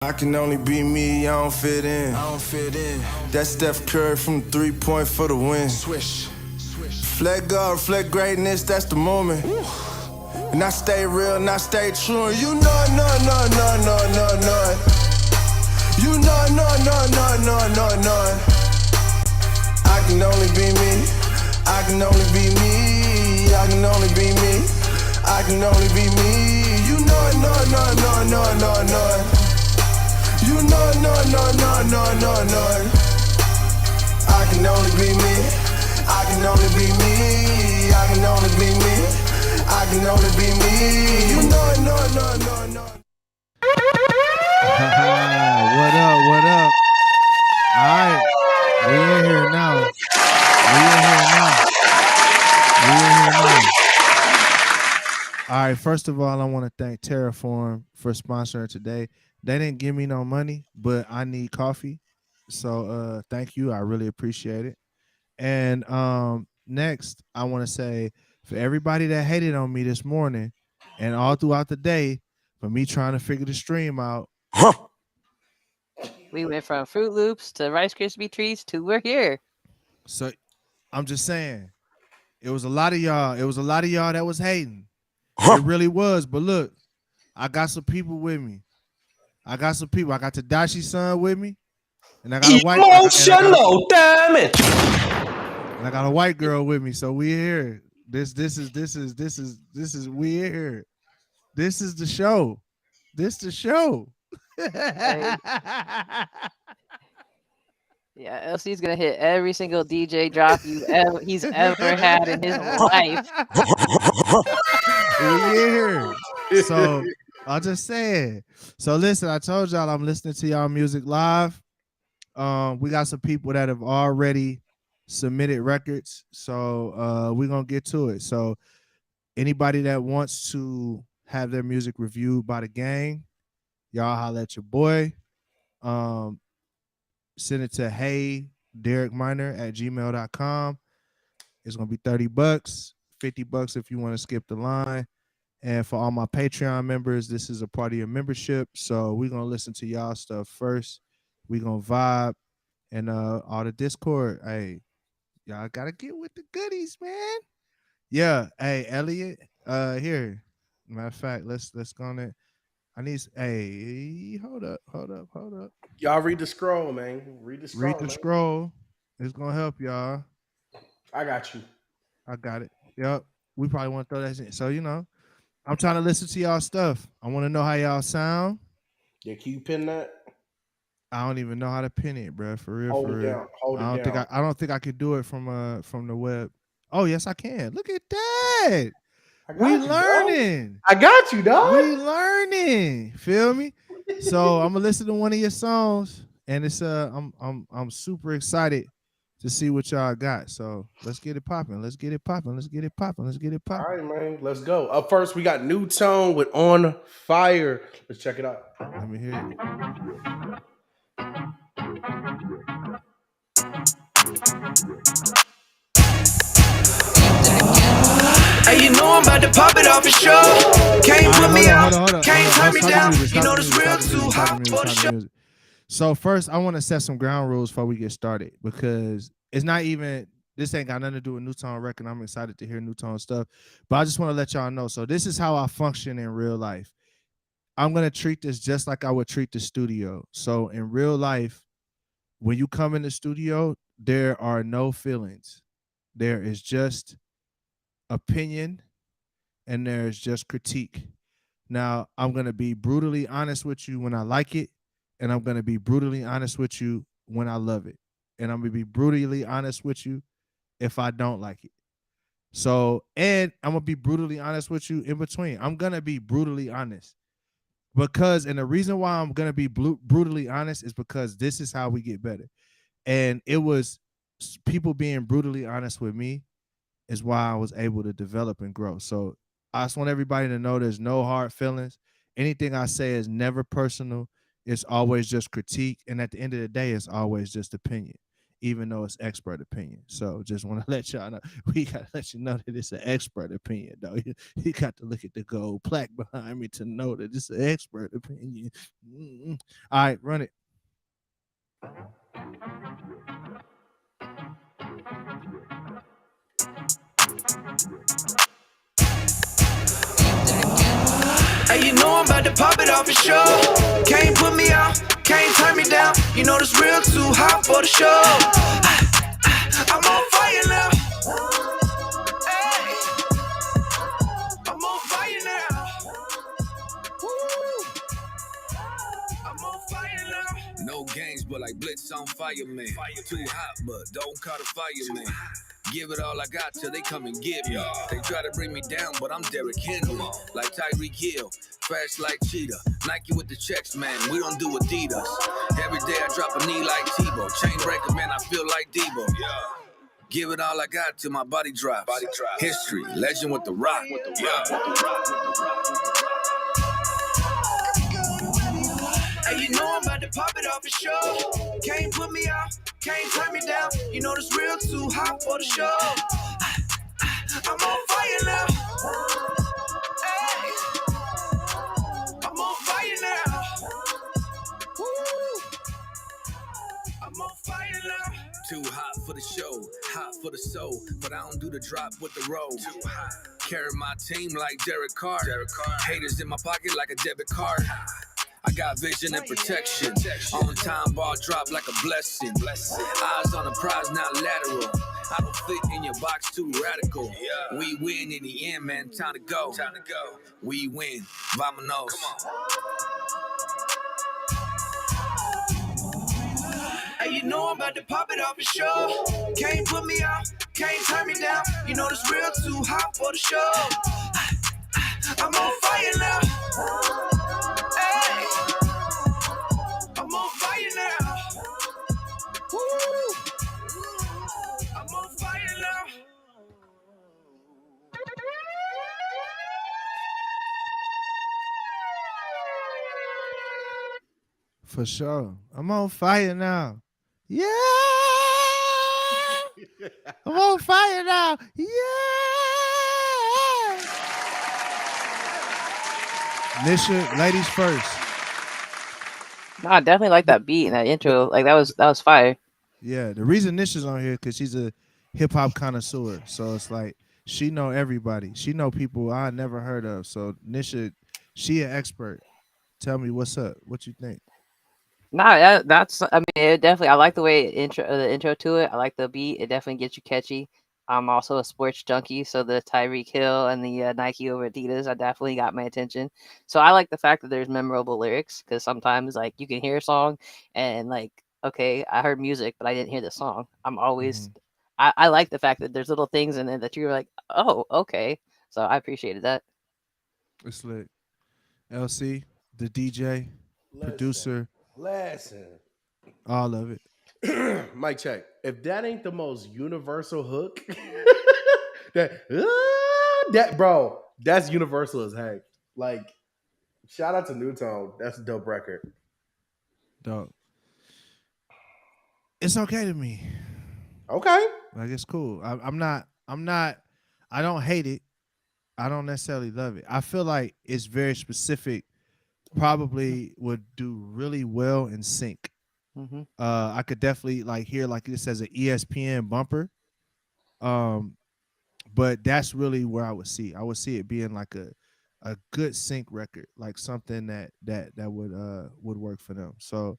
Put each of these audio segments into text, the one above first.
I can only be me, I don't fit in. That's Steph Curry from 3-point for the win. Swish. Flag God, reflect greatness, that's the moment. And I stay real and I stay true. And you know it, no. You know it, no. I can only be me. I can only be me. I can only be me. I can only be me. You know it, no. You know it, no. I can only be me. I can only be me. I can only be me. I can only be me. You know it, no. What up? What up? All right, we in here now. We in here now. We in here now. All right. First of all, I want to thank Terraform for sponsoring today. They didn't give me no money, but I need coffee, so thank you. I really appreciate it. And next, I want to say for everybody that hated on me this morning and all throughout the day for me trying to figure the stream out. We went from Fruit Loops to Rice Krispie treats to we're here. So I'm just saying, it was a lot of y'all. It was a lot of y'all that was hating. It really was. But look, I got some people with me. I got some people. I got Tadashi's son with me, and I got a white. Emotional damage. And I got a white girl with me. So we here. This is we here. This is the show. This the show. Yeah, LC's gonna hit every single DJ drop he's ever had in his life. We here. So I'll just say it. So listen, I told y'all I'm listening to y'all music live. We got some people that have already submitted records. So we're gonna get to it. So anybody that wants to have their music reviewed by the gang, y'all holla at your boy. Send it to heyderekminer@gmail.com. It's gonna be $30, $50 if you want to skip the line. And for all my Patreon members, this is a part of your membership. So we're gonna listen to y'all stuff first. We're gonna vibe and all the Discord. Hey, y'all gotta get with the goodies, man. Yeah. Hey, Elliot. Here. Matter of fact, let's go on it. I need. Hey, hold up. Y'all read the scroll, man. Read the scroll. Read the scroll. It's gonna help y'all. I got you. I got it. Yep. We probably want to throw that in. So I'm trying to listen to y'all stuff. I want to know how y'all sound. Yeah, can you pin that? I don't even know how to pin it, bro. For real, Hold for it real. down. Hold it down. I don't think I could do it from the web. Oh yes, I can. Look at that. We learning. I got you, dog. We learning. Feel me? So I'm gonna listen to one of your songs, and it's I'm super excited to see what y'all got. So let's get it popping. Let's get it popping. Let's get it popping. Let's get it All popping. right, man. Let's go. Up first, we got New Tone with On Fire. Let's check it out. Let me hear it. Hey, you know I'm about to pop it off for sure. Can't put me out, can't turn me down. You know this real too hot for the show. So first, I want to set some ground rules before we get started because it's not even. This ain't got nothing to do with New Tone record. I'm excited to hear New Tone stuff, but I just want to let y'all know. So this is how I function in real life. I'm gonna treat this just like I would treat the studio. So in real life, when you come in the studio, there are no feelings. There is just opinion and there's just critique. Now, I'm going to be brutally honest with you when I like it, and I'm going to be brutally honest with you when I love it. And I'm going to be brutally honest with you if I don't like it. So, and I'm going to be brutally honest with you in between. I'm going to be brutally honest because, and the reason why I'm going to be brutally honest is because this is how we get better. And it was people being brutally honest with me is why I was able to develop and grow. So I just want everybody to know there's no hard feelings. Anything I say is never personal. It's always just critique. And at the end of the day, it's always just opinion. even though it's expert opinion. So just want to let y'all know, we got to let you know that it's an expert opinion, though. You got to look at the gold plaque behind me to know that it's an expert opinion. All right, run it. Hey, you know I'm about to pop it off for sure. Can't put me out, can't turn me down. You know this real too hot for the show. I'm on fire now. Hey, I'm on fire now. Woo. I'm on fire now. No games, but like Blitz on fire, man. Too hot, but don't call the fireman. Give it all I got till they come and get me. They try to bring me down, but I'm Derrick Henry. Like Tyreek Hill, fast like Cheetah. Nike with the checks, man, we don't do Adidas. Every day I drop a knee like Tebow. Chain breaker, man, I feel like Debo. Give it all I got till my body drops. History, legend with the rock. Hey, you know I'm about to pop it off for sure. Can't put me out, can't turn me down. You know this real too hot for the show. I'm on fire now. Hey, I'm on fire now. Woo. I'm on fire now. Too hot for the show, hot for the soul, but I don't do the drop with the roll. Too hot. Carry my team like Derek Carr. Haters in my pocket like a debit card. I got vision and protection. On time, ball drop like a blessing. Eyes on the prize, not lateral. I don't fit in your box, too radical. We win in the end, man. Time to go. We win. Vamonos. Hey, you know I'm about to pop it off for sure. Can't put me out, can't turn me down. You know this real too hot for the show. I'm on fire now. Hey, I'm on fire now. Woo. I'm on fire now. For sure. I'm on fire now. Yeah. I'm on fire now. Yeah. Nisha, ladies first. No, I definitely like that beat and that intro. Like that was fire. Yeah, the reason Nisha's on here because she's a hip hop connoisseur. So it's like she know everybody. She know people I never heard of. So Nisha, she an expert. Tell me what's up. What you think? Nah, that's. I mean, it definitely. I like the way the intro to it. I like the beat. It definitely gets you catchy. I'm also a sports junkie, so the Tyreek Hill and the Nike over Adidas, I definitely got my attention. So I like the fact that there's memorable lyrics because sometimes like you can hear a song and like, okay, I heard music, but I didn't hear the song. I'm always, I like the fact that there's little things in it that you're like, oh, okay. So I appreciated that. It's lit. LC, the DJ, producer, Listen. all of it. Mic check. If that ain't the most universal hook, that bro, that's universal as heck. Like, shout out to New Tone. That's a dope record. Dope. It's okay to me. Okay. Like it's cool. I'm not. I don't hate it. I don't necessarily love it. I feel like it's very specific. Probably would do really well in sync. I could definitely like hear like this as an ESPN bumper. But that's really where I would see. I would see it being like a good sync record, like something that would work for them. So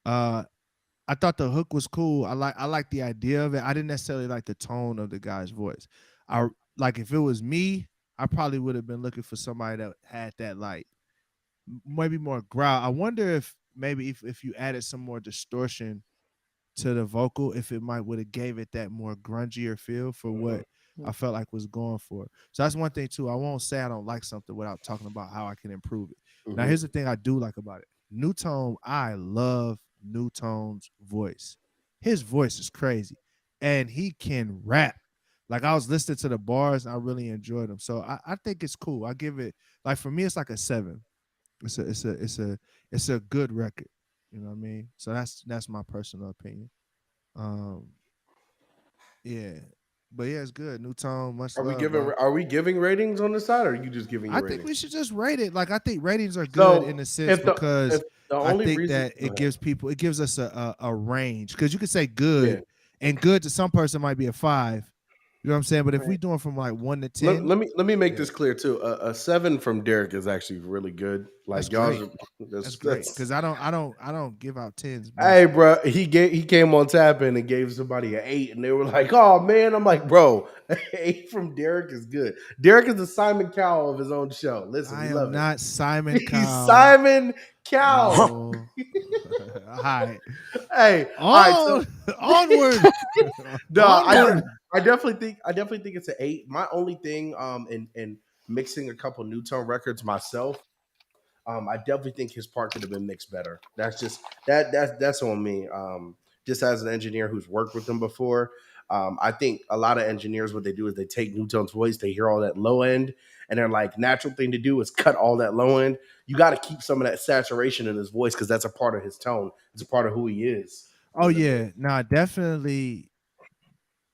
I thought the hook was cool. I like the idea of it. I didn't necessarily like the tone of the guy's voice. I like if it was me, I probably would have been looking for somebody that had that like maybe more growl. I wonder if maybe if you added some more distortion to the vocal, if it might would have gave it that more grungier feel for what I felt like was going for. So that's one thing too. I won't say I don't like something without talking about how I can improve it. Now here's the thing I do like about it. New Tone, I love New Tone's voice. His voice is crazy, and he can rap. Like I was listening to the bars, and I really enjoyed them. So I think it's cool. I give it like for me, it's like a 7. It's a good record. You know what I mean? So that's my personal opinion. Um, yeah, but yeah, it's good. New tone, much Are we love, giving bro. ratings on the side, or are you just giving I your think we ratings? should just rate it. Like I think ratings are good in So a sense if because the I only think reason, that go it ahead. gives us a range. Because you could say Yeah. good, and good to some person might be a 5. You know what I'm saying? But if we Right. doing from like 1 to Let, 10, let me let me make yeah, this clear too. A 7 from Derek is actually really good. that's Like y'all, great. That's great. that's Because I don't give out 10s hey, much. bro. He came on tap in and gave somebody an 8, and they were like, "Oh man," I'm like, "Bro, 8 from Derek is good." Derek is the Simon Cowell of his own show. Listen, I we am love it. not Simon He's Cowell. Simon Cowell. No. All right. Hey, all right. So On onward. no, Onward. I definitely think it's an 8. My only thing in mixing a couple new tone records myself, I definitely think his part could have been mixed better. That's just that's on me. Just as an engineer who's worked with them before, I think a lot of engineers what they do is they take Newton's voice, they hear all that low end, and they're like, natural thing to do is cut all that low end. You got to keep some of that saturation in his voice because that's a part of his tone. It's a part of who he is. Oh yeah. Nah, definitely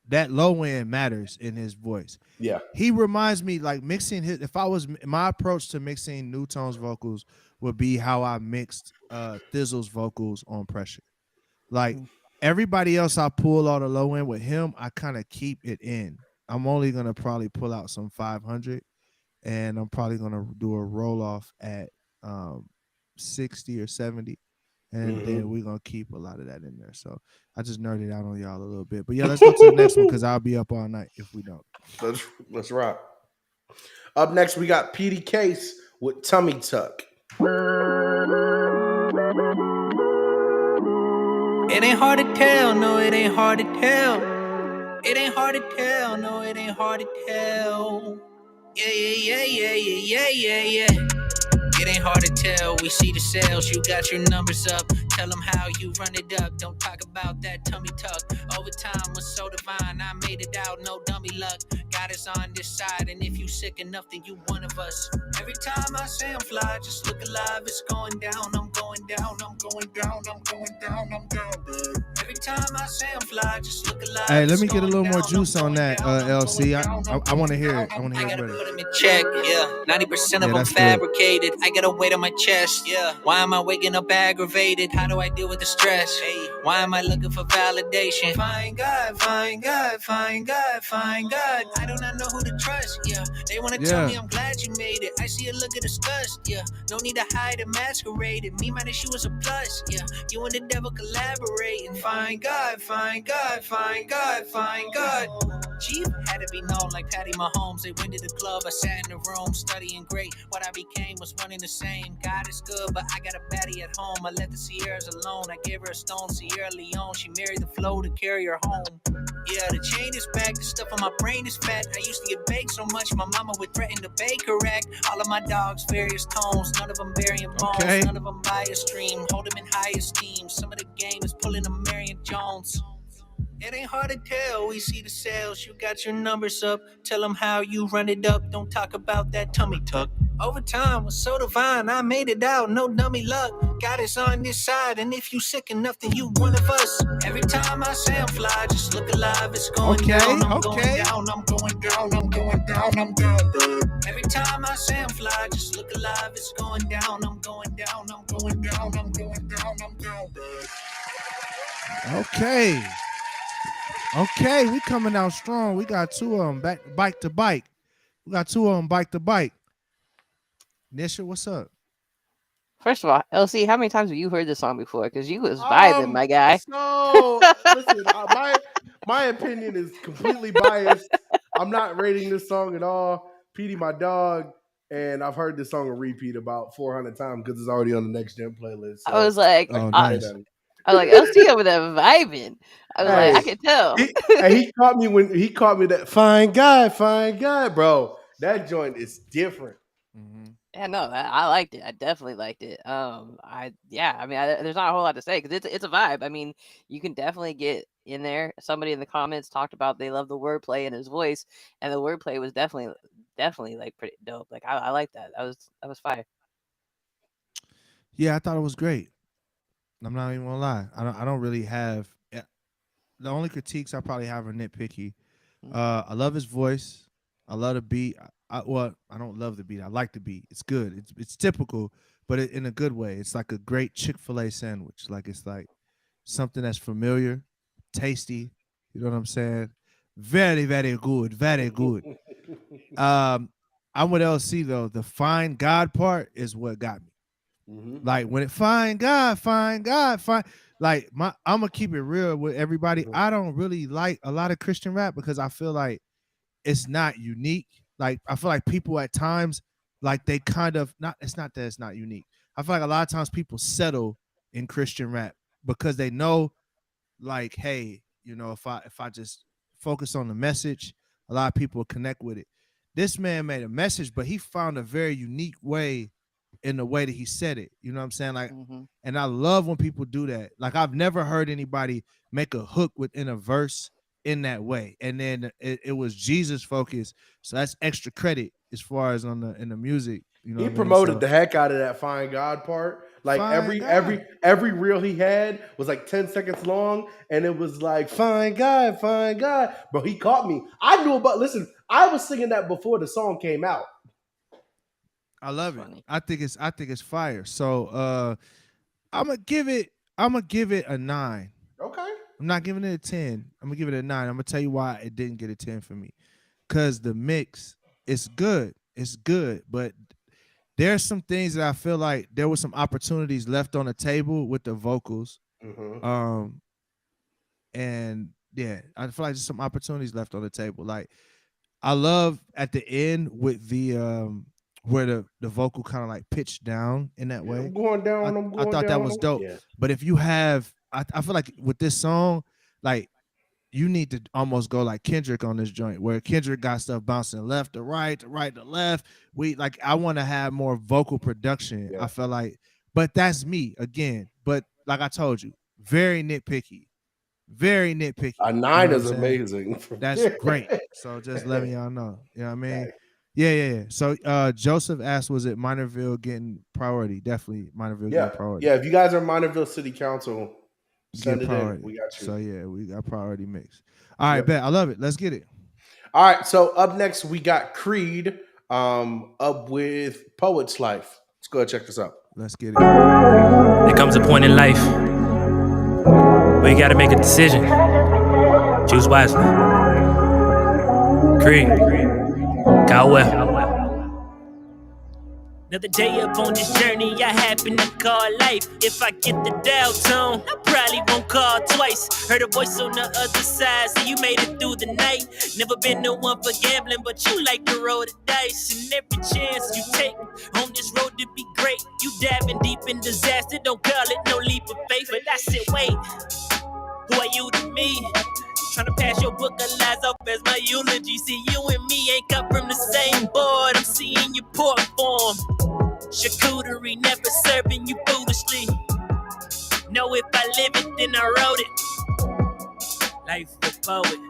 that low end matters in his voice. Yeah. He reminds me like mixing his if I was my approach to mixing New Tone's vocals would be how I mixed Thizzle's vocals on Pressure. Like everybody else I pull all the low end with him, I kind of keep it in. I'm only gonna probably pull out some 500 and I'm probably gonna do a roll off at 60 or 70. And Hmm. then we're gonna keep a lot of that in there. So I just nerded out on y'all a little bit. But yeah, let's go to the next one because I'll be up all night if we don't. Let's rock. Up next, we got PD Case with Tummy Tuck. It ain't hard to tell, no, it ain't hard to tell. It ain't hard to tell, no, it ain't hard to tell. Yeah, yeah, yeah, yeah, yeah, yeah, yeah, yeah. It ain't hard to tell, we see the sales, you got your numbers up. Tell them how you run it up, don't talk about that tummy tuck. Overtime was so divine, I made it out, no dummy luck. God is on this side, and if you sick enough, then you one of us. Every time I say I'm fly, just look alive, it's going down, I'm going down, I'm going down, I'm going down, I'm down, babe. Every time I say I'm fly, just look alive. Hey, let it's me get a going little more down, juice I'm on going that, down, I'm LC. going down, I'm I want to going hear down, it. I want to I hear it gotta better. put them in check, yeah. 90% of Yeah, them that's good. fabricated. I got a weight on my chest, yeah. Why am I waking up aggravated? How do I deal with the stress? Hey, why am I looking for validation? Fine God, fine God, fine God, fine God. I do not know who to trust, yeah. They wanna tell me Yeah. I'm glad you made it. I see a look of disgust, yeah. No need to hide and masquerade it. Me minus you is a plus, yeah. You and the devil collaborating. Fine God, fine God, fine God, fine God. Chief had to be known like Patty Mahomes. They went to the club, I sat in the room studying great. What I became was one and the same. God is good, but I got a baddie at home. I let the Sierras alone. I gave her a stone, Sierra Leone. She married the flow to carry her home. Yeah, the chain is back, the stuff on my brain is fat. I used to get baked so much, my mama would threaten to bake her act. All of my dogs, various tones, none of them burying bones, Okay. none of them buy a stream, hold them in high esteem. Some of the game is pulling a Marion Jones. It ain't hard to tell, we see the sales, you got your numbers up. Tell them how you run it up, don't talk about that tummy tuck. Overtime was so divine, I made it out, no dummy luck. God is on this side, and if you sick enough, then you one of us. Every time I say I'm fly, just look alive, it's going Okay, down, I'm okay. going down, I'm going down, I'm going down, I'm down, babe. Every time I say I'm fly, just look alive, it's going down, I'm going down, I'm going down, I'm going down, I'm down, babe. Okay. Okay, we coming out strong. We got 2 of them back bike to bike. We got 2 of them bike to bike. Nisha, what's up? First of all, LC, how many times have you heard this song before? Because you was vibing, my guy. So listen, my opinion is completely biased. I'm not rating this song at all. Petey, my dog, and I've heard this song a repeat about 400 times because it's already on the next gen playlist. I So was like, I Oh, can say nice. that. I was like, LC over there vibing. I was like, I Hey, can tell. he caught me when he caught me that fine guy, bro. That joint is different. Mhm. Yeah, no, I liked it. I definitely liked it. I mean, there's not a whole lot to say because it's a vibe. I mean, you can definitely get in there. Somebody in the comments talked about they love the wordplay in his voice, and the wordplay was definitely like pretty dope. Like I like that. That was fire. Yeah, I thought it was great. I'm not even gonna lie. I don't really have the only critiques I probably have are nitpicky. I love his voice. I love the beat. I don't love the beat. I like the beat. It's good. It's typical, but in a good way. It's like a great Chick-fil-A sandwich. Like it's like something that's familiar, tasty. You know what I'm saying? Very, very good. Very good. I'm with LC though. The find God part is what got me. Like when it find God. Like I'm gonna keep it real with everybody. I don't really like a lot of Christian rap because I feel like it's not unique. Like I feel like people at times, like they kind of not. It's not that it's not unique. I feel like a lot of times people settle in Christian rap because they know, like, hey, you know, if I just focus on the message, a lot of people connect with it. This man made a message, but he found a very unique way in the way that he said it. You know what I'm saying? Like, and I love when people do that. Like, I've never heard anybody make a hook within a verse in that way. And then it was Jesus focused. So that's extra credit as far as in the music. You know, he promoted the heck out of that Find God part. Like every reel he had was like 10 seconds long, and it was like Find God. Bro, he caught me. I knew about. Listen, I was singing that before the song came out. I love it. I think it's fire. So I'm gonna give it a 9. Okay. I'm not giving it a 10. I'm gonna give it a 9. I'm gonna tell you why it didn't get a 10 for me. Cause the mix is good. It's good, but there's some things that I feel like there were some opportunities left on the table with the vocals. And yeah, I feel like there's some opportunities left on the table. Like I love at the end with the where the vocal kind of like pitched down in that way. I'm going down. I thought that was dope. Yeah. But if you have, I feel like with this song, like you need to almost go like Kendrick on this joint, where Kendrick got stuff bouncing left to right to left. I want to have more vocal production. Yeah. I feel like, but that's me again. But like I told you, very nitpicky. A 9 is amazing. That's great. So just letting y'all know. You know what I mean? Okay. Yeah. So Joseph asked, was it Minorville getting priority? Definitely Minorville getting priority. Yeah, if you guys are Minorville City Council, send it in. We got you. So yeah, we got priority mix. All right, bet. I love it. Let's get it. All right. So up next we got Creed up with Poet's Life. Let's go ahead and check this out. Let's get it. There comes a point in life where you gotta make a decision. Choose wisely. Creed. Caldwell. Another day up on this journey I happen to call life. If I get the dial tone, I probably won't call twice. Heard a voice on the other side, so you made it through the night. Never been the one for gambling, but you like to roll the dice. And every chance you take on this road to be great, you diving deep in disaster, don't call it no leap of faith. But I said, wait, who are you to me? Tryna pass your book of lies off as my eulogy. See, you and me ain't cut from the same board. I'm seeing you poor form. Charcuterie, never serving you foolishly. Know if I live it, then I wrote it. Life of a poet.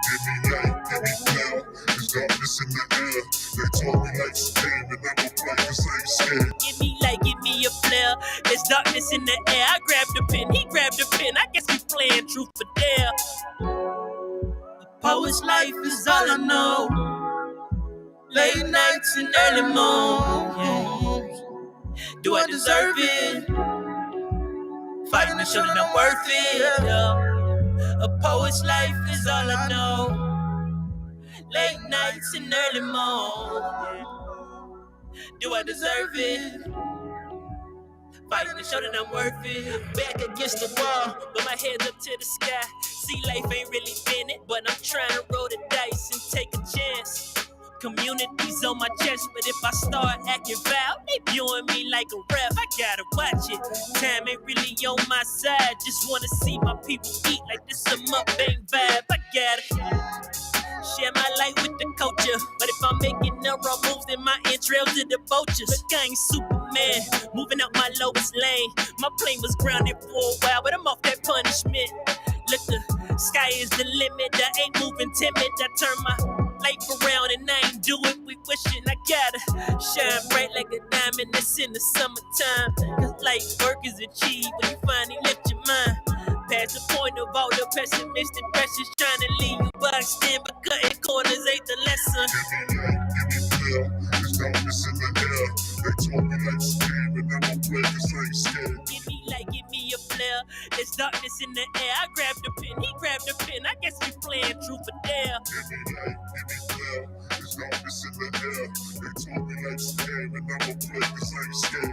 Give me light, give me flare. There's darkness in the air. They told me life's a game and I'm a play cause I ain't scared. Give me light, give me a flare. There's darkness in the air. I grabbed a pen, he grabbed a pen. I guess we playing truth or dare. A poet's life is all I know. Late nights and early mornings. Do I deserve it? Fighting to show that I'm worth it. Yeah. A poet's life is all I know. Late nights and early mornings. Do I deserve it? Fighting to show that I'm worth it. Back against the wall, but my head's up to the sky. See, life ain't really been it, but I'm trying to roll the dice and take a chance. Community's on my chest, but if I start acting foul, they viewing me like a ref. I gotta watch it. Time ain't really on my side. Just wanna see my people eat like this a mukbang vibe. I gotta share my light with the culture. But if I'm making the wrong moves, then my entrails are the vultures. Look, I ain't Superman, moving out my lowest lane. My plane was grounded for a while, but I'm off that punishment. Look, the sky is the limit. I ain't moving timid. I turn my life around and I ain't do it with wishing. I gotta shine bright like a diamond that's in the summertime. Cause light work is achieved when you finally lift your mind. That's the point of all the pessimistic pressures trying to leave you boxed in, but cutting corners ain't the lesson. There's darkness in the air. They talk me like scam, and I'm a player, cause I ain't scared. Give me a flare. There's darkness in the air. I grabbed the pen, he grabbed the pen. I guess we playing truth or dare. Give me light, give me flare. There's darkness in the air. They talk me like scam, and I'm a player, cause I ain't scared.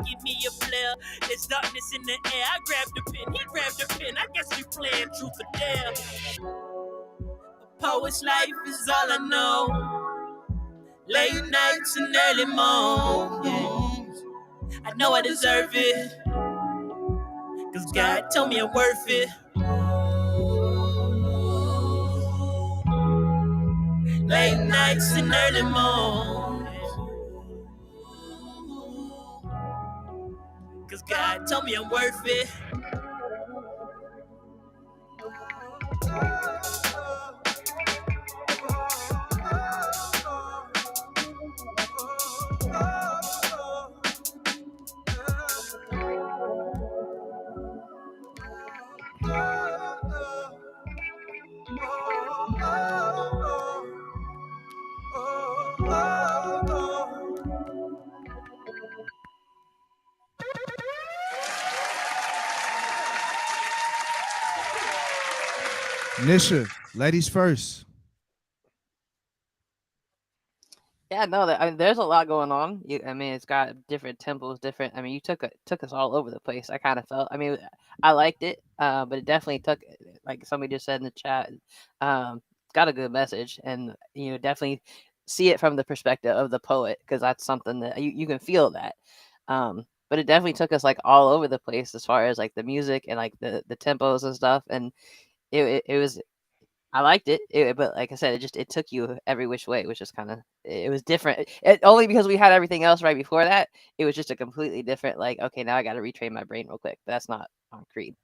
Give me a flare. There's darkness in the air. I grabbed the pen, he grabbed the pen. I guess we playing truth or dare. A poet's life is all I know. Late nights and early mornings. I know I deserve it, cause God told me I'm worth it. Late nights and early mornings, cause God told me I'm worth it. Nisha, ladies first. Yeah, no, there's a lot going on. I mean, it's got different tempos, different. I mean, you took us all over the place. I kind of felt. I mean, I liked it, but it definitely took, like somebody just said in the chat, got a good message, and definitely see it from the perspective of the poet, because that's something that you can feel that. But it definitely took us like all over the place as far as like the music and like the tempos and stuff, and it was. I liked it, but like I said, it took you every which way, which is it was different. Only because we had everything else right before that, it was just a completely different. Like, okay, now I got to retrain my brain real quick. That's not on Creed.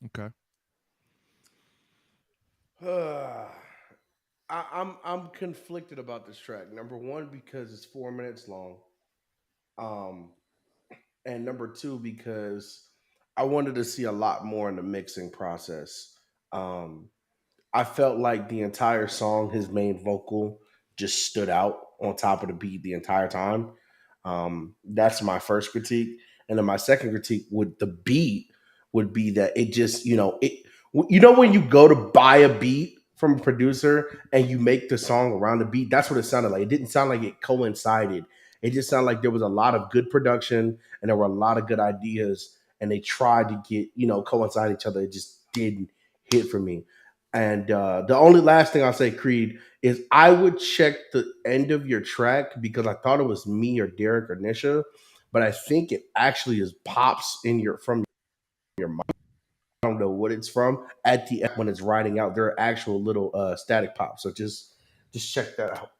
Okay. I'm conflicted about this track. Number one, because it's 4 minutes long, and number two, because I wanted to see a lot more in the mixing process. I felt like the entire song, his main vocal just stood out on top of the beat the entire time. That's my first critique. And then my second critique with the beat would be that it just, when you go to buy a beat from a producer and you make the song around the beat, that's what it sounded like. It didn't sound like it coincided. It just sounded like there was a lot of good production and there were a lot of good ideas, and they tried to get, coincide each other. It just didn't hit for me. And the only last thing I'll say, Creed, is I would check the end of your track, because I thought it was me or Derek or Nisha, but I think it actually is pops from your mind. I don't know what it's from. At the end, when it's riding out, there are actual little static pops. So just check that out.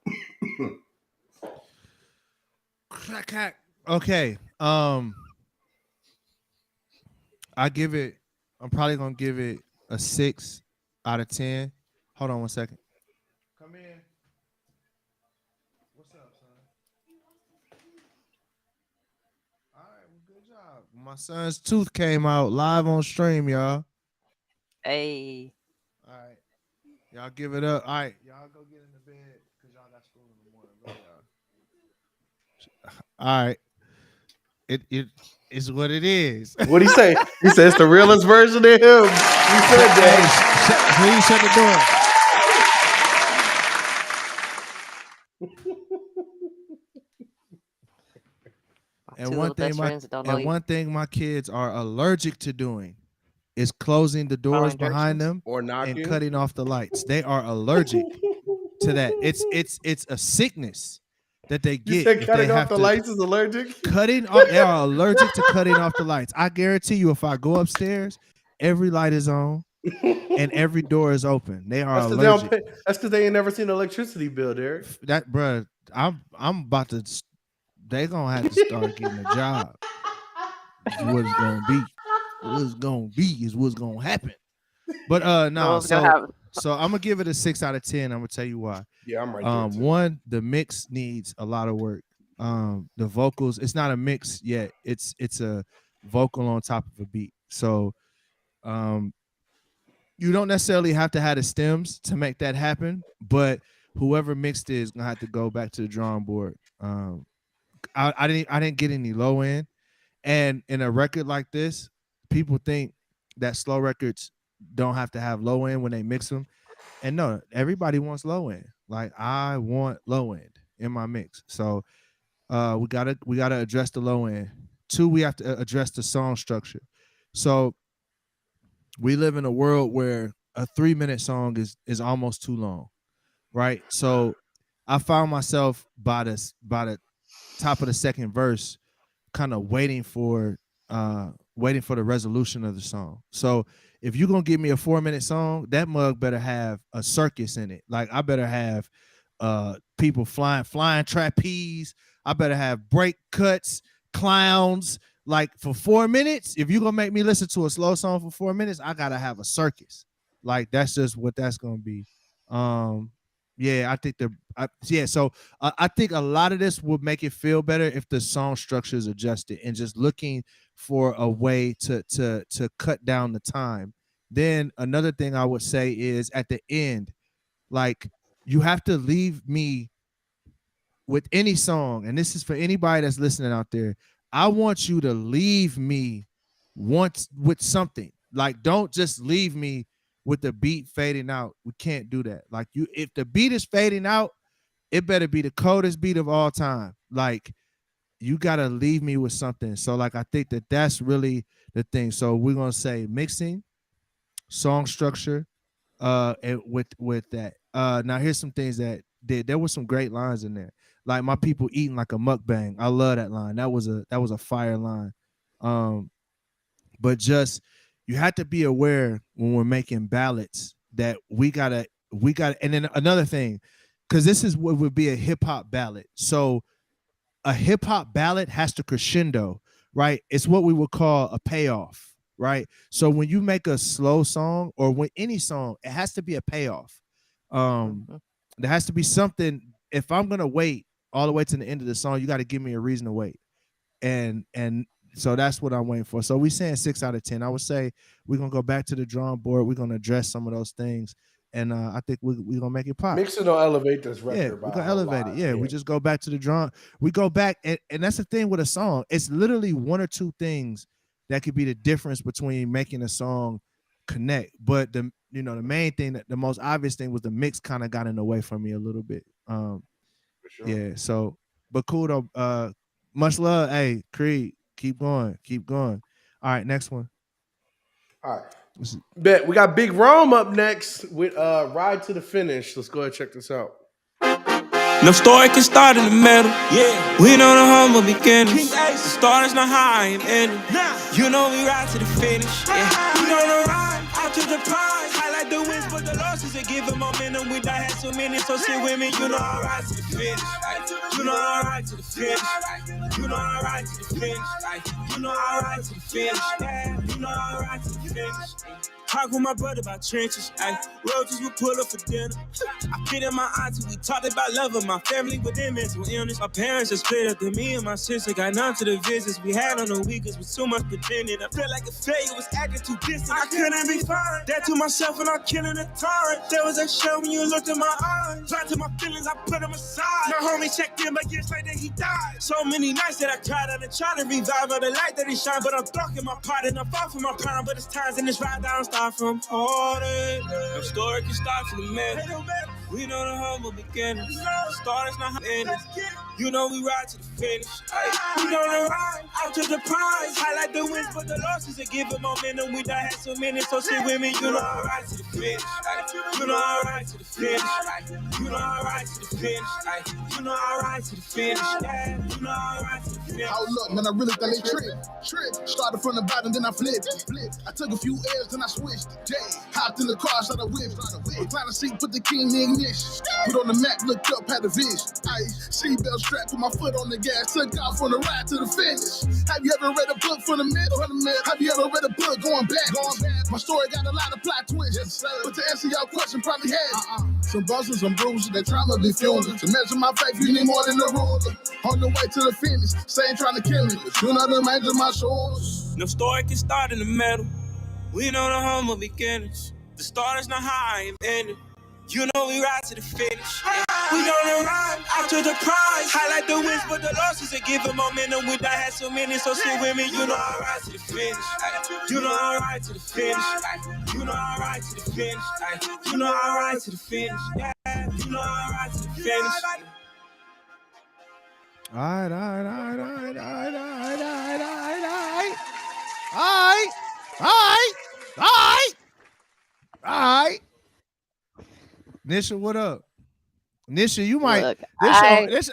Okay. I'm probably gonna give it a 6 out of 10. Hold on one second. Come in. What's up, son? All right, well, good job. My son's tooth came out live on stream, y'all. Hey. All right. Y'all give it up. All right. Y'all go get in the bed, because y'all got school in the morning. Go, y'all. All right. It is what it is. What'd he say? He said it's the realest version of him. He said that. Please shut the door. And one thing my kids are allergic to doing is closing the doors behind them or knocking and cutting off the lights. They are allergic to that. It's a sickness that they get. You said cutting off the lights is allergic? They are allergic to cutting off the lights. I guarantee you, if I go upstairs, every light is on and every door is open. They are allergic. That's because they ain't never seen an electricity bill, Derek. That, bruh, I'm about to. They gonna have to start getting a job. Is what it's gonna be. What's gonna be is what's gonna happen. But no, so I'm gonna give it a 6 out of 10. I'm gonna tell you why. Yeah, I'm right. One, the mix needs a lot of work. The vocals, it's not a mix yet. It's a vocal on top of a beat. So You don't necessarily have to have the stems to make that happen, but whoever mixed it is gonna have to go back to the drawing board. I didn't get any low end, and in a record like this, people think that slow records don't have to have low end when they mix them, and no, everybody wants low end. Like I want low end in my mix, so we gotta address the low end. 2, we have to address the song structure. So we live in a world where a 3-minute song is almost too long, right? So I found myself by the top of the second verse, kind of waiting for the resolution of the song. So if you're gonna give me a 4-minute song, that mug better have a circus in it. Like I better have people flying trapeze. I better have break cuts, clowns. Like for 4 minutes, if you're gonna make me listen to a slow song for 4 minutes, I gotta have a circus. Like that's just what that's gonna be. Yeah, I think so I think a lot of this would make it feel better if the song structure is adjusted and just looking for a way to cut down the time. Then another thing I would say is at the end, like you have to leave me with any song, and this is for anybody that's listening out there. I want you to leave me once with something. Like don't just leave me with the beat fading out. We can't do that. Like if the beat is fading out, it better be the coldest beat of all time. Like you gotta leave me with something. So like I think that's really the thing. So we're gonna say mixing, song structure, and with that. Now here's some things that there were some great lines in there. Like my people eating like a mukbang. I love that line. That was a fire line. But just you have to be aware when we're making ballads that we gotta, and then another thing, because this is what would be a hip hop ballad. So a hip hop ballad has to crescendo, right? It's what we would call a payoff, right? So when you make a slow song or when any song, it has to be a payoff. There has to be something. If I'm gonna wait all the way to the end of the song, you got to give me a reason to wait, and so that's what I'm waiting for. So we're saying 6 out of 10. I would say we're gonna go back to the drawing board. We're gonna address some of those things, and I think we're gonna make it pop. Mixing don't elevate this record. Yeah, we're gonna elevate it. Yeah, we just go back to the drawing. We go back, and that's the thing with a song. It's literally 1 or 2 things that could be the difference between making a song connect. But the main thing, that the most obvious thing was the mix kind of got in the way for me a little bit. For sure. Yeah. So, but cool though. Much love. Hey, Creed. Keep going. All right, next one. All right. Bet we got Big Rome up next with Ride to the Finish. Let's go ahead and check this out. No story can start in the middle. Yeah, we know the humble beginnings. The start is not how I am ending. You know we ride to the finish. Yeah, we gonna ride out to the prize. Highlight the wins, but the losses and give them momentum. We done had so many, so sit with me. You know I ride to the finish. You know I ride to the finish. You know I ride to the finish. You know I ride to the finish. Yeah, you know I ride to the finish. Talk with my brother about trenches. Roaches would pull up for dinner. I kid in my auntie, we talked about love of my family with them mental illness. My parents are split up, then me and my sister got none to the visits we had on the weekends with too much pretending. I felt like a failure was acting too distant. I couldn't be fine. That to myself and I'm killing the torrent. There was a show when you looked in my eyes. Right to my feelings, I put them aside. My homie checked in, but years later he died. So many nights that I cried out and tried to revive all the light that he shine. But I'm dark in my part and I'm far from my prime. But it's times in this ride that I don't start from heartache. No story can start from the middle. We know the humble beginnings. The start is not how it ends. You know we ride to the finish. We gonna ride out to the prize. Highlight the wins, but the losses and give it momentum. We done had so many, so sit with me. You know I ride to the finish. You know I ride to the finish. You know I ride to the finish. You know I ride to the finish. You know I ride to the finish. Hold up, man, I really thought they trip. Started from the bottom, then I flipped. I took a few L's, then I switched. Hopped in the car, started whip. Recliner seat, put the key in the ignition. Put on the map, looked up, had a vision. Seatbelt strap, put my foot on the gas, took off on the ride to the finish. Have you ever read a book from the middle? Have you ever read a book going back? My story got a lot of plot twists. But to answer your question, probably had some bumps and some bruises that trauma be fueling. To measure my faith, you need more than a ruler. On the way to the finish, saying trying to kill me, but you know the range of my shoulders. No story can start in the middle. We know the home of beginners. The start is not how I am ending. You know we ride to the finish. We gonna ride out to the prize. Highlight the wins, but the losses and give them momentum. We done had so many, so still with me. You know I ride to the finish. You know I ride to the finish. You know I ride to the finish. You know I ride to the finish. You know I ride to the finish. All right. Nisha, what up? Nisha, you might Look, this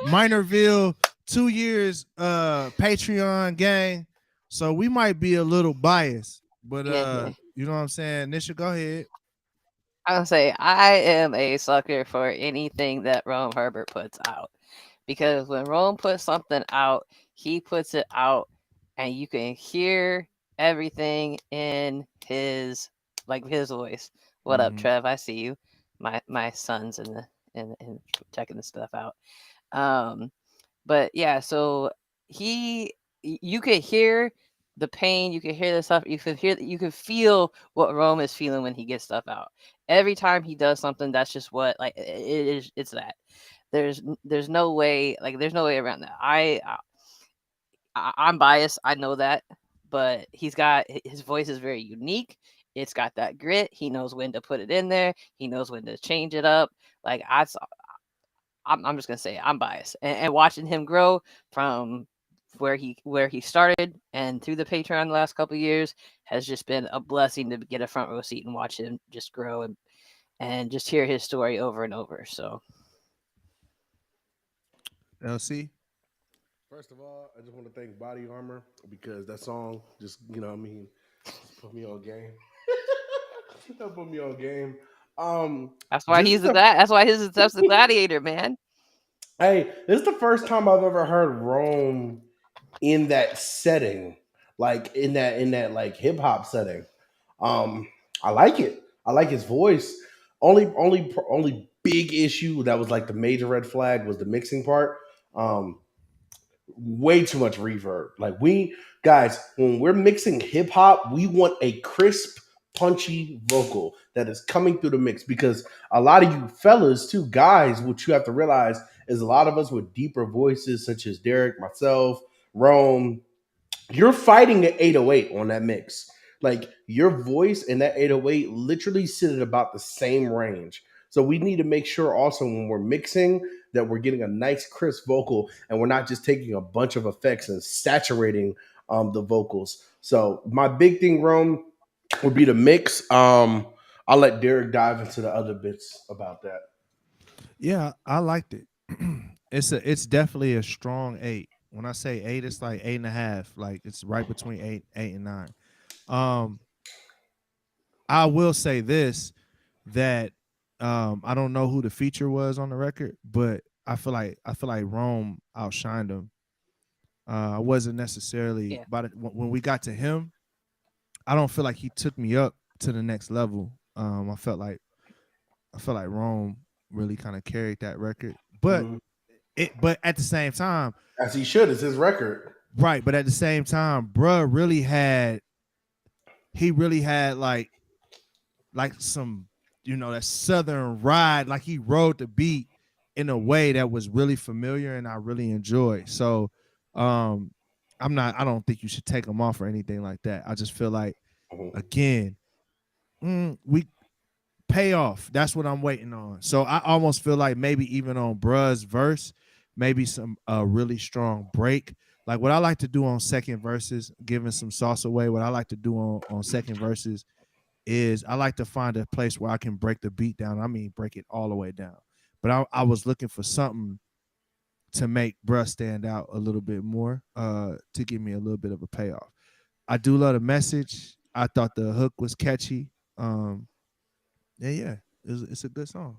Minorville 2 years Patreon gang. So we might be a little biased, but Yeah. you know what I'm saying? Nisha, go ahead. I would say I am a sucker for anything that Rome Herbert puts out, because when Rome puts something out, he puts it out, and you can hear everything in his voice. What up, Mhm. Trev? I see you. My son's in checking the stuff out. But yeah, so you could hear the pain, you can hear the stuff, you can feel what Rome is feeling when he gets stuff out. Every time he does something, that's just what it's that. There's no way, there's no way around that. I'm biased, I know that, but his voice is very unique. It's got that grit. He knows when to put it in there. He knows when to change it up. I'm just gonna say I'm biased, and watching him grow from where he started and through the Patreon the last couple of years has just been a blessing to get a front row seat and watch him just grow and just hear his story over and over. So, LC. First of all, I just want to thank Body Armor because that song just, put me on game. That put me on game. that's why that's why he's the gladiator, man. Hey, this is the first time I've ever heard Rome in that setting, like in that like hip hop setting. I like it. I like his voice. Only big issue that was like the major red flag was the mixing part. Way too much reverb. Like when we're mixing hip hop, we want a crisp, punchy vocal that is coming through the mix, because a lot of you fellas too, guys, what you have to realize is a lot of us with deeper voices, such as Derek, myself, Rome, you're fighting at 808 on that mix. Like your voice and that 808 literally sit at about the same range. So we need to make sure also when we're mixing that we're getting a nice crisp vocal and we're not just taking a bunch of effects and saturating the vocals. So my big thing, Rome, would be the mix. I'll let Derek dive into the other bits about that. Yeah, I liked it. It's definitely a strong 8. When I say 8, it's like 8.5. Like it's right between 8 and 9. I will say this, that I don't know who the feature was on the record, but I feel like Rome outshined him. I wasn't necessarily about it when we got to him. I don't feel like he took me up to the next level. I felt like Rome really kind of carried that record, but but at the same time, as he should, it's his record, right? But at the same time, bruh really had like some, that southern ride. Like he rode the beat in a way that was really familiar and I really enjoyed. So I don't think you should take him off or anything like that. I just feel like, again, we pay off. That's what I'm waiting on. So I almost feel like maybe even on bruh's verse, maybe some really strong break. Like what I like to do on second verses, giving some sauce away, what I like to do on second verses is I like to find a place where I can break the beat down. I mean, break it all the way down. But I was looking for something to make bruh stand out a little bit more, to give me a little bit of a payoff. I do love the message. I thought the hook was catchy. It's a good song.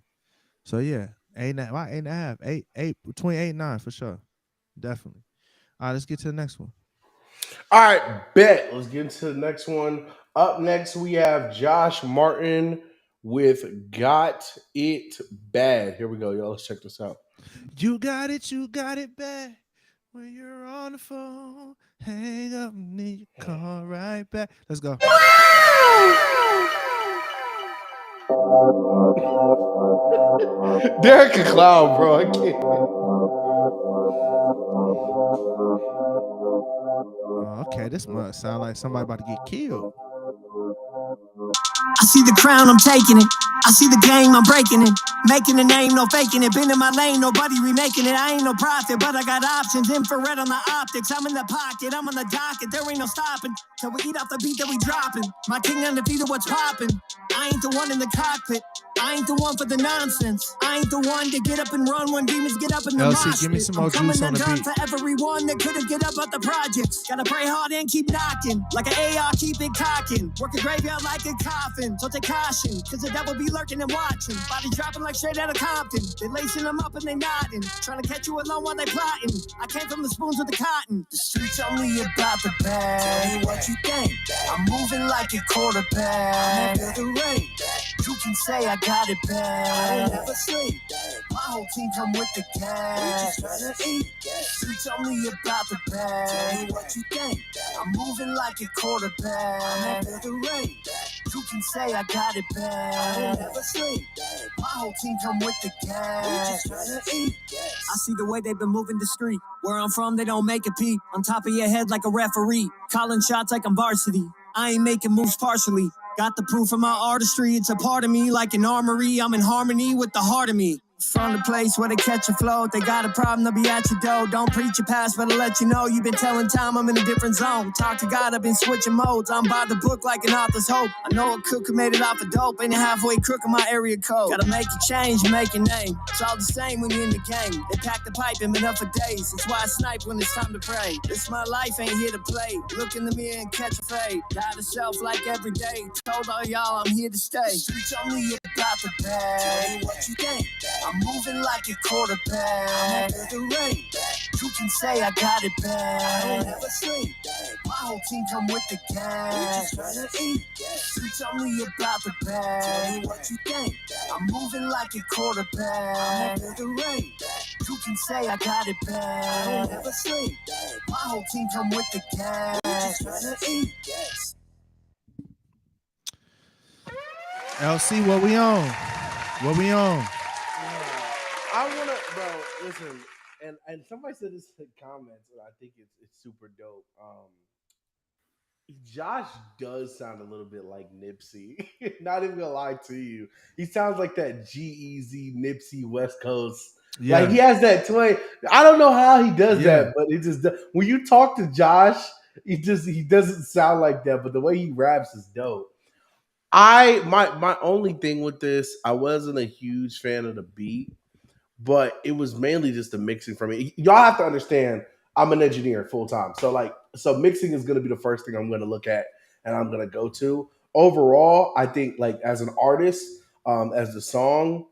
So yeah, 8.5, 8 between 8 and 9 for sure, definitely. All right, let's get to the next one. All right, bet. Let's get into the next one. Up next, we have Josh Martin with "Got It Bad." Here we go, y'all. Let's check this out. You got it bad. When you're on the phone, hang up and then you call right back. Let's go. Derek a clown, bro. I can't. Oh, okay, this must sound like somebody about to get killed. I see the crown, I'm taking it. I see the game, I'm breaking it. Making a name, no faking it. Been in my lane, nobody remaking it. I ain't no prophet, but I got options. Infrared on the optics. I'm in the pocket, I'm on the docket. There ain't no stopping. Till we eat off the beat that we dropping. My king undefeated, what's popping? I ain't the one in the cockpit. I ain't the one for the nonsense. I ain't the one to get up and run when demons get up in the LC, mosh give me pit. some more I'm coming juice on the undone beat. for everyone that couldn't get up out the projects. Gotta pray hard and keep knocking. Like an AR, keep it cocking. Work a graveyard like a coffin. So take caution, cause the devil be lurking and watching. Body dropping like straight out of Compton. They lacing them up and they nodding. Trying to catch you alone while they plotting. I came from the spoons with the cotton. The streets tell me about the bag. Tell me what you think. I'm moving like a quarterback. I feel the rain. You can say I got it bad. I ain't never sleep. My whole team come with the gas. We just tryna eat. You tell me about the bag. Tell me what you think. I'm moving like a quarterback. I feel the rain. You can say I got it bad. I ain't never sleep. My whole team come with the gas. We just tryna eat. I see the way they've been moving the street. Where I'm from, they don't make a peep. On top of your head like a referee. Calling shots like I'm varsity. I ain't making moves partially. Got the proof of my artistry. It's a part of me like an armory. I'm in harmony with the heart of me. From the place where they catch a flow, if they got a problem, they'll be at your door. Don't preach your past, but I'll let you know. You've been telling time I'm in a different zone. Talk to God, I've been switching modes. I'm by the book like an author's hope. I know a cook who made it off a dope. Ain't a halfway crook in my area code. Gotta make a change, make a name. It's all the same when you're in the game. They pack the pipe and been up for days. That's why I snipe when it's time to pray. This my life, ain't here to play. Look in the mirror and catch a fade. Die to self like every day. Told all y'all I'm here to stay. You tell me about the bag. Tell me what you think. I'm moving like a quarterback. I feel the rain. You can say I got it bad. I ain't never sleep. My whole team come with the gas. We just tryna eat. You tell me about the bag. Tell me what you think. I'm moving like a quarterback. I feel the rain. You can say I got it bad. I ain't never sleep. My whole team come with the gas. We just tryna eat. LC, what we on? What we on? I wanna, bro. Listen, and somebody said this in the comments, and I think it's super dope. Josh does sound a little bit like Nipsey. Not even gonna lie to you, he sounds like that G-Eazy Nipsey West Coast. Yeah. Like he has that twang. I don't know how he does Yeah. that, but it just when you talk to Josh, he doesn't sound like that. But the way he raps is dope. My only thing with this, I wasn't a huge fan of the beat, but it was mainly just the mixing for me. Y'all have to understand, I'm an engineer full time, so mixing is going to be the first thing I'm going to look at and I'm going to go to. Overall, I think like as an artist, as the song,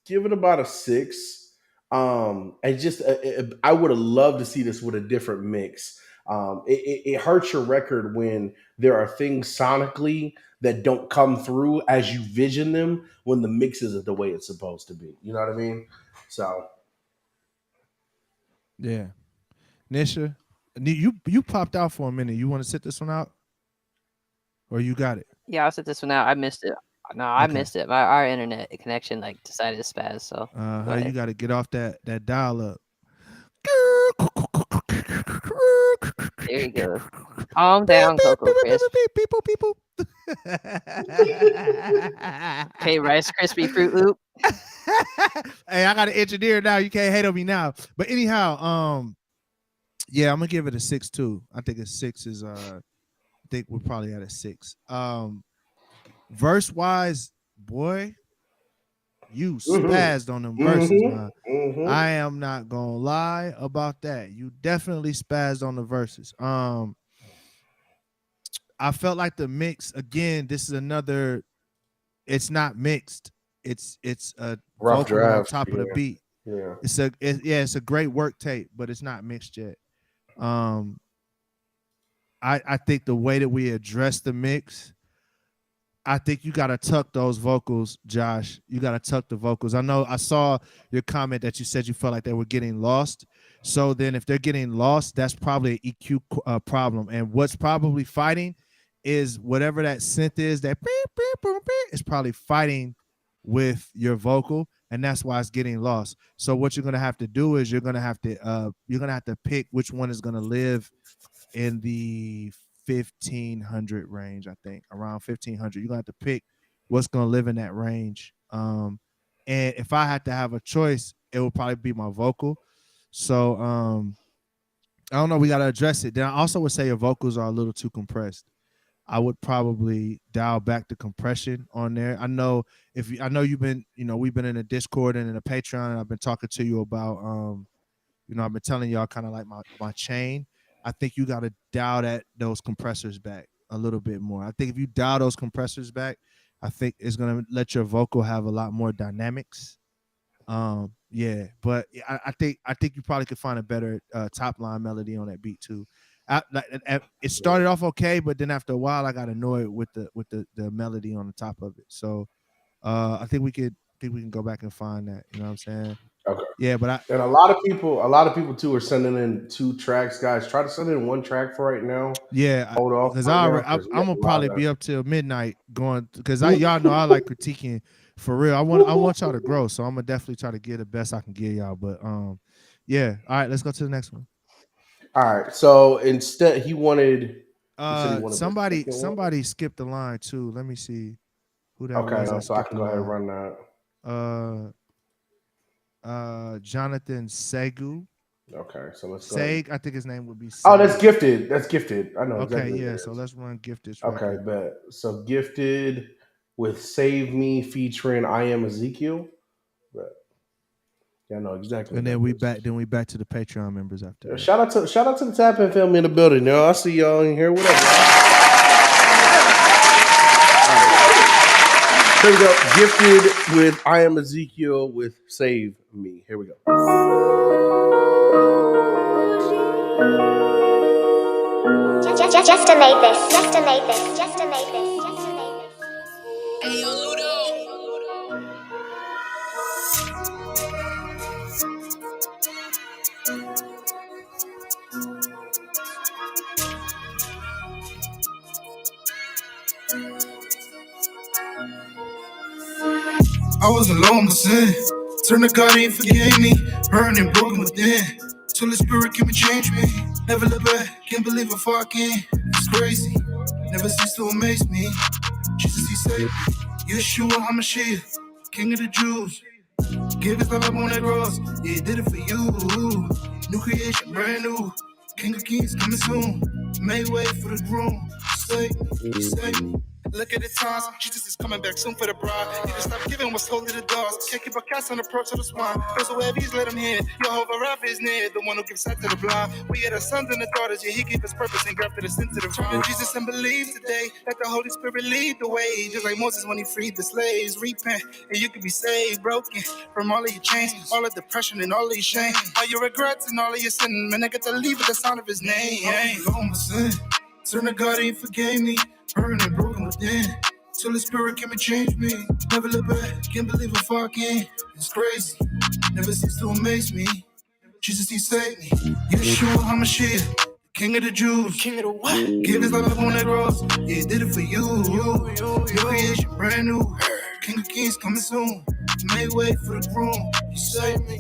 give it about a 6. And just I would have loved to see this with a different mix. It hurts your record when there are things sonically that don't come through as you vision them when the mix isn't the way it's supposed to be. You know what I mean? So Yeah. Nisha, you popped out for a minute. You want to sit this one out? Or you got it? Yeah, I'll set this one out. I missed it. No, I Okay. missed it. Our internet connection like decided to spaz. So go You ahead. got to get off that dial up. There you go. Calm down, Coco Crisp. People. Okay, Rice Krispie Fruit Loop. Hey, I got an engineer now. You can't hate on me now. But anyhow, yeah, I'm gonna give it a 6 too. I think a 6 is I think we're probably at a 6. Verse wise, boy, you spazzed on them verses, man. I am not gonna lie about that. You definitely spazzed on the verses. I felt like the mix again. This is another. It's not mixed. It's a rough vocal on draft. top of the beat. Yeah. It's a great work tape, but it's not mixed yet. I think the way that we address the mix, I think you gotta tuck those vocals, Josh. You gotta tuck the vocals. I know I saw your comment that you said you felt like they were getting lost. So then, if they're getting lost, that's probably an EQ problem. And what's probably fighting is whatever that synth is that beep, beep, boop, beep, is probably fighting with your vocal, and that's why it's getting lost. So what you're gonna have to do is you're gonna have to pick which one is gonna live in the 1500 range. I think around 1500. You're gonna have to pick what's gonna live in that range. And if I had to have a choice, it would probably be my vocal. So I don't know. We gotta address it. Then I also would say your vocals are a little too compressed. I would probably dial back the compression on there. I know you've been, we've been in a Discord and in a Patreon, and I've been talking to you about I've been telling y'all kind of like my chain. I think you got to dial those compressors back a little bit more. I think if you dial those compressors back, I think it's gonna let your vocal have a lot more dynamics. Yeah, but I think you probably could find a better top line melody on that beat too. It started off okay, but then after a while, I got annoyed with the melody on the top of it. So I think we can go back and find that. You know what I'm saying? Okay. Yeah, but and a lot of people too are sending in 2 tracks, guys. Try to send in 1 track for right now. Yeah, hold off because right I'm gonna probably be up till midnight going because Ooh. y'all know I like critiquing for real. I want y'all to grow, so I'm gonna definitely try to get the best I can give y'all. But yeah. All right, let's go to the next one. All right. So instead, he wanted somebody skipped the line too. Let me see who that was. Okay, so I can go ahead and run that. Jonathan Segu. Okay, so let's go. Seg, I think his name would be Seg. Oh, that's Gifted. That's Gifted. I know. Okay, exactly yeah. So let's run Gifted. Okay, bet. So Gifted with Save Me featuring I Am Ezekiel. Bet. Yeah, I know exactly. And then we back to the Patreon members after that. Shout out to the Tap In family in the building, yo. I see y'all in here. What up, y'all? Here we go. Gifted with I Am Ezekiel with Save Me. Here we go. Just to make this. Hey, yo, Ludo. I was alone with sin. Turn to God, he forgave me. Burning, broken within. Till the spirit came and changed me. Never look back, can't believe how far I came. It's crazy, never cease to amaze me. Jesus, he saved me. Yeshua HaMashiach, King of the Jews. Give his life up on that cross. Yeah, he did it for you. New creation, brand new. King of Kings coming soon. Make way for the groom. Save me. Look at the times, Jesus is coming back soon for the bride. Need to stop giving what's holy to the dogs. Can't keep a cast on the approach of the swine. First wherever he's let him in. Jehovah Rapha is near, the one who gives sight to the blind. We are the sons and the daughters, yeah, he gave us purpose and grafted us into the vine. Jesus and believe today, let the Holy Spirit lead the way. Just like Moses when he freed the slaves. Repent, and you can be saved, broken from all of your chains, all of depression and all of your shame. All your regrets and all of your sin, man, I get to leave with the sound of his name. All my sin, turn to God, he forgave me. Burning, broken within. Till the spirit came and changed me. Never look back, can't believe how far I came. It's crazy, never cease to amaze me. Jesus, he saved me. Yeshua HaMashiach, King of the Jews. King of the what? Give his life up on that cross. Yeah, he did it for you. Your creation, brand new. King of Kings coming soon. Make way for the groom. He saved me.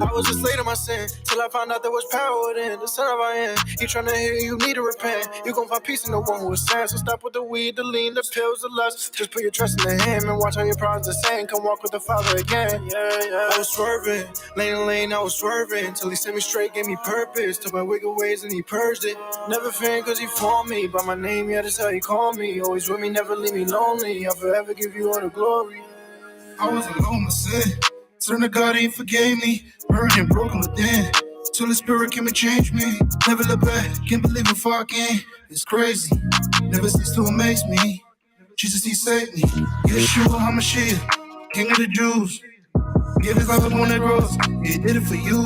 I was a slave to my sin till I found out there was power within. The son of I am. He trying to hear you need to repent. You gon' find peace in the one who is sad. So stop with the weed, the lean, the pills, the lust. Just put your trust in him and watch how your problems the same. Come walk with the Father again. Yeah. I was swerving, lane, I was swerving till he set me straight, gave me purpose. Took my wicked ways and he purged it. Never fearing cause he formed me by my name. Yeah, that's how he called me. Always with me, never leave me lonely. I'll forever give you all the glory. I was alone with sin. Turn to God, he forgave me. Burning, broken within. Till the spirit came and changed me. Never look back, can't believe how far I came. It's crazy, never cease to amaze me. Jesus, he saved me. Yeshua HaMashiach, King of the Jews. Give his life up on that cross. Yeah, he did it for you.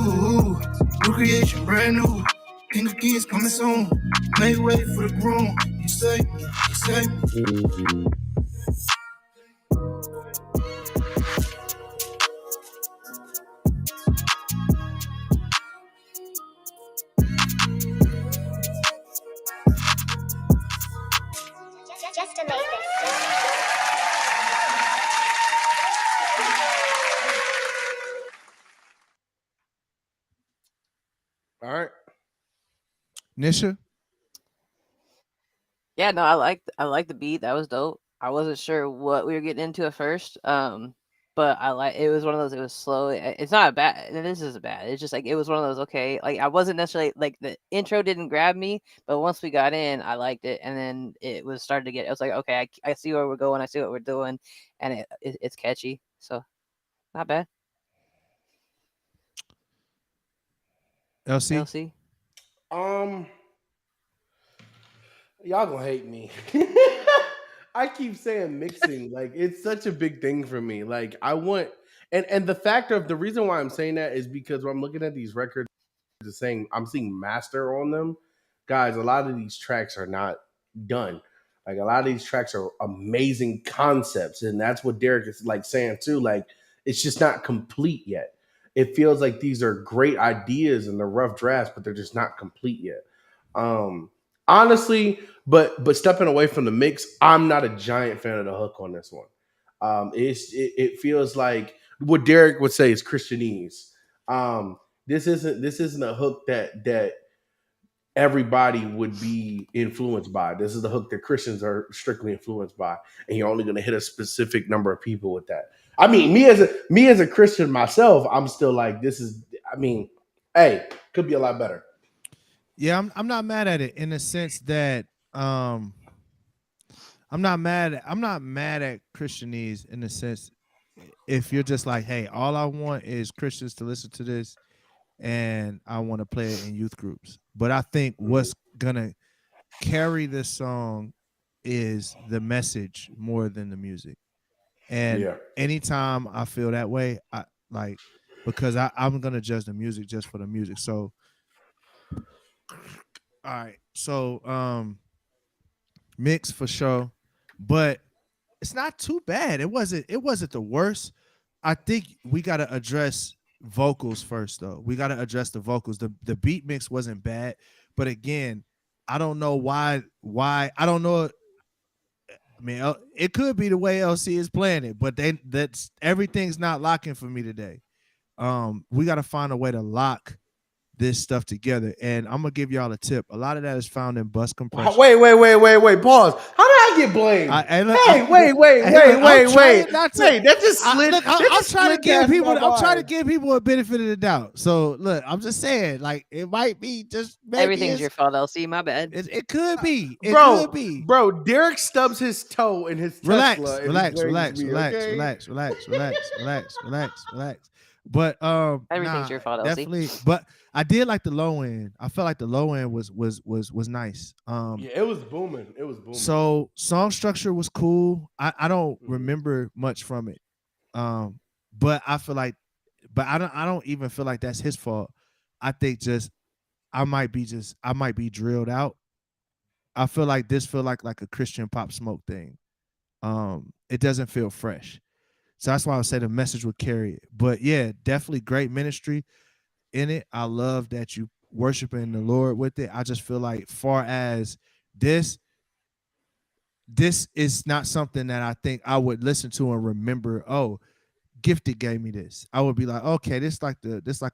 New creation, brand new. King of Kings coming soon. Make way for the groom. Just to make this. All right. Nisha. Yeah, no, I like the beat. That was dope. I wasn't sure what we were getting into at first. But I like it was one of those. It was slow. It's not bad. This is bad. It's just like it was one of those. Okay, like I wasn't necessarily like the intro didn't grab me, but once we got in, I liked it, and then it was starting to get. I was like, okay, I see where we're going. I see what we're doing, and it's catchy. So, not bad. LC. LC. Y'all gonna hate me. I keep saying mixing, like it's such a big thing for me. Like I want, and the fact of the reason why I'm saying that is because when I'm looking at these records, saying I'm seeing master on them, guys. A lot of these tracks are not done. Like a lot of these tracks are amazing concepts, and that's what Derek is like saying too. Like it's just not complete yet. It feels like these are great ideas and they're rough drafts, but they're just not complete yet. Honestly, but stepping away from the mix, I'm not a giant fan of the hook on this one. It feels like what Derek would say is Christianese. This isn't a hook that everybody would be influenced by. This is the hook that Christians are strictly influenced by, and you're only going to hit a specific number of people with that. I mean, me as a Christian myself, I'm still like, this is. I mean, hey, could be a lot better. Yeah, I'm not mad at it in the sense that I'm not mad at Christianese in the sense if you're just like, hey, all I want is Christians to listen to this and I want to play it in youth groups. But I think what's gonna carry this song is the message more than the music. And anytime I feel that way, I like because I'm gonna judge the music just for the music. So all right. So mix for sure. But it's not too bad. It wasn't the worst. I think we gotta address vocals first though. We gotta address the vocals. The beat mix wasn't bad, but again, I don't know why I don't know. I mean, it could be the way LC is playing it, but that's everything's not locking for me today. We got to find a way to lock this stuff together, and I'm gonna give y'all a tip. A lot of that is found in bus compression. Wait, pause. How did I get blamed? Wait. That just slid. I'm trying to give people a benefit of the doubt. So look, I'm just saying, like it might be just everything's your fault, LC. My bad. It could be. It bro, could be. Bro, Derek stubs his toe in his Tesla. Relax. But everything's your fault, LC. Definitely. But I did like the low end. I felt like the low end was nice. Yeah, it was booming. So song structure was cool. I don't remember much from it. But I feel like, I don't even feel like that's his fault. I think I might be drilled out. I feel like this feel like a Christian Pop Smoke thing. It doesn't feel fresh. So that's why I would say the message would carry it. But yeah, definitely great ministry in it. I love that you worshiping the Lord with it. I just feel like far as this is not something that I think I would listen to and remember, oh, Gifted gave me this. I would be like, okay, this like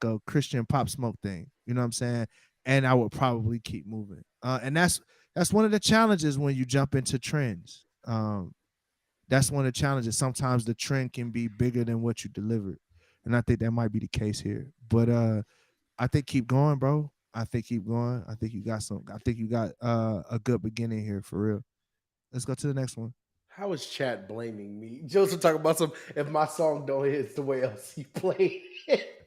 a Christian Pop Smoke thing. You know what I'm saying? And I would probably keep moving. And that's one of the challenges when you jump into trends. That's one of the challenges. Sometimes the trend can be bigger than what you delivered. And I think that might be the case here. But I think keep going, bro. I think keep going. I think you got a good beginning here for real. Let's go to the next one. How is chat blaming me? Joseph talking about if my song don't hit, it's the way else he played it.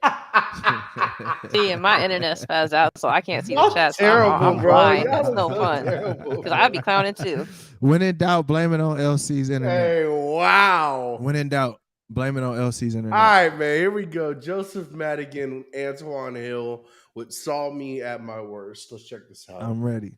See, and my internet spazzed out, so I can't see the chat. So Terrible, bro. Blind. That's no fun. Because I'd be clowning too. When in doubt, blame it on LC's internet. Hey, wow. When in doubt, blame it on LC's internet. All right, man. Here we go. Joseph Madigan, Antoine Hill, with Saw Me at My Worst. Let's check this out. I'm ready.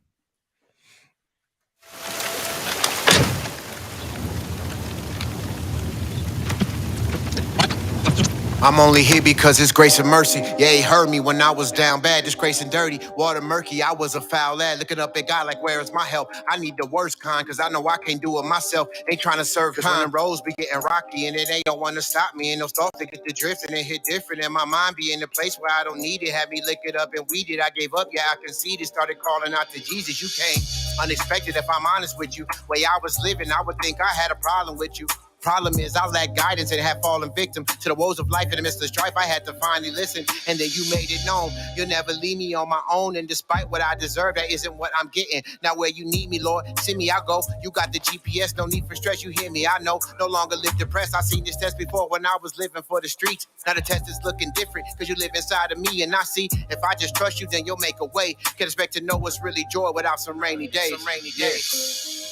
I'm only here because it's grace and mercy. Yeah, he heard me when I was down bad, disgrace and dirty. Water murky, I was a foul lad. Looking up at God like, where is my help? I need the worst kind, cause I know I can't do it myself. Ain't trying to serve time. When the roads be getting rocky and it ain't don't want to stop me. And those thoughts that get the drift and it hit different. And my mind be in a place where I don't need it. Had me lick it up and weed it. I gave up, yeah, I conceded. Started calling out to Jesus. You came unexpected, if I'm honest with you. Way I was living, I would think I had a problem with you. Problem is, I lacked guidance and had fallen victim to the woes of life in the midst of strife. I had to finally listen, and then you made it known. You'll never leave me on my own, and despite what I deserve, that isn't what I'm getting. Now where you need me, Lord, send me, I'll go. You got the GPS, no need for stress, you hear me, I know. No longer live depressed, I seen this test before when I was living for the streets. Now the test is looking different, cause you live inside of me, and I see if I just trust you, then you'll make a way. Can't expect to know what's really joy without some rainy days.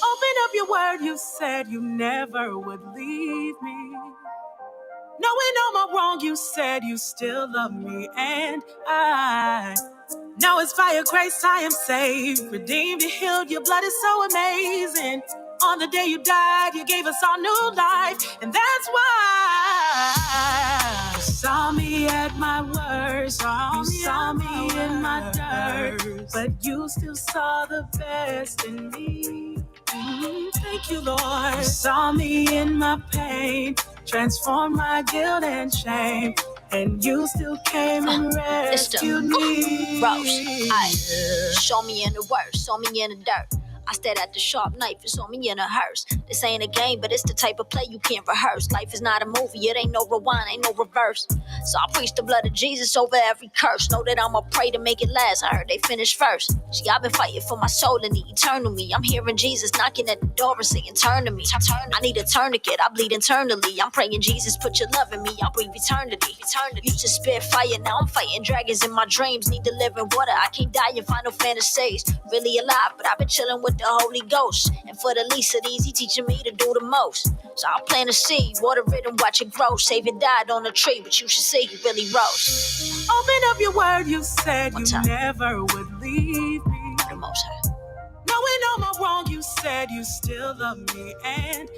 Open up your word, you said you never would leave me. Knowing all my wrong, you said you still love me, and now it's by your grace I am saved, redeemed and healed. Your blood is so amazing. On the day you died, you gave us all new life, and that's why you saw me at my worst. You saw me in my dirt, but you still saw the best in me. Thank you, Lord. You saw me in my pain, transformed my guilt and shame, and you still came and rescued me. Rose, show me in the worst, show me in the dirt. I stared at the sharp knife, it's on me in a hearse. This ain't a game, but it's the type of play you can't rehearse. Life is not a movie, it ain't no rewind, ain't no reverse. So I preach the blood of Jesus over every curse. Know that I'ma pray to make it last, I heard they finished first. See, I've been fighting for my soul in the eternal me. I'm hearing Jesus knocking at the door and saying, turn to me. I need a tourniquet, I bleed internally. I'm praying, Jesus, put your love in me, I'll breathe eternity. Used to spit fire, now I'm fighting dragons in my dreams. Need to live in water, I can't die in Final Fantasies. Really alive, but I've been chilling with the Holy Ghost, and for the least of these, he teaching me to do the most. So I plant a seed, water it and watch it grow. Savior died on a tree, but you should see he really rose. Open up your word, you said you never would leave me. The Most High. Knowing all my wrong, you said you still love me, and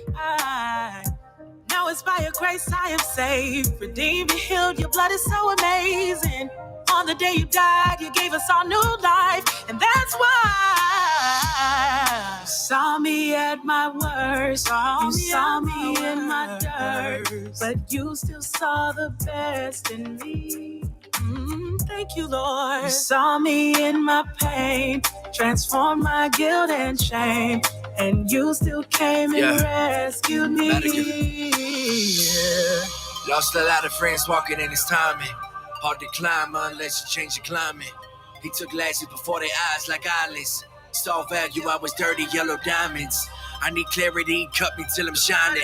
now it's by your grace I am saved, redeemed and healed. Your blood is so amazing. On the day you died, you gave us all new life, and that's why you saw me at my worst. You saw me in my dirt, but you still saw the best in me. Thank you, Lord. You saw me in my pain, transformed my guilt and shame, and you still came and rescued me. Lost a lot of friends walking in his timing. Hard to climb unless you change your climate. He took glasses before their eyes like eyelids. Saw value, I was dirty yellow diamonds. I need clarity, cut me till I'm shining.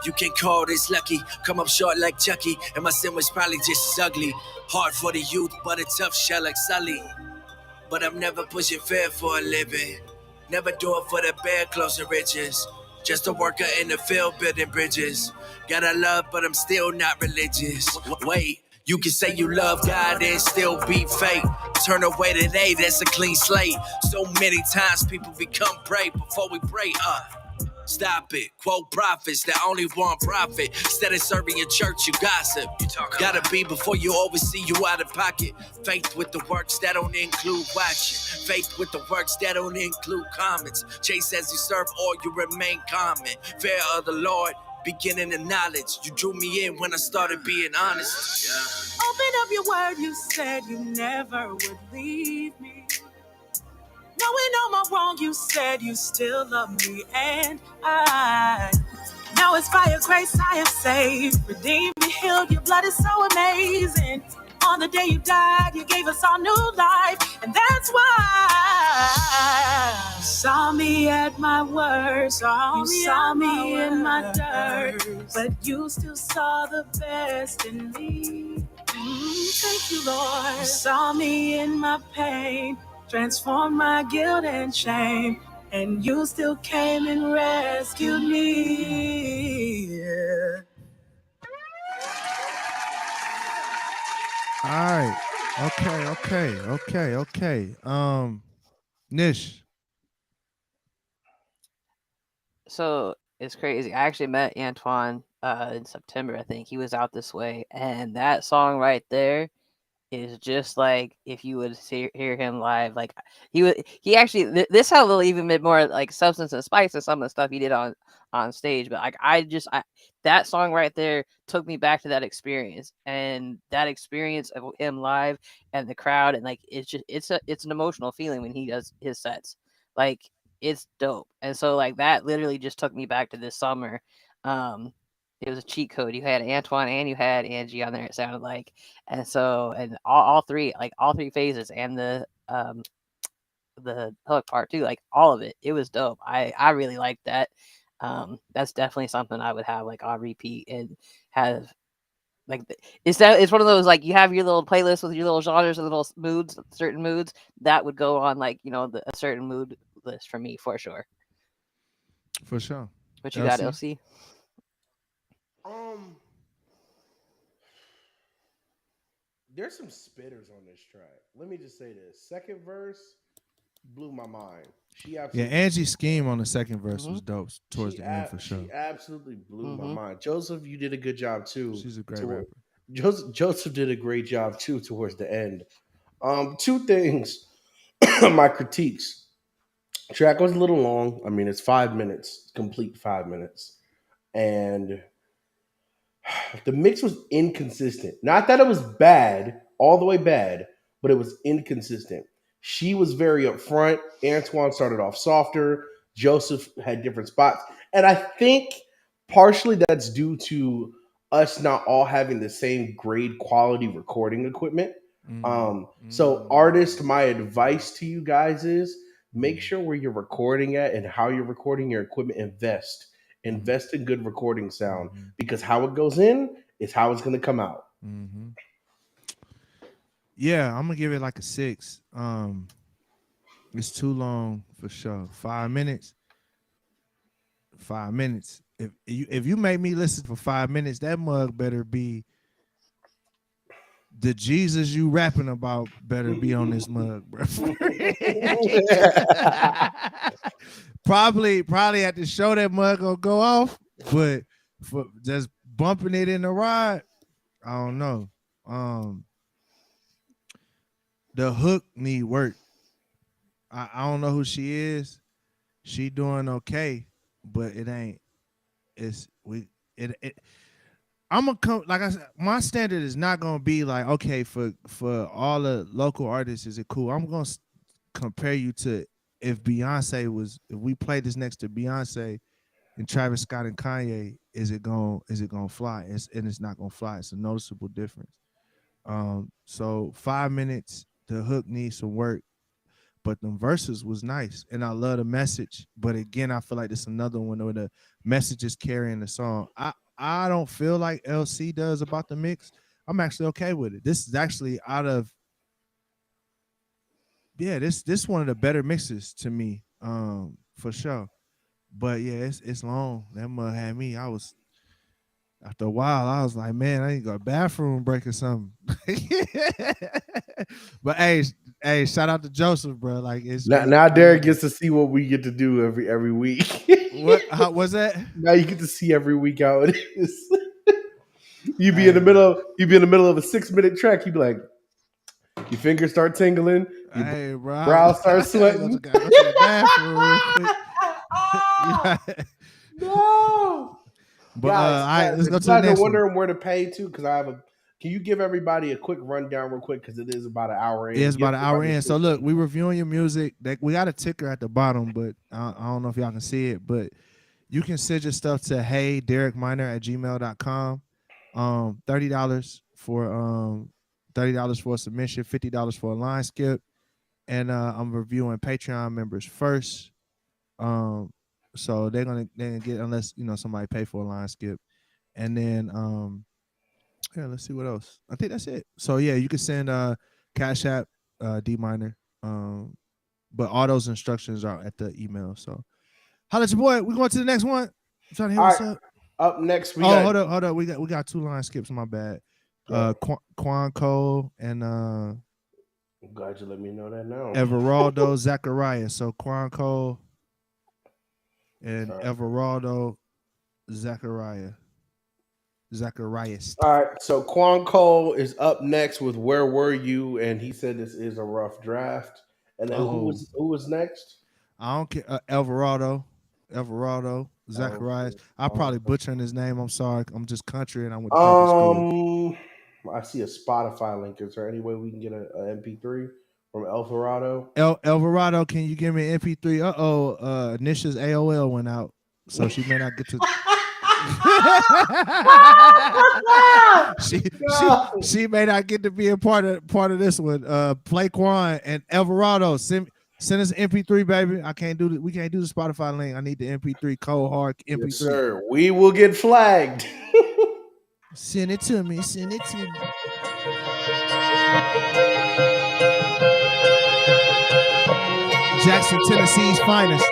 You can call this lucky, come up short like Chucky, and my sin was probably just as ugly. Hard for the youth, but a tough shell like Sully. But I'm never pushing fair for a living. Never do it for the bad clothes and riches. Just a worker in the field building bridges. Got a love, but I'm still not religious. Wait. You can say you love God and still be fake. Turn away today, that's a clean slate. So many times people become prey before we pray. Stop it. Quote prophets that only want profit. Instead of serving your church, you gossip. Gotta be before you oversee you out of pocket. Faith with the works that don't include watching. Faith with the works that don't include comments. Chase as you serve or you remain common. Fear of the Lord. Beginning of knowledge, you drew me in when I started being honest. Open up your word, you said you never would leave me. Knowing all my wrong, you said you still love me, and now it's by your grace I am saved, redeemed and healed. Your blood is so amazing. On the day you died, you gave us all new life, and that's why you saw me at my worst. You saw me in my dirt, but you still saw the best in me. Thank you, Lord. You saw me in my pain, transformed my guilt and shame, and you still came and rescued me. All right. Okay. Nish. So it's crazy. I actually met Antoine in September, I think. He was out this way, and that song right there is just like if you would hear him live. Like he actually this had a little even bit more like substance and spice than some of the stuff he did on stage. But like that song right there took me back to that experience, and that experience of him live and the crowd, and like it's an emotional feeling when he does his sets. Like it's dope. And so like that literally just took me back to this summer. It was a cheat code. You had Antoine and you had Angie on there, it sounded like. And so and all three phases and the hook part too, like all of it. It was dope. I really liked that. That's definitely something I would have like on repeat and have like it's one of those like you have your little playlist with your little genres and little moods, certain moods that would go on like a certain mood list for me for sure. For sure. What you got, LC? There's some spitters on this track. Let me just say this: second verse blew my mind. Angie's scheme on the second verse was dope towards the end for sure. She absolutely blew my mind. Joseph, you did a good job too. She's a great rapper. Joseph did a great job too towards the end. Two things. My critiques. Track was a little long. I mean, it's 5 minutes, complete 5 minutes, and the mix was inconsistent. Not that it was bad, all the way bad, but it was inconsistent. She was very upfront. Antoine started off softer. Joseph had different spots. And I think partially that's due to us not all having the same grade quality recording equipment. So artists, my advice to you guys is make sure where you're recording at and how you're recording your equipment, invest in good recording sound, because how it goes in is how it's going to come out. Yeah, I'm gonna give it like a 6. It's too long for sure. 5 minutes. 5 minutes. If you make me listen for 5 minutes, that mug better be the Jesus you rapping about. Better be on this mug, bro. Probably at the show that mug gonna go off, but for just bumping it in the ride, I don't know. The hook need work. I don't know who she is. She doing okay, but it ain't. I'm gonna come, like I said, my standard is not gonna be like, okay, for all the local artists, is it cool? I'm gonna compare you to if we played this next to Beyonce and Travis Scott and Kanye, is it gonna fly? It's not gonna fly. It's a noticeable difference. So 5 minutes, the hook needs some work, but the verses was nice, and I love the message. But again, I feel like it's another one where the message is carrying the song. I don't feel like LC does about the mix. I'm actually okay with it. This is actually this one of the better mixes to me, for sure. But yeah, it's long. That mug had me. After a while, I was like, man, I ain't got a bathroom break or something. But hey, shout out to Joseph, bro. Like it's now Derek gets to see what we get to do every week. How was that? Now you get to see every week how it is. You be in the middle of a 6 minute track. You be like, your fingers start tingling, your brow starts sweating. Go to the bathroom real quick. No. But guys, let's go to the next one. Wondering where to pay to, because can you give everybody a quick rundown real quick, because it is about an hour in. Yeah, it's about an hour in. So look, we reviewing your music. We got a ticker at the bottom, but I don't know if y'all can see it, but you can send your stuff to heyderekminor@gmail.com. $30 for a submission, $50 for a line skip, and I'm reviewing Patreon members first. So they're gonna get, unless somebody pay for a line skip, and then let's see what else. I think that's it. So yeah, you can send Cash App, D Minor, but all those instructions are at the email. So holla at your boy. We're going to the next one. I'm trying to hear what's up. Up next, hold up. We got 2 line skips. My bad. Quan Cole and I'm glad you let me know that now. Everaldo Zachariah. So Quan Cole and Okay. Everaldo Zacharias. All right, so Quan Cole is up next with "Where Were You," and he said this is a rough draft. And then Oh, who was next? I don't care. Everaldo Zacharias. I'm probably butchering his name. I'm sorry. I'm just country and I went to public school. I see a Spotify link. Is there any way we can get a MP3 from Alvarado? Alvarado, can you give me an MP3? Nisha's AOL went out, so she may not get to. she may not get to be a part of this one. Play Quan and Alvarado. Send us an MP3, baby. I can't do we can't do the Spotify link. I need the MP3 cold hard MP3. Yes, sir. We will get flagged. Send it to me. Send it to me. Jackson, Tennessee's finest.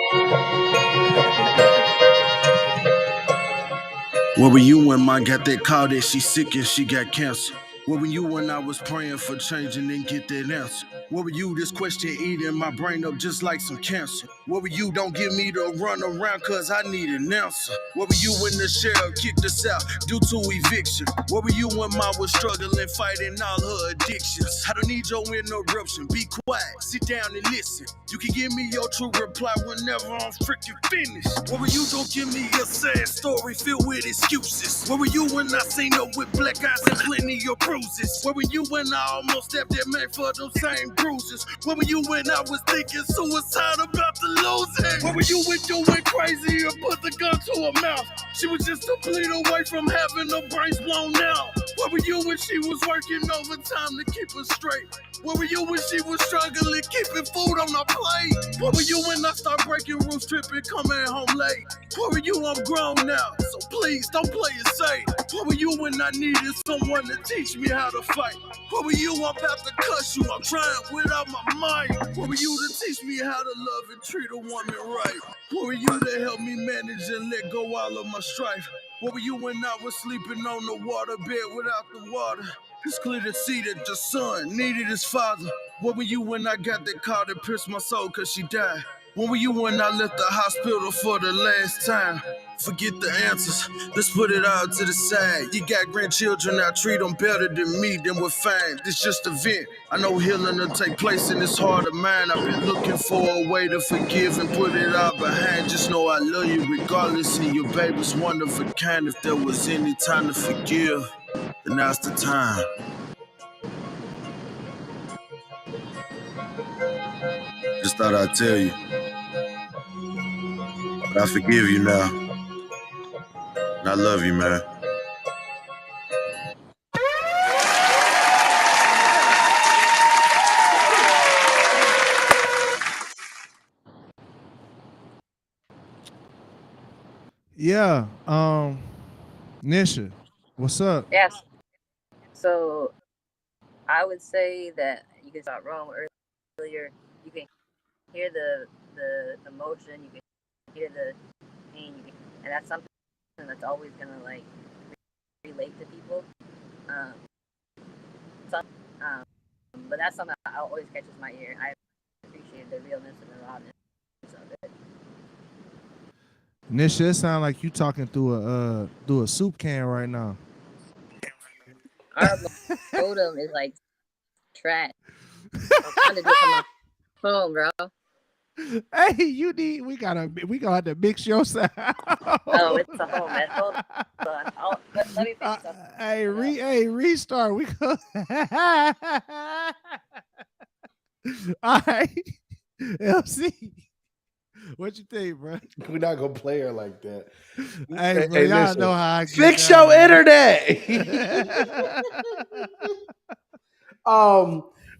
Where were you when my got that call that she sick and she got cancer? Where were you when I was praying for change and didn't get that answer? Where were you? This question eating my brain up just like some cancer. Where were you? Don't give me the run around cause I need an answer. Where were you when the sheriff kicked us out due to eviction? Where were you when Ma was struggling fighting all her addictions? I don't need your interruption. Be quiet, sit down and listen. You can give me your true reply whenever I'm freaking finished. Where were you? Don't give me a sad story filled with excuses. Where were you when I seen her with black eyes and plenty of bruises? Where were you when I almost stabbed that man for those same bruises? Where were you when I was thinking suicide about to lose it? Where were you when you went crazy and put the gun to her mouth? She was just a bleed away from having her brains blown out. Where were you when she was working overtime to keep her straight? Where were you when she was struggling keeping food on her plate? Where were you when I start breaking rules, tripping, coming home late? Where were you? I'm grown now, so please don't play it safe. Where were you when I needed someone to teach me how to fight? Where were you? I'm about to cuss you, I'm trying without my mind. Where were you to teach me how to love and treat a woman right? Where were you to help me manage and let go all of my strife? Where were you when I was sleeping on the water bed without the water? It's clear to see that the son needed his father. Where were you when I got that call that pierced my soul cause she died? Where were you when I left the hospital for the last time? Forget the answers, let's put it all to the side. You got grandchildren, I treat them better than me, then we're fine. This just a vent, I know healing will take place in this heart of mine. I've been looking for a way to forgive and put it all behind. Just know I love you regardless, and your baby's one of a kind. If there was any time to forgive, then now's the time. Just thought I'd tell you. But I forgive you now. And I love you, man. Yeah. Nisha, what's up? Yes. So I would say that you can start wrong earlier. You can hear the emotion, you can hear the pain, and that's something that's always gonna like relate to people. But that's something that always catches my ear. I appreciate the realness and the rawness of it. Nisha, it sounds like you talking through a soup can right now. Our modem is like trash. I'm trying to do it from my phone, bro. Hey, we gonna have to mix your sound. Oh, it's a home. Hold on. Let me fix something. Hey, restart. We go. All right, LC. What you think, bro? We're not gonna play her like that. Hey, bro, y'all listen, know how I get fix down, your man. internet.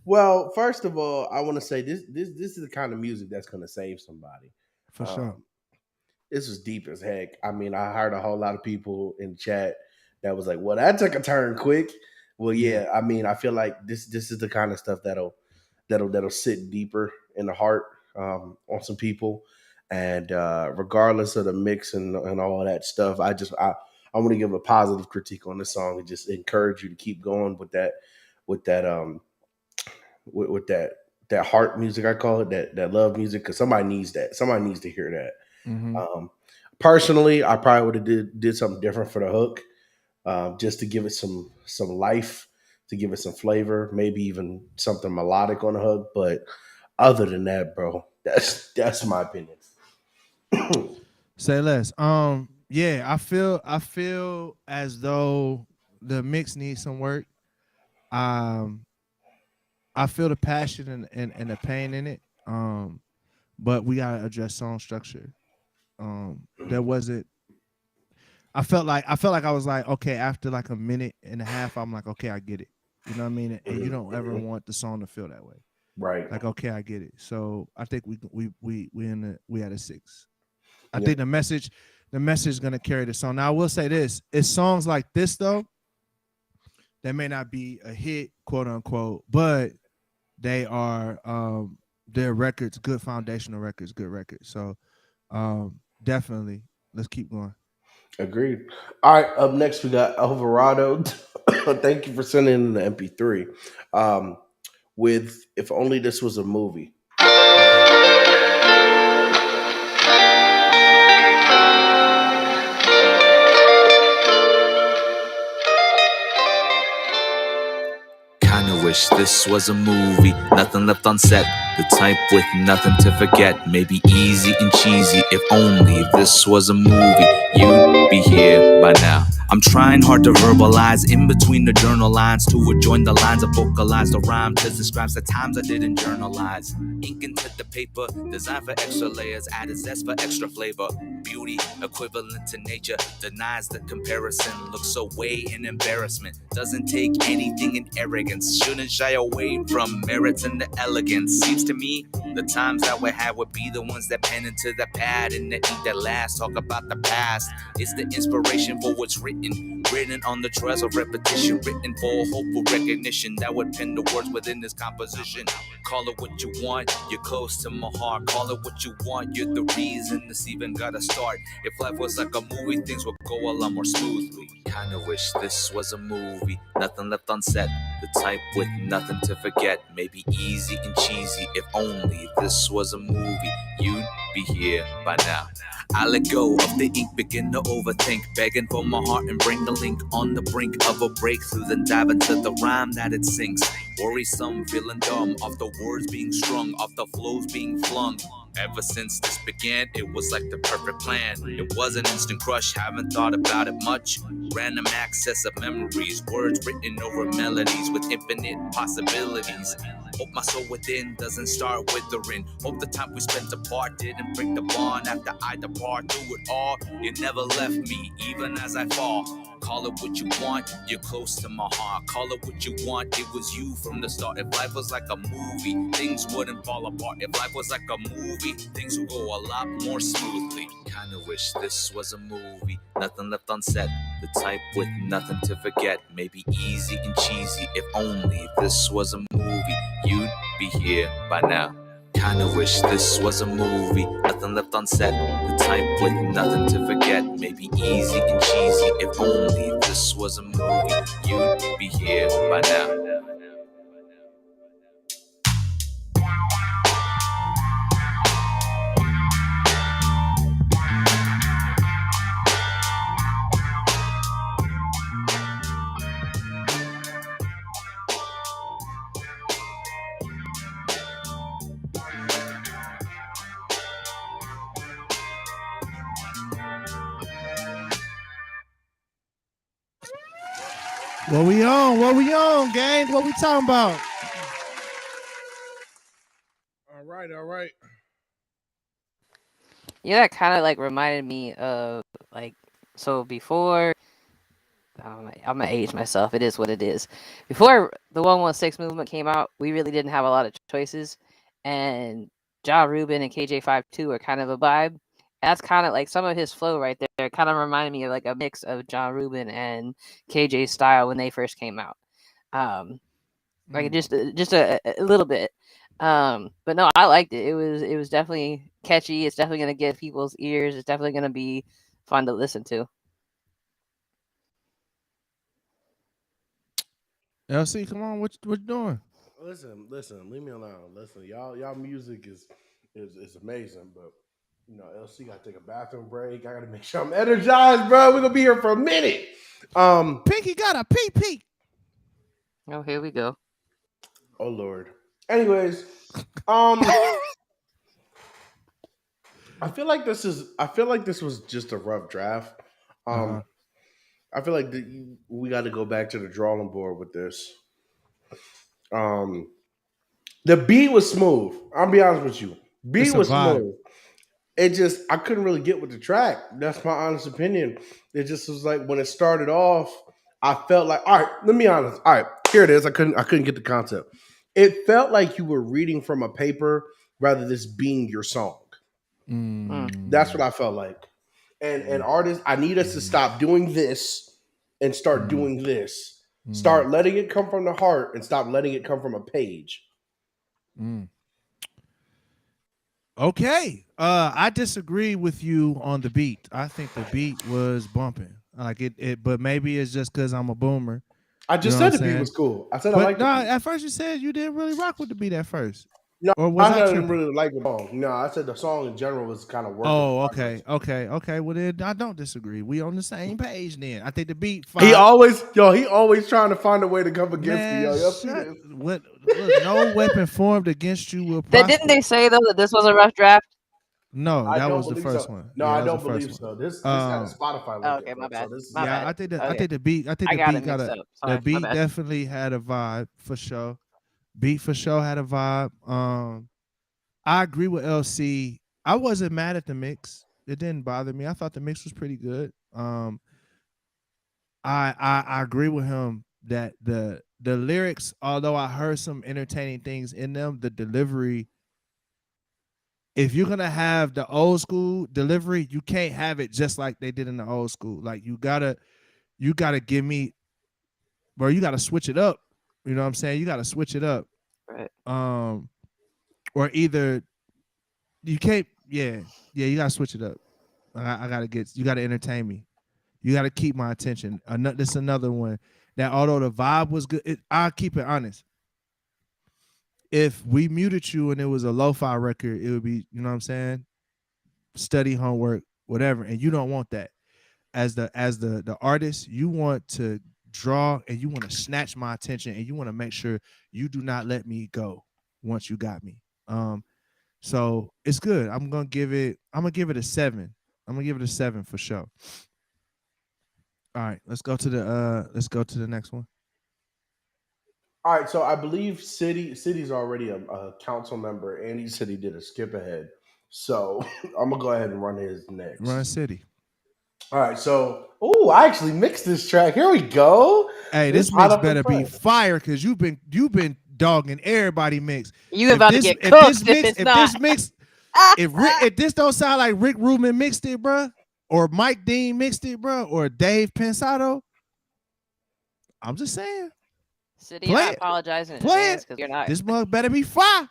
Well, first of all, I want to say this is the kind of music that's gonna save somebody. For sure. This was deep as heck. I mean, I heard a whole lot of people in chat that was like, "Well, that took a turn quick." Well, yeah. I mean, I feel like this is the kind of stuff that'll sit deeper in the heart on some people. And regardless of the mix and all of that stuff, I want to give a positive critique on this song and just encourage you to keep going with that heart music, I call it, that love music, because somebody needs that. Somebody needs to hear that. Mm-hmm. Personally, I probably would have did something different for the hook, just to give it some life, to give it some flavor, maybe even something melodic on the hook. But other than that, bro, that's my opinion. Say less. Yeah, I feel as though the mix needs some work. Um, I feel the passion and the pain in it. But we gotta address song structure. There wasn't. I felt like I was like, okay, after like a minute and a half, I'm like, okay, I get it. You know what I mean? And you don't ever want the song to feel that way. Right. Like, okay, I get it. So I think we at a 6. I think the message is gonna carry the song. Now I will say this: it's songs like this though that may not be a hit, quote unquote, but they are their records, good foundational records, good records. So definitely, let's keep going. Agreed. All right, up next we got Alvarado. Thank you for sending in the MP3. With If Only This Was a Movie. Kinda wish this was a movie, nothing left unsaid. The type with nothing to forget. Maybe easy and cheesy. If only this was a movie, you'd be here by now. I'm trying hard to verbalize in between the journal lines to adjoin the lines of vocalize the rhyme to describe the times I didn't journalize. Ink into the paper, designed for extra layers, added zest for extra flavor. Beauty equivalent to nature denies the comparison. Looks so way in embarrassment. Doesn't take anything in arrogance. Shouldn't shy away from merits and the elegance. Seems to me the times that we had would be the ones that pen into the pad and the ink that lasts. Talk about the past. It's the inspiration for what's written on the trails of repetition, written for hopeful recognition that would pen the words within this composition. Call it what you want, you're close to my heart. Call it what you want, you're the reason this even gotta start. If life was like a movie, things would go a lot more smoothly. Kinda wish this was a movie, nothing left unsaid. The type with nothing to forget. Maybe easy and cheesy. If only this was a movie, you'd be here by now. I let go of the ink, begin to overthink, begging for my heart and bring the link on the brink of a breakthrough, then dive into the rhyme that it sings. Worrisome, feeling dumb, off the words being strung, off the flows being flung. Ever since this began, it was like the perfect plan. It was an instant crush, haven't thought about it much. Random access of memories, words written over melodies with infinite possibilities. Hope my soul within doesn't start withering. Hope the time we spent apart didn't break the bond. After I depart through it all, you never left me, even as I fall. Call it what you want, you're close to my heart. Call it what you want, it was you from the start. If life was like a movie, things wouldn't fall apart. If life was like a movie, things would go a lot more smoothly. Kinda wish this was a movie, nothing left unsaid. The type with nothing to forget. Maybe easy and cheesy. If only this was a movie, you'd be here by now. Kinda wish this was a movie, nothing left unsaid. The type with nothing to forget. Maybe easy and cheesy. If only this was a movie, you'd be here by now. What we on? What we on, gang? What we talking about? All right. Yeah, that kind of like reminded me of like, so before, I'm gonna age myself. It is what it is. Before the 116 movement came out, we really didn't have a lot of choices, and Ja Rubin and KJ52 are kind of a vibe. That's kind of like some of his flow right there. Kind of reminded me of like a mix of Ja Rubin and KJ style when they first came out. Like just a little bit. But no, I liked it. It was definitely catchy. It's definitely gonna get people's ears. It's definitely gonna be fun to listen to. LC, come on, what you doing? Listen, leave me alone. Listen, y'all music is amazing, but You know, LC got to take a bathroom break. I got to make sure I'm energized, bro. We're going to be here for a minute. Pinky got a pee. Oh, here we go. Oh, Lord. Anyways, I feel like this was just a rough draft. I feel like we got to go back to the drawing board with this. The beat was smooth. I'll be honest with you. Beat was smooth. It just, I couldn't really get with the track. That's my honest opinion. It just was like when it started off, I felt like, all right, let me be honest. All right, here it is. I couldn't get the concept. It felt like you were reading from a paper rather than this being your song. That's what I felt like. And artists, I need us to stop doing this and start doing this. Start letting it come from the heart and stop letting it come from a page. Okay. I disagree with you on the beat. I think the beat was bumping. Like it but maybe it's just because I'm a boomer. I just said the beat was cool. I said I liked it. At first you said you didn't really rock with the beat at first. No, or was I didn't really like the song. No, I said the song in general was kind of working. Oh, okay. Well, then I don't disagree. We on the same page then. I think the beat. He always trying to find a way to come against me. Look, no weapon formed against you will prosper. Didn't they say though that this was a rough draft? No, that was the first one. No, I don't believe so. This had a Spotify. Okay, my bad. I think the beat. I think the beat definitely had a vibe for sure. Beat for sure had a vibe. I agree with LC. I wasn't mad at the mix. It didn't bother me. I thought the mix was pretty good. I agree with him that the lyrics, although I heard some entertaining things in them, the delivery. If you're gonna have the old school delivery, you can't have it just like they did in the old school. Like you gotta give me, bro. You gotta switch it up. You know what I'm saying? You got to switch it up. Right. Or either you can't, you got to switch it up. I got to you got to entertain me. You got to keep my attention. This is another one that although the vibe was good, I'll keep it honest. If we muted you and it was a lo-fi record, it would be, you know what I'm saying? Study, homework, whatever. And you don't want that. As the artist, you want to draw and you want to snatch my attention and you want to make sure you do not let me go once you got me. So it's good. I'm gonna give it a 7. I'm gonna give it a 7 for sure. All right, let's go to the next one. All right, so I believe City's already a council member, and he said he did a skip ahead. So I'm gonna go ahead and run his next. Run City. All right, so I actually mixed this track. Here we go. Hey, this mix better be fire because you've been dogging everybody mix. You about to get cooked if this don't sound like Rick Rubin mixed it, bro, or Mike Dean mixed it, bro, or Dave Pensado, I'm just saying. City, I apologize in advance because you're not. This mug better be fire.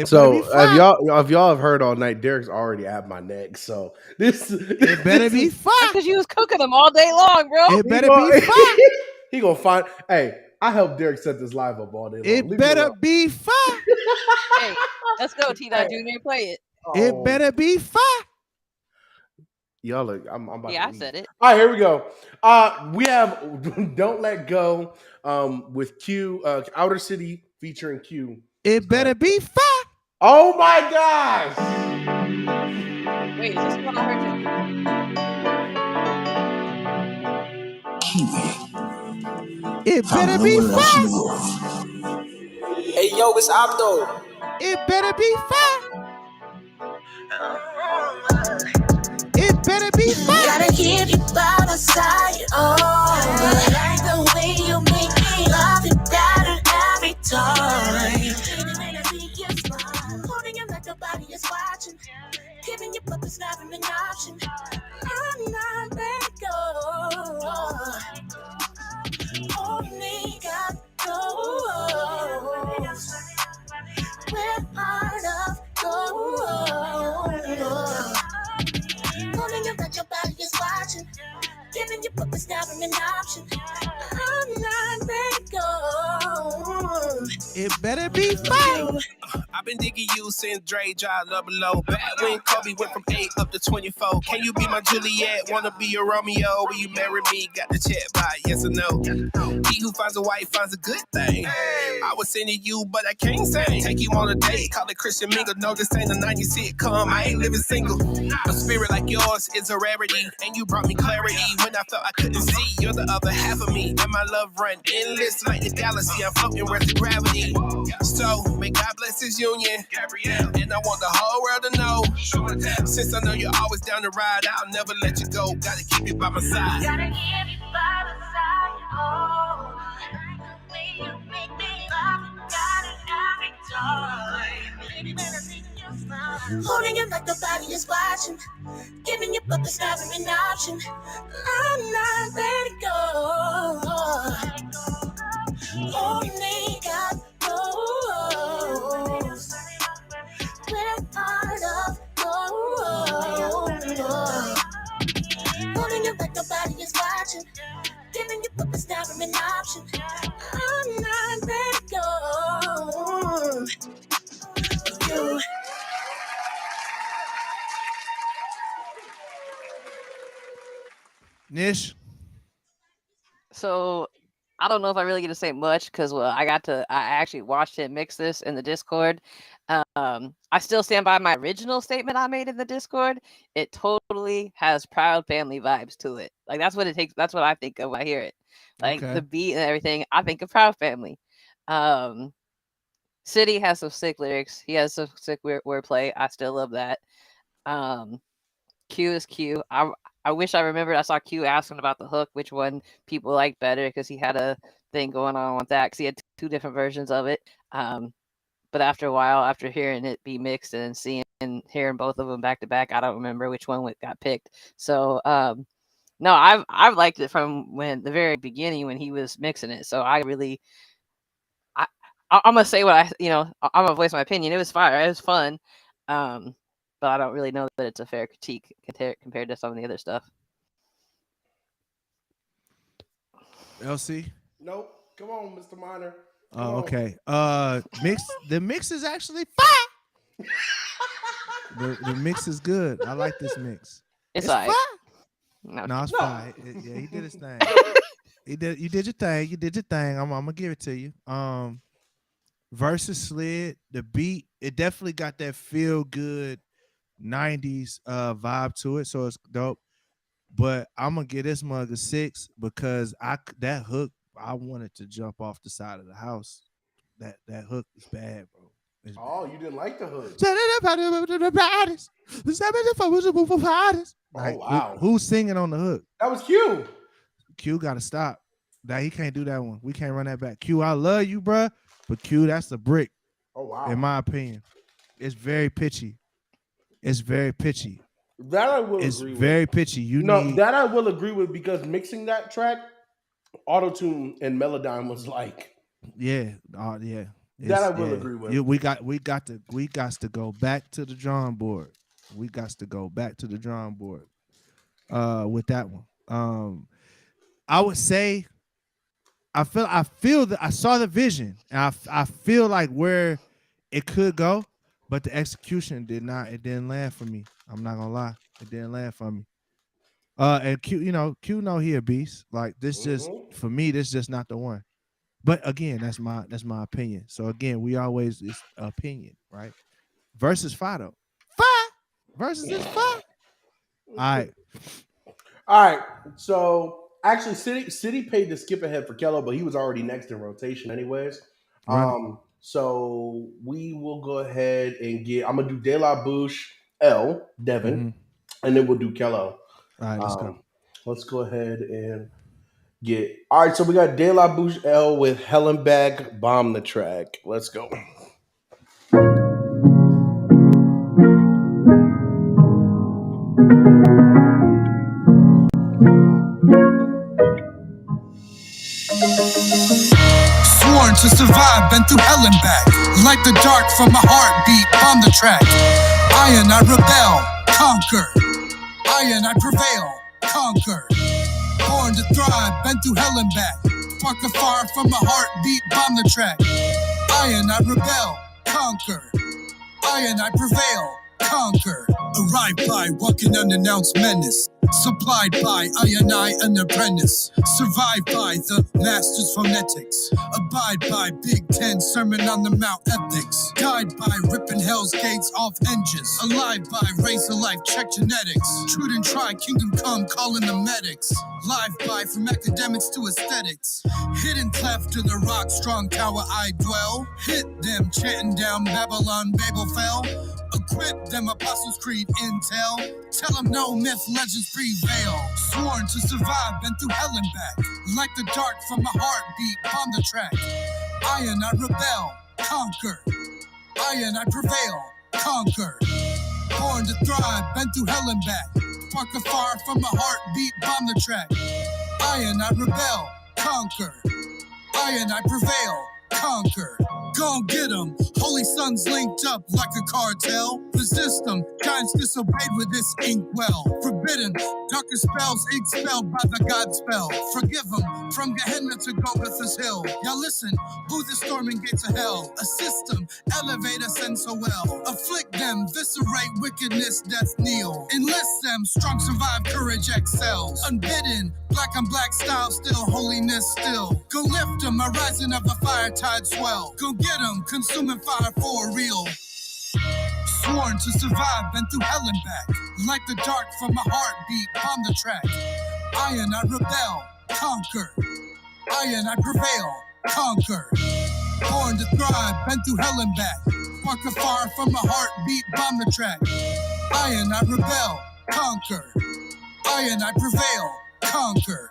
So if y'all have heard all night, Derek's already at my neck. So it better be fire because you was cooking them all day long, bro. It better be fire. He gonna find. Hey, I helped Derek set this live up all day long. It better be fire. Hey, let's go, T-Dot Jr. Play it. It better be fire. Y'all look, I'm about to I said it. All right, here we go. We have Don't Let Go with Q, Outer City featuring Q. It better be fire. Oh my gosh. Wait, is this one I heard you? It better be fire. Hey, yo, it's Opto. It better be fire. It better be fire. Gotta keep you by my side. Oh, I like the way you make me love you better every time. Holding you like nobody is watching. Giving you but it's not an option. I'm not let go. Only got go. With heart of gold. Holding you like your body is watching. Giving you but it's not an option. I'm not let go. It better be fire. I've been digging you since Dre dropped Love Below. Back when Kobe went from 8 up to 24. Can you be my Juliet? Wanna be your Romeo? Will you marry me? Got the check by yes or no? He who finds a wife finds a good thing. I was sending you, but I can't sing. Take you on a date, call it Christian Mingle. No, this ain't a 90s sitcom. I ain't living single. A spirit like yours is a rarity, and you brought me clarity when I felt I couldn't see. You're the other half of me, and my love run endless like the galaxy. I'm floating where's the gravity. So may God bless His union, Gabrielle. And I want the whole world to know. Since I know you're always down to ride, I'll never let you go. Gotta keep you by my side. Gotta keep you by my side. Oh, the way you make me laugh, got it every time. Baby, when I see your smile, holding you like nobody is watching, giving you but there's never an option. I'm not letting go. Only God knows where our love goes. Holding you like nobody is watching, giving you but there's never an option. I'm not letting go. You. Nish. So I don't know if I really get to say much because I actually watched him mix this in the Discord. I still stand by my original statement I made in the Discord. It totally has Proud Family vibes to it. Like that's what it takes. That's what I think of when I hear it. Like the beat and everything. I think of Proud Family. City has some sick lyrics. He has some sick wordplay. I still love that. Q is Q. I wish I remembered. I saw Q asking about the hook, which one people like better, because he had a thing going on with that. Because he had two different versions of it. But after a while, after hearing it be mixed and hearing both of them back to back, I don't remember which one got picked. So no, I've liked it from the very beginning when he was mixing it. So I'm gonna say what I'm gonna voice my opinion. It was fire. It was fun. But I don't really know that it's a fair critique compared to some of the other stuff. LC? Nope. Come on, Mr. Minor. Oh, okay. The mix is actually fire. the mix is good. I like this mix. It's fire. No, it's fire. Yeah, he did his thing. You did your thing. You did your thing. I'm gonna give it to you. Versus slid, the beat, it definitely got that feel good 90s vibe to it, so it's dope. But I'm gonna give this mug a 6 because that hook, I wanted to jump off the side of the house. That hook is bad, bro. It's bad. You didn't like the hook. Like, wow. Who's singing on the hook? That was Q. Q gotta stop. That he can't do that one. We can't run that back. Q, I love you, bro. But Q, that's a brick. Oh wow. In my opinion. It's very pitchy. It's very pitchy. That I will agree with. It's very pitchy. That I will agree with because mixing that track, Auto-Tune and Melodyne was like. Yeah. That I will agree with. We got to go back to the drawing board. We got to go back to the drawing board with that one. I would say I feel that I saw the vision and I feel like where it could go, but the execution didn't land for me. I'm not gonna lie. It didn't land for me. And Q know he a beast. Like this just for me, this just not the one. But again, that's my opinion. So again, it's opinion, right? Versus Fido. Versus this fire. All right. So actually, City paid to skip ahead for Kello, but he was already next in rotation anyways. Right. So we will go ahead and I'm gonna do De La Bouche L, Devin, and then we'll do Kello. All right, let's go. Let's go ahead and get. All right, so we got De La Bouche L with Hellenbach, Bomb the Track. Let's go. Sworn to survive, been through hell and back. Like the dark from my heartbeat, on the track. Iron, I rebel, conquer. Iron, I prevail, conquer. Born to thrive, been through hell and back. Spark a fire from my heartbeat, bomb the track. Iron, I rebel, conquer. I and I prevail, conquer. Arrived by walking unannounced menace. Supplied by I and I, an apprentice. Survived by the master's phonetics. Abide by Big Ten Sermon on the Mount ethics. Guide by ripping Hell's Gates off hinges. Alive by razor life, check genetics. Truth and try, kingdom come, calling the medics. Live by from academics to aesthetics. Hidden cleft to the rock, strong tower I dwell. Hit them, chanting down Babylon, Babel fell. Equip them, Apostles' Creed intel. Tell them no myth, legends prevail. Sworn to survive, been through hell and back. Like the dart from my heartbeat, on the track. I and I rebel, conquer. I and I prevail, conquer. Born to thrive, been through hell and back. Spark a fire from my heartbeat, bomb the track. I and I rebel, conquer. I and I prevail, conquer. Gon' get 'em. Holy sons linked up like a cartel. Resist them. Giants disobeyed with this inkwell. Forbidden. Darker spells expelled by the God spell. Forgive them. From Gehenna to Golgotha's hill. Y'all listen. Who the storming gates of hell? Assist them. Elevate us and so well. Afflict them. Viscerate wickedness. Death kneel. Enlist them. Strong survive. Courage excels. Unbidden. Black on black style. Still holiness still. Go lift them. A rising of the fire tide swell. Go get 'em, consuming fire for real. Sworn to survive, been through hell and back. Like the dart from my heartbeat, on the track. I and I rebel, conquer. I and I prevail, conquer. Born to thrive, been through hell and back. Spark a fire from my heartbeat, bomb the track. I and I rebel, conquer. I and I prevail, conquer.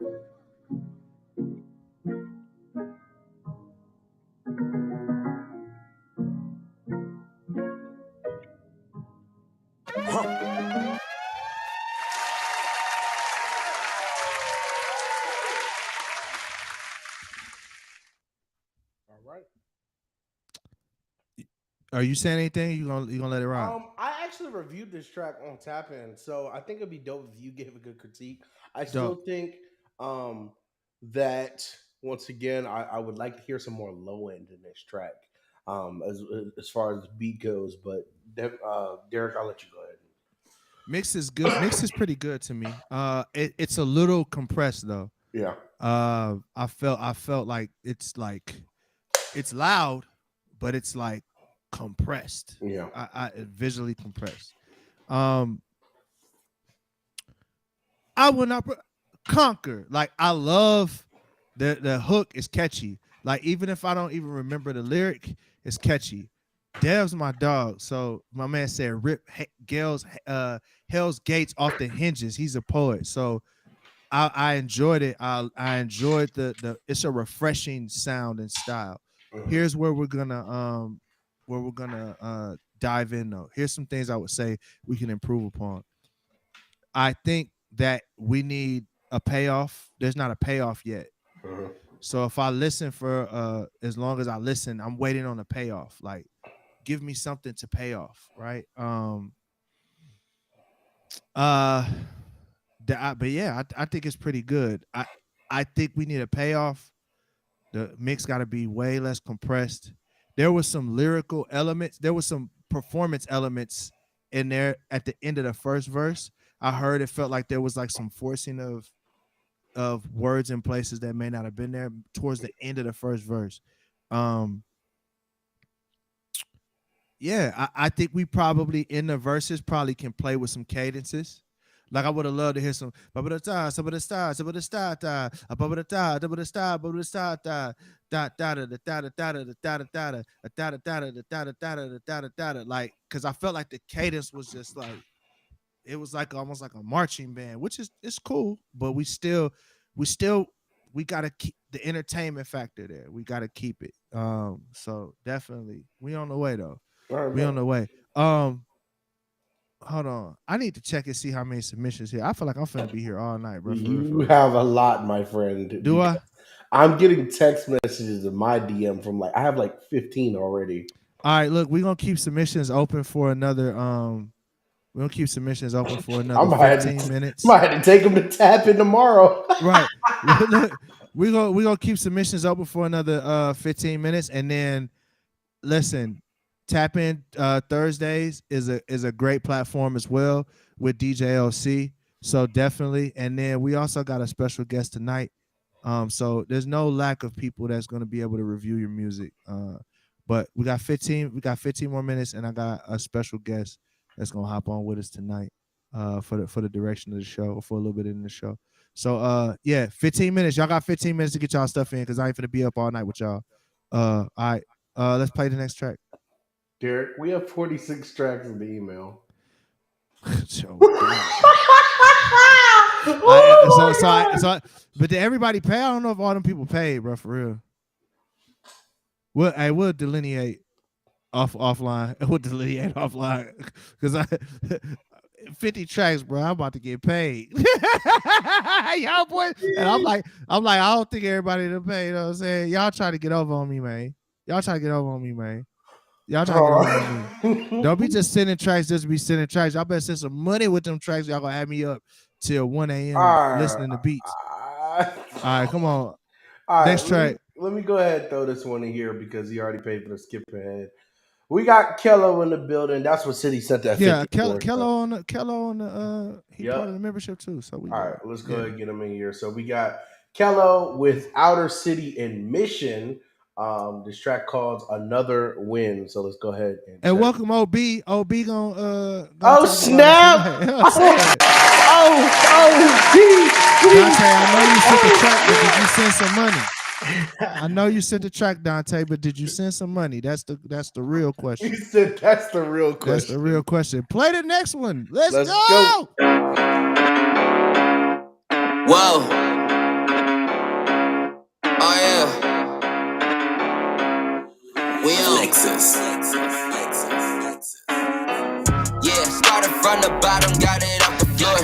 All right. Are you saying anything? You gonna let it rock? I actually reviewed this track on Tap In, so I think it'd be dope if you gave a good critique. I still think that once again, I would like to hear some more low end in this track, as far as the beat goes. But Derek, I'll let you go ahead. Mix is good. Mix is pretty good to me. It's a little compressed though. Yeah. I felt like it's loud, but it's like compressed. Yeah. I visually compressed. I will not conquer. Like I love the hook is catchy. Like even if I don't even remember the lyric, it's catchy. Dev's my dog. So my man said rip Hell's Gates off the hinges. He's a poet. So I enjoyed it. I enjoyed the it's a refreshing sound and style. Here's where we're gonna dive in though. Here's some things I would say we can improve upon. I think that we need a payoff. There's not a payoff yet. So if I listen for as long as I listen, I'm waiting on a payoff. Like give me something to pay off, right? But yeah, I think it's pretty good. I think we need a payoff. The mix got to be way less compressed. There was some lyrical elements. There was some performance elements in there at the end of the first verse. I heard it felt like there was like some forcing of words in places that may not have been there towards the end of the first verse. Yeah, I think we probably in the verses probably can play with some cadences. Like I would have loved to hear some like because I felt like the cadence was just like it was like almost like a marching band, which is it's cool, but we gotta keep the entertainment factor there. We gotta keep it. So definitely we on the way though. We on the way. Hold on. I need to check and see how many submissions here. I feel like I'm finna be here all night, bro. You have a lot, my friend. Do I? I'm getting text messages in my DM from I have 15 already. All right, look, we're gonna keep submissions open for another. We're gonna keep submissions open for another 15 minutes. Might have to take them to Tap In tomorrow. Right. Look, we're gonna keep submissions open for another 15 minutes, and then listen. Tap In Thursdays is a great platform as well with DJ LC. So definitely. And then we also got a special guest tonight. So there's no lack of people that's going to be able to review your music. But we got 15 more minutes, and I got a special guest that's gonna hop on with us tonight for the direction of the show, for a little bit in the show. So yeah, 15 minutes. Y'all got 15 minutes to get y'all stuff in because I ain't gonna be up all night with y'all. All right. Let's play the next track. Derek, we have 46 tracks in the email. But did everybody pay? I don't know if all them people paid, bro, for real. We'll delineate offline. We'll delineate offline because 50 tracks, bro. I'm about to get paid. Y'all boys, and I'm like, I don't think everybody to pay. You know what I'm saying? Y'all try to get over on me, man. Y'all try to get over on me, man. Y'all try to get over on me. Don't be just sending tracks just to be sending tracks. Y'all better send some money with them tracks. Y'all gonna have me up till 1 a.m. listening to beats. All right, come on. Next track. Let me go ahead and throw this one in here because he already paid for the skip ahead. We got Kello in the building. That's what City sent that. Yeah, 54, Kello on the he part of the membership too. So we all right. Let's go ahead and get him in here. So we got Kello with Outer City and Mission. This track called Another Win. So let's go ahead and welcome OB. OB gonna oh snap! Dante, I know you sent the track, but did you send some money? I know you sent the track, Dante, but did you send some money? That's the real question. He said that's the real question. That's the real question. Play the next one. Let's go. Whoa. Oh yeah. We on Lexus. Yeah, started from the bottom, got it off the floor.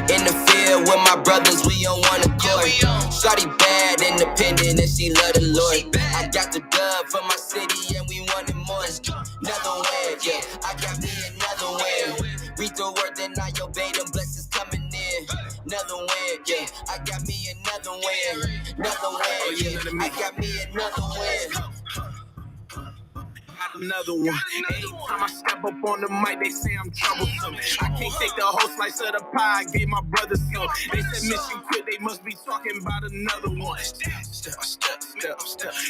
In the field with my brothers, we on one accord. Shawty bad, independent, and she love the Lord. I got the dub for my city, and we wanted more. Another win, yeah, I got me another win. Read the word, then I obey them blessings coming in. Another win, yeah, I got me another win. Another win, yeah, I got me another win. Another one. Every time I step up on the mic, they say I'm troublesome. I can't take the whole slice of the pie. I gave my brother some. They said mission quit. They must be talking about another one. Step.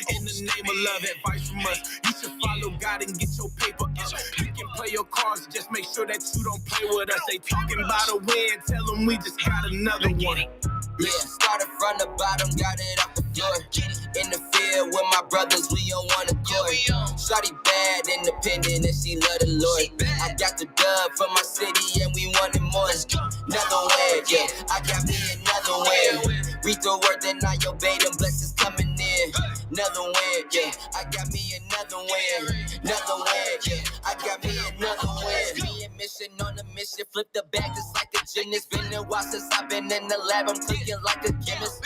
In the name of love, advice from us. You should follow God and get your paper up. You can play your cards, just make sure that you don't play with us. They talking about a win. Tell them we just got another one. Yeah, started from the bottom, got it off the floor. In the field with my brothers, we on one accord. Shawty bad, independent, and she love the Lord. I got the dub for my city, and we wanted more. Another win, yeah, I got me another win. Read the word, then I obey them blessings coming in. Another win, yeah, I got me another win. Another win, yeah, I got me another win. Me and Mission on a mission, flip the bag just like a gymnast. Been a while since I've been in the lab, I'm cooking like a chemist.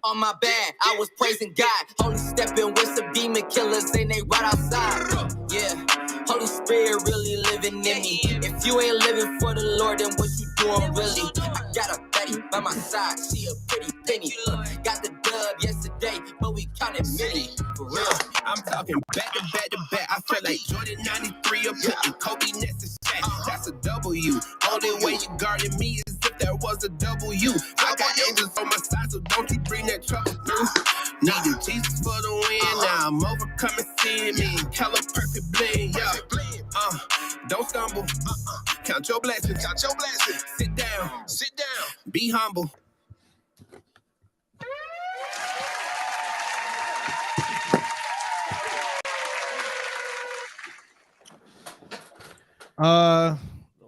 On my band, I was praising God. Holy stepping with some demon killers, and they right outside. Yeah, Holy Spirit really living in me. If you ain't living for the Lord, then what you doing really? I got a Betty by my side, she a pretty penny. Got the dub yesterday, but we counted many. For real, I'm talking back to back to back. I feel like Jordan 93 up putting Kobe next to Shaq. That's a W. Only way you guarded me is if there was a W. I got angels on my side, so don't you bring that trouble through. Needed Jesus for the win. Now I'm overcoming sin. Me and Keller perfect blend. Yeah. Don't stumble. Count your blessings. Count your blessings. Sit down. Sit down. Be humble. All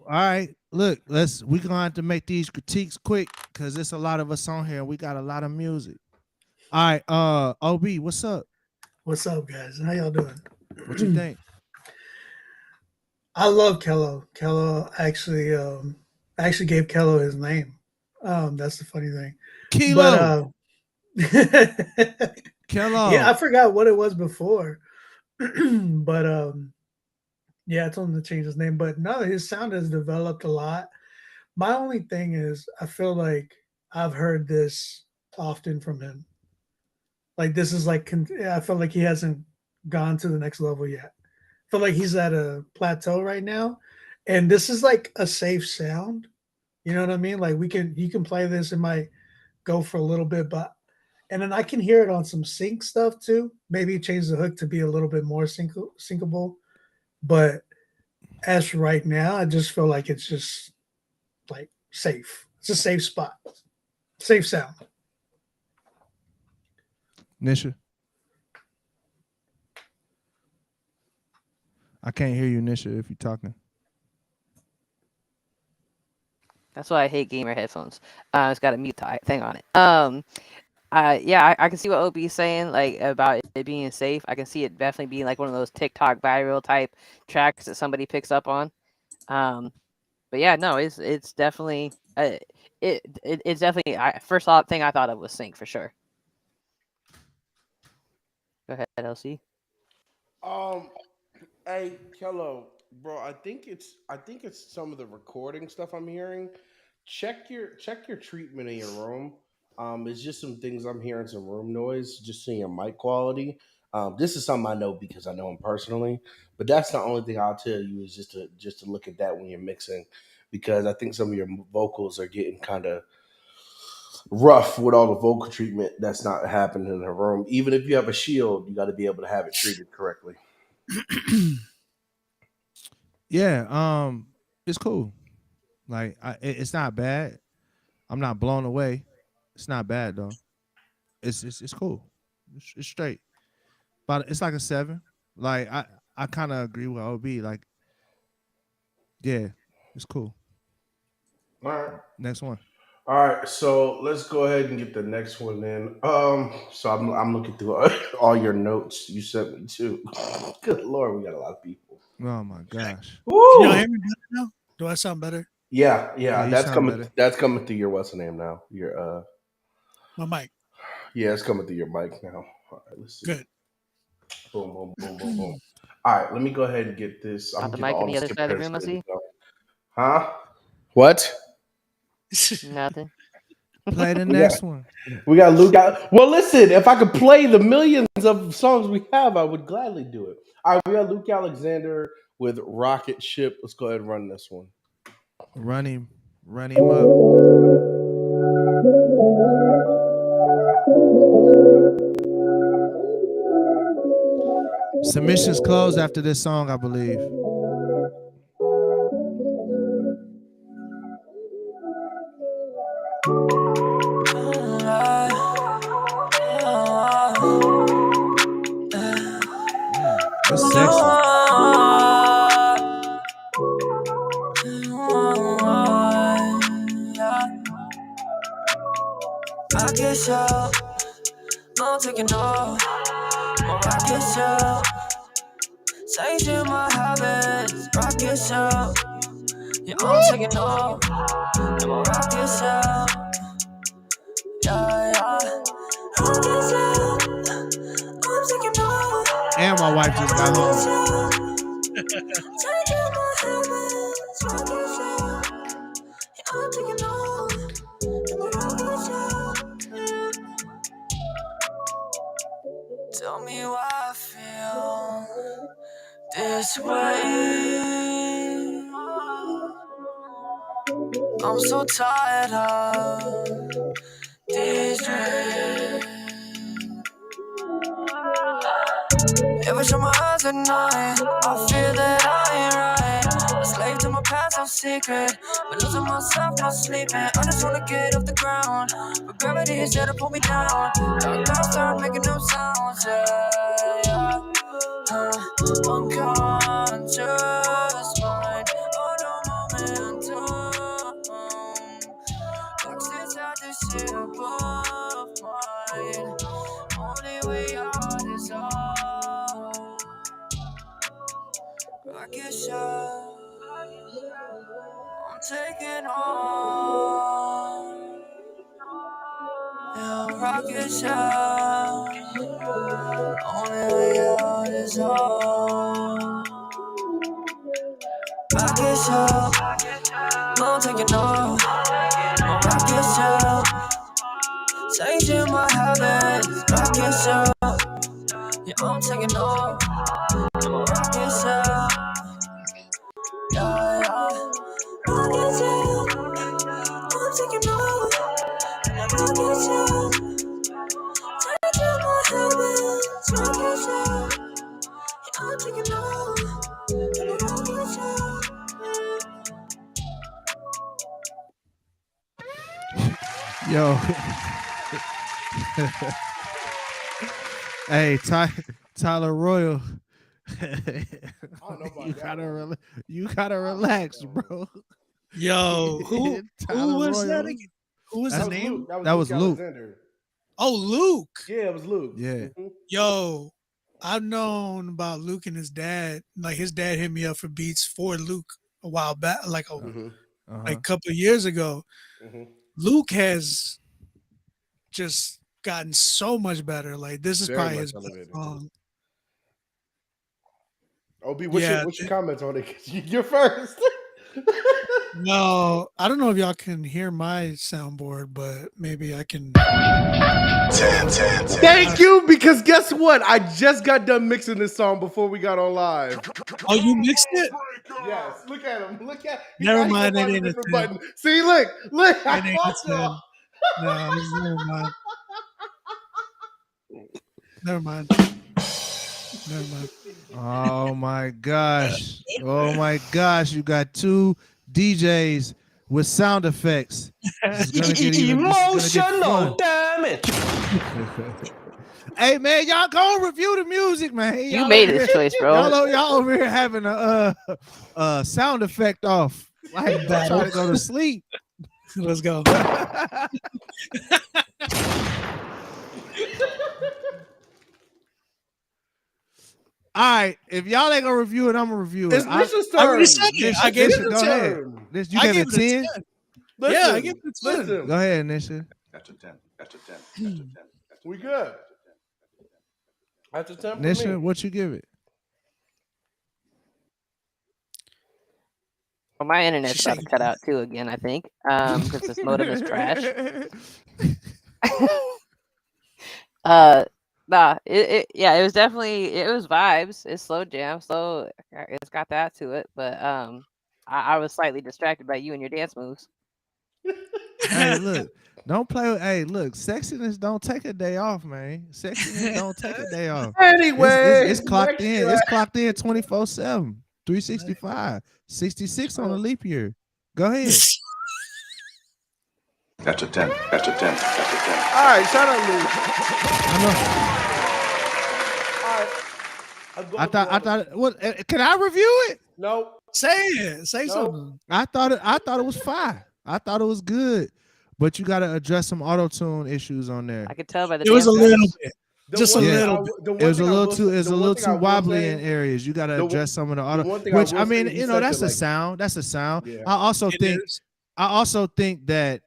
right. Look, we're gonna have to make these critiques quick because there's a lot of us on here and we got a lot of music. All right, OB, what's up? What's up, guys? How y'all doing? What you think? I love Kello. Kello actually gave Kello his name. That's the funny thing. Kilo. Kello. Yeah, I forgot what it was before. But yeah, I told him to change his name. But no, his sound has developed a lot. My only thing is I feel like I've heard this often from him. Like this is like I feel like he hasn't gone to the next level yet. feel like he's at a plateau right now, and this is like a safe sound. You know what I mean? Like you can play this, it might go for a little bit, but and then I can hear it on some sync stuff too. Maybe change the hook to be a little bit more syncable. But as for right now, I just feel like it's just like safe. It's a safe spot, safe sound. Nisha, I can't hear you, Nisha, if you're talking. That's why I hate gamer headphones. It's got a mute thing on it. Yeah, I can see what OB is saying, like about it being safe. I can see it definitely being like one of those TikTok viral type tracks that somebody picks up on. But yeah, no, it's definitely it's definitely first thing I thought of was sync for sure. Go ahead, LC. Hey, Kello, bro. I think it's some of the recording stuff I'm hearing. Check your treatment in your room. It's just some things I'm hearing, some room noise, just seeing your mic quality. This is something I know because I know him personally, but that's the only thing I'll tell you is just to look at that when you're mixing, because I think some of your vocals are getting kind of rough with all the vocal treatment that's not happening in the room. Even if you have a shield, you got to be able to have it treated correctly. Yeah, it's cool. Like it's not bad. I'm not blown away. It's not bad though. It's cool. It's straight. But it's like a 7. Like I kind of agree with OB. Like, yeah, it's cool. All right. Next one. All right, so let's go ahead and get the next one in. So I'm looking through all your notes you sent me too. Good Lord, we got a lot of people. Oh my gosh. Can y'all hear me better now? Do I sound better? Yeah, you that's sound coming. better. That's coming through your what's the name now? Your My mic. Yeah, it's coming through your mic now. All right, let's see. Good. Boom, boom, boom, boom, boom. All right, let me go ahead and get this. Got the mic on the other side of the room, I see. Huh? What? Nothing. Play the next one. We got Luke out. Well, listen, if I could play the millions of songs we have, I would gladly do it. All right, we got Luke Alexander with Rocket Ship. Let's go ahead and run this one. Run him up. Submissions closed after this song, I believe. That's sexy. I guess so. I'm taking off. Rocket ship. Changing my habits. Rocket ship. Yeah, I'm taking off. I'm a rocket ship. Yeah. Rocket ship. I'm taking off. And my wife just got home. Changing my habits. Rocket ship. Yeah, I'm taking off. I'm a rocket ship. Tell me why I feel this way. I'm so tired of these dreams. Every time my eyes at night, I feel that I ain't right. A slave to my past, so secret. But losing myself, not sleeping. I just wanna get off the ground, but gravity is there to pull me down. Now I gotta start making no sounds, yeah. Unconscious mind, on no momentum. Looks inside this ship of mine. Only way out is up. Rocket ship, I'm taking on. Yeah, rocket ship, only way out is up. Rocket ship, I'm taking off. Rocket ship, changing my habits. Rocket ship, Yeah, I'm taking off. Yes, yeah. Yeah, yeah. I can tell. I'm taking off. I can tell. Changing my habits. I can tell. Yeah, I'm taking off. I can tell. Yo. Hey, Tyler Royal. You gotta relax, bro. Yo, who was that again? Who was his name? That was Luke. Oh, Luke. Yeah, it was Luke. Yeah. Yo, I've known about Luke and his dad. Like his dad hit me up for beats for Luke a while back, like a couple of years ago. Luke has just gotten so much better. Like this is Very probably much his best elevated. song. OB, what's your comments on it? You're first. No, I don't know if y'all can hear my soundboard, but maybe I can. Thank you, because guess what? I just got done mixing this song before we got on live. Oh, you mixed it? Yes. Look at him. Look at. Never mind. It It ain't a different 10. button. See, look. I It ain't a caught 10. y'all. No, never mind. Never mind. Oh my gosh. Oh my gosh. You got two DJs with sound effects. Emotional damage. Hey man, y'all go review the music, man. You made this choice, bro. Y'all over here having a sound effect off. Like trying to go to sleep. Let's go. All right, if y'all ain't gonna review it, I'm gonna review it. It's Nisha's turn. I gave it Nisha, a go 10. ahead. You gave it a 10? Yeah, I gave it a 10. Go ahead, Nisha. That's a 10. That's a 10. That's a 10. We good. That's a 10 for Nisha, me. what you give it? Well, my internet's about to cut out too again, I think. Because this modem is trash. Nah, it was definitely, it was vibes. It's slow jam, so it's got that to it. But I was slightly distracted by you and your dance moves. Hey, look, don't play with. Hey, look, sexiness don't take a day off, man. Sexiness don't take a day off. Anyway, it's clocked in. It's clocked in 24/7, 365, 66 on a leap year. Go ahead. That's a 10. That's a 10. That's a 10. All right, shout out, Luke. I know. I thought. What? Can I review it? No. Say it. Say something. I thought it was fine. I thought it was good, but you got to address some auto tune issues on there. I could tell by the. It was a dance little moves. bit. Just a little bit. It was a little too wobbly in areas. You got to address some of the auto. Which I mean, you know, that's a sound. That's a sound. Yeah. I also think that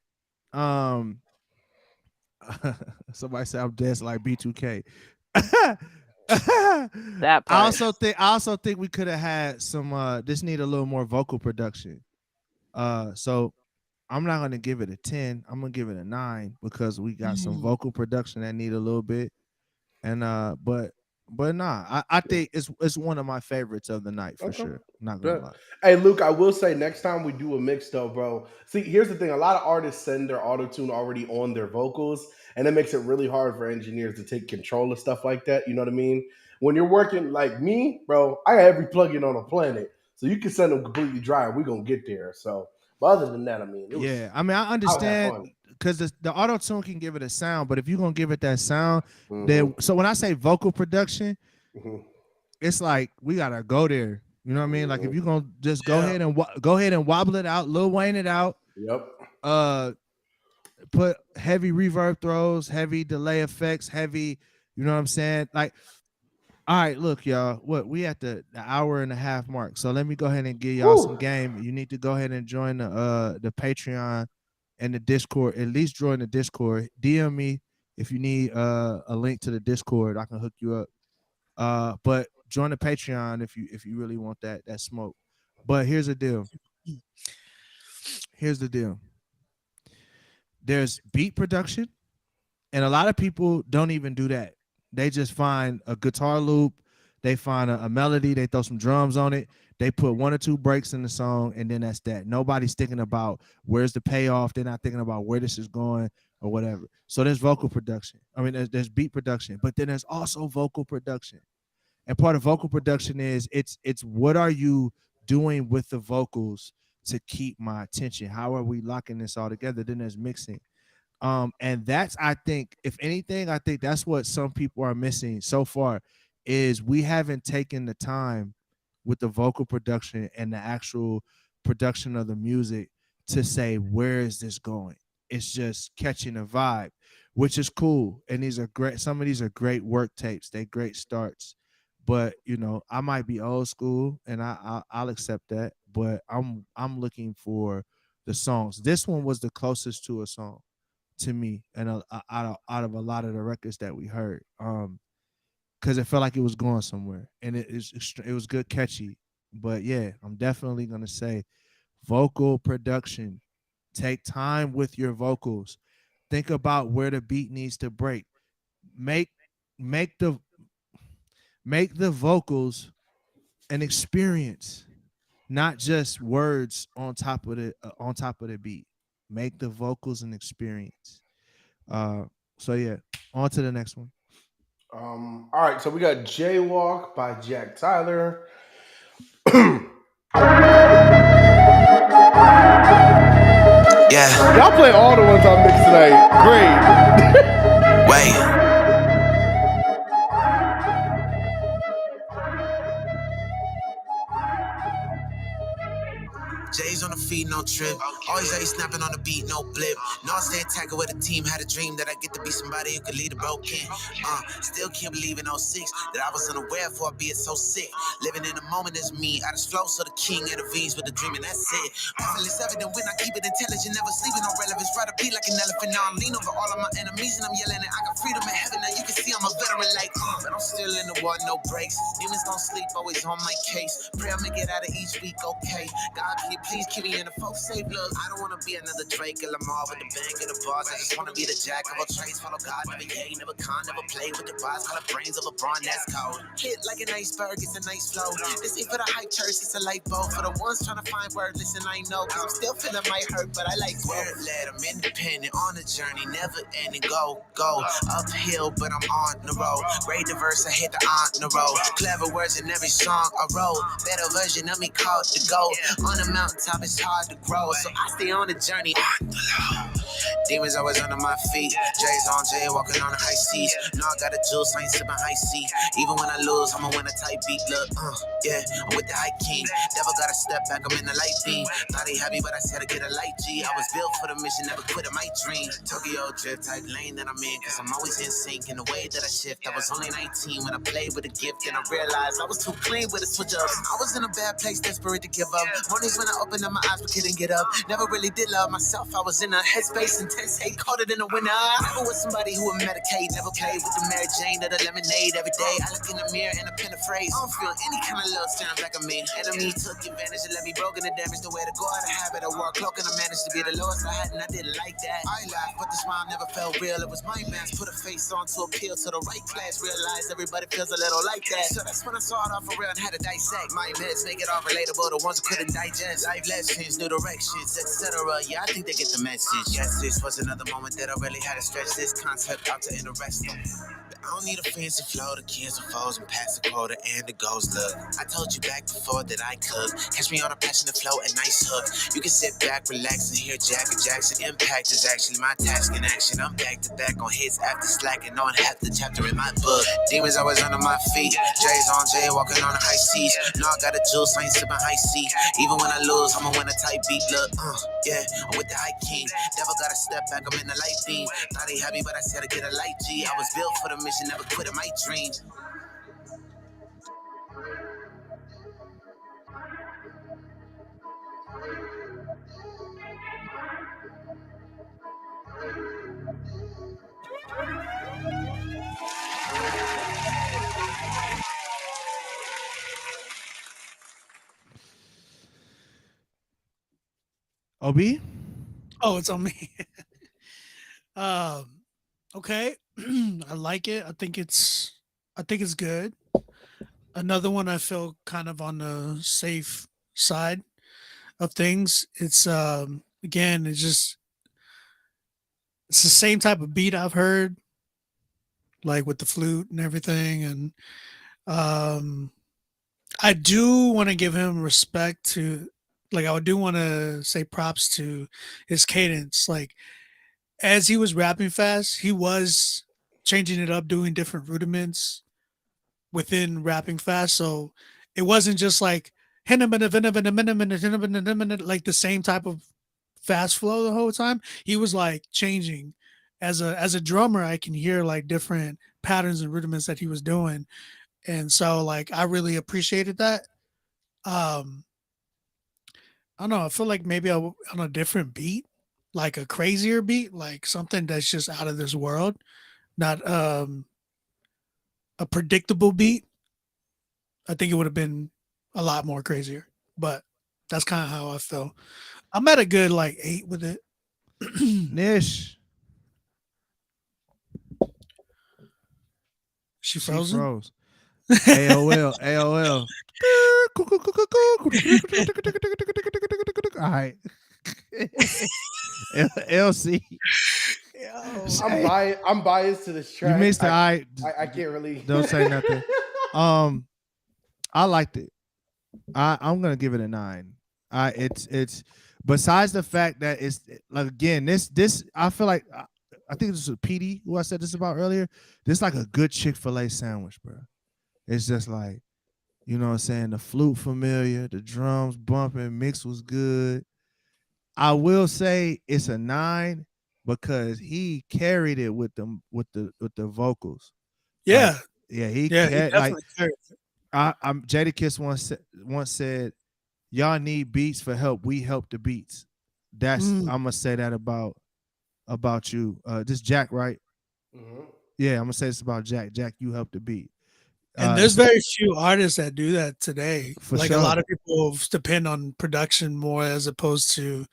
somebody said I'm dancing like B2K. That part. I also think we could have had some this need a little more vocal production. So I'm not gonna give it a 10. I'm gonna give it a 9 because we got some vocal production that need a little bit. And but nah, I think it's one of my favorites of the night for sure. Not gonna lie. Hey, Luke, I will say next time we do a mix though, bro. See, here's the thing: a lot of artists send their auto tune already on their vocals, and it makes it really hard for engineers to take control of stuff like that. You know what I mean? When you're working like me, bro, I got every plugin on the planet, so you can send them completely dry, and we're gonna get there. So, but other than that, I mean, I mean, I understand because the auto tune can give it a sound, but if you're gonna give it that sound, then so when I say vocal production, it's like we gotta go there. You know what I mean? Like if you're gonna just go ahead and wobble it out, Lil Wayne it out. Yep. Put heavy reverb throws, heavy delay effects, heavy. You know what I'm saying? Like, all right, look, y'all. What we at the hour and a half mark. So let me go ahead and give y'all some game. You need to go ahead and join the Patreon and the Discord. At least join the Discord. DM me if you need a link to the Discord. I can hook you up. But join the Patreon if you really want that smoke. But here's the deal. There's beat production, and a lot of people don't even do that. They just find a guitar loop, they find a melody, they throw some drums on it, they put 1 or 2 breaks in the song, and then that's that. Nobody's thinking about where's the payoff. They're not thinking about where this is going or whatever. So there's vocal production. I mean, there's beat production, but then there's also vocal production. And part of vocal production is it's what are you doing with the vocals to keep my attention? How are we locking this all together? Then there's mixing. And that's, I think, if anything, I think that's what some people are missing so far, is we haven't taken the time with the vocal production and the actual production of the music to say, where is this going? It's just catching a vibe, which is cool. And these are great. Some of these are great work tapes. They're great starts. But you know, I might be old school, and I'll accept that. But I'm looking for the songs. This one was the closest to a song to me, and out of a lot of the records that we heard, because it felt like it was going somewhere, and it was good, catchy. But yeah, I'm definitely gonna say vocal production. Take time with your vocals. Think about where the beat needs to break. Make the vocals an experience, not just words on top of the beat. Make the vocals an experience. So yeah, on to the next one. All right, so we got Jaywalk by Jack Tyler. Yeah. Y'all play all the ones I mixed tonight. Great. Wait. J's on the feet, no trip. Always snapping on the beat, no blip. No, I stay attacking with a team. Had a dream that I get to be somebody who could lead a broken. Still can't believe in 06 that I was unaware for, albeit so sick. Living in the moment is me. I just flow so the king intervenes with the dream, and that's it. I feel it's evident when I keep it intelligent, never sleeping on relevance. Try to be like an elephant. Now I'm lean over all of my enemies, and I'm yelling, and I got freedom in heaven. Now you can see I'm a veteran, like, but I'm still in the war, no breaks. Demons don't sleep, always on my case. Pray I make it out of each week, okay. God, please keep me in the folks safe. Look, I don't want to be another Drake or Lamar with the bank and the bars. I just want to be the jack of all trades. Follow God, never yay, never con, never play with the bars. Call the brains of LeBron, that's cold. Hit like an iceberg, it's a nice flow. This ain't for the hype church, it's a light bulb. For the ones trying to find word, listen, I know. Cause I'm still feeling might hurt, but I like word led. I'm independent on the journey, never ending. Go uphill, but I'm on the road. Great diverse, I hit the on the road. Clever words in every song I wrote. Better version of me called to go. On the mountaintop, it's hard to grow, so I stay on the journey. Demons always under my feet. J's on J, walking on the high seas. No, I got a juice, I ain't sipping high C. Even when I lose, I'ma win a tight beat. Look, yeah, I'm with the high king. Devil gotta step back, I'm in the light beam. Thought he happy, but I said to get a light G. I was built for the mission, never quit in my dream. Tokyo drift type lane that I'm in, cause I'm always in sync in the way that I shift. I was only 19 when I played with a gift, and I realized I was too clean with the switch ups. I was in a bad place, desperate to give up. Mornings when I opened up my eyes, but couldn't get up. Never really did love myself. I was in a headspace, intense hate, caught it in the winter. Never was somebody who would medicate, never played with the Mary Jane or the lemonade every day. I look in the mirror and I pen a phrase. I don't feel any kind of love staring back at me. Enemy took advantage and let me broken and damaged. The way to go out of habit, I wore a cloak and I managed to be the lowest I had, and I didn't like that. I laughed, but the smile never felt real. It was my mask, put a face on to appeal to the right class. Realized everybody feels a little like that. So that's when I saw it all for real and had to dissect my mess, make it all relatable. The ones who couldn't digest life lessons, new directions, etc. Yeah, I think they get the message. Yes, this was another moment that I really had to stretch this concept out to interest them. I don't need a fancy flow, the kids and foes and pass the quota and the goes. Look, I told you back before that I could catch me on a passionate flow and nice hook. You can sit back, relax, and hear Jack and Jackson. Impact is actually my task in action. I'm back to back on hits after slacking on half the chapter in my book. Demons always under my feet. J's on J, walking on the high seas. No, I got a juice, I ain't sipping high C. Even when I lose, I'ma win a tight beat. Look, yeah, I'm with the high king. Devil gotta step back, I'm in the light beam. Thought he happy, but I said to get a light G. I was built for the mission, never quit in my dreams. OB? Oh, it's on me. Okay. I like it. I think it's good. Another one I feel kind of on the safe side of things. It's again, it's the same type of beat I've heard, like with the flute and everything. And I do want to give him respect to, like, I do want to say props to his cadence. Like, as he was rapping fast, he was changing it up, doing different rudiments within rapping fast. So it wasn't just like like the same type of fast flow the whole time. He was like changing. As a drummer, I can hear like different patterns and rudiments that he was doing. And so like I really appreciated that. I don't know, I feel like maybe on a different beat, like a crazier beat, like something that's just out of this world, not a predictable beat, I think it would have been a lot more crazier. But that's kind of how I feel. I'm at a good like 8 with it. Nish. She frozen? Froze. AOL. AOL. All right. LC. I'm biased to this track. You missed the I can't really. Don't say nothing. I liked it. I'm gonna give it a 9. It's besides the fact that it's like, again, this I feel like I think this was PD who I said this about earlier. This is like a good Chick-fil-A sandwich, bro. It's just like, you know what I'm saying? The flute familiar, the drums bumping, mix was good. I will say it's a 9 because he carried it with the vocals. Yeah. Like, yeah, he definitely carried it. Jadakiss once said, y'all need beats for help. We help the beats. That's I'm gonna say that about you. This Jack, right? Mm-hmm. Yeah, I'm gonna say this about Jack. Jack, you help the beat. And there's very few artists that do that today. For like sure. a lot of people depend on production more as opposed to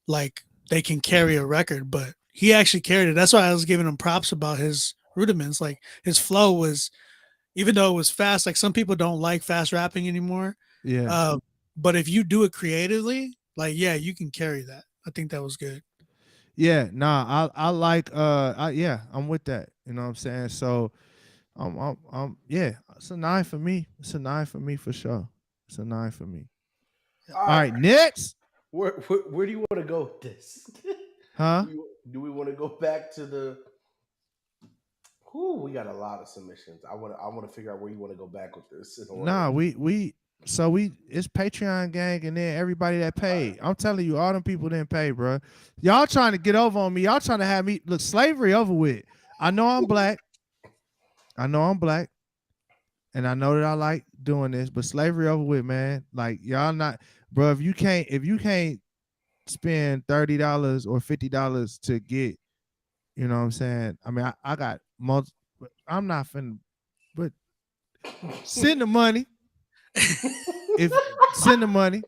like they can carry a record, but he actually carried it. That's why I was giving him props about his rudiments. Like his flow was, even though it was fast, like some people don't like fast rapping anymore. Yeah. But if you do it creatively, like, yeah, you can carry that. I think that was good. Yeah, nah, I like I'm with that. You know what I'm saying? So yeah, it's a 9 for me. It's a 9 for me for sure. It's a 9 for me. All right, next. Where do you want to go with this? Huh? Do we want to go back to the? We got a lot of submissions. I want to figure out where you want to go back with this. Nah, it's Patreon gang and then everybody that paid. I'm telling you, all them people didn't pay, bro. Y'all trying to get over on me. Y'all trying to have me look slavery over with. I know I'm black. And I know that I like doing this, but slavery over with, man. Like y'all not, bro. If you can't spend $30 or $50 to get, you know what I'm saying? I mean, I got multiple. I'm not finna, but send the money. Send the money.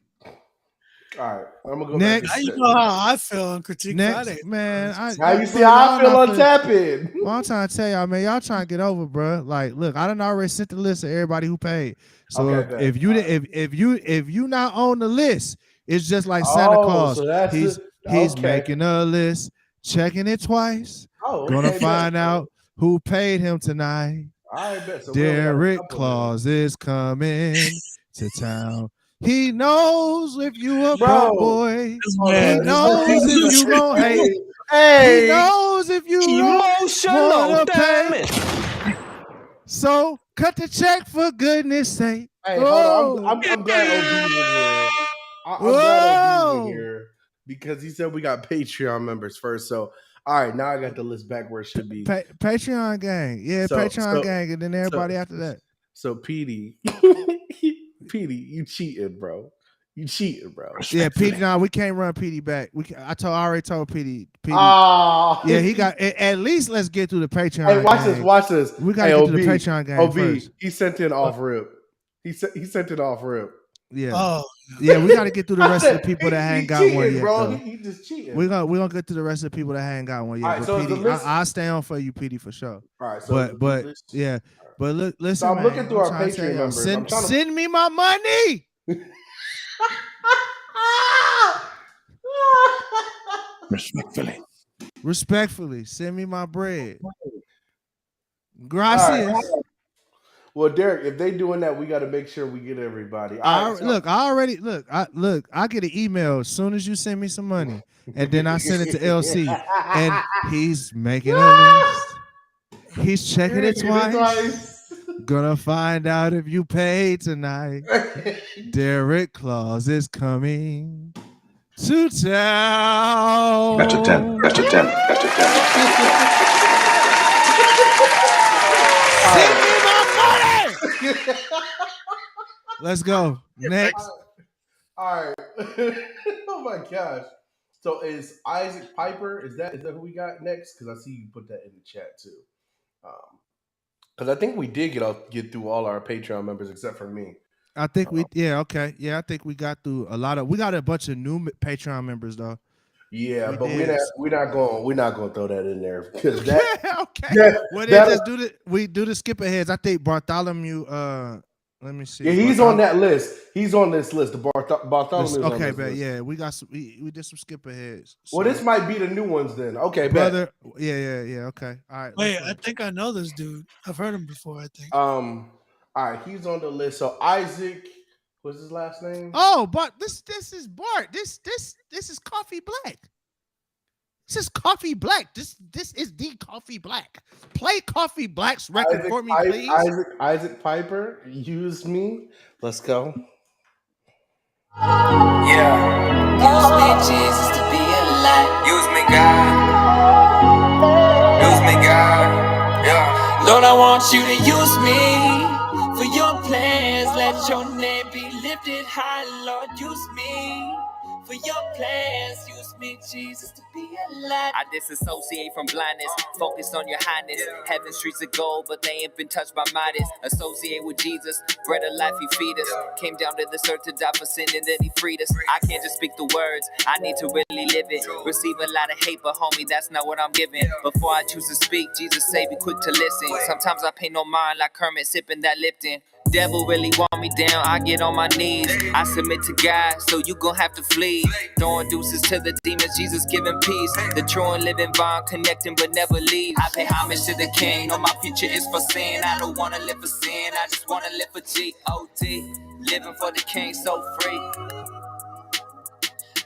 All right, I'm gonna go next. back. Now you know how I feel on Critique Next, Friday, man. Now you see how I feel on Tapping. Well, I'm trying to tell y'all, man. Y'all trying to get over, bro. Like, look, I done already sent the list of everybody who paid. So Okay, if you not on the list, it's just like Santa Claus. So he's making a list, checking it twice. Gonna find out who paid him tonight. I bet. So Derek Claus is coming to town. He knows if you a broke boy. He knows if you gon' hate. He knows if you don't pay. So cut the check for goodness sake. Hey, hold on. I'm glad OB in here. I'm glad OB in here because he said we got Patreon members first. So all right, now I got the list back where it should be. Patreon gang, yeah, Patreon gang, and then everybody after that. So PD, you cheating, bro. You cheating, bro. Yeah, PD. Nah, we can't run PD back. I already told PD. Yeah, he got at least. Let's get through the Patreon. Hey, watch this. We gotta get to the Patreon game OB, first. he sent it off rip. He sent it off rip. Yeah. Oh. Yeah, we got to get through the rest of the people that he ain't got one cheating, yet. bro. Though. He just cheating. We're gonna get to the rest of the people that ain't got one yet. All right, but so is the PD, list- I'll stay on for you, PD, for sure. All right, so but list- yeah, but look, listen, So I'm man, looking through our trying to tell Patreon y'all, members. I'm trying to- send me my money. Respectfully, send me my bread. Gracias. All right. Well, Derek, if they doing that, we got to make sure we get everybody. All right, I get an email as soon as you send me some money, and then I send it to LC, and he's making a list. He's checking it twice. Gonna find out if you pay tonight. Derek Claus is coming to town. After 10. After 10. After 10. Send me my money. Let's go. Next. All right. Oh my gosh. So is Isaac Piper? Is that who we got next? Because I see you put that in the chat too. Because I think we did get through all our Patreon members except for me. I think okay. Yeah, I think we got through we got a bunch of new Patreon members though. Yeah, we're not going to throw that in there because that okay. We do the skip aheads. I think Bartholomew. Let me see. Yeah, he's on that list. He's on this list. The Bartholomew. Okay, on this but list. yeah, we got some. We did some skip aheads. So. Well, this might be the new ones then. Okay, brother. Bet. Yeah. Okay. All right. Wait, I think I know this dude. I've heard him before. I think. All right, he's on the list. So Isaac, what's his last name? Oh, but this is Bart. This is Coffee Black. This is Coffee Black. This is the Coffee Black. Play Coffee Black's record for me, please. Isaac Piper, use me. Let's go. Yeah. Use me, Jesus, to be a light. Use me, God. Use me, God. Yeah. Lord, I want you to use me for your plans. Let your name be lifted high. Lord, use me for your plans. Use me, Jesus, to be a light. I disassociate from blindness. Focus on your highness. Heaven streets of gold, but they ain't been touched by Midas. Associate with Jesus. Bread of life, he feed us. Came down to this earth to die for sin, and then he freed us. I can't just speak the words. I need to really live it. Receive a lot of hate, but homie, that's not what I'm giving. Before I choose to speak, Jesus say be quick to listen. Sometimes I pay no mind like Kermit sipping that Lipton. Devil really want me down, I get on my knees. I submit to God, so you gon' have to flee. Throwing deuces to the demons, Jesus giving peace. The true and living vine, connecting but never leave. I pay homage to the king, no my future is for sin. I don't wanna live for sin, I just wanna live for G-O-D. Living for the king, so free.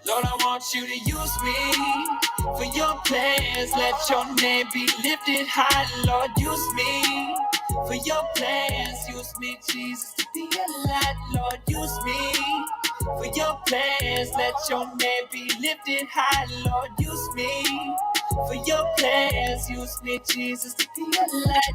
Lord, I want you to use me for your plans. Let your name be lifted high. Lord, use me for your plans. Use me, Jesus, to be a light. Lord, use me for your plans. Let your name be lifted high. Lord, use me for your plans. Use me, Jesus, to be a light.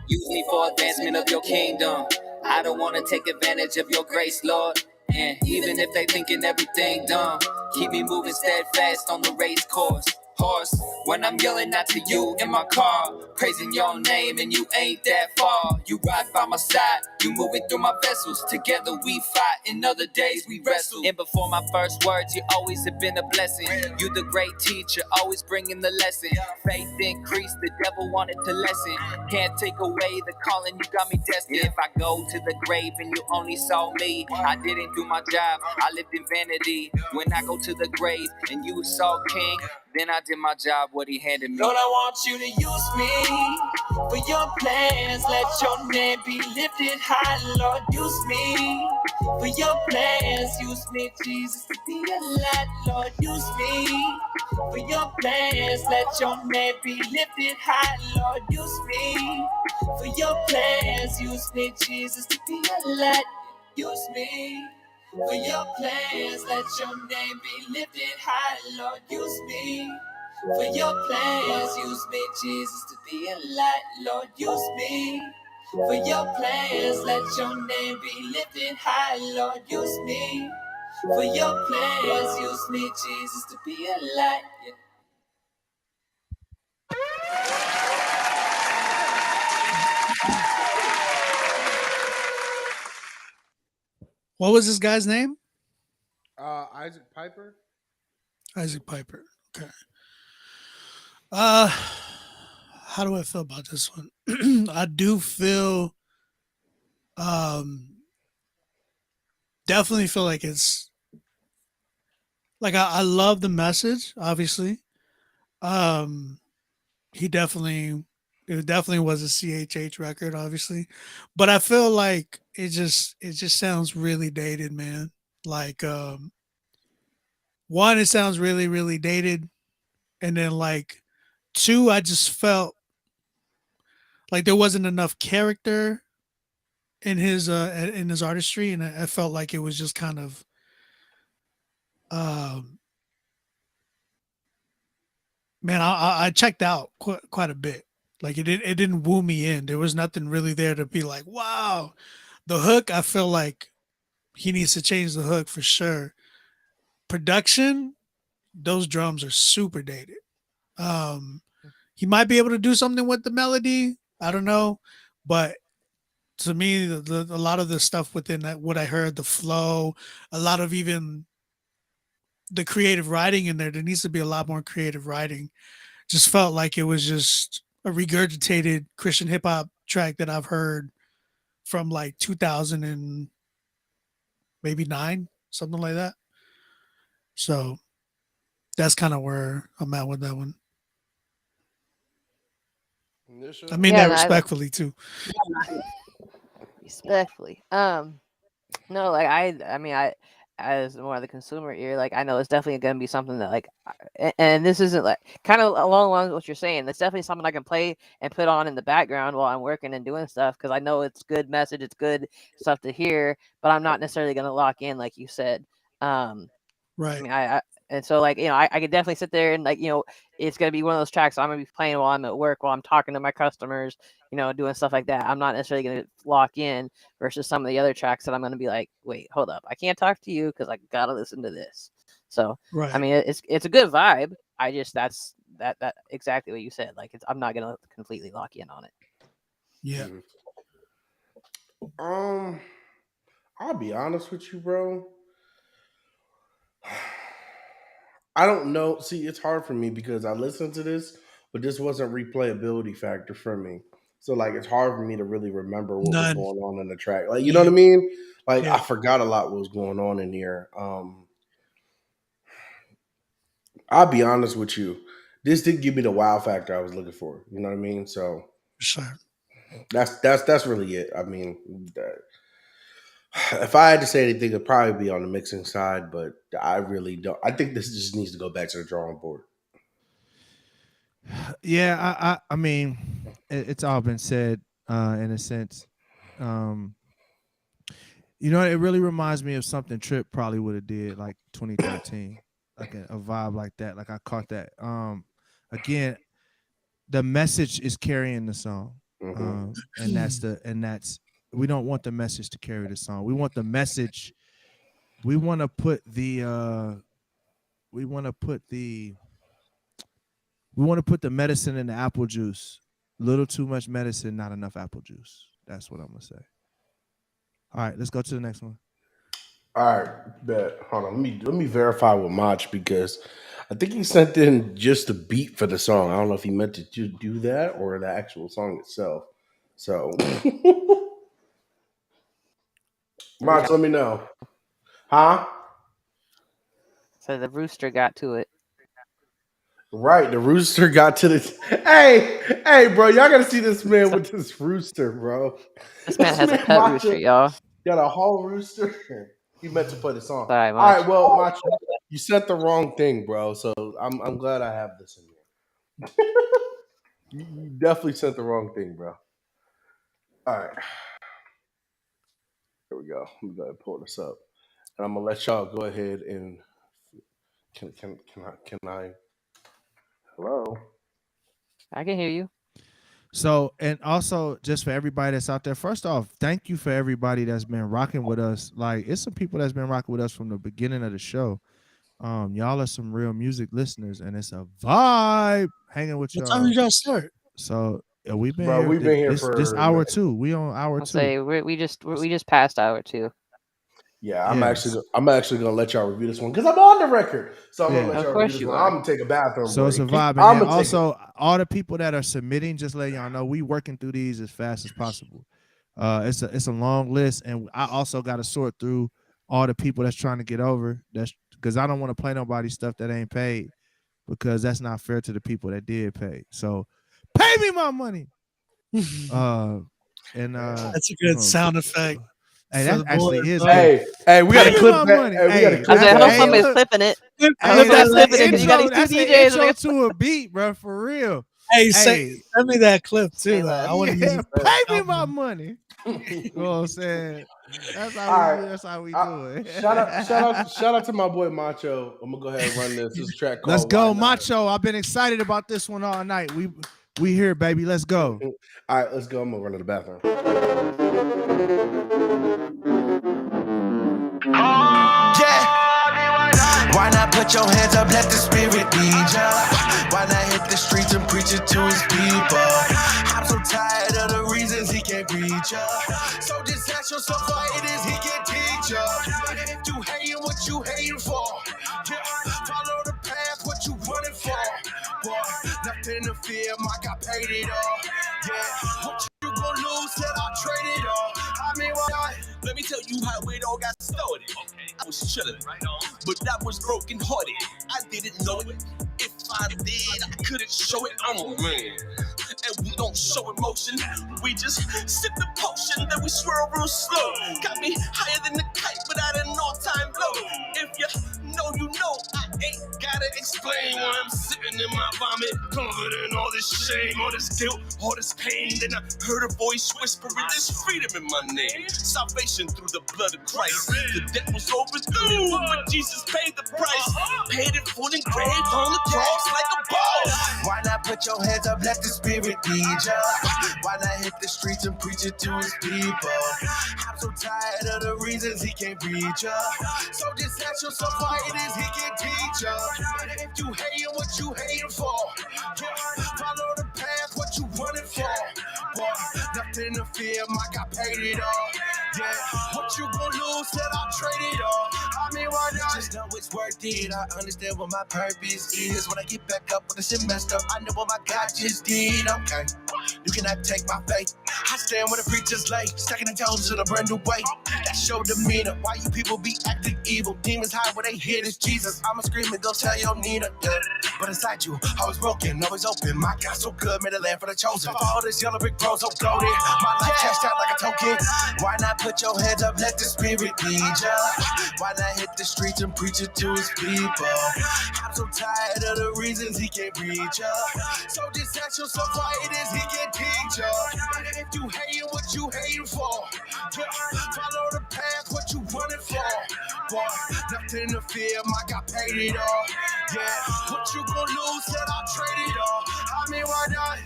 Use me for advancement of your kingdom. I don't want to take advantage of your grace, Lord. And even if they thinking everything dumb, keep me moving steadfast on the race course. Horse, when I'm yelling out to you in my car, praising your name and you ain't that far. You ride by my side, you moving through my vessels. Together we fight, in other days we wrestle. And before my first words, you always have been a blessing. You the great teacher, always bringing the lesson. Faith increased, the devil wanted to lessen. Can't take away the calling, you got me destined. If I go to the grave and you only saw me, I didn't do my job, I lived in vanity. When I go to the grave and you saw King, then I did my job, what he handed me. Lord, I want you to use me for your plans. Let your name be lifted high. Lord, use me for your plans. Use me, Jesus, to be a light. Lord, use me for your plans. Let your name be lifted high. Lord, use me for your plans. Use me, Jesus, to be a light. Use me for your plans. Let your name be lifted high. Lord, use me for your plans. Use me, Jesus, to be a light. Lord, use me for your plans. Let your name be lifted high. Lord, use me for your plans. Use me, Jesus, to be a light. Yeah. What was this guy's name? Isaac Piper. Isaac Piper. Okay. How do I feel about this one? I do feel, definitely feel like it's like I love the message. Obviously, it definitely was a CHH record, obviously, but I feel like it just sounds really dated, man. Like, one, it sounds really, really dated, and then like two, I just felt like there wasn't enough character in his artistry, and I felt like it was just kind of man, I checked out quite a bit. Like it didn't woo me in. There was nothing really there to be like, wow. The hook, I feel like he needs to change the hook for sure. Production, those drums are super dated. He might be able to do something with the melody. I don't know, but to me, a lot of the stuff within that, what I heard, the flow, a lot of even the creative writing in there needs to be a lot more creative writing. Just felt like it was just a regurgitated Christian hip hop track that I've heard from like 2000 and maybe 9, something like that. So that's kind of where I'm at with that one. I mean that respectfully too. Respectfully. No, like I mean, as more of the consumer ear, like I know it's definitely going to be something that like, and this isn't like kind of along what you're saying. It's definitely something I can play and put on in the background while I'm working and doing stuff because I know it's good message, it's good stuff to hear, but I'm not necessarily going to lock in like you said. Right. I mean, and so like I could definitely sit there and like it's gonna be one of those tracks I'm gonna be playing while I'm at work, while I'm talking to my customers, doing stuff like that. I'm not necessarily gonna lock in versus some of the other tracks that I'm gonna be like, wait, hold up, I can't talk to you because I gotta listen to this. So right. I mean, it's a good vibe. I just that's exactly what you said. Like I'm not gonna completely lock in on it. Yeah. I'll be honest with you, bro. I don't know. See, it's hard for me because I listened to this, but this wasn't replayability factor for me. So like it's hard for me to really remember what was going on in the track. Like, you know what I mean? Like I forgot a lot what was going on in here. I'll be honest with you. This didn't give me the wow factor I was looking for. You know what I mean? So sure. That's really it. I mean, if I had to say anything, it'd probably be on the mixing side, but I really don't. I think this just needs to go back to the drawing board. Yeah, I mean, it's all been said in a sense. It really reminds me of something Trip probably would have did like 2013, like a vibe like that. Like I caught that. Again, the message is carrying the song, and that's. We don't want the message to carry the song. We want the message. We want to put the medicine in the apple juice. A little too much medicine, not enough apple juice. That's what I'm gonna say. All right, let's go to the next one. All right, bet. Hold on. Let me verify with Mach because I think he sent in just a beat for the song. I don't know if he meant to do that or the actual song itself. So Mach, let me know. Huh? So the rooster got to it. Right, the rooster got to the. Hey, bro, y'all gotta see this man with this rooster, bro. This man has a pet rooster, y'all. Got a whole rooster. He meant to play the song. Sorry, all right, well, Mach, you said the wrong thing, bro. So I'm glad I have this in here. You definitely said the wrong thing, bro. All right. Here we go. Let me go ahead and pull this up. And I'm gonna let y'all go ahead and can I hello? I can hear you. So, and also just for everybody that's out there, first off, thank you for everybody that's been rocking with us. Like it's some people that's been rocking with us from the beginning of the show. Y'all are some real music listeners, and it's a vibe hanging with y'all. What time did y'all start? So we've been here for this hour 2. We on hour 2. Say we just passed hour 2. Yeah, I'm Yes. actually gonna let y'all review this one because I'm on the record. So I'm Yeah. gonna let Of y'all course review this you one. are. I'm gonna take a bathroom So it's a break. vibe. I'm And gonna take also, all the people that are submitting, just let y'all know, we working through these as fast as possible. It's a long list, and I also got to sort through all the people that's trying to get over. That's because I don't want to play nobody stuff that ain't paid, because that's not fair to the people that did pay. So pay me my money. That's a good sound effect. Hey, for that the actually boys, is bro. good. Hey, we gotta Pay me clip my that. money. Hey, we gotta Hey, clip I said, I that. hope hey, somebody's look. clipping it. I hope Hey, somebody's that's clipping it an because you got intro. these two That's an DJs. intro to a beat, bro. For real. Hey, Hey, send me that clip too. Say Though. less. I want to use yeah, it. For pay me album. my money. You know what I'm saying? That's how All we right. do. That's how we do it. Shout out to my boy Macho. I'm gonna go ahead and run this. This is a track called Let's go, Why Not? Macho. I've been excited about this one all night. We here, baby. Let's go. All right, let's go. I'm gonna run to the bathroom. Yeah. Why not put your hands up, let the spirit lead ya? Why not hit the streets and preach it to his people? I'm so tired of the reasons he can't reach ya. So just ask yourself why it is he can't teach ya. If you hating what you hating for, yeah. Follow the path, what you running for. Boy, nothing to fear, Mike, I paid it all. Yeah, what you gonna lose, said I'll trade it all. I mean, why not? Let me tell you how it all got started. I was chillin', but I was broken hearted. I didn't know it. If I did, I couldn't show it. I'm a man, and we don't show emotion. We just sip the potion, then we swirl real slow. Got me higher than the kite, but at an all-time low. If you know, I ain't gotta explain why I'm sitting in my vomit, covered in all this shame, all this guilt, all this pain. Then I heard a voice whispering, "There's freedom in my name, salvation through the blood of Christ." The debt was overdue, but Jesus paid the price, paid it full engraved on the cross like a ball. Why not put your hands up, let the spirit lead ya? Why not hit the streets and preach it to his people? I'm so tired of the reasons he can't reach ya. So just ask yourself why it is he can't teach ya. If you hating what you hating for, yeah. Follow the path, what you running for. Boy, nothing to fear, Mike, I paid it all. Yeah, what you gonna lose, said I'll trade it all. I mean, why not? Just know it's worth it. I understand what my purpose is. When I get back up when the shit messed up, I know what my God just did. Okay, you cannot take my faith. I stand where the preachers lay, stacking the toes in a brand new way. That's your demeanor. Why you people be acting evil? Demons hide where they hear this Jesus. I'ma scream and go tell your Nina. Yeah. But inside you, I was broken, always open. My God so good, made a land for the chosen. For all this yellow brick road so goated. My life cashed out like a token. Why not put your hands up, let the spirit lead ya? Why not hit the streets and preach it to his people? I'm so tired of the reasons he can't reach ya. So just ask yourself why it is he can't teach ya. If you hating what you hating for, yeah. Follow the path, what you running for. Boy, nothing to fear, Mike, I paid it all. Yeah, what you gonna lose, said I'll trade it all. I mean, why not?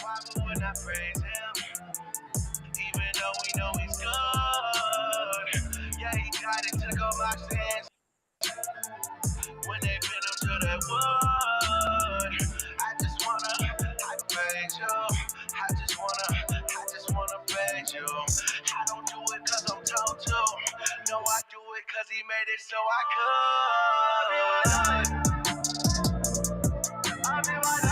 Why would I praise him? Even though we know he's good. Yeah, he got it, took all my sins. When they pin him to that wood, I just wanna praise you. I just wanna praise you. I don't do it cause I'm told to. No, I do it cause he made it so I could. I mean, why not?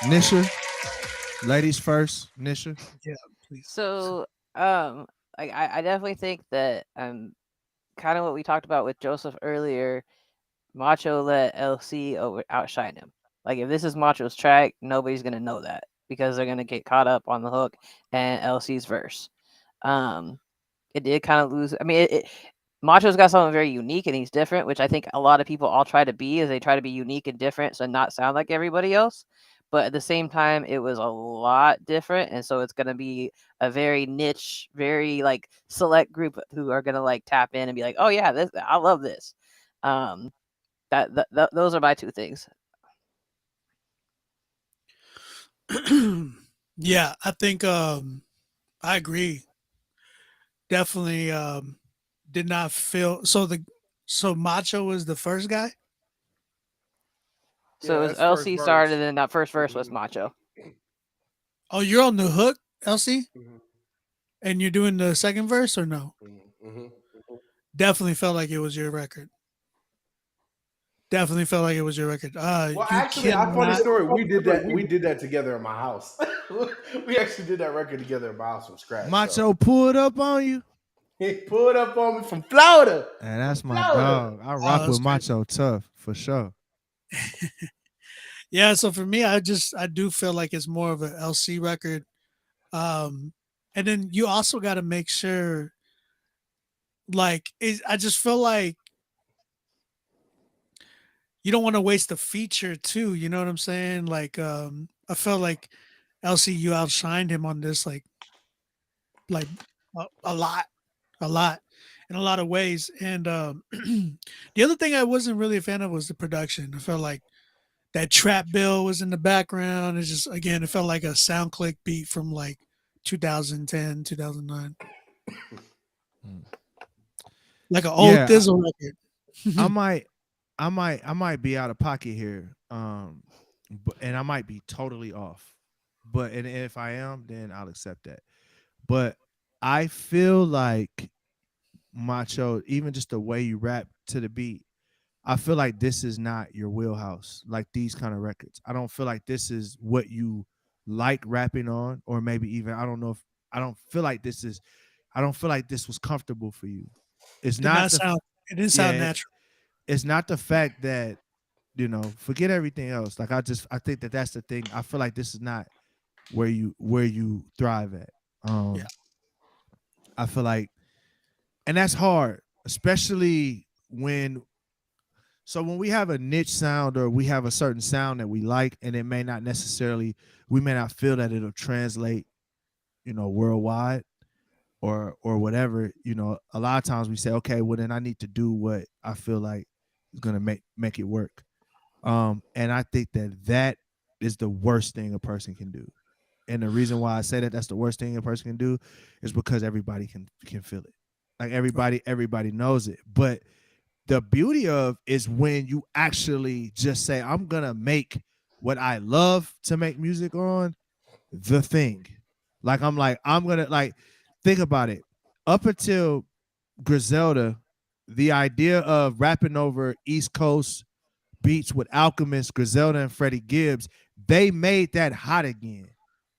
Nisha, ladies first. Nisha. Yeah, please. So, like I definitely think that kind of what we talked about with Joseph earlier. Macho let LC outshine him. Like if this is Macho's track, nobody's gonna know that because they're gonna get caught up on the hook and LC's verse. It did kind of lose. I mean, Macho's got something very unique and he's different, which I think a lot of people all try to be. Is they try to be unique and different, so not sound like everybody else. But at the same time, it was a lot different, and so it's gonna be a very niche, very like select group who are gonna like tap in and be like, "Oh yeah, this I love this." Those are my two things. Yeah, I think I agree. Definitely did not feel so So Macho was the first guy. So it was LC started, and then that first verse was Macho. Oh, you're on the hook, LC, and you're doing the second verse, or no? Definitely felt like it was your record. Definitely felt like it was your record. Well, actually, a funny story. We did that. We did that together in my house. We actually did that record together in my house from scratch. Macho pulled up on you. He pulled up on me from Florida. And that's my dog. I rock with Macho tough for sure. Yeah, so for me, I do feel like it's more of an LC record. And then you also got to make sure, like, I just feel like you don't want to waste a feature too. You know what I'm saying? Like, I felt like LC, you outshined him on this, like a lot in a lot of ways. And the other thing I wasn't really a fan of was the production. I felt like that trap bill was in the background. It's just, again, it felt like a SoundClick beat from like 2010, 2009. Like an old Thizzle record. I might be out of pocket here. And I might be totally off. And if I am, then I'll accept that. But I feel like Macho, even just the way you rap to the beat, I feel like this is not your wheelhouse, like these kind of records. I don't feel like this is what you like rapping on, or maybe even, I don't feel like this was comfortable for you. It didn't sound natural. It's not the fact that, forget everything else. Like I think that's the thing. I feel like this is not where you thrive at. I feel like, and that's hard, especially when we have a niche sound, or we have a certain sound that we like, and we may not feel that it'll translate, worldwide or whatever. A lot of times we say, okay, well then I need to do what I feel like is gonna make it work. And I think that is the worst thing a person can do. And the reason why I say that that's the worst thing a person can do is because everybody can feel it. Like everybody knows it. But the beauty of is when you actually just say, I'm gonna make what I love to make music on the thing. Like I'm gonna think about it. Up until Griselda, the idea of rapping over East Coast beats with Alchemist, Griselda, and Freddie Gibbs, they made that hot again.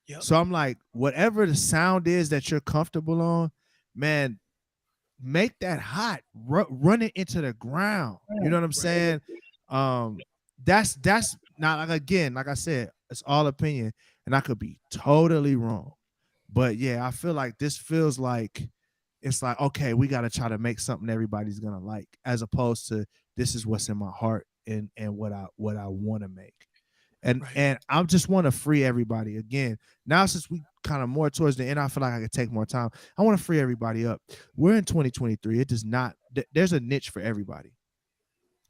Yep. So I'm like, whatever the sound is that you're comfortable on, man, make that hot. Run it into the ground. You know what I'm saying? That's not, again, like I said, it's all opinion, and I could be totally wrong. But yeah, I feel like this feels like it's like, okay, we got to try to make something everybody's gonna like, as opposed to this is what's in my heart and what I want to make. And I just want to free everybody again. Now, since we kind of more towards the end, I feel like I could take more time. I want to free everybody up. We're in 2023. It does not, there's a niche for everybody.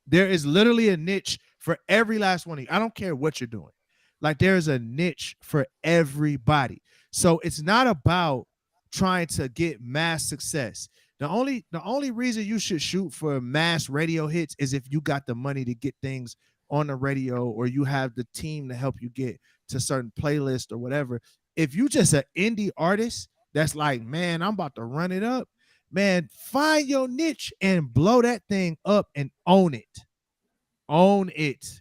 There is literally a niche for every last one of you. I don't care what you're doing. Like, there's a niche for everybody. So it's not about trying to get mass success. The only reason you should shoot for mass radio hits is if you got the money to get things on the radio, or you have the team to help you get to certain playlists or whatever. If you just an indie artist that's like, man, I'm about to run it up, man, find your niche and blow that thing up and own it.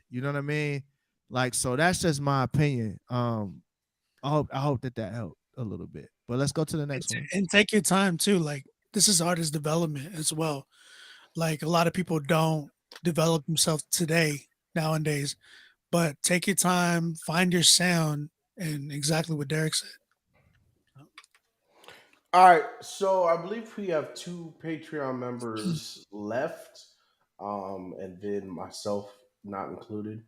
You know what I mean? Like, so that's just my opinion. I hope that helped a little bit. But let's go to the next one. And take your time too. Like, this is artist development as well. Like, a lot of people don't develop themselves nowadays, but take your time, find your sound, and exactly what Derek said. All right, so I believe we have 2 Patreon members left, and then myself not included,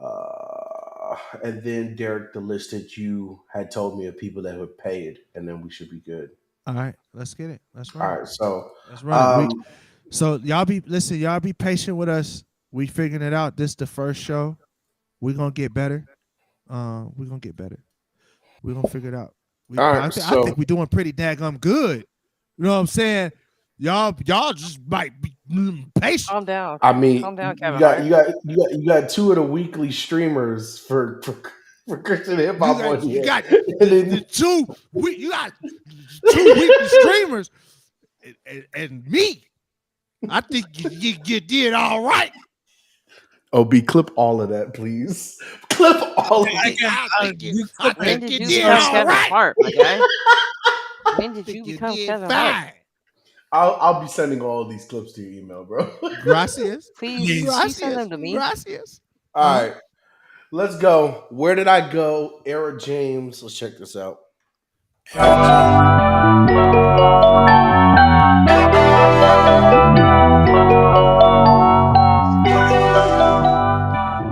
and then Derek, the list that you had told me of people that have paid, and then we should be good. All right, let's get it. Let's run. All right, so let's run. So y'all be patient with us. We figuring it out. This is the first show. We're gonna get better. We're gonna get better. We're gonna figure it out. I think we're doing pretty daggum good. You know what I'm saying? Y'all just might be patient. Calm down. I mean, Calm down, you Kevin got Hart. you got two of the weekly streamers for Christian hip hop on You here. got And then- the two weekly streamers and me. I think you did all right. OB, clip all of that, please. Clip all of I it. When think did you you did become all Kevin right. Hart, my guy? When did you You become did Kevin fine. Hart? I'll be sending all these clips to your email, bro. Gracias. Please send them to me. Gracias. All right, let's go. Where did I go? Era James. Let's check this out.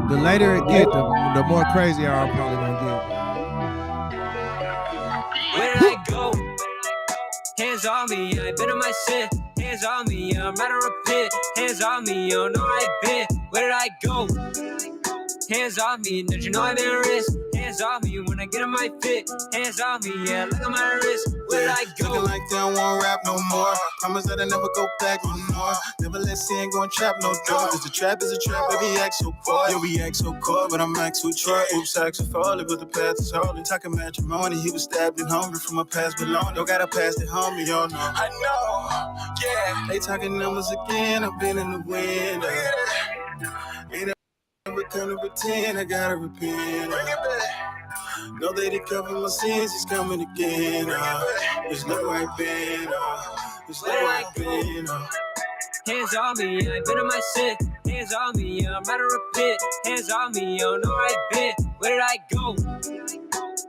The later it get, the more crazy I'm probably gonna Where did I go? Hands on me, I been in my sin. Hands on me, I'm out of repent. Hands on me, you know I been. Where did I go? Hands on me, don't you know I've been risk? Hands on me when I get in my fit. Hands on me, yeah, look at my wrist. Where did I go? Looking like they don't want rap no more. Promise that I never go back no more. Never let sin go and trap no door. Cause the trap is a trap, baby, act so poor. Yeah, we act so cold, but I'm act so Troy. Oops, act so falling, but the path is holding. Talking matrimony, he was stabbed and hungry from a past belonging. Don't gotta pass it home, y'all know. I know, yeah. They talking numbers again, I've been in the wind. Ain't ever come to pretend, I gotta repent. Know that he covered my sins, he's coming again. There's no right been, there's no right been. Hands on me, I been in my sin. Hands on me, I'm out of repent. Hands on me, you know I been. Where did I go?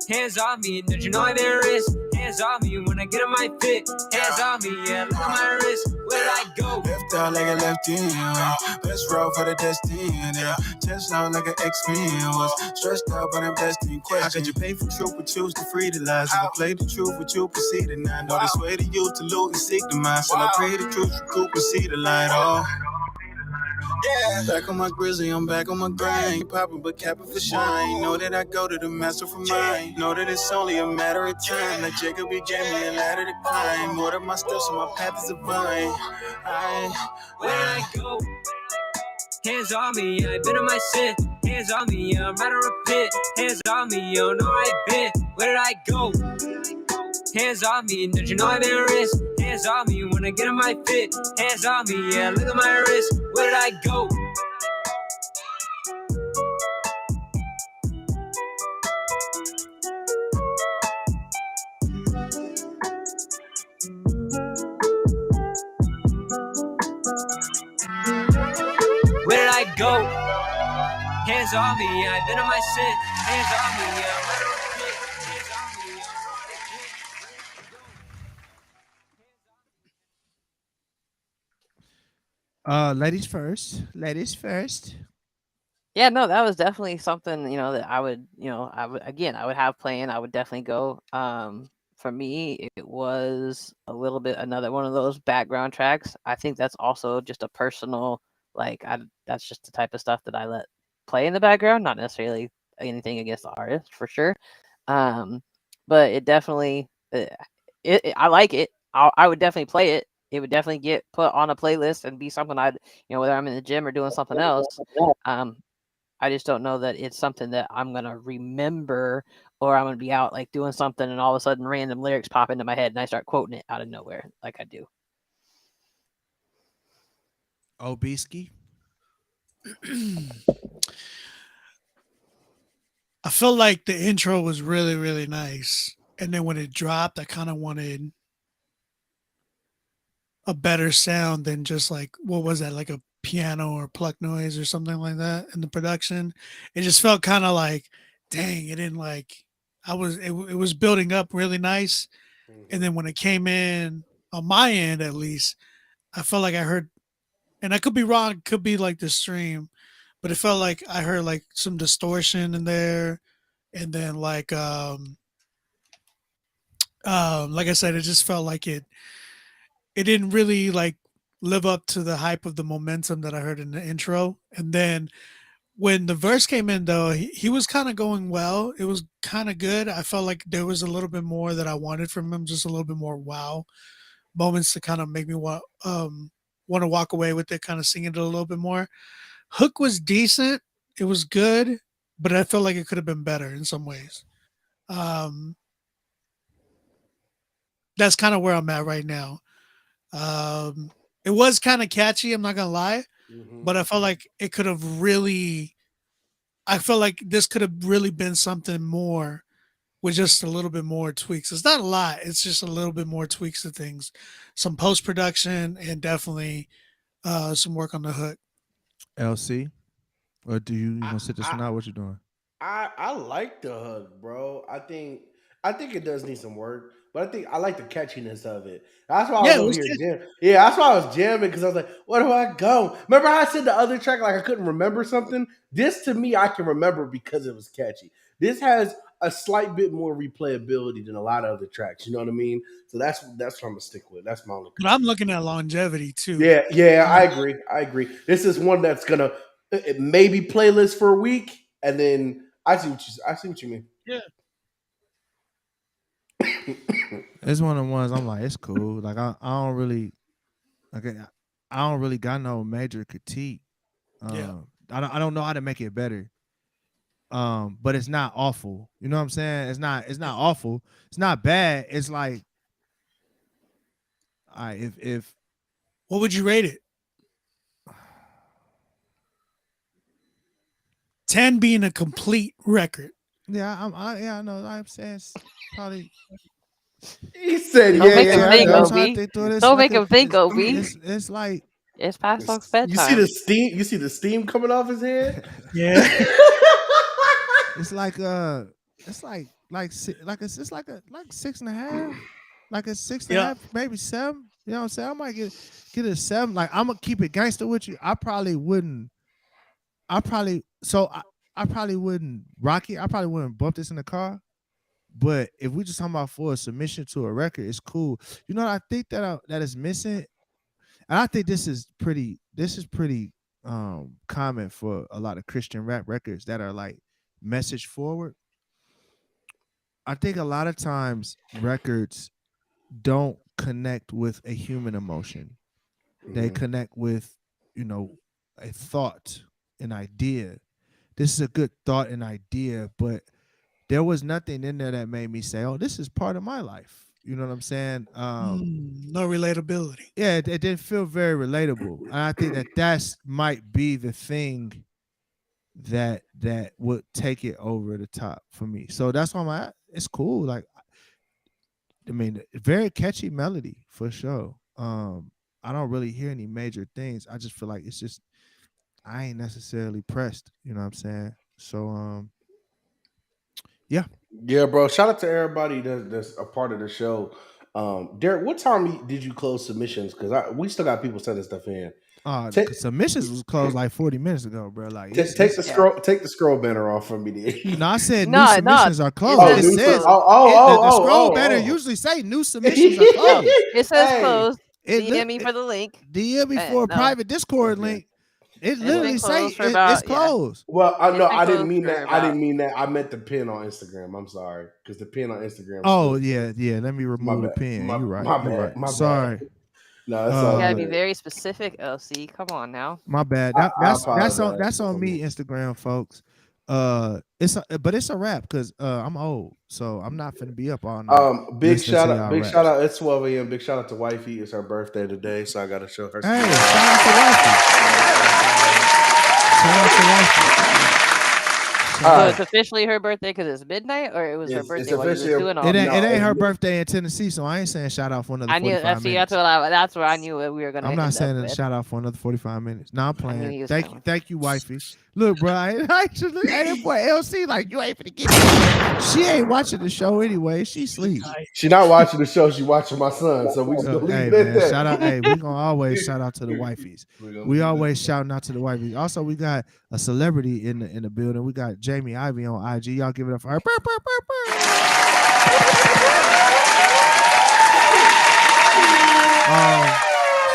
Hands on me, don't you know I been risk? Hands on me when I get in my fit. Hands on me, yeah, look at my wrist. Where did I go? Left out like I left in. Best road for the destiny. Yeah. Test out like an X-Men. Was stressed out, but I'm destined. Question. How could you pay for truth but choose to free the lies? If I play the truth, but you proceed to not know this way to you to loot and seek the mind. So I pray the truth, recoup and see the light. Oh. Yeah. Back on my grizzly, I'm back on my grind. Popping but capping for shine. Know that I go to the master for mine. Know that it's only a matter of time. Like Jacob, he gave me a ladder to climb. More than my steps on my path is a vine. Where did I go? Hands on me, I been in my sin. Hands on me, I'm out of repent. Hands on me, you know I been. Where did I go? Hands on me, don't you know I been risk? Hands on me when I get in my fit. Hands on me, yeah, look at my wrist. Where did I go? Where did I go? Hands on me, I been in my sin. Hands on me, yeah, I'm out of repent. Hands on me, Ladies first. Ladies first. Yeah, no, that was definitely something, that I would have playing. I would definitely go. For me, it was a little bit another one of those background tracks. I think that's also just a personal, that's just the type of stuff that I let play in the background, not necessarily anything against the artist for sure. But it definitely, I like it. I would definitely play it. It would definitely get put on a playlist and be something I'd, whether I'm in the gym or doing something else. I just don't know that it's something that I'm going to remember, or I'm going to be out like doing something and all of a sudden random lyrics pop into my head and I start quoting it out of nowhere like I do. Obisky. I felt like the intro was really, really nice. And then when it dropped, I kind of wanted a better sound than just like, what was that? Like a piano or pluck noise or something like that in the production. It just felt kind of like, dang, it didn't like, it was building up really nice. And then when it came in on my end, at least, I felt like I heard, and I could be wrong, it could be like the stream, but it felt like I heard like some distortion in there. And then like I said, it just felt like it didn't really like live up to the hype of the momentum that I heard in the intro. And then when the verse came in, though, he was kind of going well. It was kind of good. I felt like there was a little bit more that I wanted from him, just a little bit more wow moments to kind of make me want want to walk away with it, kind of singing it a little bit more. Hook was decent. It was good, but I felt like it could have been better in some ways. That's kind of where I'm at right now. It was kind of catchy, I'm not gonna lie, but I felt like it could have really. I felt like this could have really been something more with just a little bit more tweaks. It's not a lot. It's just a little bit more tweaks to things, some post production, and definitely some work on the hook. LC, or do you gonna sit this one out? What you doing? I like the hook, bro. I think it does need some work, but I think I like the catchiness of it. That's why I was over here jamming. Yeah, that's why I was jamming, because I was like, where do I go? Remember how I said the other track, like I couldn't remember something? This to me, I can remember because it was catchy. This has a slight bit more replayability than a lot of other tracks. You know what I mean? So that's what I'm gonna stick with. That's my only. But I'm looking at longevity too. Yeah, I agree. This is one that's gonna maybe playlist for a week, and then I see what you mean. Yeah. It's one of the ones I'm like, it's cool. Like I don't really, like I don't really got no major critique. I don't know how to make it better. But it's not awful. You know what I'm saying? It's not awful. It's not bad. It's like, all right, if what would you rate it? 10 being a complete record. Yeah, I know. I'm saying it's probably. He said, Don't make him think, Obi. Don't make him think, Obi. It's like it's past Luke's bedtime. You see the steam? You see the steam coming off his head? Yeah. It's like it's like 6.5, like a 6.5, maybe 7. You know what I'm saying? I might get a 7. Like I'm gonna keep it gangster with you. I probably wouldn't rock it. I probably wouldn't bump this in the car. But if we just talking about for a submission to a record, it's cool. You know what I think that is missing, and I think this is pretty common for a lot of Christian rap records that are like message forward. I think a lot of times records don't connect with a human emotion. They connect with, a thought, an idea. This is a good thought and idea, but there was nothing in there that made me say, oh, this is part of my life. You know what I'm saying? No relatability. Yeah, it didn't feel very relatable. And I think that might be the thing that would take it over the top for me. So that's why it's cool. Like, I mean, very catchy melody for sure. I don't really hear any major things. I just feel like it's just, I ain't necessarily pressed. You know what I'm saying? So, yeah, bro. Shout out to everybody that's a part of the show. Derek, what time did you close submissions? Because we still got people sending stuff in. Submissions was closed like 40 minutes ago, bro. Like, take the scroll banner off from me. Then. No, I said new submissions are closed. The scroll banner usually say new submissions are closed. It says closed. DM me for the link. DM me for a private Discord link. It literally say it's closed. Well, I didn't mean that. I didn't mean that. I meant the pin on Instagram. I'm sorry, because the pin on Instagram. Oh yeah. Let me remove the pin. You're right. You're right. Sorry. No, it's all you gotta good. be very specific, LC. Come on now. My bad. That's on me, Instagram folks. It's a wrap because I'm old, so I'm not finna be up all night. Big shout out. It's 12 a.m. Big shout out to Wifey. It's her birthday today, so I gotta show her. Hey, shout out to Wifey. So it's officially her birthday because it's midnight, or it was her birthday while you was doing all it ain't her birthday in Tennessee, so I ain't saying shout out for another 45 minutes. That's where I knew we were gonna. I'm not saying shout out for another 45 minutes. No, I'm playing. Thank you, Wifey. Look, bro, I actually, that boy LC, like, you ain't finna get me. She ain't watching the show anyway. She sleep. She not watching the show. She watching my son. So we just gonna leave it there. Shout out. Hey, we gonna always shout out to the wifeys. We always shouting out to the wifeys. Also, we got a celebrity in the building. We got Jamie Ivy on IG. Y'all give it up for her.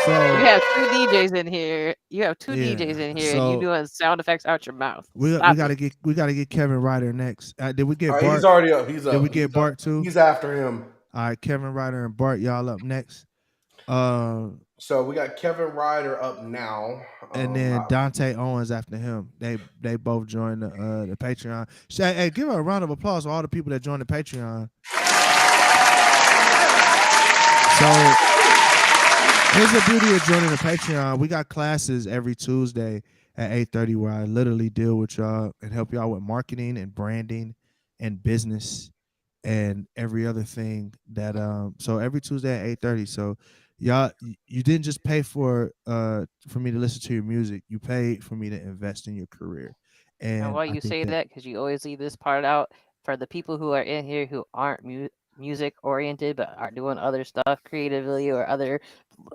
So you have two DJs in here. And you doing sound effects out your mouth. We gotta get Kevin Ryder next. Did we get Bart? He's already up. He's up. Did we get Bart too? He's after him. All right, Kevin Ryder and Bart, y'all up next. So we got Kevin Ryder up now. And then Dante Owens after him. They both joined the Patreon. Hey, give a round of applause for all the people that joined the Patreon. So here's the beauty of joining the Patreon. We got classes every Tuesday at 8:30 where I literally deal with y'all and help y'all with marketing and branding and business and every other thing that so every Tuesday at 8:30. So y'all, you didn't just pay for me to listen to your music. You paid for me to invest in your career. And why you say that? Because you always leave this part out for the people who are in here who aren't music oriented but are doing other stuff creatively or other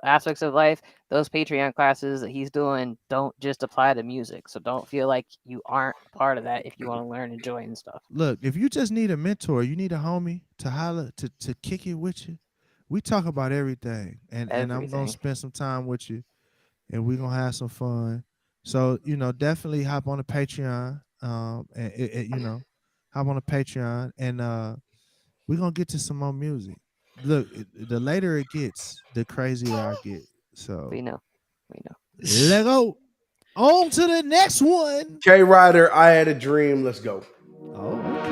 aspects of life. Those Patreon classes that he's doing don't just apply to music. So don't feel like you aren't a part of that if you want to learn and join stuff. Look, if you just need a mentor, you need a homie to holler to kick it with you. We talk about everything, and I'm gonna spend some time with you, and we're gonna have some fun. So definitely hop on the Patreon, and hop on the Patreon, and we're gonna get to some more music. Look, the later it gets, the crazier I get. So we know. Let go. On to the next one. K Ryder, I Had a Dream. Let's go. Oh, okay.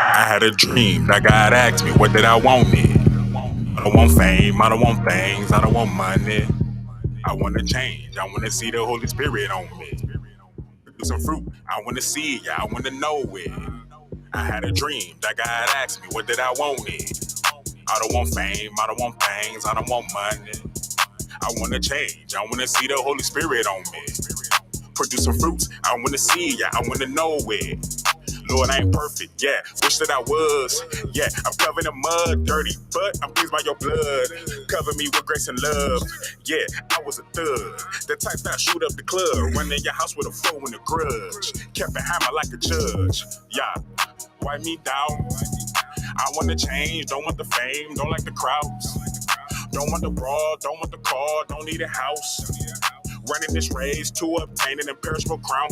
I had a dream that God asked me, what did I want it? I don't want fame, I don't want things, I don't want money. I want to change, I want to see the Holy Spirit on me. Do some fruit, I want to see it, I want to know it. I had a dream that God asked me, what did I want it? I don't want fame, I don't want things, I don't want money. I want to change, I want to see the Holy Spirit on me. Produce some fruits, I want to see it, I want to know it. Lord, I ain't perfect, yeah, wish that I was. Yeah, I'm covered in mud, dirty, but I'm pleased by your blood. Cover me with grace and love. Yeah, I was a thug, the type that shoot up the club, run in your house with a foe and a grudge. Kept a hammer like a judge. Yeah, wipe me down. I want to change, don't want the fame, don't like the crowds. Don't want the broad, don't want the car, don't need a house. Running this race to obtain an imperishable crown.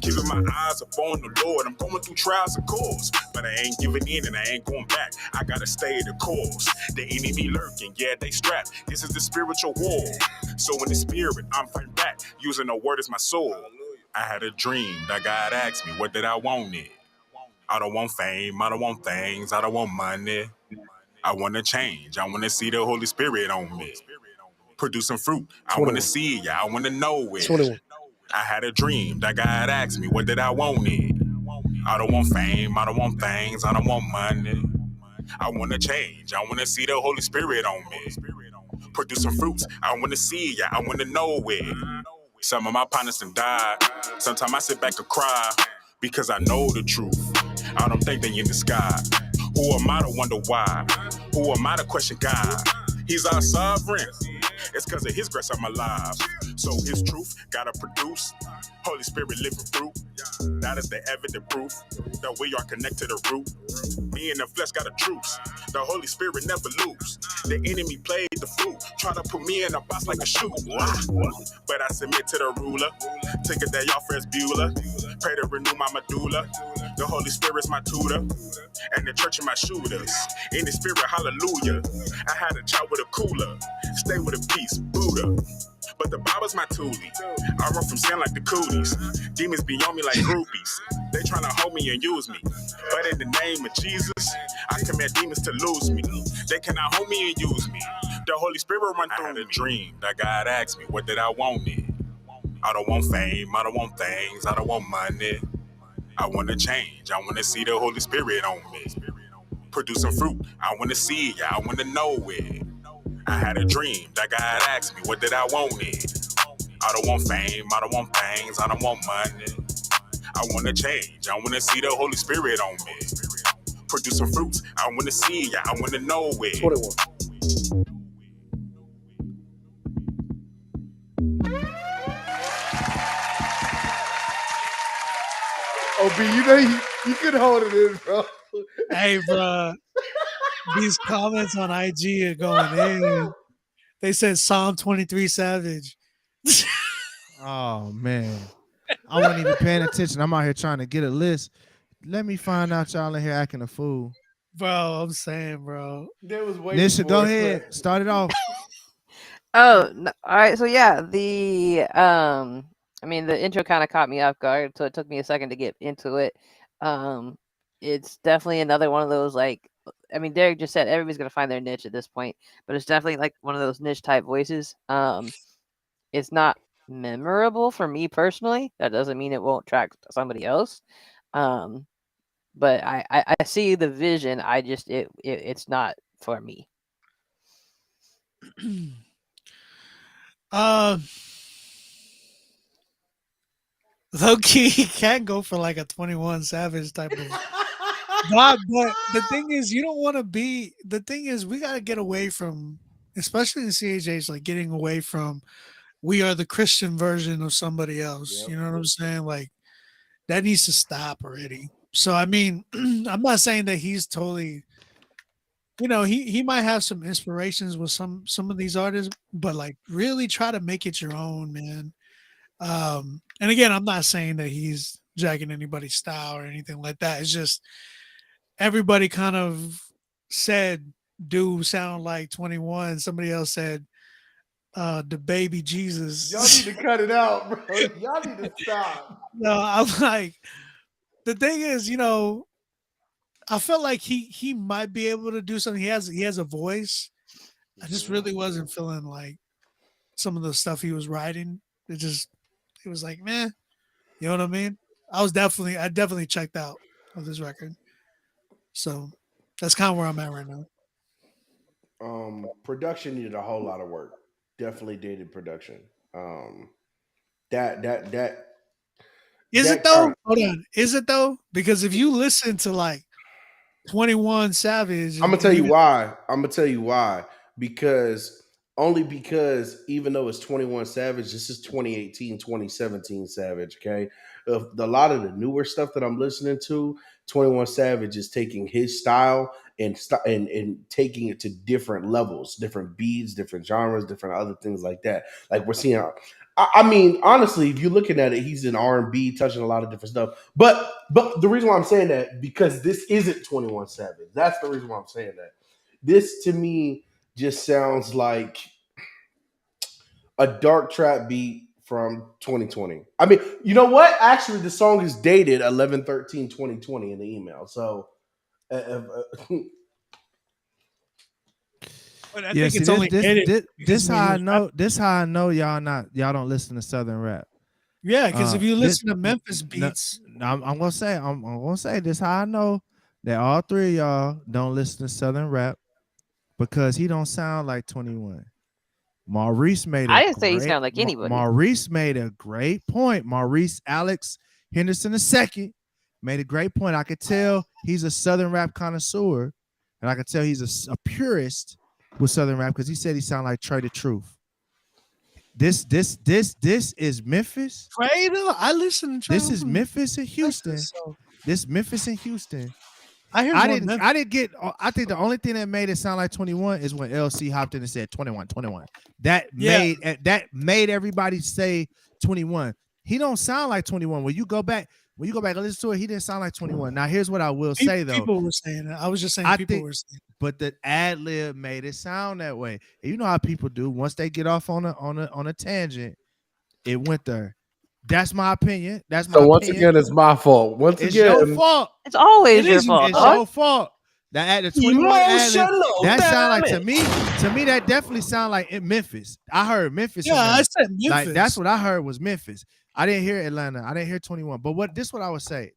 Keeping my eyes upon the Lord. I'm going through trials, of course, but I ain't giving in and I ain't going back. I gotta stay the course. The enemy lurking, yeah, they strapped. This is the spiritual war. So in the spirit, I'm fighting back, using the word as my sword. I had a dream that God asked me, what did I want it? I don't want fame, I don't want things, I don't want money. I want to change, I want to see the Holy Spirit on me. Produce some fruit, I want to see it, I want to know it. 21. I had a dream that God asked me, what did I want it? I don't want fame, I don't want things, I don't want money. I want to change, I want to see the Holy Spirit on me. Produce some fruits, I want to see it, I want to know it. Some of my partners done died, sometimes I sit back and cry, because I know the truth. I don't think they in the sky. Who am I to wonder why? Who am I to question God? He's our sovereign. It's because of his grace I'm alive. So his truth gotta produce Holy Spirit living through. That is the evident proof that we are connected to root. Me and the flesh got a truce. The Holy Spirit never lose. The enemy played the fool, try to put me in a box like a shoe. But I submit to the ruler. Take a day off as Beulah. Pray to renew my medulla. The Holy Spirit's my tutor, and the church is my shooters. In the spirit, hallelujah. I had a chat with a cooler. Stay with a peace, Buddha. But the Bible's my toolie. I run from sin like the cooties. Demons be on me like groupies. They tryna hold me and use me. But in the name of Jesus, I command demons to lose me. They cannot hold me and use me. The Holy Spirit run through me. I had a dream that God asked me, what did I want it? I don't want fame, I don't want things, I don't want money. I want to change, I want to see the Holy Spirit on me. Produce some fruit, I want to see it, I want to know it. I had a dream that God asked me, what did I want it? I don't want fame, I don't want things, I don't want money. I want to change, I want to see the Holy Spirit on me. Produce some fruits, I want to see it, I want to know it. 21. OB, you know you could hold it in, bro. Hey, bro. These comments on IG are going in. They said Psalm 23 Savage. Oh man, I wasn't even paying attention. I'm out here trying to get a list. Let me find out y'all in here acting a fool. Bro, I'm saying, bro. There was way. Nisha, go ahead. Start it off. Oh, all right. So yeah, I mean, the intro kind of caught me off guard, so it took me a second to get into it. It's definitely another one of those, like, I mean, Derek just said everybody's gonna find their niche at this point, but it's definitely like one of those niche type voices. It's not memorable for me personally. That doesn't mean it won't track somebody else. But I see the vision. I just it's not for me. Low key, he can go for like a 21 Savage type of but the thing is, you don't want to be. The thing is, we got to get away from, especially in CHH, like getting away from. We are the Christian version of somebody else. You know what I'm saying? Like that needs to stop already. So I mean, I'm not saying that he's totally. You know, he might have some inspirations with some of these artists, but like really try to make it your own, man. And again, I'm not saying that he's jacking anybody's style or anything like that. It's just everybody kind of said, "Do sound like 21." Somebody else said, "The baby Jesus." Y'all need to cut it out, bro. Y'all need to stop. No, I'm like, the thing is, you know, I felt like he might be able to do something. He has a voice. I just really wasn't feeling like some of the stuff he was writing. It was like, man, you know what I mean? I definitely checked out of this record. So that's kind of where I'm at right now. Production needed a whole lot of work. Definitely dated production. That is it though? Hold on. Is it though? Because if you listen to like 21 Savage, I'm gonna tell you why. Because even though it's 21 Savage, this is 2018, 2017 Savage. Okay, a lot of the newer stuff that I'm listening to, 21 Savage is taking his style and taking it to different levels, different beats, different genres, different other things like that. Like we're seeing. I mean, honestly, if you're looking at it, he's in R&B, touching a lot of different stuff. But the reason why I'm saying that, because this isn't 21 Savage. That's the reason why I'm saying that. This to me just sounds like a dark trap beat from 2020. I mean, you know what? Actually, the song is dated 11/13/2020 in the email. So, but I think it's only this how I know. This how I know y'all don't listen to Southern rap. Yeah, because if you listen to Memphis beats, I'm gonna say this how I know that all three of y'all don't listen to Southern rap, because he don't sound like 21. Maurice made. I didn't say he sounded like anybody. Maurice made a great point. Maurice Alex Henderson II made a great point. I could tell he's a Southern rap connoisseur, and I could tell he's a purist with Southern rap, because he said he sounded like Trey the Truth. This is Memphis. Trey, I listen to Trey. This is Memphis and Houston. This Memphis and Houston. I didn't get. I think the only thing that made it sound like 21 is when LC hopped in and said 21. That made everybody say 21. He don't sound like 21. When you go back and listen to it, he didn't sound like 21. Now here's what I will say though. People were saying that. I was just saying people were saying. But the ad lib made it sound that way. And you know how people do. Once they get off on a tangent, it went there. That's my opinion. Once again, it's my fault. It's your fault. It's always your fault. It's your fault. That at the 21 that sound like to me that definitely sound like in Memphis. I heard Memphis. Yeah, I said Memphis. Like that's what I heard was Memphis. I didn't hear Atlanta. I didn't hear 21. But this what I would say.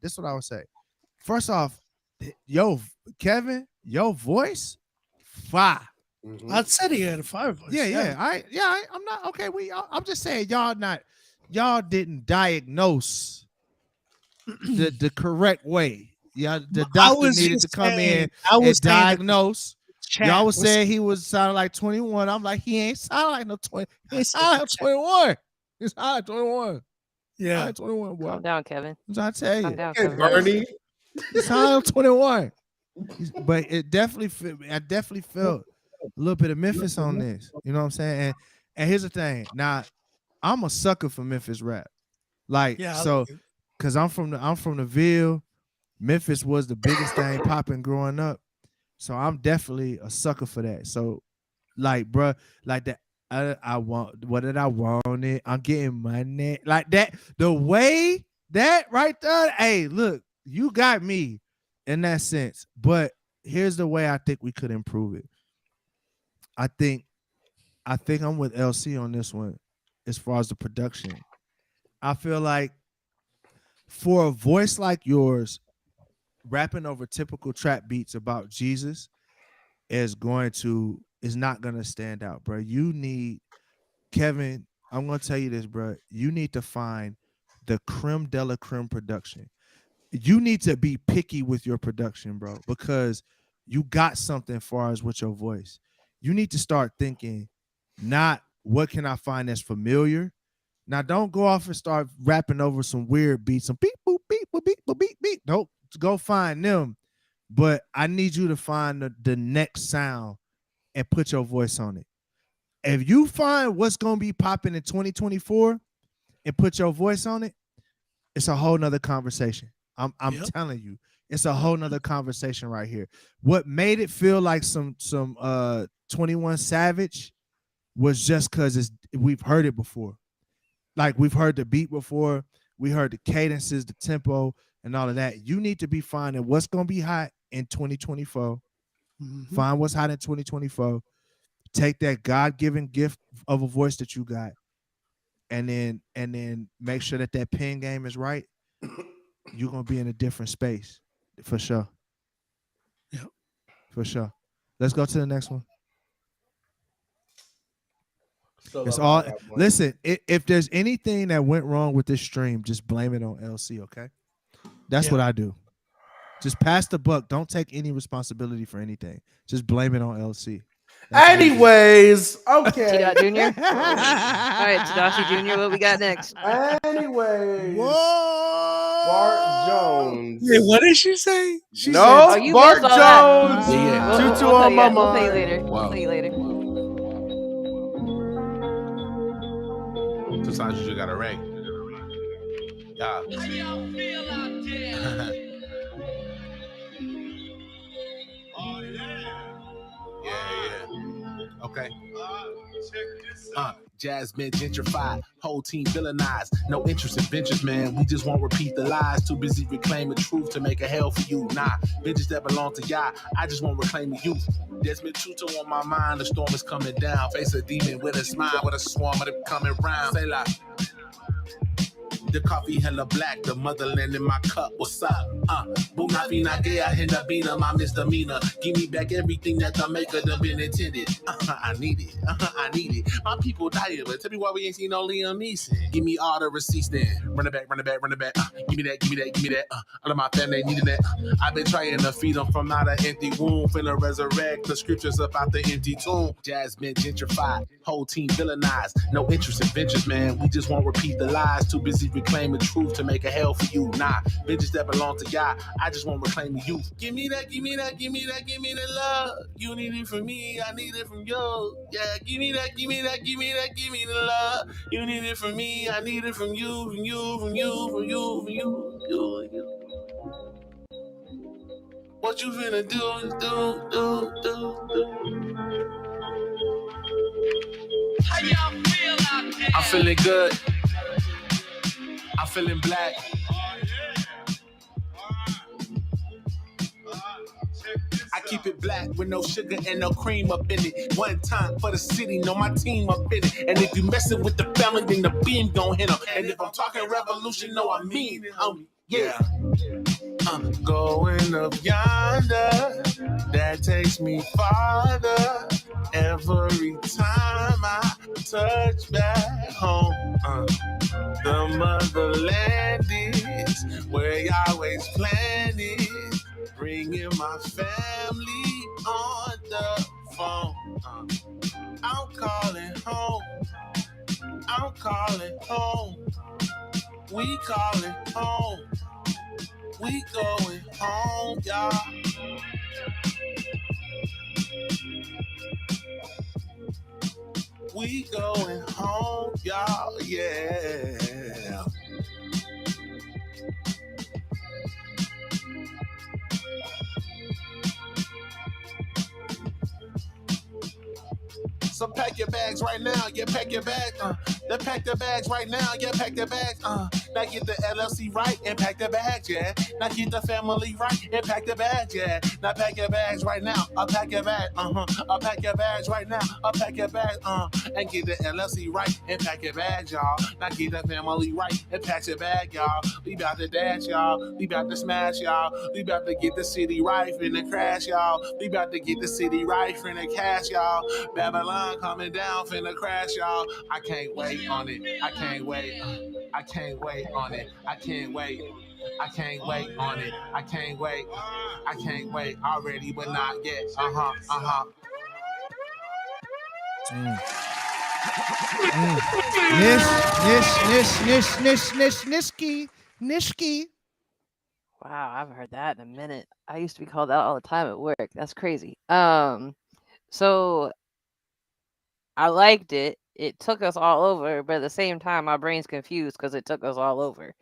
First off, yo, Kevin, your voice, fire. Mm-hmm. I said he had a fire voice. Yeah. I'm not okay. I'm just saying y'all didn't diagnose the correct way. Yeah, the doctor needed to come in and diagnose. Y'all was saying he was sounding like 21. I'm like, he ain't sounding like no 20. He sounding like 21. He sounding like 21. Yeah, like 21. Boy. Calm down, Kevin. I'm trying to tell you. Calm down, Kevin. Bernie. He sounded like 21. But I definitely felt a little bit of Memphis on this. You know what I'm saying? And here's the thing. Now, I'm a sucker for Memphis rap. Like, Yeah, I so, like it. cause I'm from the Ville. Memphis was the biggest thing popping growing up. So I'm definitely a sucker for that. So, like, bruh, like that. I want what did I want it? I'm getting money. Like that. The way that right there. Hey, look, you got me in that sense. But here's the way I think we could improve it. I think I'm with LC on this one as far as the production. I feel like for a voice like yours, rapping over typical trap beats about Jesus is not gonna stand out, bro. You need, Kevin, I'm gonna tell you this, bro. You need to find the creme de la creme production. You need to be picky with your production, bro, because you got something as far as with your voice. You need to start thinking, not what can I find that's familiar. Now, don't go off and start rapping over some weird beats, some beep, boop, beep, boop, beep, boop, beep, beep. Nope, go find them. But I need you to find the next sound and put your voice on it. If you find what's going to be popping in 2024 and put your voice on it, it's a whole nother conversation. I'm telling you, it's a whole nother conversation right here. What made it feel like some 21 Savage was just because we've heard it before. Like, we've heard the beat before. We heard the cadences, the tempo, and all of that. You need to be finding what's going to be hot in 2024. Mm-hmm. Find what's hot in 2024. Take that God-given gift of a voice that you got, and then make sure that pen game is right. You're going to be in a different space for sure. Yeah. For sure. Let's go to the next one. Still It's love all. I Got Money. Listen, if there's anything that went wrong with this stream, just blame it on LC. Okay, that's what I do. Just pass the buck. Don't take any responsibility for anything. Just blame it on LC. Anyways, okay. T-Dot Jr. All right, Tadashi Jr., what we got next? Anyways. Whoa. Bart Jones. Wait, what did she say? She No, said, you Bart missed all Jones. that. Yeah. Tutu We'll on my We'll play you mind. later. Wow. We'll play you later. Sometimes you got a ring. Yeah. Yeah. Okay. Jasmine gentrified, whole team villainized. No interest in ventures, man. We just won't repeat the lies. Too busy reclaiming truth to make a hell for you. Nah, bitches that belong to y'all. I just won't reclaim the youth. Desmond Tutu on my mind. The storm is coming down. Face a demon with a smile, with a swarm of them coming round. Say like. The coffee hella black, the motherland in my cup. What's up? Bunafina gay, I hit a beater, my misdemeanor. Give me back everything that the maker done been intended. I need it. I need it. My people died, but tell me why we ain't seen no Liam Neeson. Give me all the receipts then. Run it back, run it back, run it back. Give me that, give me that, give me that. All of my family needed that. I've been trying to feed them from out an empty womb. Finna resurrect the scriptures about the empty tomb. Jasmine gentrified, whole team villainized. No interest in ventures, man. We just won't repeat the lies. Too busy reclaiming truth to make a hell for you. Nah, bitches that belong to y'all. I just won't reclaim the youth. Give me that, give me that, give me that, give me the love. You need it from me, I need it from you. Yeah, give me that, give me that, give me that, give me the love. You need it from me, I need it from you, from you, from you, from you, from you. What you finna do? How y'all feel out there? I'm feeling good. I'm feeling black. I keep it black with no sugar and no cream up in it. One time for the city, know my team up in it. And if you messing with the family, then the beam gon' hit them. And if I'm talking revolution, know I mean it, homie. Yeah. I'm going up yonder. That takes me farther. Every time I touch back home, the motherland is where Yahweh's plan is. Bringing my family on the phone. I'm calling home. I'm calling home. We calling home. We going home, y'all. We going home, y'all. Yeah. So pack your bags right now, yeah, pack your bags, Then pack the bags right now, yeah, pack the bags, Now get the LLC right and pack the bags, yeah. Now get the family right and pack the bags, yeah. Now pack your bags right now, I'll pack your bag, I'll pack your bags right now, I'll pack your bags, And get the LLC right and pack your bags, y'all. Now get the family right and pack your bag, y'all. We about to dash, y'all. We about to smash, y'all. We about to get the city right finna crash, y'all. We about to get the city right finna cash, y'all. Babylon coming down finna crash, y'all. I can't wait on it. I can't wait. I can't wait on it. I can't wait. I can't wait on it. I can't wait. I can't wait already, but not yet. Nishki. Wow, I haven't heard that in a minute. I used to be called that all the time at work. That's crazy. So I liked it. It took us all over, but at the same time, my brain's confused because it took us all over.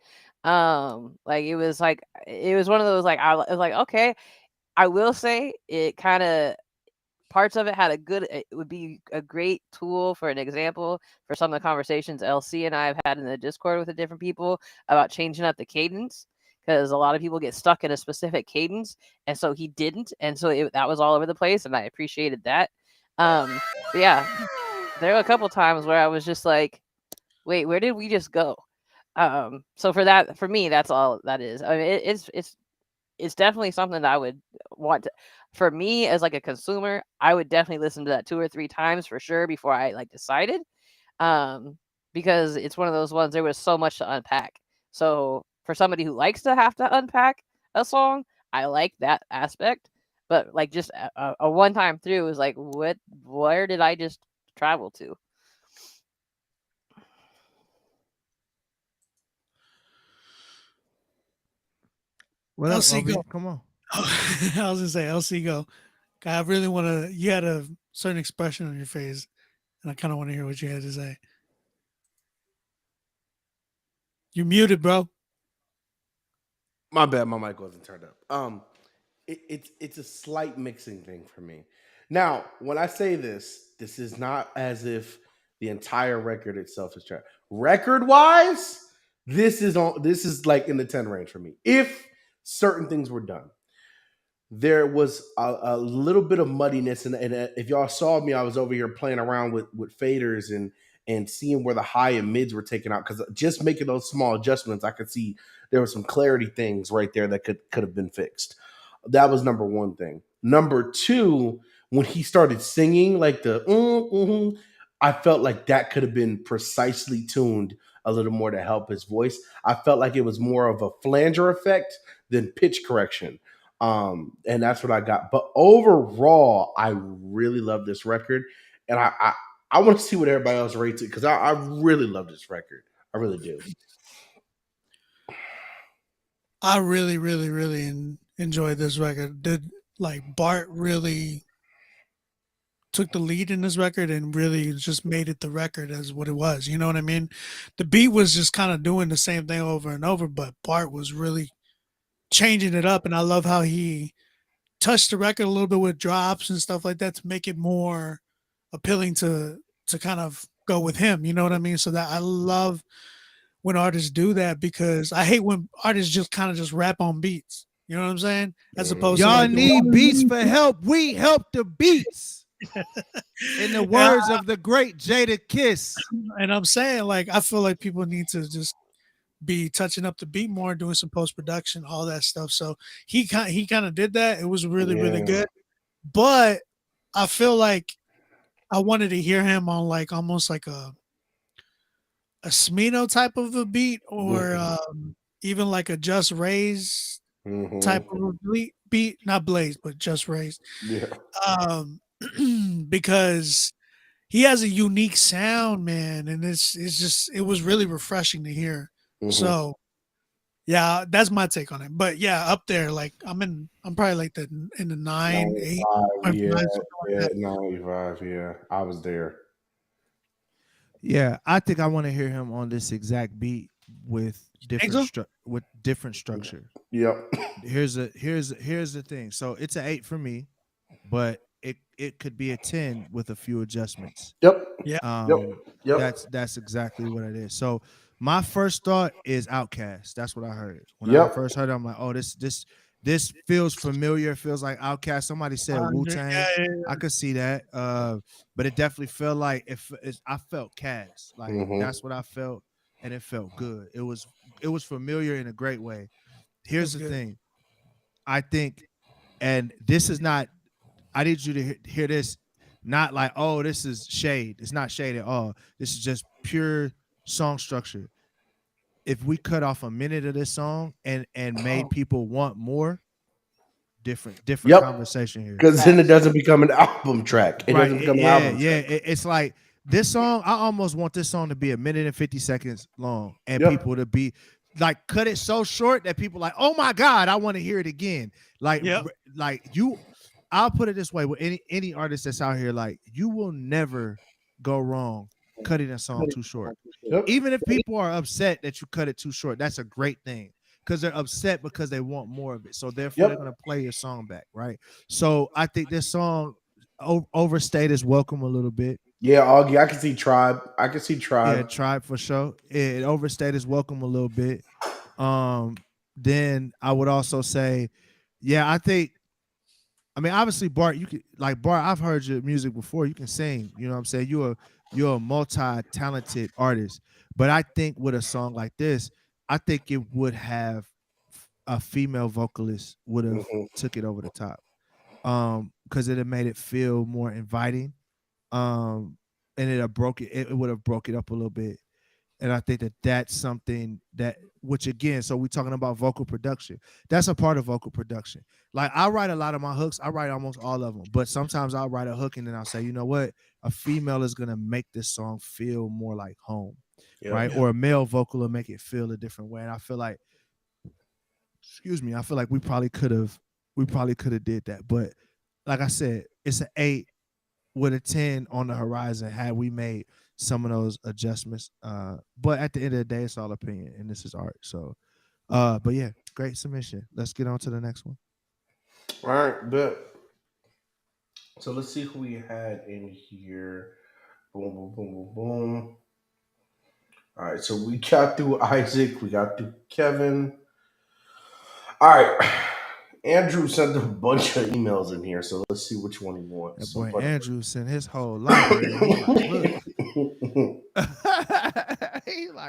It was one of those it was like, okay, I will say it kind of parts of it had it would be a great tool for an example for some of the conversations LC and I have had in the Discord with the different people about changing up the cadence, because a lot of people get stuck in a specific cadence, and so he didn't, and so that was all over the place, and I appreciated that. But yeah, there were a couple times where I was just like, wait, where did we just go? So for me, that's all that is. I mean, it's definitely something that I would want to, for me as like a consumer, I would definitely listen to that 2 or 3 times for sure before I decided. Because it's one of those ones, there was so much to unpack. So for somebody who likes to have to unpack a song, I like that aspect. But just a one time through is like, where did I just travel to? What else, LC Obi? go. Come on. I was gonna say LC go. I really want to. You had a certain expression on your face, and I kind of want to hear what you had to say. You're muted, bro. My bad, my mic wasn't turned up. It's a slight mixing thing for me. Now, when I say this is not as if the entire record itself is trash. Record wise, this is like in the 10 range for me. If certain things were done, there was a little bit of muddiness, and if y'all saw me, I was over here playing around with faders and seeing where the high and mids were taken out, because just making those small adjustments, I could see there were some clarity things right there that could have been fixed. That was number one thing. Number two, when he started singing like the I felt like that could have been precisely tuned a little more to help his voice. I felt like it was more of a flanger effect than pitch correction. And that's what I got. But overall, I really love this record. And I want to see what everybody else rates it, because I really love this record. I really do. I really, really, really enjoyed this record. Bart really took the lead in this record and really just made it the record as what it was. You know what I mean? The beat was just kind of doing the same thing over and over, but Bart was really changing it up. And I love how he touched the record a little bit with drops and stuff like that to make it more appealing to kind of go with him. You know what I mean? So that I love when artists do that, because I hate when artists just kind of just rap on beats. You know what I'm saying? As opposed y'all to need beats for help. We help the beats. In the words of the great Jadakiss. And I'm saying, I feel like people need to just be touching up the beat more, doing some post-production, all that stuff. So he kind of did that. It was really, really good. But I feel like I wanted to hear him on almost like a Smino type of a beat, or even like a Just Raise type of a beat, not Blaze, but Just Raise. Yeah. Because he has a unique sound, man, and it was really refreshing to hear. So yeah, that's my take on it. But yeah, up there, I'm probably in the 9, 8. 95, yeah, 95. Yeah, I was there. Yeah, I think I want to hear him on this exact beat with Angel? different structure. Yep. Here's the thing. So it's an 8 for me, but it could be a 10 with a few adjustments. Yep. Yep. That's exactly what it is. So my first thought is Outkast. That's what I heard. When I Yep. first heard it, I'm like, oh, this feels familiar. It feels like Outkast. Somebody said Wu-Tang. Yeah. I could see that. But it definitely felt like I felt Cast. Like that's what I felt, and it felt good. It was familiar in a great way. Here's the thing. I think, and this is not, I need you to hear this, not like, oh, this is shade. It's not shade at all. This is just pure song structure. If we cut off a minute of this song and made people want more, different conversation here. Because then it doesn't become an album track. It doesn't become an album track. It's like this song, I almost want this song to be 1 minute and 50 seconds long and people to be like, cut it so short that people like, oh my God, I want to hear it again. Like I'll put it this way, with any artist that's out here, like, you will never go wrong cutting a song too short. Even if people are upset that you cut it too short, that's a great thing, because they're upset because they want more of it. So therefore they're going to play your song back, right? So I think this song overstayed its welcome a little bit. Yeah, Augie, I can see Tribe. Yeah, Tribe for sure. It overstayed its welcome a little bit. Then I would also say, I mean, obviously, Bart, you could, like, Bart, I've heard your music before. You can sing, you know what I'm saying? You're a multi-talented artist. But I think with a song like this, I think it would have a female vocalist would have took it over the top. Because it had made it feel more inviting. And it would have broke it up a little bit. And I think that's something that, which again, so we're talking about vocal production. That's a part of vocal production. Like, I write a lot of my hooks. I write almost all of them. But sometimes I'll write a hook and then I'll say, you know what? A female is going to make this song feel more like home, right? Or a male vocal will make it feel a different way. And I feel like, we probably could have did that. But like I said, it's an 8 with a 10 on the horizon had we made some of those adjustments. But at the end of the day, it's all opinion and this is art. So but yeah, great submission. Let's get on to the next one. All right, good. So let's see who we had in here. Boom, boom, boom, boom, boom. All right, so we got through Isaac, we got through Kevin. All right. Andrew sent a bunch of emails in here, so let's see which one he wants. That boy Andrew sent his whole library.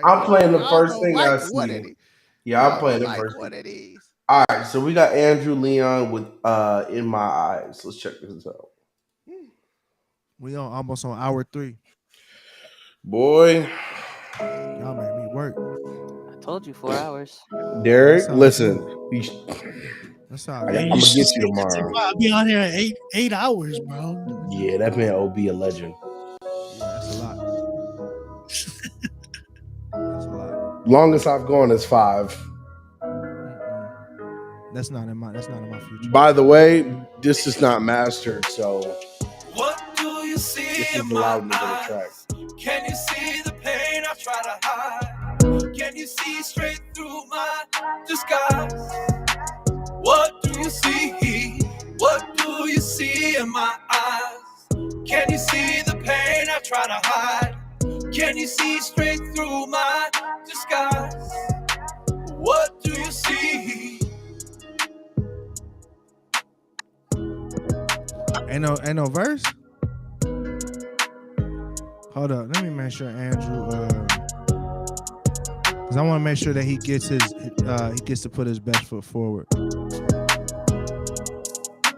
I'm playing the first thing I see. Yeah, I'm playing the first one of these. All right, so we got Andrew Leon with In My Eyes. Let's check this out. We almost on hour 3. Boy, y'all made me work. I told you 4 hours. Derek, listen. That's all I'm right. gonna get you tomorrow. I'll be on here at 8 hours, bro. Yeah, that man OB a legend. Yeah, that's a lot. That's a lot. Longest I've gone is 5. That's not in my future. By the way, this is not mastered, so what do you see this is in the my loudness of the track. Can you see the pain I try to hide? Can you see straight through my disguise? What do you see? What do you see in my eyes? Can you see the pain I try to hide? Can you see straight through my disguise? What do you see? Ain't no verse? Hold up, let me make sure Andrew because I want to make sure that he gets to put his best foot forward.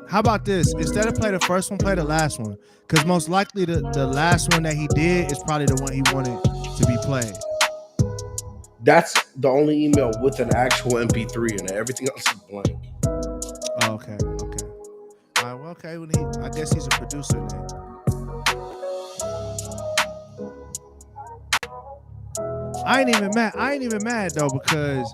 How about this? Instead of play the first one, play the last one. Because most likely the last one that he did is probably the one he wanted to be played. That's the only email with an actual MP3 in it. Everything else is blank. Oh, okay. All right, well, okay. I guess he's a producer then. I ain't even mad though, because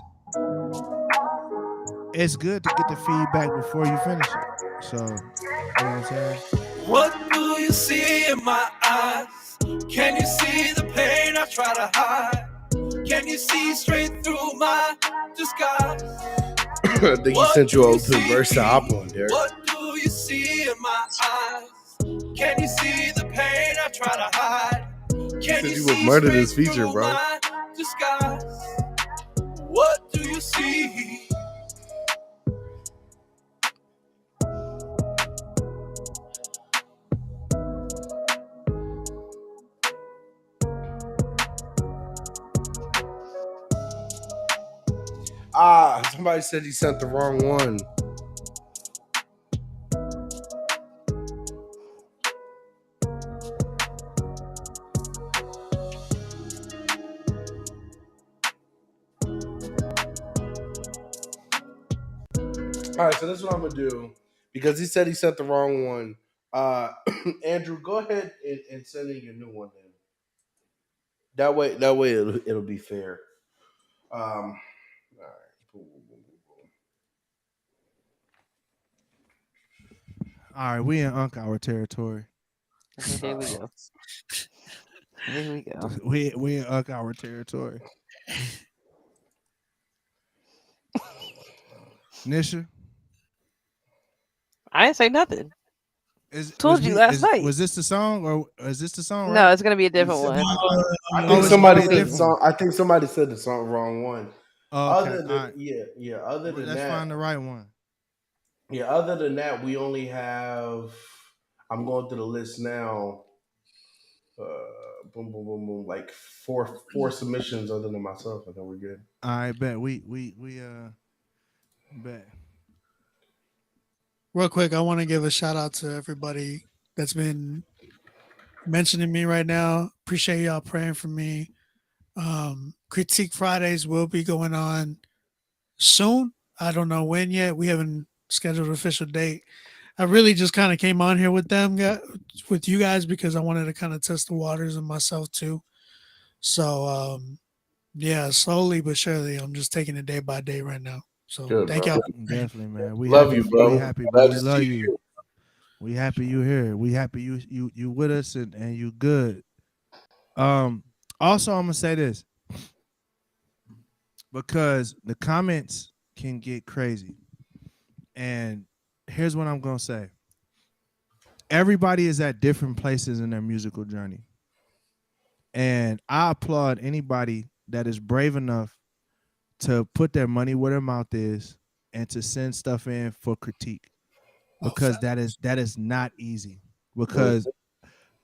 it's good to get the feedback before you finish it. So, you know what I'm saying? What do you see in my eyes? Can you see the pain I try to hide? Can you see straight through my disguise? I think he sent you over to the verse to hop on, Derek. What do you see in my eyes? Can you see the pain I try to hide? Can You would murder this feature, bro. my disguise? What do you see? Somebody said he sent the wrong one. All right, so this is what I'm gonna do because he said he sent the wrong one. Andrew, go ahead and send in your new one then. That way it'll be fair. All right. Boom, boom, boom, boom, boom. All right, we in Unk Hour territory. Here we go. Here we go. We in Unk Hour territory. Nisha, I didn't say nothing. Told was you me- last night. Was this the song or is this the song? No, right? it's gonna be a different one. I Oh, think it's somebody gonna be said the different. song. I think somebody said the song wrong one. Oh, okay, Other than all right. yeah. Other than Let's that, find the right one. yeah. Other than that, we only have. I'm going through the list now. Boom, boom, boom, boom. Like four submissions other than myself. I think we're good. I bet we bet. Real quick, I want to give a shout out to everybody that's been mentioning me right now. Appreciate y'all praying for me. Critique Fridays will be going on soon. I don't know when yet. We haven't scheduled an official date. I really just kind of came on here with them, with you guys, because I wanted to kind of test the waters and myself too. So, yeah, slowly but surely, I'm just taking it day by day right now. So Good, thank bro. y'all. Definitely, man. We Love happy, you, bro. We happy, Glad bro. We to love see you. you. We happy you here. We happy you with us and you good. Also, I'm gonna say this because the comments can get crazy, and here's what I'm gonna say. Everybody is at different places in their musical journey, and I applaud anybody that is brave enough to put their money where their mouth is and to send stuff in for critique, because that is not easy. Because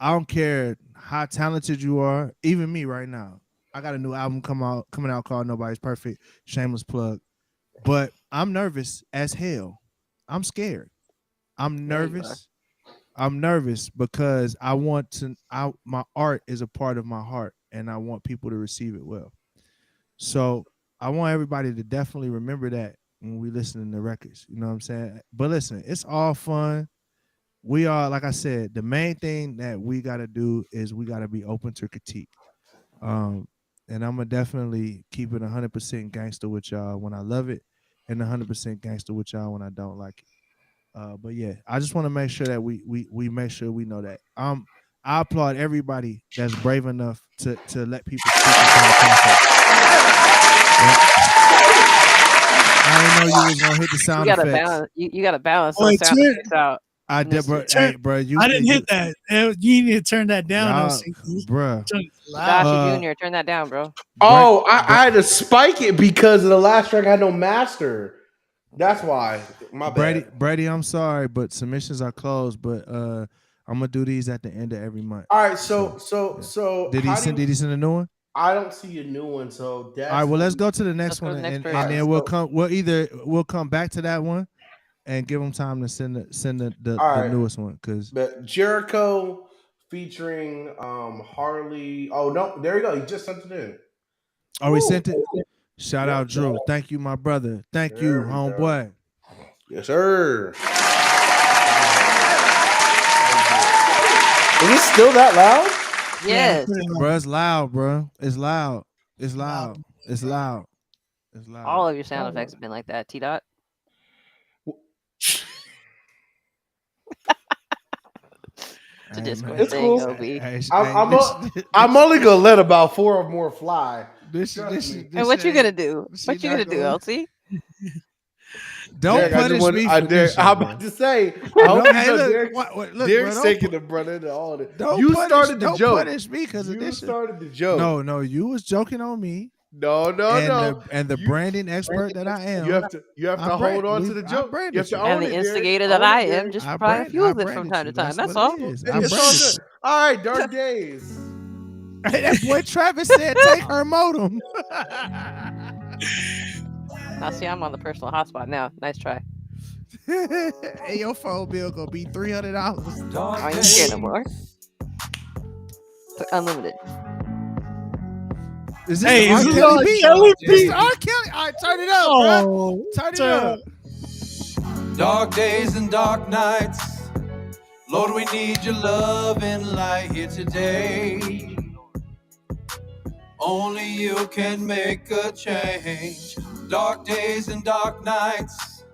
I don't care how talented you are, even me right now. I got a new album coming out called Nobody's Perfect, shameless plug. But I'm nervous as hell. I'm scared. I'm nervous. I'm nervous because my art is a part of my heart and I want people to receive it well. So I want everybody to definitely remember that when we listen to records. You know what I'm saying? But listen, it's all fun. We are, like I said, the main thing that we got to do is we got to be open to critique. And I'm going to definitely keep it 100% gangster with y'all when I love it and 100% gangster with y'all when I don't like it. But yeah, I just want to make sure that we make sure we know that. I applaud everybody that's brave enough to let people speak into the process. I didn't know you was gonna hit the sound You gotta effects. balance. You gotta balance Oh, those sound it's effects out. I did, bro. Hey, bro, I didn't hit that. You need to turn that down, Y'all, OC. bruh. Josh Jr., turn that down, bro. Oh, I had to spike it because of the last track I had no master. That's why. My bad. Brady, I'm sorry, but submissions are closed. But I'm gonna do these at the end of every month. All right, so Did he send a new one? I don't see a new one, so that's All right, well, let's go to the next one, and then we'll come back to that one, and give them time to send the newest one, because Jericho featuring Harley. Oh no, there you go. He just sent it in. Oh, he sent it. Shout out Drew. Thank you, my brother. Thank you, homeboy. Yes, sir. Is it still that loud? Yes. Bro, it's loud, bro. It's loud. It's loud. It's loud. It's loud. All of your sound effects have been like that. T Dot. The Discord It's thing, cool. OB. I'm only gonna let about 4 or more fly. And what you gonna do? What you gonna do, LT? Don't Derek, punish me for this shit, I'm bro. about to say. I hope Hey, you know look, Derek's, look, Derek's bro, taking the brunt into all of it. Don't You punish, started the don't joke. punish me because of You this shit. started the joke. No, you was joking on me. No. And the branding expert that I am. You have to hold on to the joke. You have to own And the it, Derek. instigator Own that it, I Derek. am just probably fuels it from time to time. That's all. It's all good. All right, Dark Days. Hey, that boy Travis said, "Take her modem." Now see, I'm on the personal hotspot now. Nice try. Hey, your phone bill gonna be $300. I ain't scared no more. Unlimited. Is this Hey, R. is this Kelly R. beat? Kelly This beat? R. Kelly. All right, turn it up, Oh, bro. Turn it turn up. Dark days and dark nights. Lord, we need your love and light here today. Only you can make a change. Dark days and dark nights.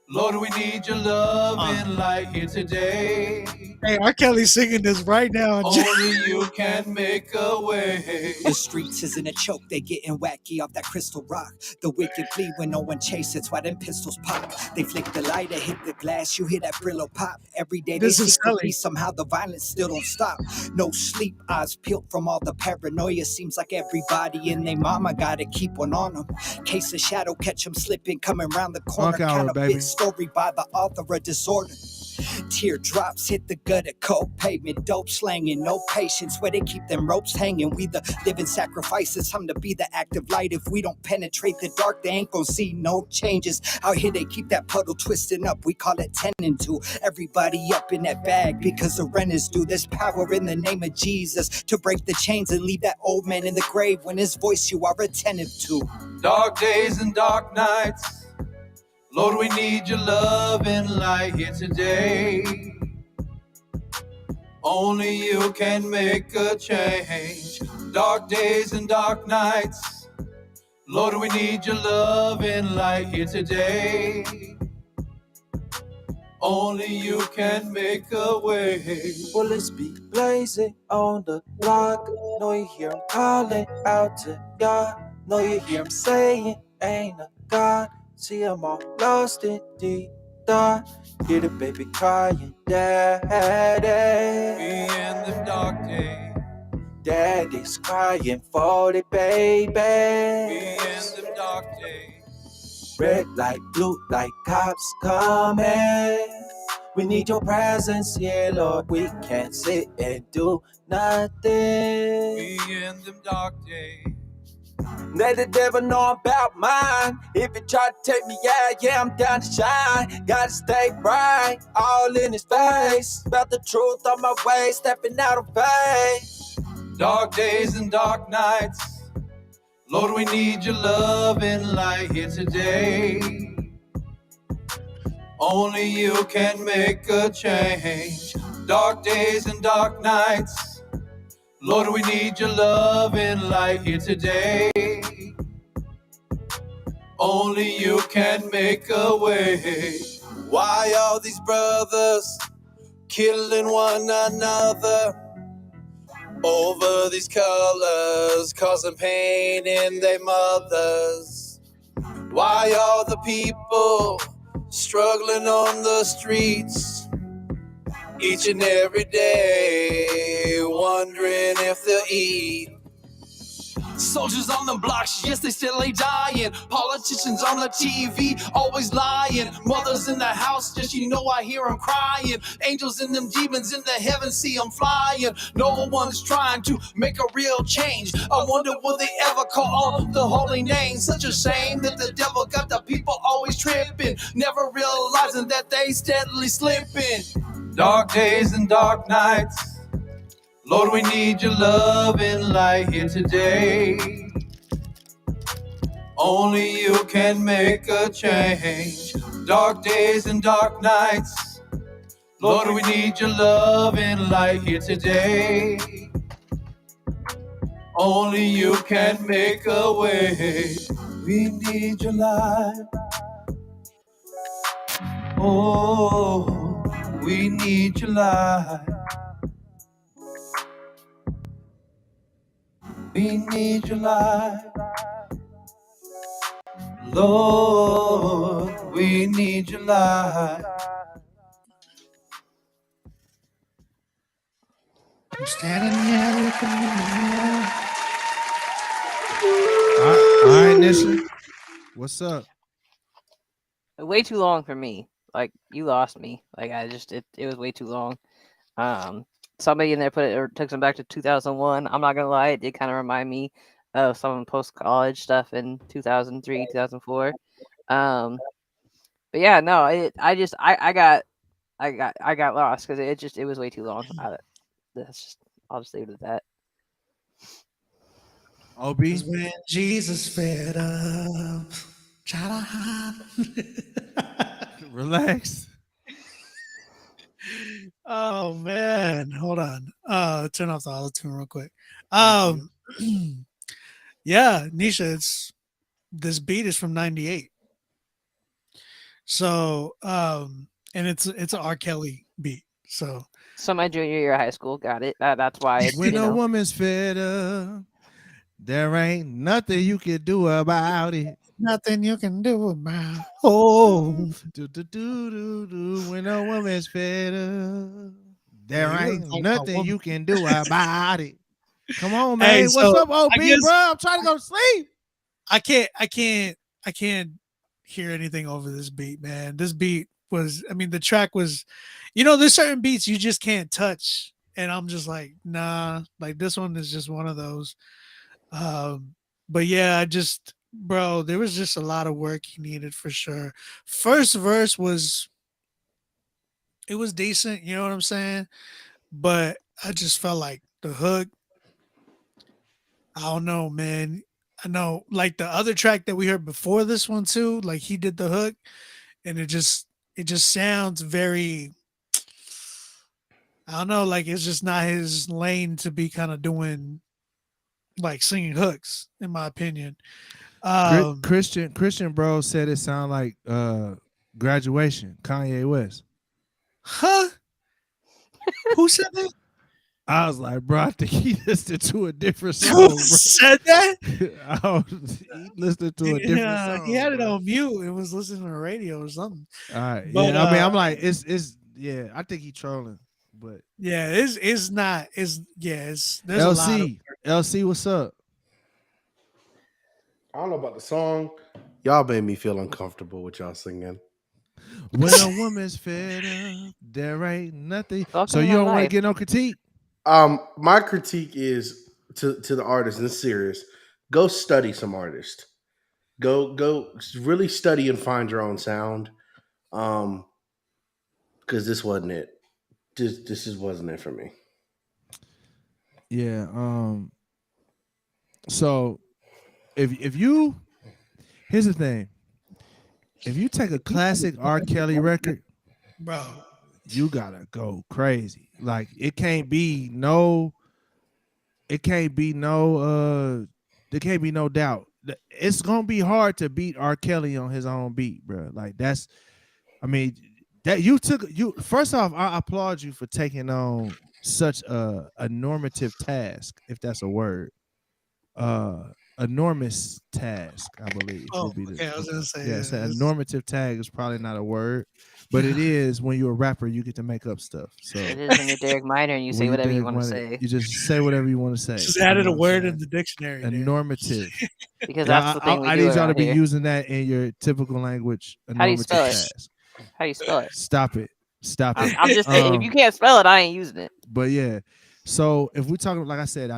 Lord, we need your love and light here today. Hey, R. Kelly singing this right now. Only you can make a way. The streets isn't a choke, they getting wacky off that crystal rock. The wicked flee when no one chases, why them pistols pop. They flick the lighter, hit the glass, you hear that Brillo pop. Every day they This is seek to Kelly. be, somehow the violence still don't stop. No sleep, eyes peeled from all the paranoia. Seems like everybody and they mama gotta keep one on them. Case of shadow, catch them slipping, coming round the corner. Funk hour, Kind of baby. big story by the author of disorder. Teardrops hit the gutter, cold pavement, dope slanging, no patience where they keep them ropes hanging. We the living sacrifices, time to be the active light. If we don't penetrate the dark, they ain't gonna see no changes. Out here they keep that puddle twisting up, we call it 10 and 2. Everybody up in that bag because the rent is due. There's power in the name of Jesus to break the chains and leave that old man in the grave when his voice you are attentive to. Dark days and dark nights. Lord, we need your love and light here today. Only you can make a change. Dark days and dark nights. Lord, we need your love and light here today. Only you can make a way. Bullets be blazing on the block. Know you hear 'em calling out to God. Know you hear 'em saying, ain't a God. See 'em all lost in the dark. Hear the baby crying, Daddy. We in the dark days. Daddy's crying for the baby. We in the dark days. Red light, blue light, cops coming. We need your presence here, Lord. We can't sit and do nothing. We in them dark days. Let the devil know about mine. If he try to take me out, yeah, I'm down to shine. Gotta stay bright, all in his face. About the truth on my way, stepping out of faith. Dark days and dark nights. Lord, we need your love and light here today. Only you can make a change. Dark days and dark nights. Lord, we need your love and light here today. Only you can make a way. Why all these brothers killing one another over these colors, causing pain in their mothers? Why all the people struggling on the streets each and every day, wondering if they'll eat? Soldiers on the blocks, yes, they still ain't dying. Politicians on the TV, always lying. Mothers in the house, just you know I hear them crying. Angels and them demons in the heavens, see them flying. No one's trying to make a real change. I wonder will they ever call on the holy name? Such a shame that the devil got the people always tripping, never realizing that they steadily slipping. Dark days and dark nights. Lord, we need your love and light here today. Only you can make a change. Dark days and dark nights. Lord, we need your love and light here today. Only you can make a way. We need your light. Oh, we need your light. We need your light. Lord, we need your light. I'm standing here looking in the mirror. All right, Nisha. What's up? Way too long for me. Like you lost me. Like it was way too long. Somebody in there took some back to 2001. I'm not gonna lie, it did kind of remind me of some post college stuff in 2003, 2004. But yeah, no, I got lost because it was way too long. I'll just leave it at that. OB, when Jesus fed up, try to hide. relax. Oh man, hold on. Turn off the auto tune real quick. Yeah, Nisha, this beat is from '98. So, and it's an R. Kelly beat. So my junior year of high school, got it. That's why it's When a woman's fed up, there ain't nothing you can do about it. Nothing you can do about. Oh, when a woman's fed up, there Yeah, you ain't wasn't talking about nothing woman. you can do about it. Come on, man. Hey, What's so up, OB, I guess- bro? I'm trying to go to sleep. I can't hear anything over this beat, man. This beat was, I mean, the track was, there's certain beats you just can't touch. And I'm just like, nah, like this one is just one of those. But yeah, bro, there was just a lot of work he needed for sure. First verse was decent, you know what I'm saying? But I just felt like the hook, I don't know, man. I know, like the other track that we heard before this one too, like he did the hook, and it just sounds very, I don't know, like it's just not his lane to be kind of doing like singing hooks, in my opinion. Christian bro said it sounded like Graduation, Kanye West. Huh? Who said that? I was like, bro, I think he listened to a different song. Who Bro. said that? He listened to a different song. He had it on mute and was listening to the radio or something. All right. But, yeah, I mean, I'm like, it's yeah, I think he trolling, but yeah, it's not. There's a lot of LC, what's up? I don't know about the song. Y'all made me feel uncomfortable with y'all singing. When a woman's fed up, there ain't nothing. So you don't want to get no critique? My critique is to the artist, and it's serious. Go study some artists. Go really study and find your own sound. Because this wasn't it. This just wasn't it for me. Yeah. So if you, here's the thing. If you take a classic R. Kelly record, bro, you gotta go crazy. Like there can't be no doubt. It's gonna be hard to beat R. Kelly on his own beat, bro. Like first off, I applaud you for taking on such a normative task, if that's a word. Enormous task, I believe. Oh, would be okay, I was gonna say, yes, yeah, a normative tag is probably not a word, but it is when you're a rapper, you get to make up stuff. So it is when you're Derek Minor and you say whatever you want to say. You just say whatever you want to say. Just added a word in the dictionary. A normative. Because that's the thing we I do need y'all to around be here. using that in your typical language. How do you spell it? Task. How do you spell it? Stop it. I'm just saying, if you can't spell it, I ain't using it. But yeah, so if we talking, like I said,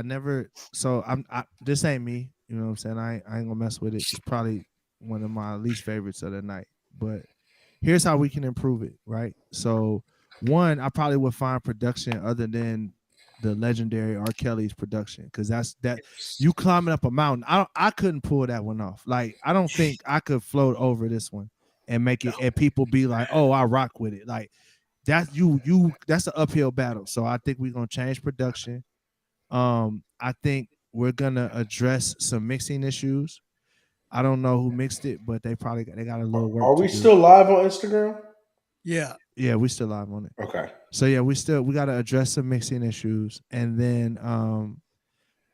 this ain't me. You know what I'm saying? I ain't gonna mess with it. It's probably one of my least favorites of the night. But here's how we can improve it, right? So one, I probably would find production other than the legendary R. Kelly's production, because that's you climbing up a mountain. I couldn't pull that one off. Like I don't think I could float over this one and make it, and people be like, "Oh, I rock with it." Like that's that's an uphill battle. So I think we're gonna change production. I think we're gonna address some mixing issues. I don't know who mixed it, but they got a little work. Are we still live on Instagram? Yeah. Yeah, we still live on it. Okay. So yeah, we got to address some mixing issues, and then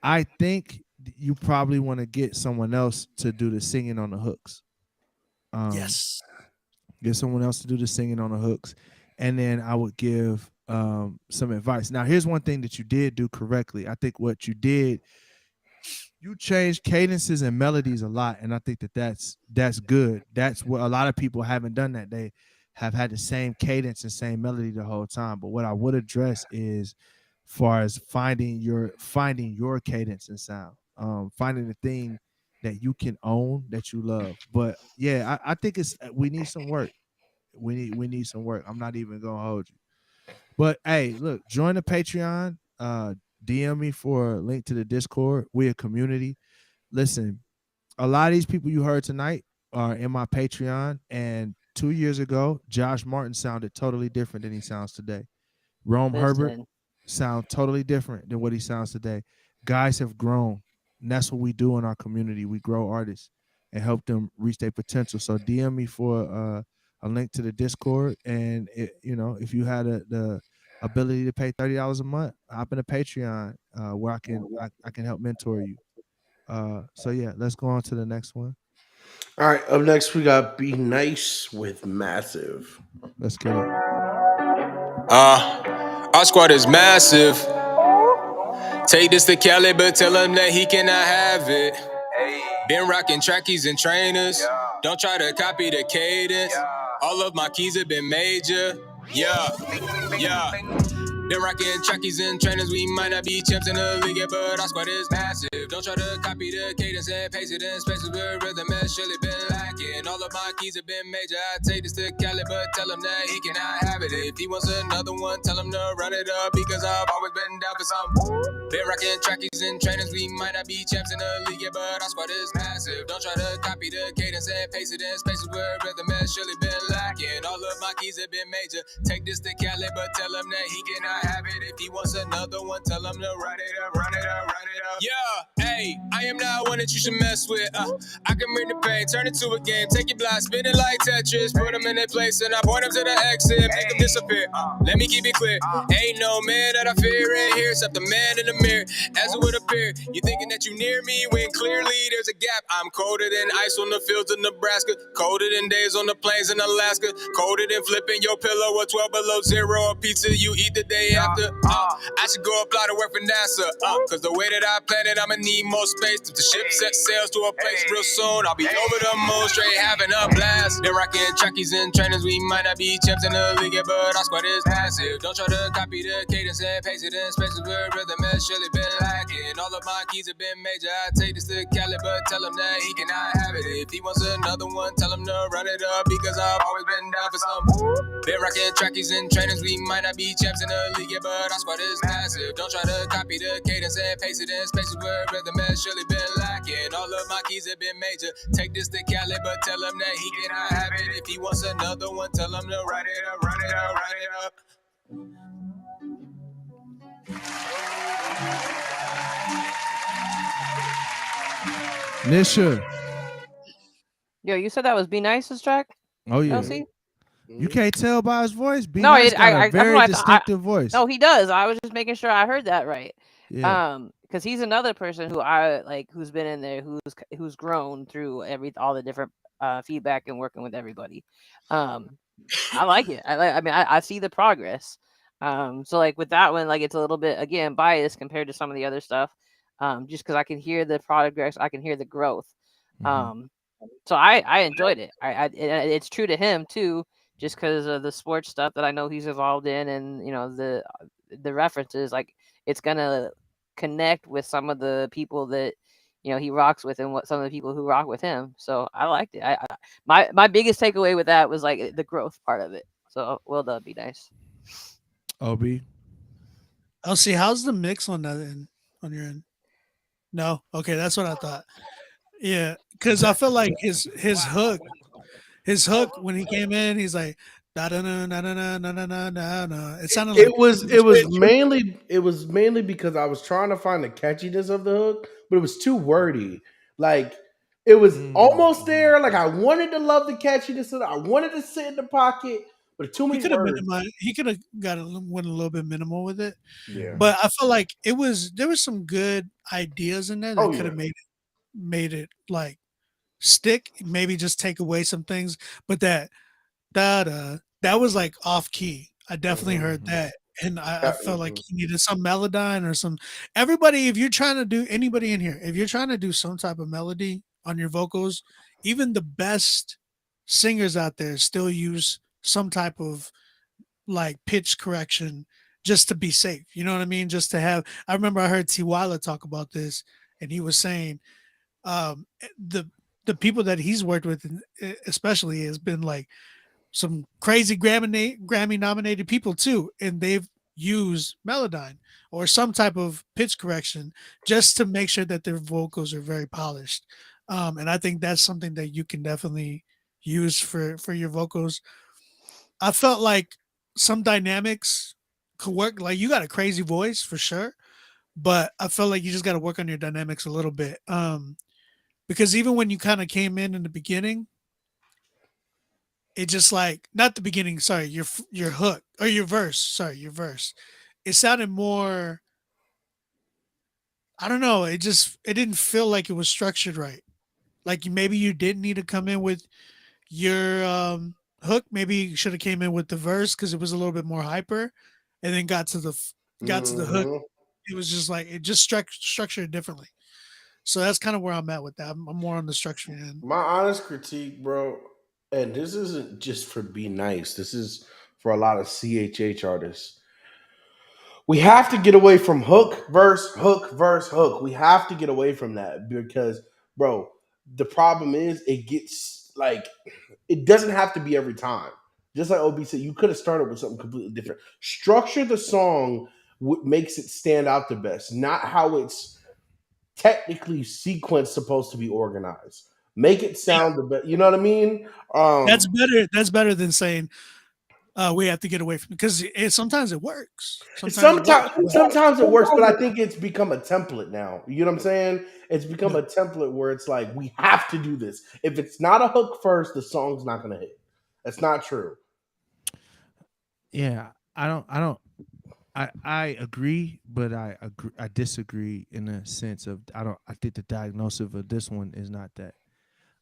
I think you probably want to get someone else to do the singing on the hooks. Yes. Get someone else to do the singing on the hooks. And then I would give some advice. Now, here's one thing that you did do correctly. I think what you did, you changed cadences and melodies a lot. And I think that's good. That's what a lot of people haven't done that. They have had the same cadence and same melody the whole time. But what I would address is far as finding your cadence and sound, finding the thing that you can own, that you love. But yeah, I think we need some work. We need some work. I'm not even gonna hold you. But hey, look, join the Patreon. DM me for a link to the Discord. We're a community. Listen, a lot of these people you heard tonight are in my Patreon. And 2 years ago, Josh Martin sounded totally different than he sounds today. Rome Herbert sound totally different than what he sounds today. Guys have grown. And that's what we do in our community. We grow artists and help them reach their potential. So DM me for a link to the Discord. And if you had the ability to pay $30 a month, hop in a Patreon where I can help mentor you. So yeah, let's go on to the next one. All right, up next we got Be Nice with Massive. Let's get it. Our squad is massive. Take this to Cali, but tell him that he cannot have it. Been rocking trackies and trainers. Don't try to copy the cadence. All of my keys have been major. Yeah. Been rocking trackies and trainers. We might not be champs in the league, but our squad is massive. Don't try to copy the cadence and paste it in spaces where rhythm has surely been lacking. All of my keys have been major. I take this to Cali, but tell him that he cannot have it. If he wants another one, tell him to run it up, because I've always been down for some. Been rocking trackies and trainers. We might not be champs in the league, but our squad is massive. Don't try to copy the cadence and paste it in spaces where rhythm has surely been lacking. All of my keys have been major. Take this to Cali, but tell him that he cannot have it. If he wants another one, tell him to run it up. Yeah, hey, I am not one that you should mess with. I can bring the pain, turn it to a game. Take your block, spin it like Tetris. Put them in their place and I point them to the exit. Make them disappear. Let me keep it clear. Ain't no man that I fear in here except the man in the mirror. As it would appear, you thinking that you near me when clearly there's a gap. I'm colder than ice on the fields of Nebraska. Colder than days on the plains in Alaska. Colder than flipping your pillow at 12 below zero. A pizza you eat the day after. I should go apply to work for NASA. Cause the way that I plan it, I'ma need more space. If the ship set sails to a place real soon, I'll be over the moon, straight having a blast. They're rocking trackies and trainers. We might not be champs in the league, but our squad is massive. Don't try to copy the cadence and paste it in spaces where rhythm has surely been lacking. All of my keys have been major. I take this to Cali, but tell him that he cannot have it. If he wants another one, tell him to run it up, because I've always been down for some. Been rocking trackies and trainers. We might not be champs in the league, but our squad is massive. Don't try to copy the cadence and paste it in spaces where rhythm has surely been lacking. All of my keys have been major. Take this to Cali, but tell him that he cannot have it. If he wants another one, tell him to run it up. Nisha. Yo, you said that was Be Nice's track? Oh yeah. LC? You can't tell by his voice. Be No, Nice got a very that's what distinctive voice. No, he does. I was just making sure I heard that right. Yeah. Because he's another person who I like, who's been in there, who's grown through all the different feedback and working with everybody. I like it. I see the progress. So like with that one, like it's a little bit again biased compared to some of the other stuff. Just because I can hear the progress, I can hear the growth. So I enjoyed it. It's true to him too, just because of the sports stuff that I know he's involved in, and the references, like it's gonna connect with some of the people that he rocks with, and what some of the people who rock with him. So I liked it. My biggest takeaway with that was like the growth part of it. So well done, Be Nice. OB. I'll see. How's the mix on that end? On your end? No. Okay, that's what I thought. Yeah, because I feel like his hook when he came in, he's like da da na na na na na na na. It sounded like it was mainly because I was trying to find the catchiness of the hook, but it was too wordy. Like it was almost there. Like I wanted to love the catchiness of it. I wanted to sit in the pocket, But too He many could have words. minimized. He could have went a little bit minimal with it. Yeah. But I feel like there was some good ideas in there that Oh, could have made it like stick. Maybe just take away some things. But that was like off key. I definitely heard that. And I felt like he needed some melodyne or some. Everybody, if you're trying to do anybody in here, if you're trying to do some type of melody on your vocals, even the best singers out there still use some type of like pitch correction just to be safe. You know what I mean? Just to have. I remember I heard T. Wyler talk about this, and he was saying the people that he's worked with, especially, has been like some crazy Grammy nominated people too, and they've used Melodyne or some type of pitch correction just to make sure that their vocals are very polished. And I think that's something that you can definitely use for your vocals. I felt like some dynamics could work. Like you got a crazy voice for sure, but I felt like you just got to work on your dynamics a little bit. Because even when you kind of came in the beginning, it just like not the beginning. Sorry, your hook or your verse. Sorry, your verse. It sounded more. I don't know. It didn't feel like it was structured right. Like maybe you didn't need to come in with your hook. Maybe you should have came in with the verse because it was a little bit more hyper, and then got to the hook. It was just like it just structured differently. So that's kind of where I'm at with that. I'm more on the structure end. My honest critique, bro, and this isn't just for Be Nice. This is for a lot of CHH artists. We have to get away from hook, verse, hook, verse, hook. We have to get away from that because, bro, the problem is it gets like it doesn't have to be every time. Just like OB said, you could have started with something completely different. Structure the song what makes it stand out the best, not how it's technically sequence supposed to be organized. Make it sound the best. You know what I mean? That's better. That's better than saying we have to get away from it because sometimes it works. Sometimes it works, but I think it's become a template now. You know what I'm saying? It's become a template where it's like we have to do this. If it's not a hook first, the song's not going to hit. That's not true. Yeah, I agree, but I disagree in the sense of I think the diagnosis of this one is not that.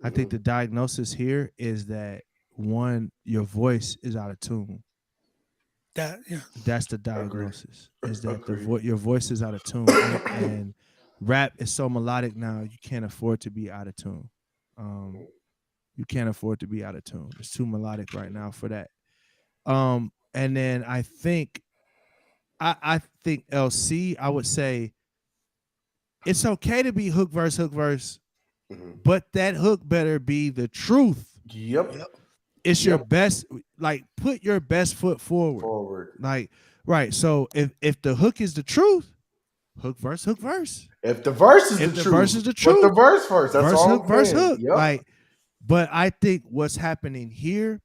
I think the diagnosis here is that one, your voice is out of tune. That's the diagnosis. Is that your voice is out of tune, and rap is so melodic now. You can't afford to be out of tune. You can't afford to be out of tune. It's too melodic right now for that. And then I think LC, I would say it's okay to be hook verse, but that hook better be the truth. Yep. It's your best, like put your best foot forward. Like, right. So if the hook is the truth, hook verse. If the verse is the truth, put the verse first. That's all. Verse hook. Yep. Like, but I think what's happening here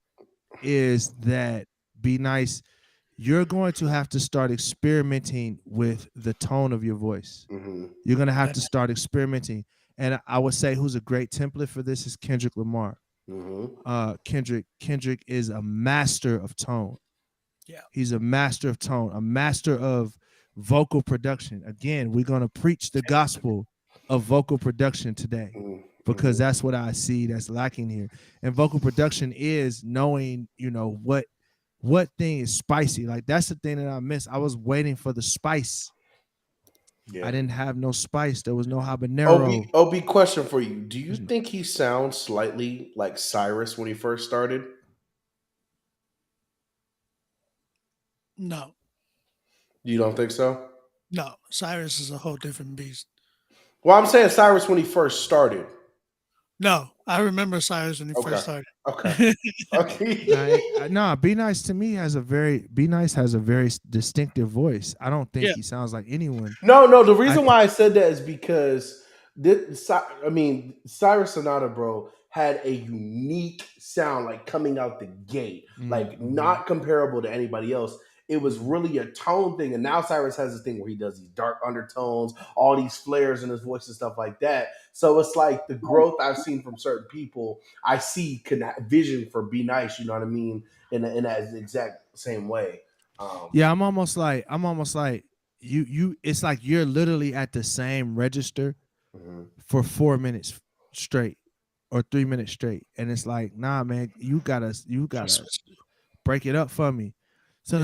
is that Be Nice, you're going to have to start experimenting with the tone of your voice. You're going to have to start experimenting. And I would say who's a great template for this is Kendrick Lamar. Kendrick is a master of tone. Yeah, he's a master of tone, a master of vocal production. Again, we're going to preach the gospel of vocal production today because that's what I see that's lacking here. And vocal production is knowing, what thing is spicy. Like that's the thing that I miss. I was waiting for the spice. Yeah. I didn't have no spice. There was no habanero. OB, question for you. Do you think he sounds slightly like Cyrus when he first started? No. You don't think so? No. Cyrus is a whole different beast. Well, I'm saying Cyrus when he first started. No. I remember Cyrus when he first started. Okay. No, Be Nice to me has a very distinctive voice. I don't think he sounds like anyone. No. The reason why I said that is because Cyrus Sonata, bro, had a unique sound like coming out the gate, like not comparable to anybody else. it was really a tone thing. And now Cyrus has this thing where he does these dark undertones, all these flares in his voice and stuff like that. So it's like the growth I've seen from certain people, I see vision for Be Nice, you know what I mean? In that exact same way. Yeah, I'm almost like you it's like you're literally at the same register for 4 minutes straight or 3 minutes straight. And it's like, nah, man, you gotta break it up for me. So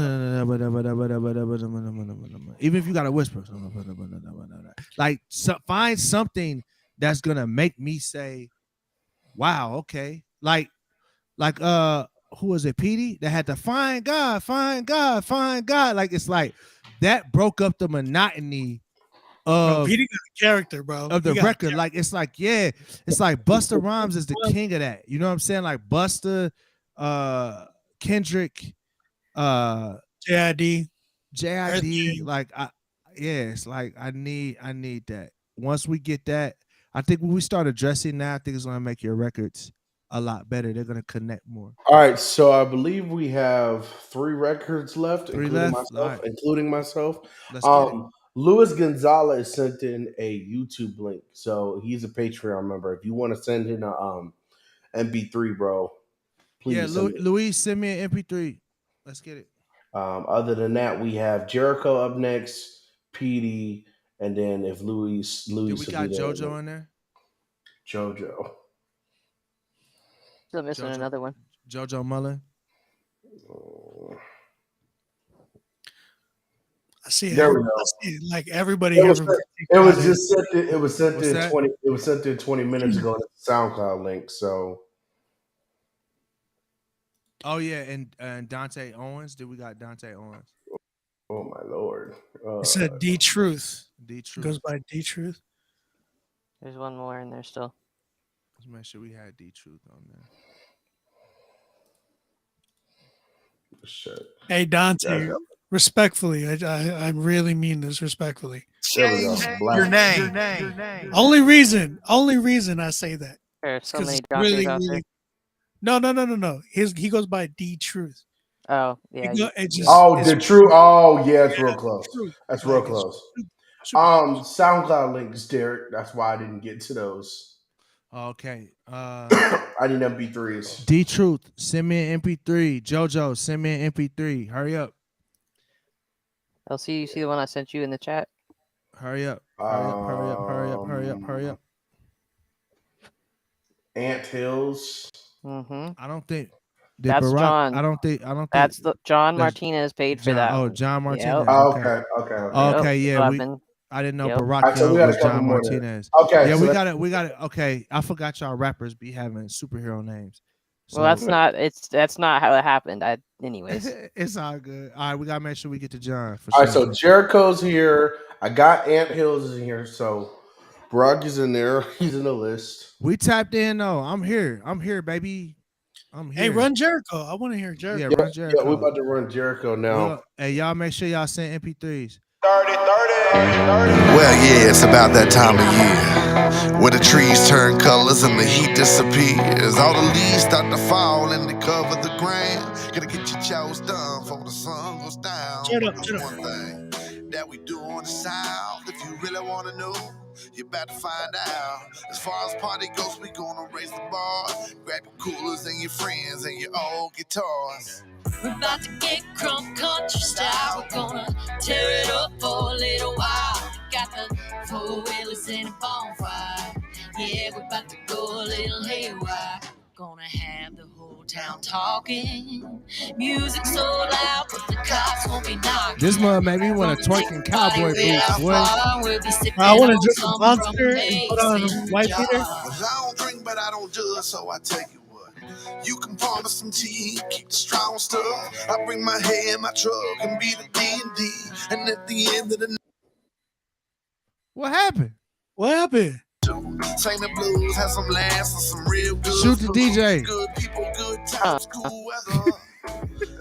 even if you gotta whisper, like find something that's gonna make me say, wow, okay. Like who was it, Petey, that had to find God. Like it's like that broke up the monotony of Petey got a character, bro. Of the record. Like it's like, yeah, it's like Busta Rhymes is the king of that. You know what I'm saying? Like Busta, Kendrick, JID, like it's like I need that. Once we get that, I think when we start addressing that, I think it's gonna make your records a lot better. They're gonna connect more. All right, so I believe we have 3 records left, including myself. Let's get it. Luis Gonzalez sent in a YouTube link, so he's a Patreon member. If you want to send in a MP3, bro, please. Yeah, Luis, send me an MP3. Let's get it. Other than that, we have Jericho up next, Petey, and then if Luis, we got JoJo in there. JoJo. Still missing another one. JoJo Mullen. I see it. There we go. I see it. Like everybody. It was sent in 20 minutes ago on the SoundCloud link. So. Oh yeah, and Dante Owens. Did we got Dante Owens? Oh my lord! It said D Truth. D Truth goes by D Truth. There's one more in there still. Let's make sure we had D Truth on there. Shit. Hey Dante, respectfully, I really mean this respectfully. Your name. Only reason I say that. There's so many doctors out there. No. He goes by D Truth. Oh yeah. The Truth. Oh yeah, it's real close. That's real close. SoundCloud links, Derek. That's why I didn't get to those. Okay. I need MP3s. D Truth, send me an MP3. JoJo, send me an MP3. Hurry up. LC, you see the one I sent you in the chat? Hurry up. Hurry up. Ant Hills. Mm-hmm. I don't think that's Barack, John. I don't think that's John Martinez paid for that. Oh, John Martinez. Yep. Okay. Yeah. I didn't know Barack was John Martinez. Okay. Yeah, we got it. Okay. I forgot y'all rappers be having superhero names. So, well, that's not how it happened. Anyways. It's all good. All right, we gotta make sure we get to John. All right, so Jericho's here. I got Ant Hills in here, so Barack is in there. He's in the list. We tapped in though. I'm here, baby. I'm here. Hey, run Jericho. I want to hear Jericho. Yeah, run Jericho. Yeah, we're about to run Jericho now. Hey, y'all make sure y'all send MP3s. 30. Well, yeah, it's about that time of year where the trees turn colors and the heat disappears. All the leaves start to fall and they cover the ground. Gotta get your chores done before the sun goes down. One thing that we do on the South, if you really want to know, you better find out. As far as party goes, we gonna raise the bar. Grab your coolers and your friends and your old guitars. We're about to get crunk country style. We're gonna tear it up for a little while. We got the 4-wheelers and a bonfire. Yeah, we're about to go a little haywire. Gonna have the whole town talking. Music so loud, but the cops won't be knocking. This mother made me want to twerk in cowboy boots, boy. I want to drink a monster and put on a white beater. I don't drink, but I don't judge, so I tell you what. You can pour me some tea, keep the strong stuff. I bring my hair in my truck and be the D&D. And at the end of the night. What happened? Sing the blues, have some laughs and some real good. Shoot the DJ. Good people, good times, cool weather.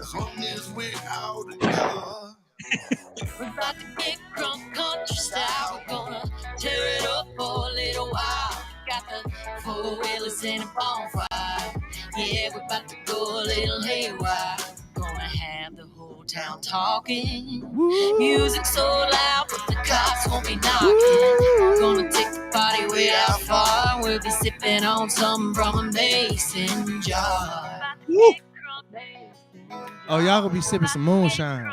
As long as we're out together. We're about to get crunk country style. We're gonna tear it up for a little while. Got the 4-wheelers and a bonfire. Yeah, we're about to go a little haywire. Gonna have the whole town talking. Music so loud, but the cops won't be knocking. Gonna take the party way out far. We'll be sipping on something from a mason jar. Oh, y'all gonna be sipping some moonshine.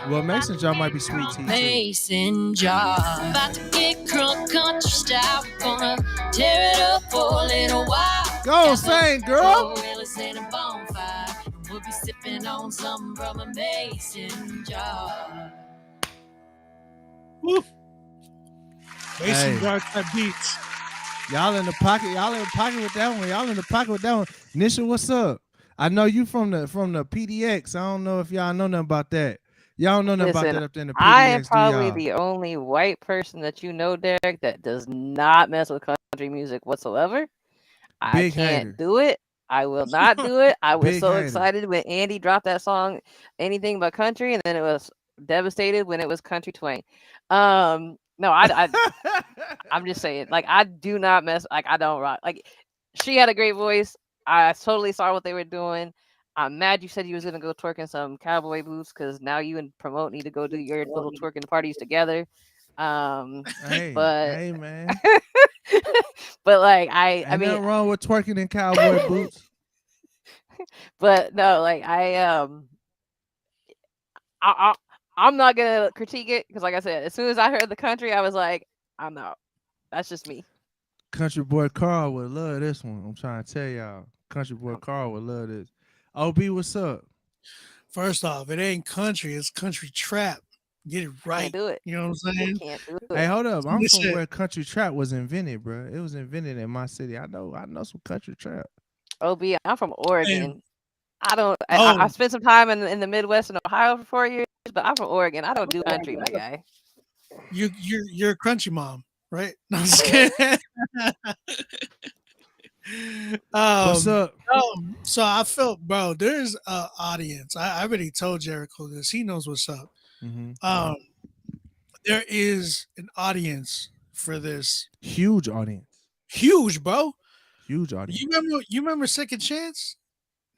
Well, mason jar might be sweet tea too. Mason jar. About to get crunk country style. We're gonna tear it up for a little while. Go sing, girl. And a bonfire. And we'll be sipping on something from a mason jar. Woo. Mason Hey. jar type beats. Y'all in the pocket. Y'all in the pocket with that one. Y'all in the pocket with that one. Nisha, what's up? I know you from the PDX. I don't know if y'all know nothing about that. Y'all don't know nothing about Listen, that up there in the PDX. I am do probably y'all? the only white person that you know, Derek, that does not mess with country music whatsoever. I Big can't hater. do it. I will not do it. I was Big so hater. excited when Andy dropped that song, Anything But Country, and then it was devastated when it was Country Twain. No, I'm just saying, like, I do not mess, like, I don't rock. Like, she had a great voice. I totally saw what they were doing. I'm mad you said you was gonna go twerk in some cowboy boots because now you and Promote need to go do your little twerking parties together. Hey, But hey, man. but like I Ain't mean, nothing wrong with twerking in cowboy boots. but no, like I'm not gonna critique it because, like I said, as soon as I heard the country, I was like, I'm out. That's just me. Country boy Carl would love this one. I'm trying to tell y'all. Country boy Carl would love this. OB, what's up? First off, it ain't country, it's country trap. Get it right. Can't do it. You know what I'm saying? Can't do it. Hey, hold up. I'm Listen. from where country trap was invented, bro. It was invented in my city. I know some country trap. OB, I'm from Oregon. I don't. Oh. I spent some time in the Midwest in Ohio for 4 years, but I'm from Oregon. I don't do country, my guy. You're a country mom, right? No, I'm just kidding. What's up? So I felt, bro, there's an audience. I already told Jericho this. He knows what's up. Mm-hmm. There is an audience for this. Huge audience. Huge, bro. Huge audience. You remember Second Chance?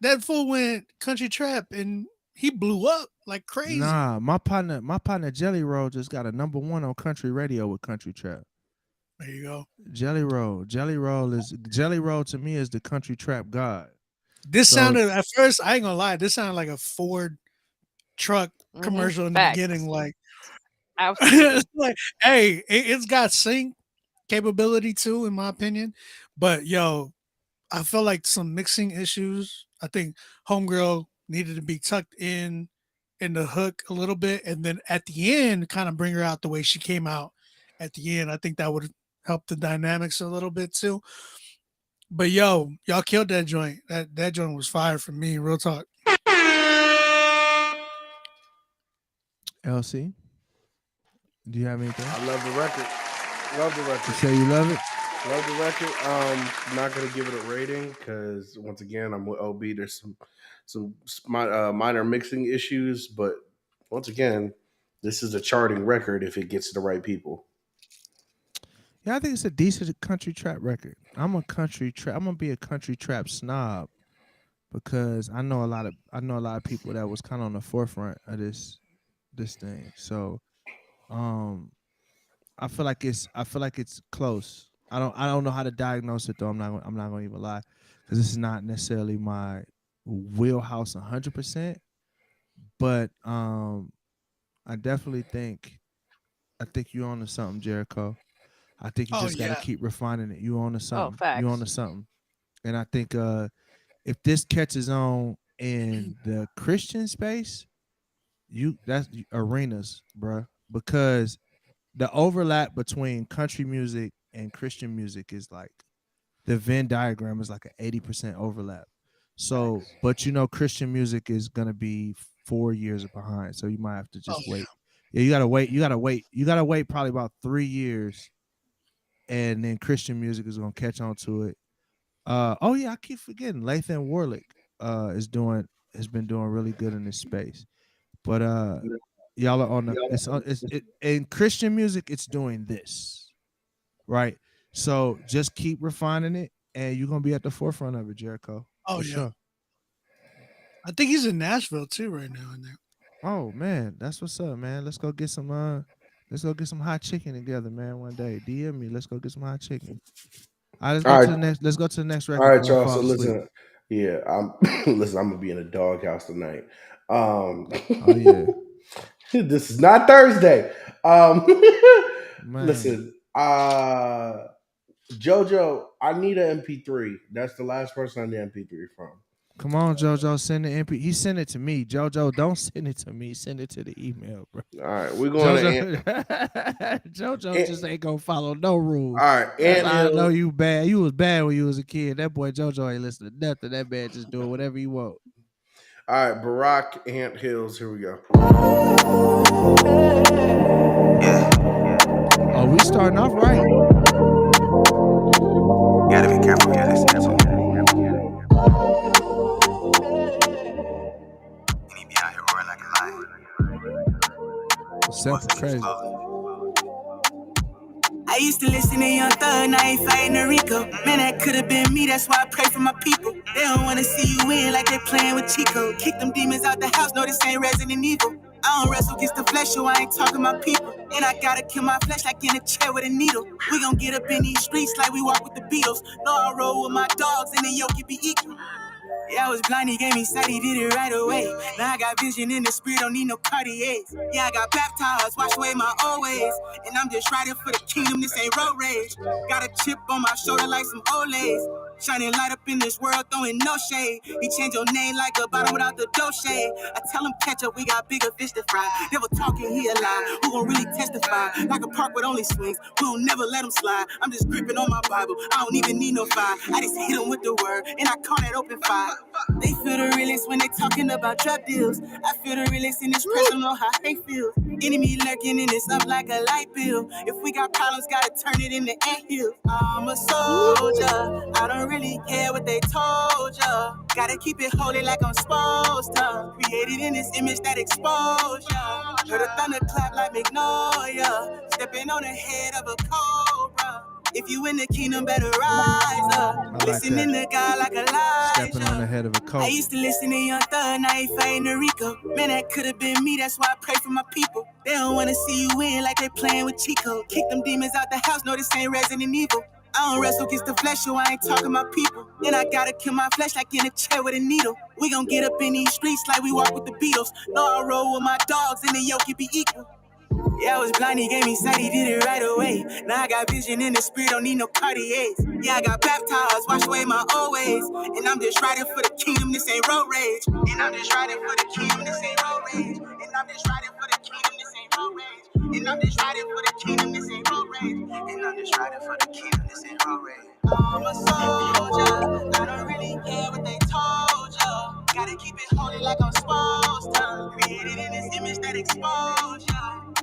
That fool went country trap and he blew up like crazy. Nah, my partner Jelly Roll just got a #1 on country radio with country trap. There you go. Jelly Roll to me is the country trap god. This sounded at first, I ain't gonna lie, this sounded like a Ford truck commercial in the Facts. beginning. Like, Absolutely. it's like, hey, it's got sync capability too, in my opinion. But yo, I felt like some mixing issues. I think Homegirl needed to be tucked in the hook a little bit, and then at the end, kind of bring her out the way she came out at the end. I think that would help the dynamics a little bit too. But yo, y'all killed that joint. That joint was fire for me. Real talk. LC, do you have anything? I love the record. Love the record. You say you love it? Love the record. I'm not gonna give it a rating because once again, I'm with OB. There's some minor mixing issues, but once again, this is a charting record if it gets to the right people. Yeah, I think it's a decent country trap record. I'm gonna be a country trap snob because I know a lot of people that was kind of on the forefront of this thing. So, I feel like it's close. I don't know how to diagnose it though. I'm not gonna even lie, because this is not necessarily my wheelhouse 100%. But I definitely think you're onto something, Jericho. I think you just gotta keep refining it. You onto something. facts. You onto something. And I think if this catches on in the Christian space, that's arenas, bruh, because the overlap between country music and Christian music is like the Venn diagram is like an 80% overlap. So, but Christian music is gonna be 4 years behind, so you might have to just wait. Yeah, you gotta wait. You gotta wait probably about 3 years, and then Christian music is gonna catch on to it. I keep forgetting Lathan Warlick has been doing really good in this space, but y'all are on the in Christian music it's doing this, right? So just keep refining it, and you're gonna be at the forefront of it, Jericho. Oh for yeah. sure. I think he's in Nashville too right now. In there. Oh man, that's what's up, man. Let's go get some hot chicken together, man. One day, DM me. Let's go get some hot chicken. All right, let's go All to right. the next. Let's go to the next All record right, before I y'all. fall So asleep. listen, yeah, I'm listen. I'm gonna be in a doghouse tonight. Oh yeah, this is not Thursday. man. Listen, JoJo, I need an MP3. That's the last person I need an MP3 from. Come on, JoJo, send the MP. He sent it to me. JoJo, don't send it to me. Send it to the email, bro. All right, we're going JoJo, JoJo just ain't gonna follow no rules. All right, That's how I Ant know Hill. you bad. You was bad when you was a kid. That boy JoJo ain't listening to nothing. That man just doing whatever he want. All right, Barack Ant Hills. Here we go. Oh, we starting off right. You gotta be careful here. Listen careful. You need to be out here roaring like a lion. Sample crazy. I used to listen to Young Thug, now he fighting the Rico. Man, that could've been me, that's why I pray for my people. They don't wanna see you win like they playing with Chico. Kick them demons out the house, no, this ain't Resident Evil. I don't wrestle against the flesh, so I ain't talking my people. And I gotta kill my flesh like in a chair with a needle. We gon' get up in these streets like we walk with the Beatles. No, I roll with my dogs and the yoke can be equal. Yeah, I was blind, he gave me sight, he did it right away. Now I got vision in the spirit, don't need no Cartiers. Yeah, I got baptized, wash away my old ways. And I'm just riding for the kingdom, this ain't road rage. Got a chip on my shoulder like some Olays. Shining light up in this world, throwing no shade. He changed your name like a bottom without the dough shade. I tell him catch up, we got bigger fish to fry. Never talking, he a lie. Who gon' really testify? Like a park with only swings, we don't never let him slide. I'm just gripping on my Bible, I don't even need no fire. I just hit him with the word, and I call that open fire. They feel the realest when they talking about drug deals. I feel the realest in this press, don't know how they feel. Enemy lurking and it's up like a light bill. If we got problems, gotta turn it into anthills. I'm a soldier, I don't really care what they told ya. Gotta keep it holy like I'm supposed to. Created in this image that exposure. Heard a thunder clap like Magnolia. Stepping on the head of a cobra. If you in the kingdom, better rise up. Like Listening to God like Elijah. Stepping on the head of a coat. I used to listen to Young Thug, now he fighting the Rico. Man, that could've been me, that's why I pray for my people. They don't wanna see you win like they playing with Chico. Kick them demons out the house, no, this ain't Resident Evil. I don't wrestle against the flesh, so I ain't talking my people. And I gotta kill my flesh like in a chair with a needle. We gon' get up in these streets like we walk with the Beatles. No, I roll with my dogs and the yoke can be equal. Yeah, I was blind, he gave me sight, he did it right away. Now I got vision in the spirit, don't need no Cartiers. Yeah, I got baptized, wash away my old ways. And I'm just riding for the kingdom, this ain't road rage. And I'm just riding for the kingdom, this ain't road rage. And I'm just riding for the kingdom, this ain't road rage. And I'm just riding for the kingdom, this ain't road rage. And I'm just riding for the kingdom, this ain't road rage. I'm a soldier, I don't really care what they told ya. Gotta keep it holy like I'm supposed to. Created in this image that exposure.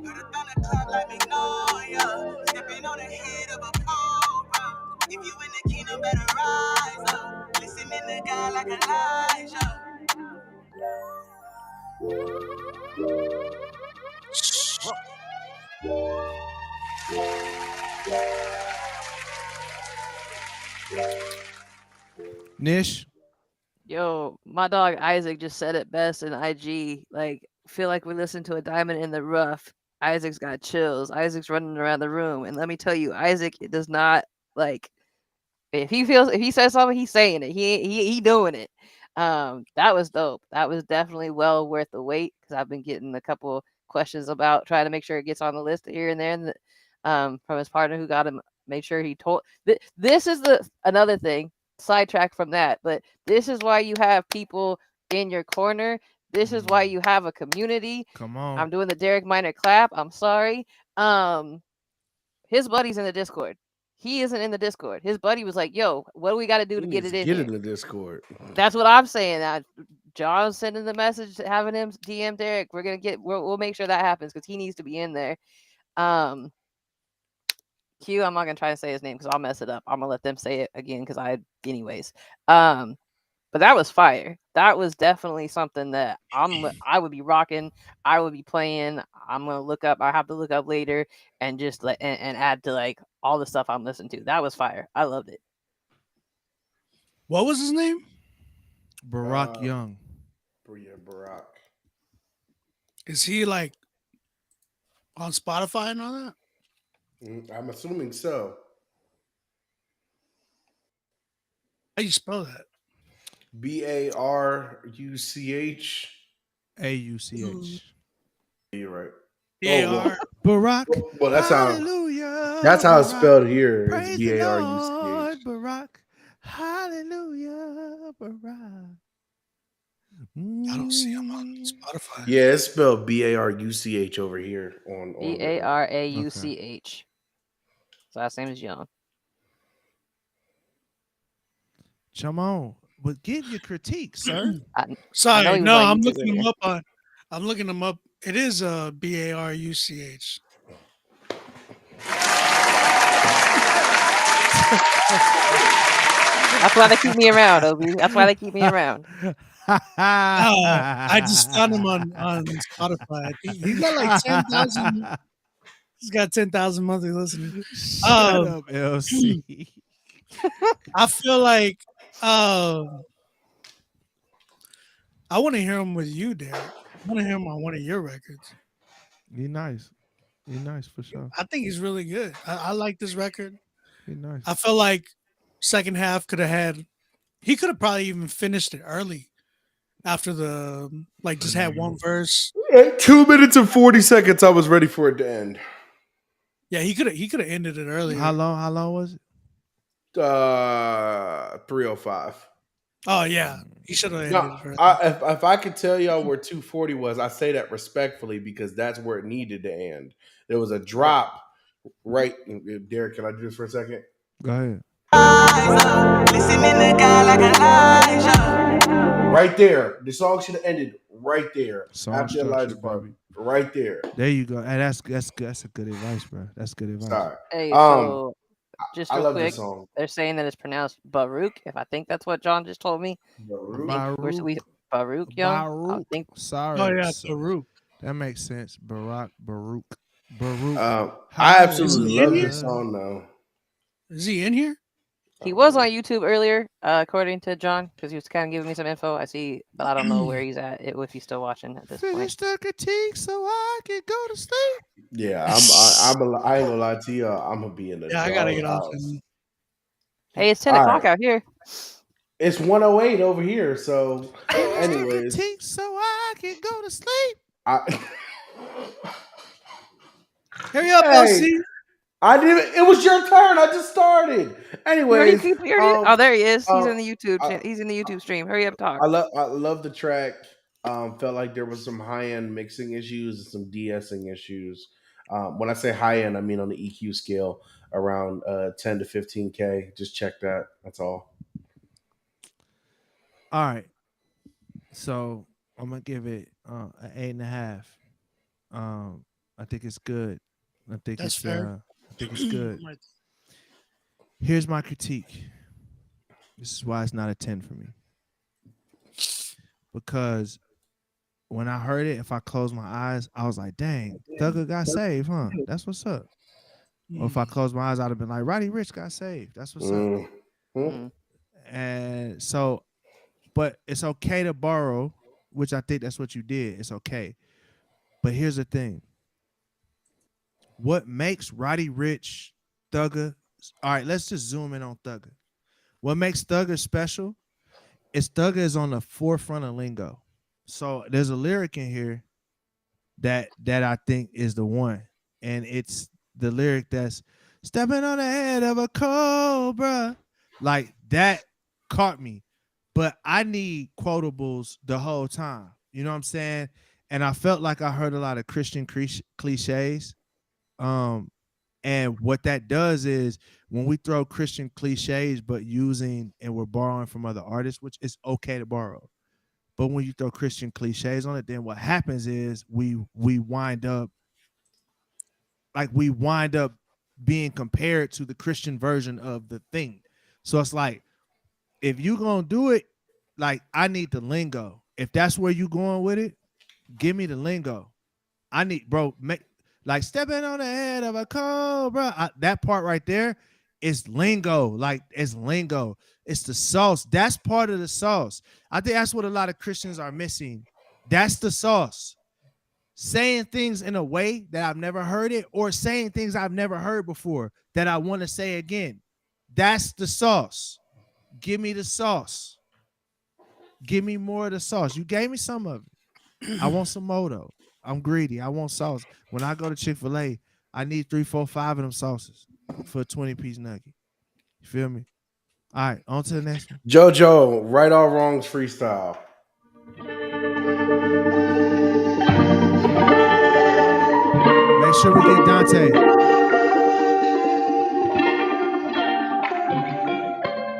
Heard a thunder clap like Magnolia. Stepping on the head of a cobra. If you in the kingdom, better rise up. Listening to God like Elijah. Nish. Yo, my dog Isaac just said it best in IG. Like, feel like we listened to a diamond in the rough. Isaac's got chills. Isaac's running around the room, and let me tell you, Isaac does not like. If he says something, he's saying it. He doing it. That was dope. That was definitely well worth the wait because I've been getting a couple questions about trying to make sure it gets on the list here and there. And from his partner who got him, made sure he told. This is another thing. Sidetrack from that, but this is why you have people in your corner. This is why you have a community. Come on. I'm doing the Derek Minor clap. I'm sorry. His buddy's in the Discord. He isn't in the Discord. His buddy was like, "Yo, what do we got to do to get it in Get here?" in the Discord. That's what I'm saying. John's sending the message, having him DM Derek. We'll make sure that happens because he needs to be in there. Q, I'm not gonna try to say his name because I'll mess it up. I'm gonna let them say it again because anyways. But that was fire. That was definitely something that I would be rocking. I would be playing. I'm gonna look up. I have to look up later and just and add to like all the stuff I'm listening to. That was fire. I loved it. What was his name? Barack Young. Yeah, Barack. Is he like on Spotify and all that? I'm assuming so. How you spell that? Baruch. AUCH. You're right. B-A-R. Barack. Well, that's how. Hallelujah. That's how it's Barack. spelled here. It's Praise the Lord, Baruch. Barack. Hallelujah, Barack. I don't see him on Spotify. Yeah, it's spelled Baruch over here on Barauch. His last name is Young. Come on, but give your critique, sir. Sorry, no, on I'm YouTube looking him earlier. up on. I'm looking him up. It is Baruch. That's why they keep me around, Obi. That's why they keep me around. I just found him on Spotify. I think he's got like 10,000. He's got 10,000 monthly listeners. Shut up, LC. I feel like I want to hear him with you, Derek. I want to hear him on one of your records. He's nice. He's nice for sure. I think he's really good. I like this record. He's nice. I feel like second half he could have probably even finished it early after just had one verse. At 2 minutes and 40 seconds, I was ready for it to end. Yeah, he could have ended it earlier. How long was it? 3:05. Oh yeah, he should have ended No, it early. if I could tell y'all where 240 was, I say that respectfully because that's where it needed to end. There was a drop right. Derek, can I do this for a second? Go ahead. Right there. The song should have ended right there. Song After Elijah structure, part. baby. Right there. There you go. Hey, that's a good advice, bro. That's good advice. Sorry. Hey, so just I real love quick, this song. they're saying that it's pronounced Baruch. If I think that's what John just told me. Baruch Young. I Baruch. think. Sorry. Oh yeah, Baruch. That makes sense. Baruch. I absolutely love this song though. Is he in here? He was on YouTube earlier, according to John, because he was kind of giving me some info. I see, but I don't know where he's at. If he's still watching at this point. Finish the critique so I can go to sleep. Yeah, I ain't gonna lie to you. I'm gonna be in the. Yeah, I gotta get off. Hey, it's 10 o'clock out here. It's 1:08 over here. So, anyways, critique so I can go to sleep. Hurry up, LC. I didn't. It was your turn. I just started. Anyways, oh, there he is. He's in the YouTube. He's in the YouTube stream. Hurry up, talk. I love the track. Felt like there was some high end mixing issues and some de-essing issues. When I say high end, I mean on the EQ scale, around 10 to 15K. Just check that. That's all. All right. So I'm gonna give it an 8.5. I think it's good. I think That's it's fair. I think it's good. Here's my critique. This is why it's not a 10 for me. Because when I heard it, if I closed my eyes, I was like, dang, Thugger got saved, huh? That's what's up. Or if I closed my eyes, I'd have been like, Roddy Ricch got saved. That's what's up. And so, but it's okay to borrow, which I think that's what you did. It's okay. But here's the thing. What makes Roddy Ricch, Thugger, all right, let's just zoom in on Thugger. What makes Thugger special is Thugger is on the forefront of lingo. So there's a lyric in here that I think is the one. And it's the lyric that's stepping on the head of a cobra. Like that caught me. But I need quotables the whole time. You know what I'm saying? And I felt like I heard a lot of Christian cliches. And what that does is when we throw Christian cliches, but using and we're borrowing from other artists, which is okay to borrow. But when you throw Christian cliches on it, then what happens is we wind up being compared to the Christian version of the thing. So it's like, if you're going to do it, like I need the lingo. If that's where you going with it, give me the lingo. I need, bro, like stepping on the head of a cobra. That part right there It's lingo, like it's lingo. It's the sauce. That's part of the sauce. I think that's what a lot of Christians are missing. That's the sauce. Saying things in a way that I've never heard it, or saying things I've never heard before that I want to say again. That's the sauce. Give me the sauce. Give me more of the sauce. You gave me some of it. I want some more though. I'm greedy. I want sauce. When I go to Chick-fil-A, I need 3, 4, 5 of them sauces for a 20-piece nugget. You feel me? All right, on to the next one. JoJo, Right or Wrongs freestyle. Make sure we get Dante.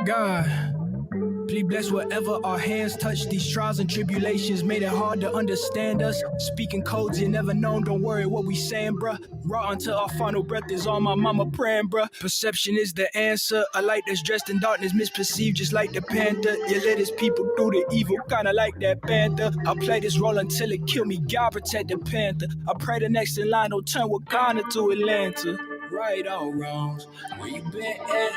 God, please bless whatever our hands touch. These trials and tribulations made it hard to understand us. Speaking codes you never known, don't worry what we saying, bruh. Raw until our final breath is all my mama praying, bruh. Perception is the answer. A light that's dressed in darkness, misperceived just like the panther. You let his people do the evil, kinda like that panther. I'll play this role until it kill me, God protect the panther. I pray the next in line don't turn Wakanda to Atlanta. Right or wrongs, where you been at?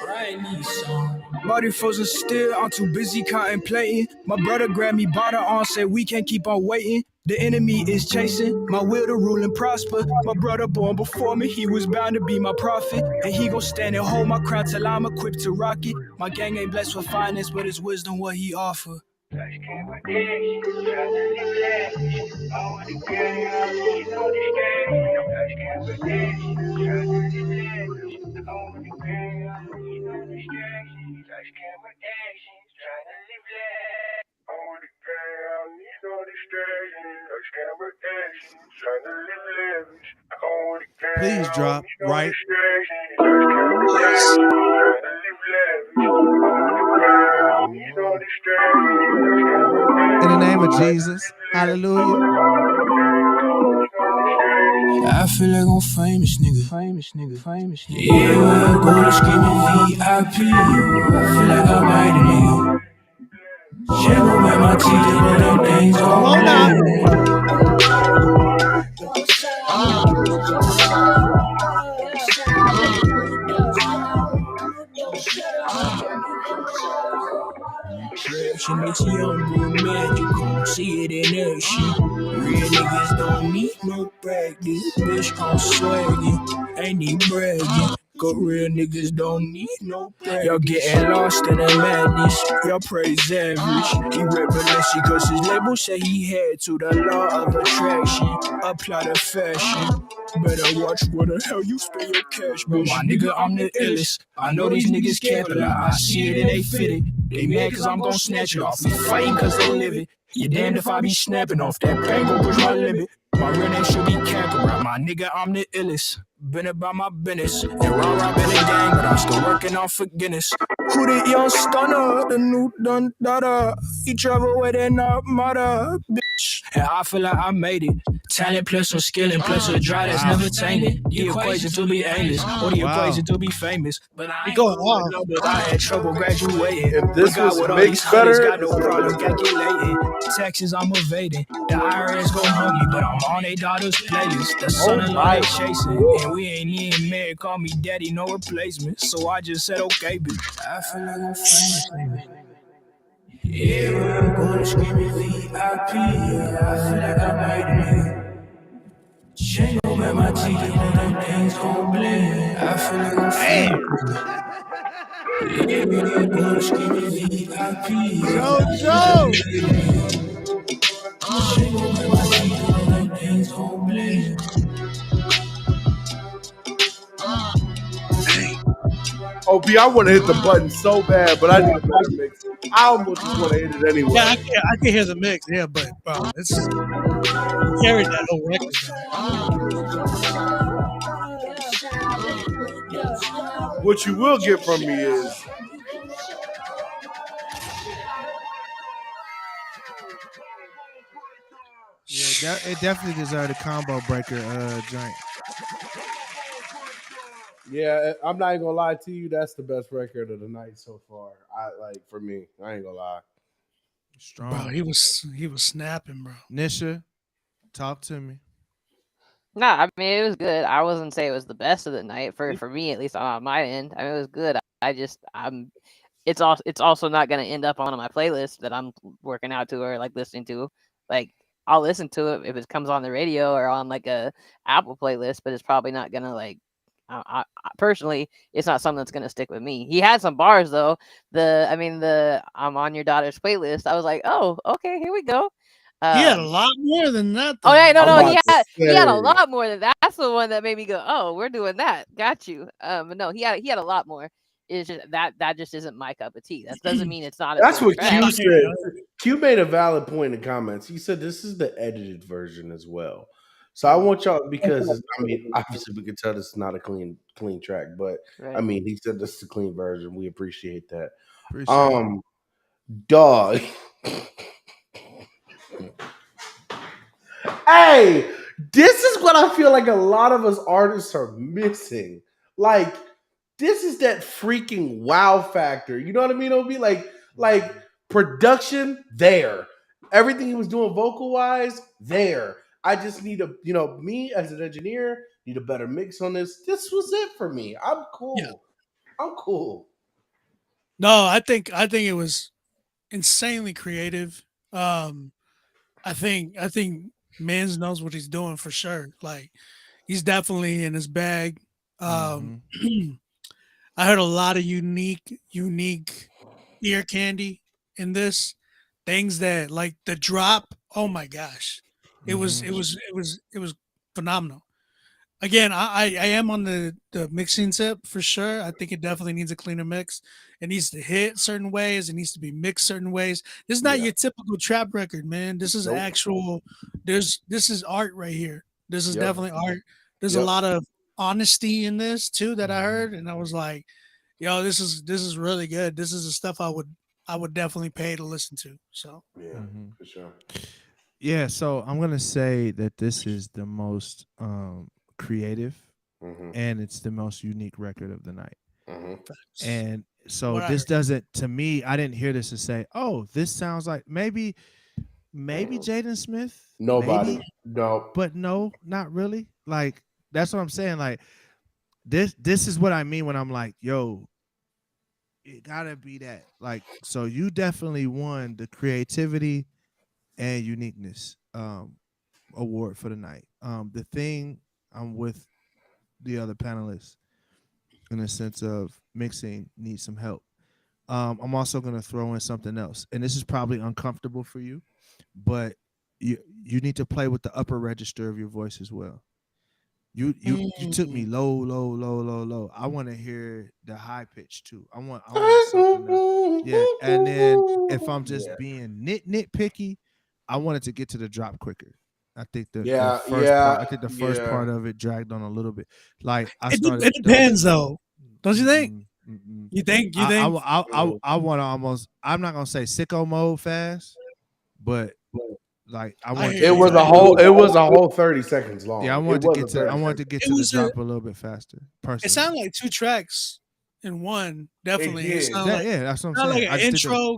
Write me song. Body frozen still, I'm too busy contemplating. My brother grabbed me by the arm, said we can't keep on waiting. The enemy is chasing my will to rule and prosper. My brother born before me, he was bound to be my prophet. And he gon' stand and hold my crown till I'm equipped to rock it. My gang ain't blessed with finance, but it's wisdom what he offer. Please drop right. In the name of Jesus. Hallelujah. I feel like I'm famous, nigga. Yeah, we're going screaming VIP. I feel like I'm right, nigga. Shadow with my teeth and them things on She makes a young boy magical, see it in action. Real niggas don't need no practice. Bitch, I'm swaggin', ain't need bragging. Cause real niggas don't need no practice. Y'all getting lost in the madness. Y'all praise average. He rap Balenci cause his label said he had to. The law of attraction, apply to fashion. Better watch where the hell you spend your cash, bro. My nigga, I'm the illest. I know these niggas can't, but I see it and they fit it. They mad cause I'm gon' snatch it off. We fighting cause they live it. You damned if I be snapping off that bang, gon' push my limit. My real name should be Kakarot. My nigga, I'm the illest. Been about my business. And rah been a gang, but I'm still working on forgiveness. Who the young stunner? The new dun dada. He travel with an armada, bitch. And I feel like I made it. Talent plus some skill and plus a drive that's never tainted. The equation to be aimless, or the equation to be famous. But I ain't going on. But I had trouble graduating. If this was mixed better, got no problem calculating. Taxes I'm evading. The IRS go hungry, but I'm on they daughter's playlist. The son-in-law they chasing, and we ain't even married. Call me daddy, no replacement. So I just said okay, bitch. I feel like I'm famous, baby. Yeah, we're gonna scream it VIP. Yeah, I feel like I'm right here. Chain over my teeth and them things gon' blend. I feel like I'm famous. Yeah, we're gonna scream it VIP. JoJo. Chain over my teeth and them things gon' blend. OP, I want to hit the button so bad, but I need a better mix. I almost just want to hit it anyway. Yeah, I can hear the mix. Yeah, but bro, it's carried that whole record. What you will get from me is yeah, it definitely deserved a combo breaker joint. yeah. I'm not even gonna lie to you. That's the best record of the night so far. For me. I ain't gonna lie. Strong. Bro, he was snapping, bro. Nisha, talk to me. Nah, I mean it was good. I wasn't say it was the best of the night for me at least on my end. I mean it was good. It's also not gonna end up on one of my playlists that I'm working out to or like listening to. Like I'll listen to it if it comes on the radio or on like a Apple playlist, but it's probably not gonna like. Personally, it's not something that's gonna stick with me. He had some bars though. The I'm on your daughter's playlist. I was like, oh, okay, here we go. He had a lot more than that. Oh yeah, though. no, he had a lot more than that. That's the one that made me go, oh, we're doing that. Got you. But no, he had a lot more. It's just that just isn't my cup of tea. That doesn't mean it's not. That's what track. Q said. Q made a valid point in the comments. He said this is the edited version as well. So I want y'all because I mean, obviously we can tell this is not a clean track, but Right. I mean, he said this is the clean version. We appreciate that. Appreciate Dog. Hey, this is what I feel like a lot of us artists are missing. Like, this is that freaking wow factor. You know what I mean? It'll be like production there. Everything he was doing vocal wise there. I just need me as an engineer need a better mix on this. This was it for me. I'm cool. Yeah. I'm cool. No, I think it was insanely creative. I think Mans knows what he's doing for sure. Like he's definitely in his bag. I heard a lot of unique ear candy in this. Things that like the drop. Oh my gosh, it was phenomenal. Again, I am on the mixing tip for sure. I think it definitely needs a cleaner mix. It needs to hit certain ways. It needs to be mixed certain ways. This is not your typical trap record, man. This is actual. This is art right here. This is definitely art. There's a lot of honesty in this too that I heard, and I was like, "Yo, this is really good. This is the stuff I would definitely pay to listen to." So yeah, for sure. Yeah, so I'm gonna say that this is the most creative and it's the most unique record of the night. And so this doesn't, to me, I didn't hear this and say, oh, this sounds like maybe Jaden Smith. Nobody. Maybe, no. But no, not really. Like, that's what I'm saying. Like, this is what I mean when I'm like, yo, it gotta be that. Like, so you definitely won the creativity and uniqueness award for the night. The thing, I'm with the other panelists in the sense of mixing needs some help. I'm also going to throw in something else, and this is probably uncomfortable for you, but you need to play with the upper register of your voice as well. You took me low. I want to hear the high pitch too. I want something else. Yeah, and then if I'm just being nitpicky, I wanted to get to the drop quicker. I think the first part of it dragged on a little bit. Like it depends though, don't you think? You think? I want to almost. I'm not gonna say sicko mode fast, but like I want. It was a whole 30 seconds long. Yeah, I wanted to get to the drop a little bit faster. Personally, it sounded like two tracks in one. Definitely, that's what I'm saying. Like an intro.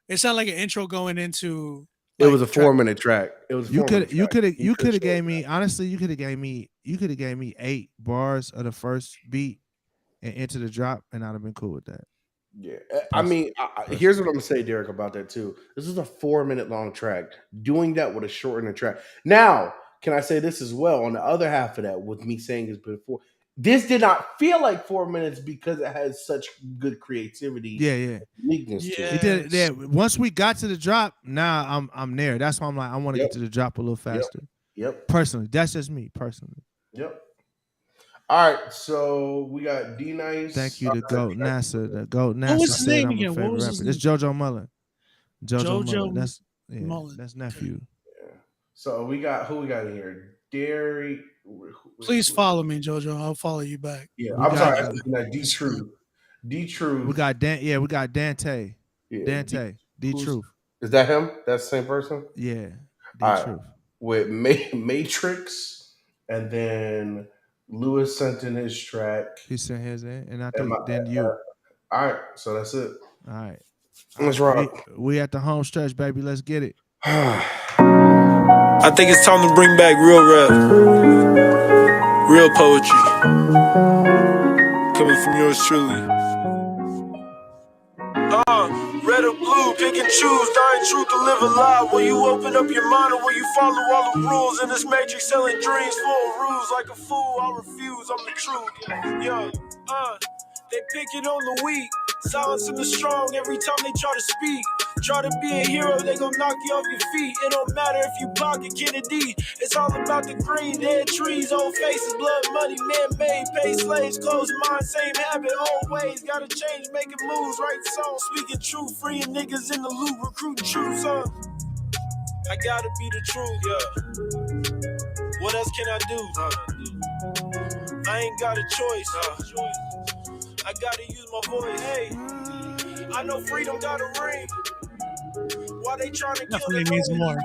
It sounded like an intro going into. It was a 4-minute track. It was. You could have gave me, honestly. You could have gave me 8 bars of the first beat and into the drop, and I'd have been cool with that. Yeah, I mean, here's what I'm gonna say, Derek, about that too. This is a 4-minute long track. Doing that would have shortened the track. Now, can I say this as well? On the other half of that, with me saying it's been 4, this did not feel like 4 minutes because it has such good creativity. Yeah. Uniqueness to it. It did. Yeah. Once we got to the drop, now I'm there. That's why I'm like, I want to get to the drop a little faster. Yep. Personally, that's just me. Personally. Yep. All right, so we got D-Nice. Thank you to GOAT NASA. The GOAT NASA. What was his name again? What was his name? It's JoJo Mullen. JoJo Mullen. That's nephew. Yeah. So who we got in here? Derek. Please follow me, JoJo. I'll follow you back. Yeah, I'm sorry. D-Truth. D-Truth. We got Dante. Yeah, Dante. D-Truth. Is that him? That's the same person? Yeah. D-Truth. Right. With Matrix, and then Lewis sent in his track. He sent his in, and I think then you. All right, so that's it. All right. Let's rock. We at the home stretch, baby. Let's get it. I think it's time to bring back real rap, real poetry, coming from yours truly. Red or blue, pick and choose, dying truth to live a lie. Will you open up your mind or will you follow all the rules in this matrix, selling dreams full of rules? Like a fool, I refuse, I'm the truth. Yeah, they pick it on the weak, silencing the strong every time they try to speak. Try to be a hero, they gon' knock you off your feet. It don't matter if you pocket Kennedy. It's all about the green, dead trees, old faces, blood money, man-made, pay slaves, closed mind, same habit, old ways. Gotta change, making moves, write songs, speaking truth, freeing niggas in the loop, recruiting troops, I gotta be the truth, yeah. What else can I do? I ain't got a choice. I gotta use my voice. Hey, I know freedom got a ring. Why they trying to definitely needs more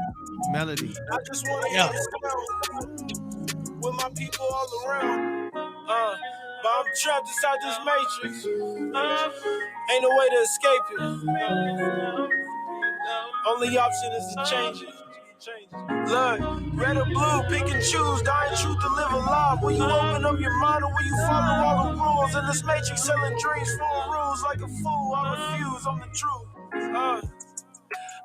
melody. I just wanna hear the sound with my people all around. But I'm trapped inside this matrix. Ain't no way to escape it. Only option is to change it. Look, red or blue, pick and choose, dying truth to live alive. Will you open up your mind or will you follow all the rules? In this matrix, selling dreams full of rules. Like a fool, I refuse, I'm the truth.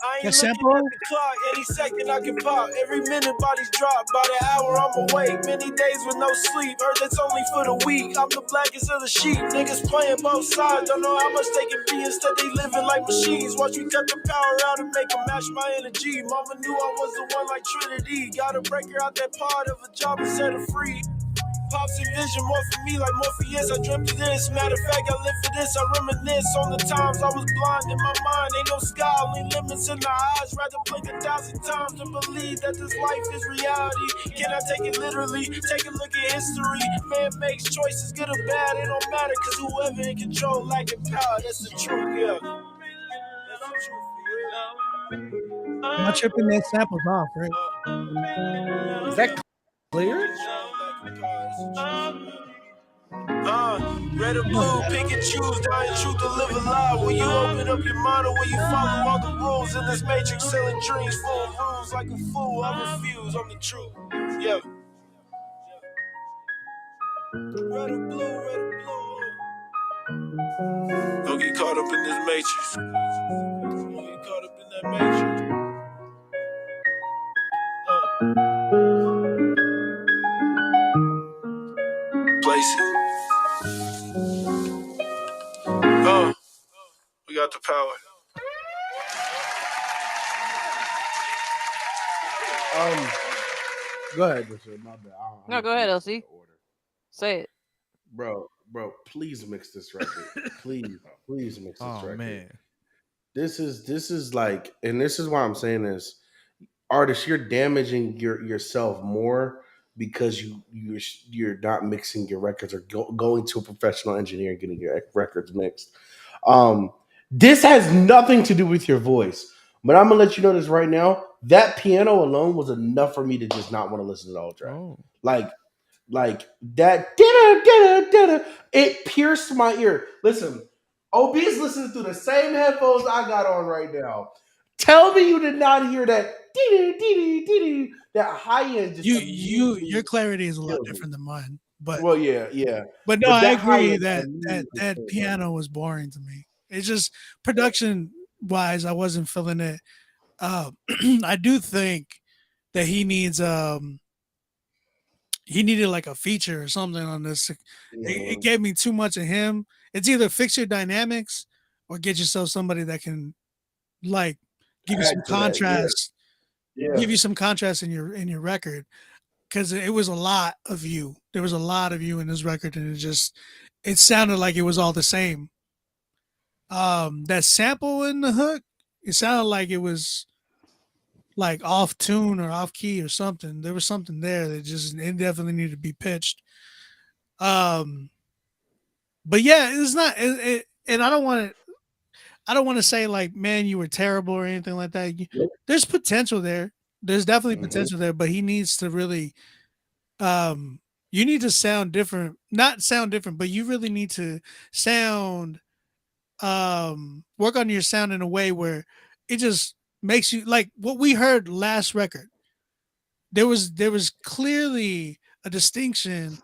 I ain't looking at the clock, any second I can pop. Every minute bodies drop, by the hour I'm awake. Many days with no sleep, heard that's only for the weak. I'm the blackest of the sheep, niggas playing both sides. Don't know how much they can be, instead they living like machines. Watch me cut the power out and make them match my energy. Mama knew I was the one like Trinity. Gotta break her out that pod of a job and set her free. Pops and vision more for me like Morpheus. I dreamt of this. Matter of fact, I live for this. I reminisce on the times I was blind in my mind. Ain't no sky, only limits in the eyes. Rather blink 1,000 times to believe that this life is reality. Can I take it literally? Take a look at history. Man makes choices, good or bad. It don't matter, cause whoever in control lacking power. That's the truth, yeah. That's the truth. Not tripping that samples off, right? Is that clear? Red or blue, pick and choose, dying truth to live alive. Will you open up your mind or will you follow all the rules in this matrix, selling dreams full of rules? Like a fool, I refuse, I'm the truth. Yeah. Red or blue, red or blue. Don't get caught up in this matrix. Don't get caught up in that matrix. Place it. We got the power. Go ahead, Richard. My bad. No, go ahead, LC. Say it. Bro, please mix this record. please mix this record. Man. This is like, and this is why I'm saying this. Artists, you're damaging yourself more because you're not mixing your records or going to a professional engineer and getting your records mixed. This has nothing to do with your voice, but I'm gonna let you know this right now. That piano alone was enough for me to just not want to listen to the whole track. Like that, it pierced my ear. Listen, OB's listening through the same headphones I got on right now. Tell me you did not hear that that high end. Your clarity is a lot different than mine. But well, yeah. But no, I agree that piano was boring to me. It's just production wise, I wasn't feeling it. I do think that he needs he needed like a feature or something on this. It gave me too much of him. It's either fix your dynamics or get yourself somebody that can like give you some contrast. Give you some contrast in your record, because it was a lot of you. There was a lot of you in this record, and it sounded like it was all the same. That sample in the hook, it sounded like it was like off tune or off key or something. There was something there that it definitely needed to be pitched. But yeah, it's not. And I don't want to say like, man, you were terrible or anything like that. There's potential there. There's definitely potential there, but he needs to really, you need to sound different, not sound different, but you really need to sound, work on your sound in a way where it just makes you like what we heard last record. there was clearly a distinction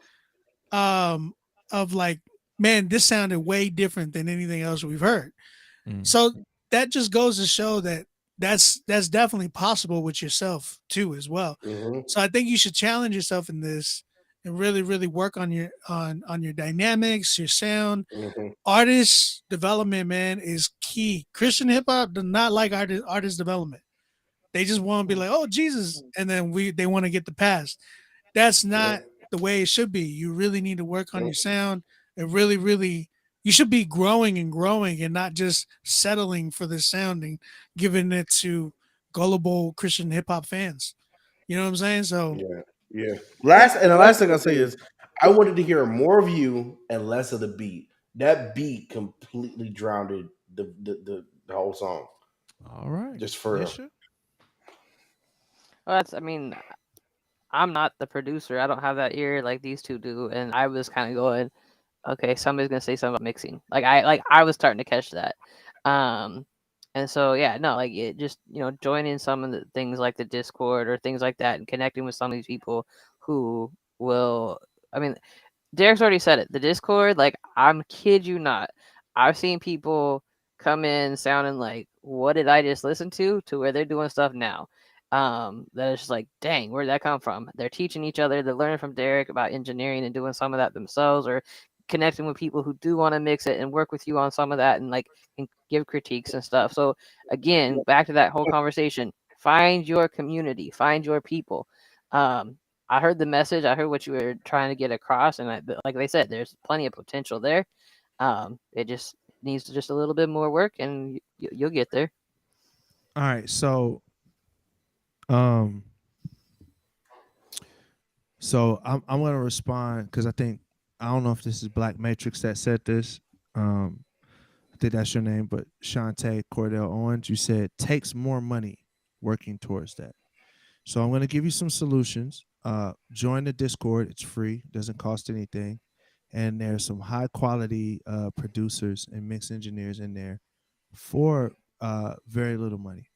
of like, man, this sounded way different than anything else we've heard. So that just goes to show that that's definitely possible with yourself too as well. So I think you should challenge yourself in this and really work on your on your dynamics, your sound. Artist development, man, is key. Christian hip hop does not like artist development. They just want to be like, oh Jesus, and then they want to get the pass. That's not the way it should be. You really need to work on your sound and really you should be growing and not just settling for the sound and giving it to gullible Christian hip hop fans. You know what I'm saying? So yeah. The last thing I'll say is I wanted to hear more of you and less of the beat. That beat completely drowned the whole song. All right. Just for real. Well, I mean, I'm not the producer. I don't have that ear like these two do, and I was kind of going, okay, somebody's gonna say something about mixing. I was starting to catch that. And so yeah, no, like it just, joining some of the things like the Discord or things like that and connecting with some of these people who will, I mean, Derek's already said it. The Discord, like, I'm kid you not, I've seen people come in sounding like, what did I just listen to where they're doing stuff now. That is just like, dang, where'd that come from? They're teaching each other, they're learning from Derek about engineering and doing some of that themselves, or connecting with people who do want to mix it and work with you on some of that and give critiques and stuff. So again, back to that whole conversation, find your community, find your people. I heard the message, I heard what you were trying to get across, and like they said, there's plenty of potential there. It just needs just a little bit more work, and you'll get there. All right, so I'm gonna respond because I don't know if this is Black Matrix that said this. I think that's your name, but Shantae Cordell Owens, you said takes more money working towards that. So I'm gonna give you some solutions. Join the Discord. It's free, doesn't cost anything, and there's some high quality producers and mix engineers in there for very little money.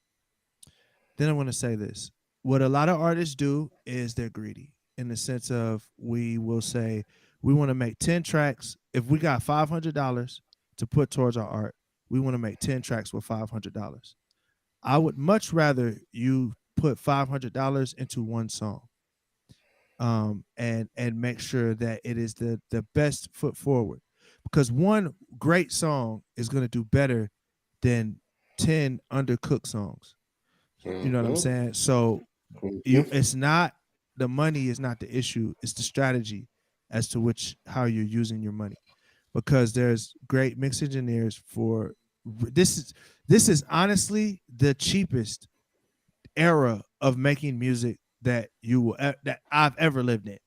Then I want to say this. What a lot of artists do is they're greedy in the sense of we will say we want to make 10 tracks. If we got $500 to put towards our art, we want to make 10 tracks with $500. I would much rather you put $500 into one song and make sure that it is the best foot forward, because one great song is going to do better than 10 undercooked songs. You know what I'm saying? So it's not, the money is not the issue. It's the strategy as to how you're using your money, because there's great mix engineers for this is honestly the cheapest era of making music that I've ever lived in.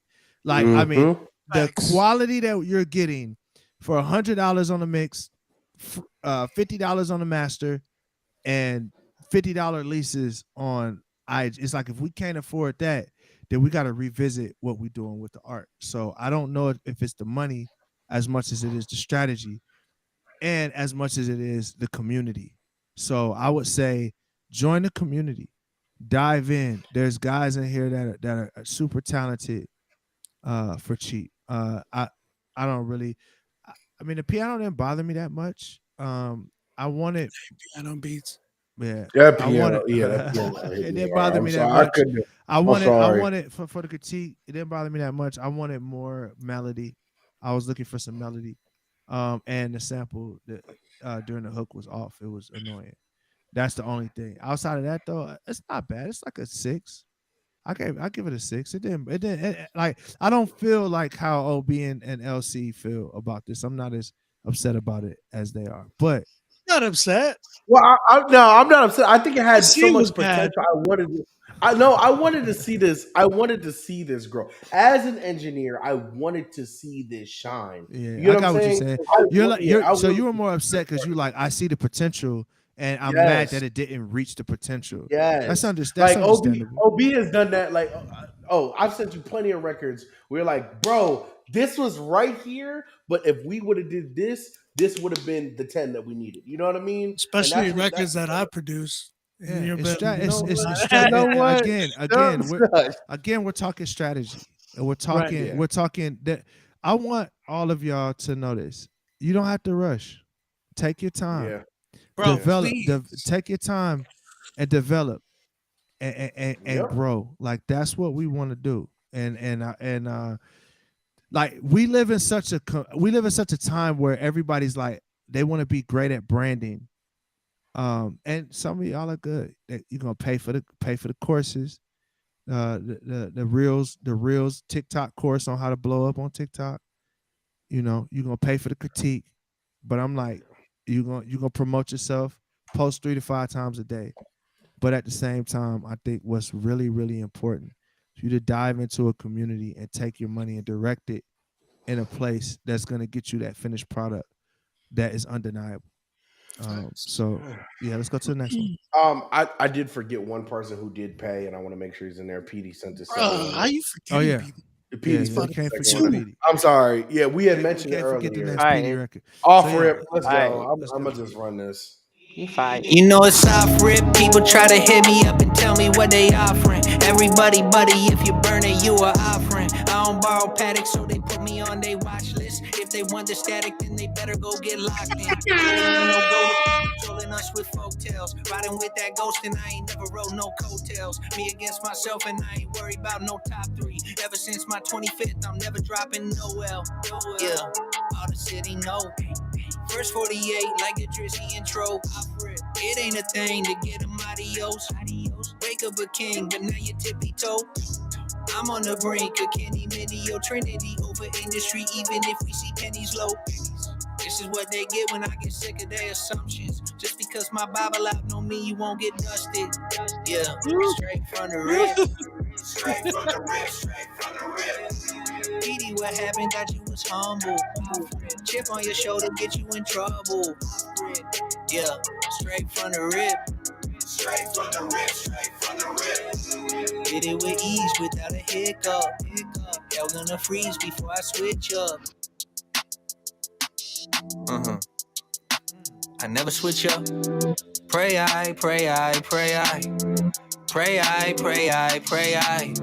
Like, I mean, the quality that you're getting for $100 on the mix, $50 on the master, and $50 leases on it's like, if we can't afford that, then we got to revisit what we're doing with the art. So I don't know if it's the money as much as it is the strategy, and as much as it is the community. So I would say join the community, dive in. There's guys in here that are super talented for cheap. I don't really, I mean, the piano didn't bother me that much. I wanted piano beats. Yeah, that I piano, wanted, it didn't bother me that much. I wanted for the critique. It didn't bother me that much. I wanted more melody. I was looking for some melody, and the sample that during the hook was off. It was annoying. That's the only thing. Outside of that, though, it's not bad. It's like a 6. I give it a 6. It didn't like, I don't feel like how OB and LC feel about this. I'm not as upset about it as they are, but. Not upset. Well, I'm not upset. I think it had so much potential. I wanted to see this. I wanted to see this grow. As an engineer, I wanted to see this shine. Yeah, you know I got what you're saying. So you were more upset because you like, I see the potential, and I'm mad that it didn't reach the potential. Yeah, that's understandable. OB has done that. Like, I've sent you plenty of records. We're like, bro, this was right here, but if we would have did this would have been the 10 that we needed. You know what I mean? Especially records that I produce. Yeah, You're it's better- stra- You know what? again, we're talking strategy, and we're talking yeah. we're talking that. I want all of y'all to know this. You don't have to rush. Take your time. Yeah. Bro, Develop. please. Take your time and develop and Yep. grow. Like that's what we want to do. And like we live in such a time where everybody's like they want to be great at branding. And some of y'all are good. You're gonna pay for the courses, the reels TikTok course on how to blow up on TikTok. You're gonna pay for the critique, but I'm like, you're gonna promote yourself, post 3 to 5 times a day. But at the same time, I think what's really, really important for you to dive into a community and take your money and direct it in a place that's gonna get you that finished product that is undeniable. So yeah, let's go to the next one. I did forget one person who did pay, and I want to make sure he's in there. Petey sent us. How you Oh forgetting yeah. people? Petey's Yeah, for you the can't second forget one. Petey. I'm sorry. Yeah, we had mentioned it Can't forget the earlier. next Petey record. Off So, rip. yeah, Let's All go. right. I'm gonna just run this. You fine. You know it's off rip. People try to hit me up and tell me what they offering. Everybody, buddy, if you burn it, you are offering. I don't borrow Patek, so they put me on their watch list. If they want the static, then they better go get locked in. No go trolling us with folk tales. Riding with that ghost, and I ain't never rode no coattails. Me against myself, and I ain't worried about no top 3. Ever since my 25th, I'm never dropping no L. Yeah, all the city know. First 48, like a Drizzy intro. It ain't a thing to get him adios. Wake up a king, but now you tippy toe. I'm on the brink of Kenny, Mini, or Trinity over industry, even if we see pennies low. This is what they get when I get sick of their assumptions. Just because my Bible out don't mean you won't get dusted. Yeah, straight from the rip. Straight from the rip, straight from the rip. Petey, what happened? Thought you was humble. Chip on your shoulder, get you in trouble. Yeah, straight from the rip. Straight from the rip, straight from the rip. Did it with ease without a hiccup. Hell gonna freeze before I switch up. I never switch up. Pray I, pray I, pray I. Pray I, pray I, pray I.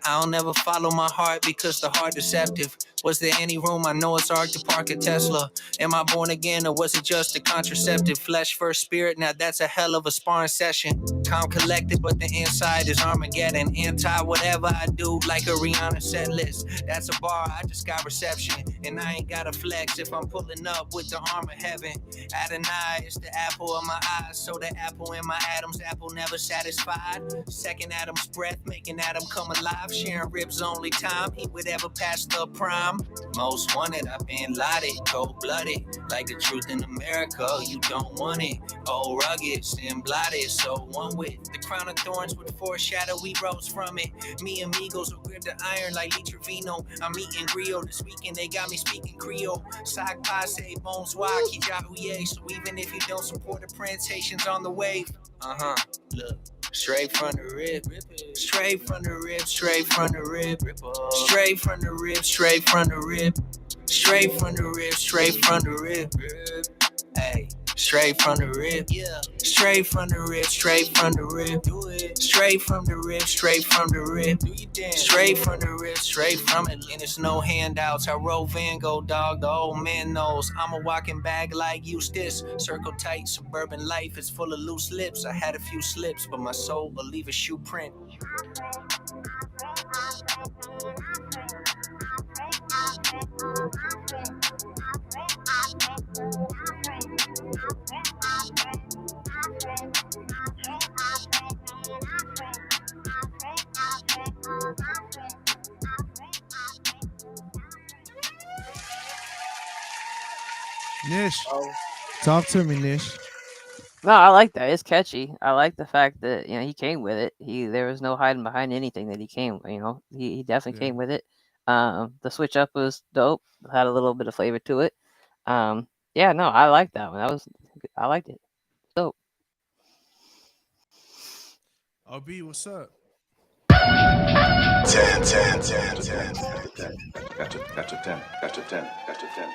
I don't never follow my heart because the heart deceptive. Was there any room? I know it's hard to park a Tesla. Am I born again or was it just a contraceptive? Flesh first spirit, now that's a hell of a sparring session. Calm collected, but the inside is Armageddon. Anti whatever I do, like a Rihanna set list. That's a bar, I just got reception. And I ain't gotta flex if I'm pulling up with the arm of heaven. Adonai is the apple of my eyes. So the apple in my Adam's apple never satisfied. Second Adam's breath, making Adam come alive. Sharing ribs only time he would ever pass the prime. Most wanted, I've been lauded, cold-blooded. Like the truth in America, you don't want it. Oh, rugged, sin blotted, so one with the crown of thorns would foreshadow we rose from it. Me amigos will grip the iron like Lee Trevino. I'm eating griot this weekend, they got me speaking Creole. Sock passe, bonsoir, kijahuye. So even if you don't support the Prince, Haitians on the wave. Look. Straight from the rip, straight from the rip, straight from the rip, straight from the rip, straight from the rip, straight from the rip, straight from the rip, hey, straight from the rip, yeah, straight from the rip, straight from the rip, do it, straight from the rip, straight from the rip, do you dance, straight from the rip, straight from it, and it's no handouts. I wrote Van Gogh, dog, the old man knows. I'm a walking bag like Eustace, circle tight, suburban life is full of loose lips. I had a few slips, but my soul will leave a shoe print. Nish, talk to me, Nish. No, I like that. It's catchy. I like the fact that he came with it. There was no hiding behind anything that he came. He definitely came with it. The switch up was dope. Had a little bit of flavor to it. Yeah, no, I like that one. I liked it. Dope. OB, what's up? 10, 10, 10, 10. Gotcha, 10, gotcha, 10, gotcha, 10, gotcha, 10.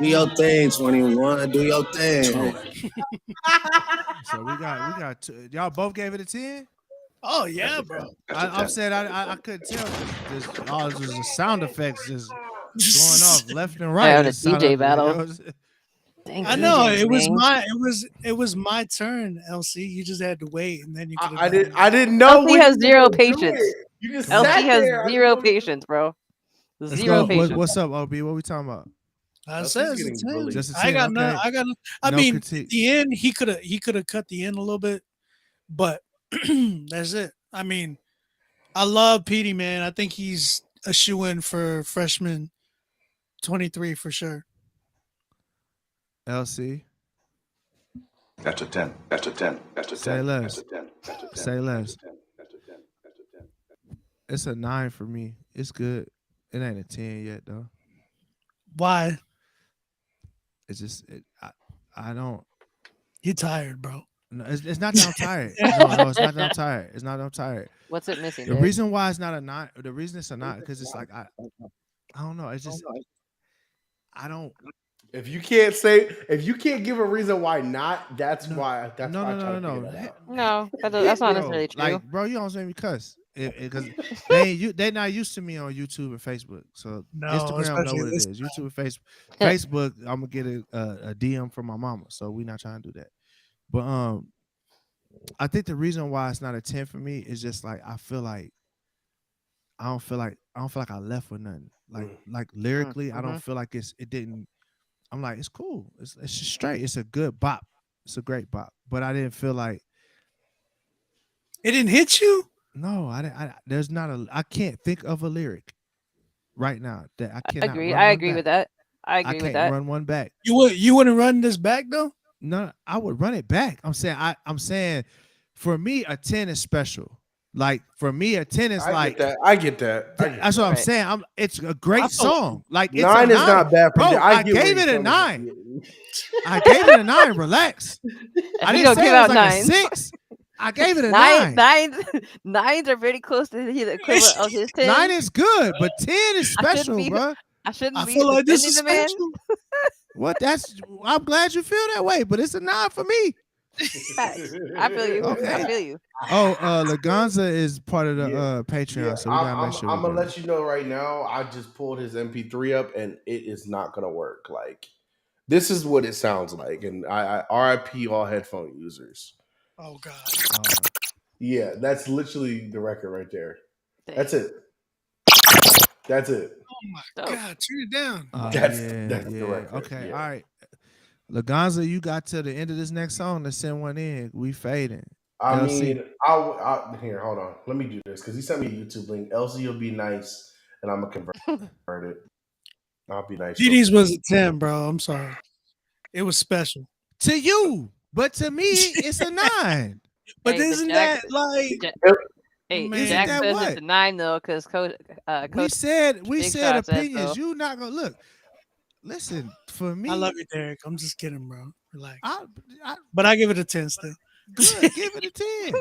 Do your thing, 21. Do your thing. So we got two. Y'all both gave it a 10? Oh yeah, bro. I'm saying I couldn't tell. Just all just the sound effects just going off left and right. Yeah, the It sounded- DJ you battle. know, Dang, I know DJs, it was man. my turn, LC. You just had to wait, and then you could. I didn't know. LC when has you zero were doing patience. it. You just LC sat has there. zero patience, bro. Let's Zero go. patience. What's up, OB? What we talking about? I LC's said getting it's a 10. bullied. Just a I 10, got no. okay. I got. I No mean, critique. at the end he could have cut the end a little bit, but that's it. I mean, I love Petey, man. I think he's a shoe-in for freshman 23 for sure. LC. That's a 10. That's a 10. That's a 10. Say less. That's a 10. That's a 10. Say less. That's a 10. That's a 10. That's a 10. It's a 9 for me. It's good. It ain't a 10 yet though. Why? It's just I don't. You tired, bro? No, it's not that I'm tired. No, it's not that I'm tired. It's not that I'm tired. What's it missing? The Nick? reason why it's not a 9. The reason it's a 9 because it's like I don't know. It's just I don't. If you can't give a reason why not, that's why. That's why I try to figure that out. No, that's not Bro, necessarily true. like, bro, you almost made me cuss because they're not used to me on YouTube and Facebook. So No, Instagram know especially what it this is. YouTube and Facebook. Facebook, I'm gonna get a DM from my mama. So we not trying to do that. But I think the reason why it's not a 10 for me is just like I don't feel like I left with nothing. Like lyrically, I don't feel like it didn't. I'm like, it's cool. It's just straight. It's a good bop. It's a great bop. But I didn't feel like it didn't hit you. No, there's not a. I can't think of a lyric right now that I I cannot. agree. run I one agree back. with that. I agree can't with that. run one back. You wouldn't run this back though? No, I would run it back. I'm saying for me a 10 is special. Like for me a 10 is I get that. That's what I'm saying. It's a great song. Like it's 9 a is not bad for Bro, me. I get where gave you're it a coming 9. from. I gave it a 9. Relax. I He didn't gonna say give it was out like a 9s. 6. I gave it a 9. Nines are very close to the equivalent of his 10. 9 is good, but 10 is special, bro. I shouldn't be feel like this defending is the man. special. What? I'm glad you feel that way, but it's a 9 for me. Facts. I feel you. Okay. I feel you. Oh, Laganza is part of the Patreon, so we gotta make sure. I'm we gonna do let you know right now. I just pulled his MP3 up, and it is not gonna work. Like this is what it sounds like, and I RIP all headphone users. Oh God. Yeah, that's literally the record right there. That's it. That's it. Oh my God, turn it down. That's the record. Okay, yeah. all right. Laganza, you got to the end of this next song to send one in. We fading. I LC. mean, I'll here. Hold on. Let me do this because he sent me a YouTube link. LC will be nice, and I'm gonna convert it. I'll be nice. GD's was a 10, bro. I'm sorry. It was special. To you, but to me, it's a 9. But Hey, but isn't Jack- that like? Hey, Man, Jack that says what? it's a 9 though, because Coach. We said Big Shot said opinions. so. You not gonna look. Listen, for me, I love you, Derek. I'm just kidding, bro. Relax. I But I give it a 10 still. good. Give it a 10.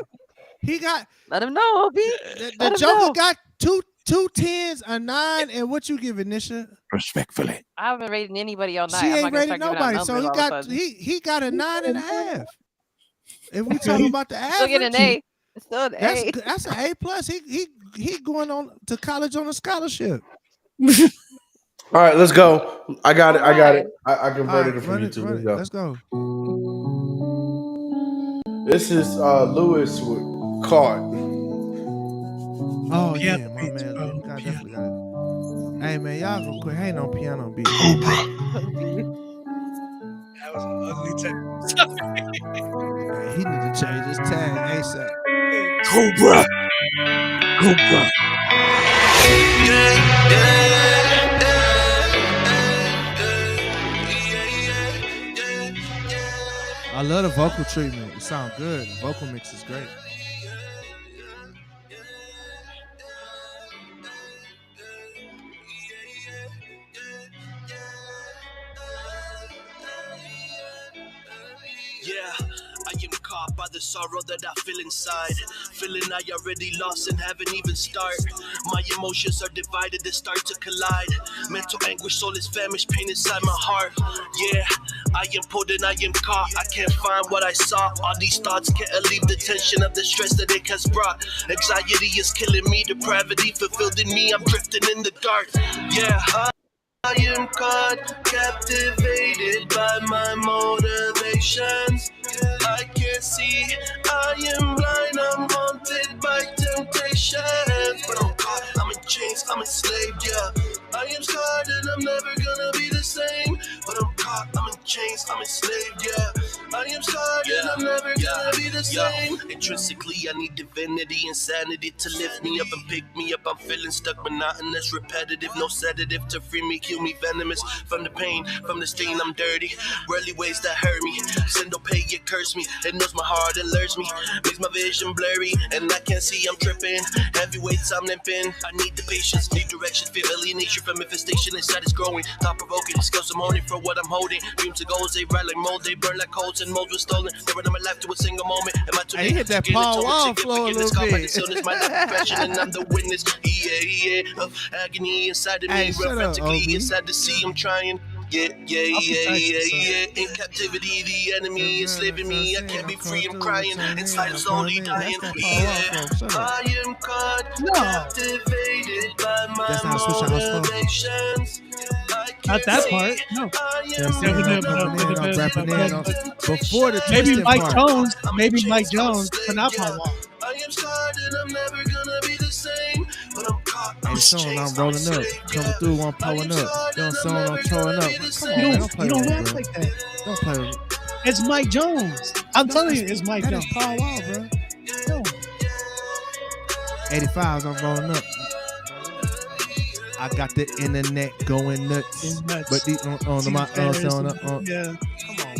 He got Let him know, OB. the Let him Joker know. got two 10s, a 9, and what you give it, Nisha? Respectfully. I haven't rated anybody all night. She I'm ain't not gonna rated start giving out nobody, so he numbers all of a got sudden. he got a 9.5. If we talking about the average, Still get an A. It's still an That's A. good. That's an A plus. He going on to college on a scholarship. All right, let's go. I got it. I got it. I All converted right, it from run YouTube. run it. Let's Let's go. This is Lewis with Caught. Oh Yeah, yeah, my beats, man. bro. You got definitely got it. Hey man, y'all gonna quit hating on piano beat. That was an ugly 10. Man, he need to change his tag ASAP. Cobra. Cobra. I love the vocal treatment. It sounds good. The vocal mix is great. Yeah, I am caught by the sorrow that I feel inside. Feeling I already lost and haven't even started. My emotions are divided, they start to collide. Mental anguish, soulless famished, pain inside my heart. Yeah, I am pulled and I am caught. I can't find what I saw. All these thoughts can't alleviate the tension of the stress that it has brought. Anxiety is killing me, depravity fulfilled in me. I'm drifting in the dark. Yeah, I am caught, captivated by my motivations. I can't see, I am blind, I'm haunted by temptations. But I'm caught, I'm in chains, I'm enslaved, yeah. I am scarred and I'm never gonna be the same. But I'm caught, I'm in chains, I'm enslaved, yeah. I am scarred and I'm never gonna be the same. Intrinsically, I need divinity and sanity to lift me up and pick me up. I'm feeling stuck, monotonous, repetitive, no sedative to free me, kill me, venomous from the pain, from the stain. I'm dirty, rarely ways that hurt me. Sin don't pay, it curse me. It knows my heart, it lures me, makes my vision blurry, and I can't see. I'm tripping, heavyweights, I'm limping. I need the patience, need direction, feel alienation from manifestation inside is growing. Thought provoking, skills I'm honing for what I'm holding. Dreams of goals, they ride like mold, they burn like coals, and molds were stolen. Never in my life to a single moment. Am I too Hey, hit that Paul Wall flow a little bit. My profession, and I'm the witness. Yeah, of agony inside of me. Hey, shut up, Frantically Obi. inside the sea, I'm trying. Yeah. In captivity, the enemy enslaving me. I can't be free, I'm crying. Inside I'm slowly dying. Yeah, I am caught, captivated by my motivations. Not that part. No. Before the maybe twisted Mike part. Jones. Maybe Mike Jones, but not Paul Wall. I am scarred and I'm never gonna be the same. But I'm caught. Hey, song I'm rolling up, coming through, I'm pulling up. Don't song I'm throwing up. Come on, man, don't play You with don't me, rap bro. like that. Don't play with me. It's Mike Jones. I'm telling you, it's Mike That Jones. is Paul Wall, bro. No. 85s, I'm rolling up. I got the internet going nuts. But these on my Yeah.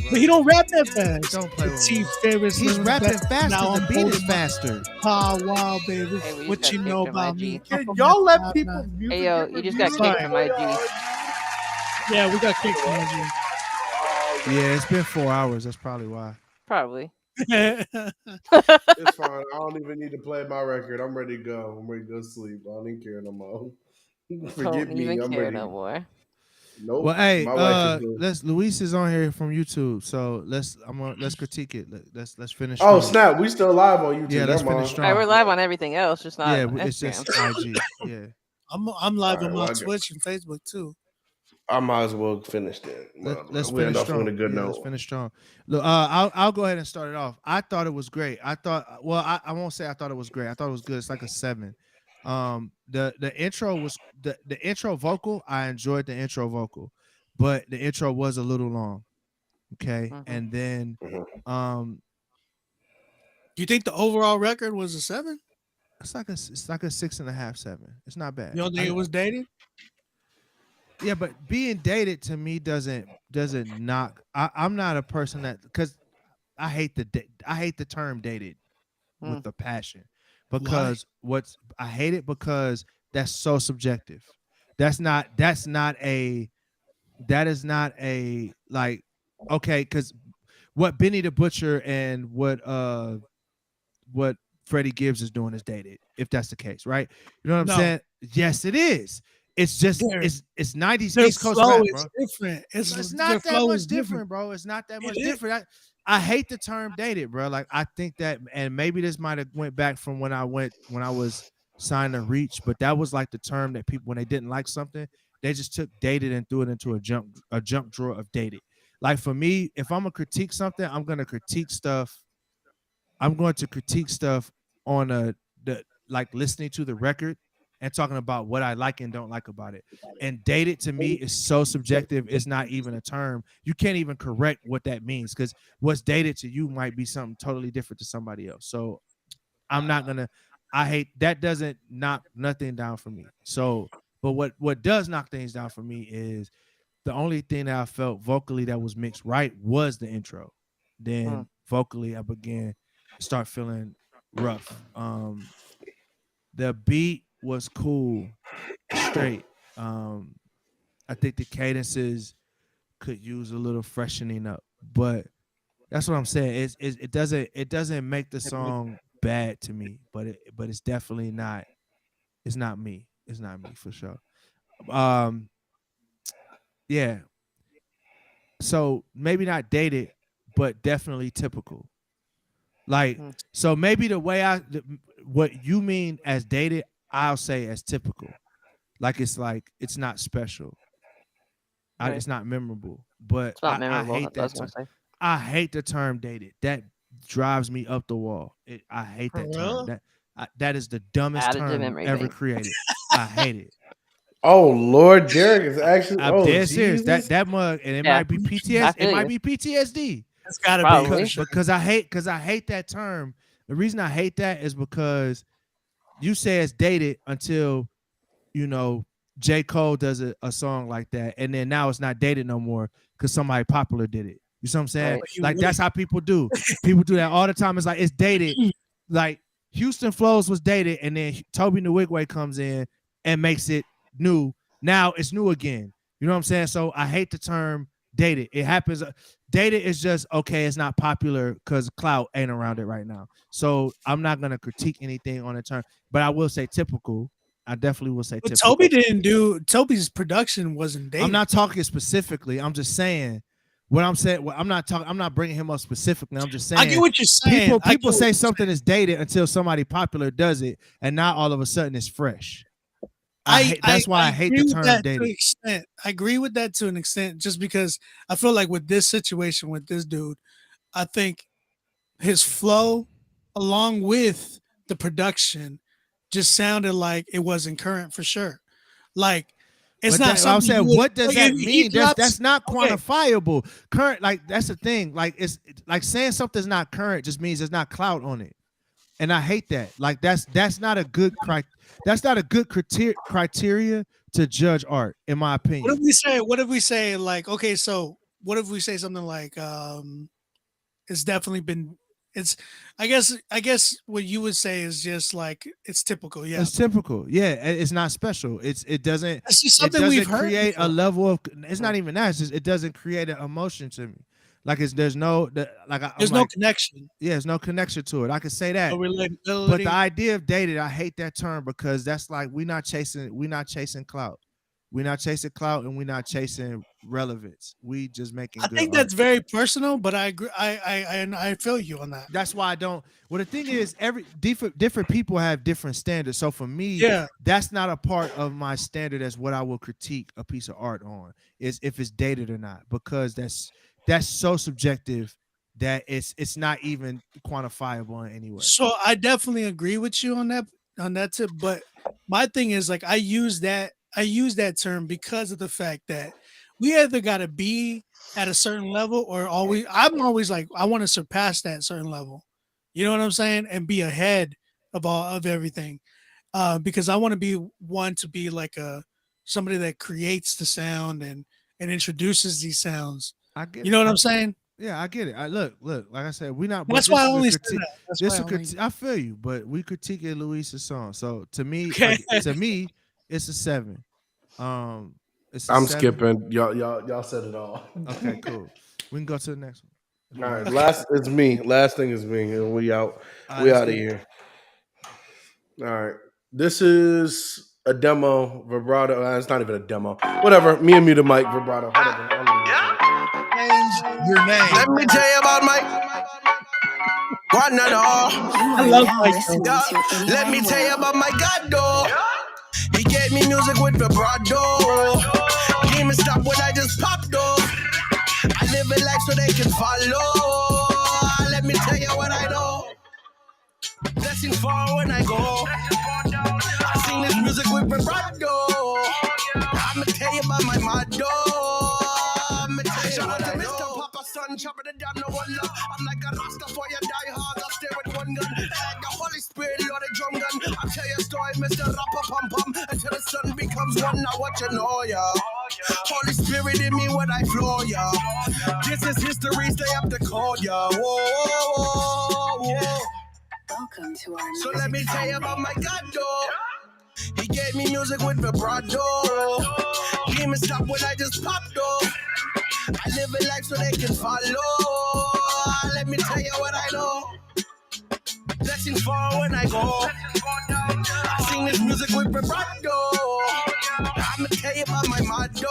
But he don't rap that fast. Don't play with T. Ferris. He's rapping faster. Now The I'm beat is holding my faster. Paul Wall, baby. Hey, we just What got you kicked know from about IG. me? Can y'all let people Hey yo, you just got kicked from IG. Yeah, we got kicked from IG. Yeah, it's been 4 hours. That's probably why. Probably. It's fine. I don't even need to play my record. I'm ready to go. I'm ready to go sleep. I don't even care no more. Forget Don't me. even I'm care ready. no more. Nope. Well, hey, my life is good. let's. Luis is on here from YouTube, so let's critique it. Let's finish. Oh strong. snap! We still live on YouTube. Yeah, let's Never finish mind. strong. Hey, we're live on everything else, just not Yeah, on it's Instagram. just IG. Yeah. I'm live All right, on well, my I got- Twitch and Facebook too. I might as well finish that. Let's we end finish off strong. on a good Yeah, note. let's finish strong. Look, I'll go ahead and start it off. I thought it was great. I won't say I thought it was great. I thought it was good. It's like a 7. The intro was the intro vocal. I enjoyed the intro vocal, but the intro was a little long. Okay, and then Do you think the overall record was a 7? it's like a 6.5, 7. It's not bad. You don't think it was dated? Yeah, but being dated to me doesn't knock. I'm not a person that, because I hate the term dated with a passion, because I hate it because that's so subjective. That is not a like, okay, because what Benny the Butcher and what Freddie Gibbs is doing is dated, if that's the case, right? You know what I'm saying? Yes, it is. It's just it's 90s Their East Coast flow rap, is bro. different. It's their not that flow much is different, bro. It's not that much It is. different. I hate the term dated, bro. Like, I think that, and maybe this might have went back from when I was signed to Reach, but that was like the term that people, when they didn't like something, they just took dated and threw it into a junk drawer of dated. Like, for me, if I'm gonna critique something, I'm going to critique stuff on like listening to the record and talking about what I like and don't like about it. And dated to me is so subjective. It's not even a term. You can't even correct what that means, because what's dated to you might be something totally different to somebody else. So I hate that. Doesn't knock nothing down for me. So, but what does knock things down for me is the only thing that I felt vocally that was mixed right was the intro. Then vocally I began to start feeling rough. The beat was cool, straight. I think the cadences could use a little freshening up, but That's what I'm saying. It doesn't make the song bad to me, but it's definitely not. It's not me. It's not me for sure. Yeah. So maybe not dated, but definitely typical. Like, so maybe the way what you mean as dated, I'll say as typical. Like it's not special. Right. It's not memorable. But It's not memorable. I hate that's that. what I'm saying. I hate the term dated. That drives me up the wall. I hate For that real? term. That is the dumbest Added to term memory ever bank. created. I hate it. Oh Lord, Derek is actually. I'm dead serious. Jesus. That mug, and it Yeah. might be I PTSD. feel It might you. be PTSD. It's gotta Probably. be Because I hate that term. The reason I hate that is because you say it's dated until J. Cole does a song like that, and then now it's not dated no more because somebody popular did it. You see what I'm saying? Right. Like that's how people do. People do that all the time. It's like it's dated. Like Houston Flows was dated, and then Toby Nwigwe comes in and makes it new. Now it's new again. You know what I'm saying? So I hate the term dated. It happens. Dated is just okay. It's not popular because clout ain't around it right now. So I'm not gonna critique anything on the term, but I will say typical. I definitely will say But typical. Toby's production wasn't dated. I'm not talking specifically. I'm just saying what I'm saying. I'm not bringing him up specifically. I'm just saying. I get what you're saying. People say something is dated until somebody popular does it, and now all of a sudden it's fresh. That's why I hate the term dated. I agree with that to an extent, just because I feel like with this situation with this dude, I think his flow, along with the production, just sounded like it wasn't current for sure. Like it's But not. I'm something saying, you would- what does like, that he mean? drops- That's not okay. quantifiable. Current, like that's the thing. Like it's like saying something's not current just means there's not clout on it, and I hate that. Like that's not a good criteria to judge art, in my opinion. What if we say like, okay, so what if we say something like it's definitely been I guess what you would say is just like it's typical. Yeah. It's typical. Yeah, it's not special. It doesn't. It's just it something doesn't we've heard create before. a level of. It's not even that. It's just it doesn't create an emotion to me. Like there's no connection. Yeah, there's no connection to it. I can say that. No relatability. But the idea of dated, I hate that term because that's like we're not chasing clout. We're not chasing clout and we're not chasing relevance. We just making. I good think art. that's very personal, but I agree. I feel you on that. That's why I don't. Well, the thing is, every different people have different standards. So for me, Yeah. that's not a part of my standard as what I will critique a piece of art on is if it's dated or not, because that's so subjective that it's not even quantifiable in any way. So I definitely agree with you on that tip. But my thing is like I use that term because of the fact that we either gotta be at a certain level or I'm always like I want to surpass that certain level. You know what I'm saying? And be ahead of everything. Because I want to be one to be like somebody that creates the sound and introduces these sounds. I get You know what I'm saying? Yeah, I get it. Look, like I said, we're not. That's but why I this is a only said critique- that. That's this why is I a only- critique- I feel you, but we critiquing Luis's song. So to me, Okay. to me, it's a 7. It's a I'm 7. skipping. Y'all said it all. Okay, cool. We can go to the next one. All right, it's me. Last thing is me, and we out. All We right, out of let's here. All right, this is a demo vibrato. It's not even a demo. Whatever. Me and Mute Mike vibrato. Change your name. Let me tell you about my one and all. I love Mike. Yeah. Let me tell you about my God, though. He gave me music with vibrato. Game and stop when I just popped though. I live a life so they can follow. Let me tell you what I know. Blessing fall when I go. I sing this music with vibrato. I'ma tell you about my motto. I'ma tell you what I know. Mr. Papa Son, chopping it down, no one love. I'm like a Rasta for your die hard. I stay with one gun. Like the Holy Spirit, Lord, a drum gun. I'll tell you a story, Mr. Rapper Pum Pum. Until the sun becomes one, now what you know, yeah. Holy Spirit in me when I flow, yeah. This is history, stay up the code, yeah. Whoa, whoa, whoa, whoa. Welcome to our So let me tell you about my God, though. He gave me music with vibrato. He me stop when I just popped, though. I live a life so they can follow. Let me tell you what I know. Blessings fall when I go. I sing this music with vibrato. I'ma tell you about my motto.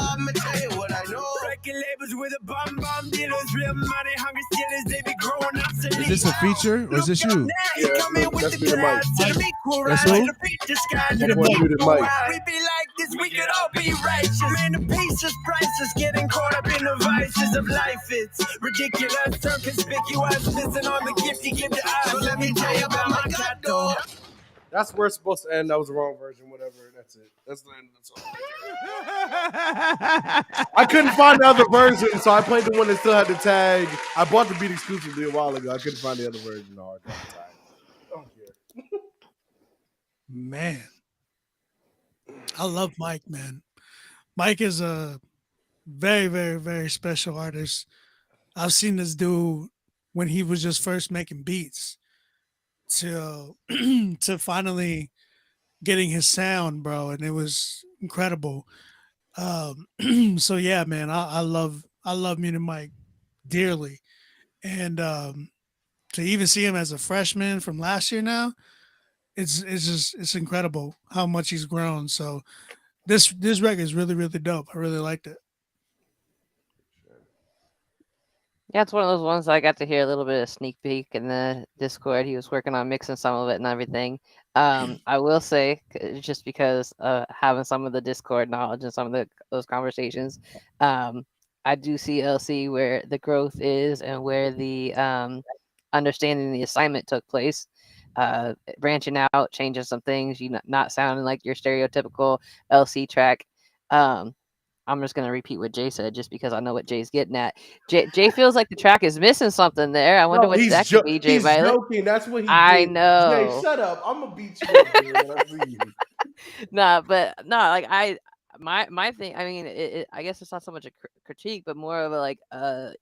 I'ma tell you what I know. Breaking labels with a bomb dealers, real money, hungry stealers, they be growing up. Is this a feature or is this you? Yeah, that's me and Mike. That's who? My boy muted Mike. We be like this, we could all be righteous. Man, the peace is priceless, getting caught up in the vices of life. It's ridiculous, so conspicuous, missing on the gift you give to us. So let me tell you about my God, though. That's where it's supposed to end. That was the wrong version. Whatever. That's it. That's the end of the song. I couldn't find the other version, so I played the one that still had the tag. I bought the beat exclusively a while ago. I couldn't find the other version. No, I got the tag. I don't care. Man, I love Mike, man. Mike is a very, very, very special artist. I've seen this dude when he was just first making beats to finally getting his sound, bro, and it was incredible. So yeah, man, I love Muted Mike dearly, and to even see him as a freshman from last year now, it's incredible how much he's grown. So this record is really, really dope. I really liked it. Yeah, it's one of those ones I got to hear a little bit of sneak peek in the Discord. He was working on mixing some of it and everything. I will say, just because having some of the Discord knowledge and some of those conversations, I do see LC where the growth is and where the understanding the assignment took place. Branching out, changing some things, you not sounding like your stereotypical LC track. I'm just gonna repeat what Jay said, just because I know what Jay's getting at. Jay feels like the track is missing something there. I wonder what that could be. Jay He's Violet. joking. That's what he. I did. know. Jay, shut up. I'm gonna beat you up, dude, when I see you. Like my thing. I mean, I guess it's not so much a critique, but more of a like an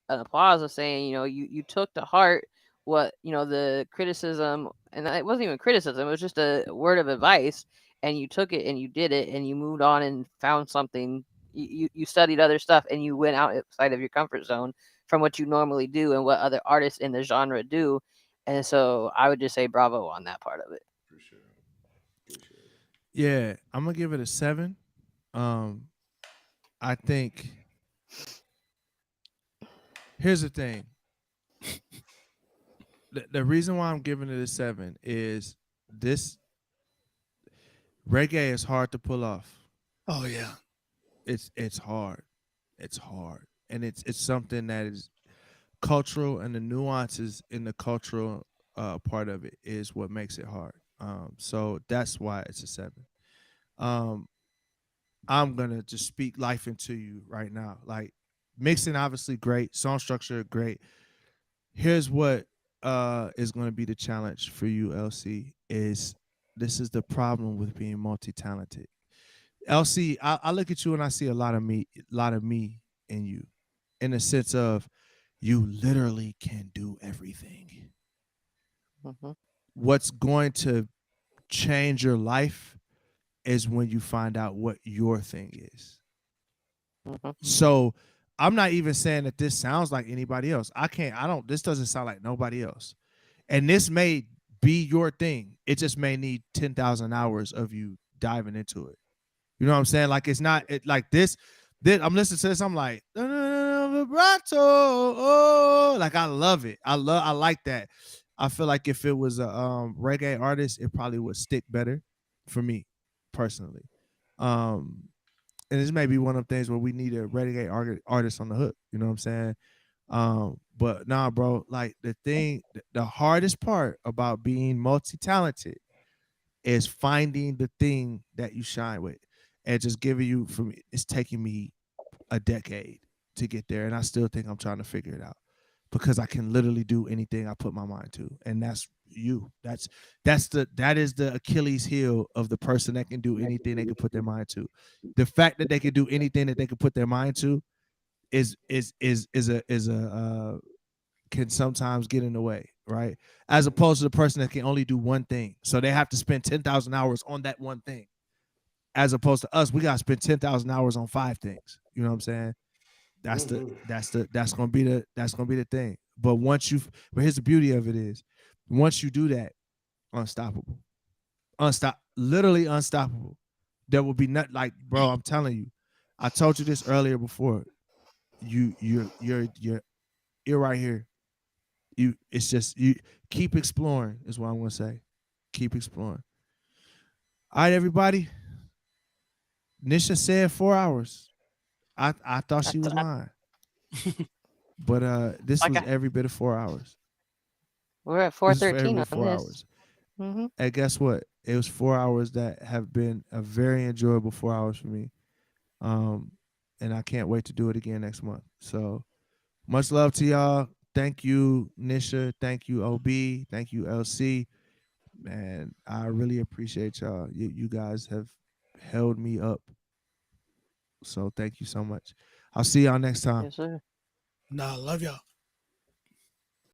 applause of saying, you took to heart what the criticism, and it wasn't even criticism. It was just a word of advice. And you took it and you did it and you moved on and found something. You studied other stuff and you went outside of your comfort zone from what you normally do and what other artists in the genre do. And so I would just say bravo on that part of it. For sure. Yeah, I'm gonna give it a 7. I think here's the thing. The reason why I'm giving it a 7 is this. Reggae is hard to pull off. Oh yeah, it's hard. It's hard, and it's something that is cultural, and the nuances in the cultural part of it is what makes it hard. So that's why it's a 7. I'm gonna just speak life into you right now. Like, mixing, obviously great, song structure great. Here's what is gonna be the challenge for you, LC. This is the problem with being multi-talented. LC, I look at you and I see a lot of me in you, in the sense of you literally can do everything. Mm-hmm. What's going to change your life is when you find out what your thing is. Mm-hmm. So I'm not even saying that this sounds like anybody else. This doesn't sound like nobody else. And this may be your thing. It just may need 10,000 hours of you diving into it. You know what I'm saying? Like, it's not like this. Then I'm listening to this. I'm like, vibrato. Oh, like, I love it. I like that. I feel like if it was a reggae artist, it probably would stick better for me personally. And this may be one of the things where we need a reggae artist on the hook. You know what I'm saying? But nah, bro, like the hardest part about being multi-talented is finding the thing that you shine with, and just giving you, for me, it's taking me a decade to get there. And I still think I'm trying to figure it out, because I can literally do anything I put my mind to. And that's you. That is the Achilles heel of the person that can do anything they can put their mind to. The fact that they can do anything that they can put their mind to can sometimes get in the way, right? As opposed to the person that can only do one thing. So they have to spend 10,000 hours on that one thing. As opposed to us, we got to spend 10,000 hours on 5 things. You know what I'm saying? That's gonna be the thing. But here's the beauty of it is, once you do that, unstoppable, literally unstoppable. There will be not like, bro. I'm telling you, I told you this earlier before. You're right here. It's just you keep exploring is what I'm gonna say. Keep exploring. All right, everybody. Nisha said 4 hours. I thought she was lying. But this was every bit of 4 hours. We're at 4:13 on 4 this. hours. Mm-hmm. And guess what? It was 4 hours that have been a very enjoyable 4 hours for me. And I can't wait to do it again next month. So much love to y'all. Thank you, Nisha. Thank you, OB. Thank you, LC. Man, I really appreciate y'all. You guys have held me up. So thank you so much. I'll see y'all next time. Yes, sir. Nah, love y'all.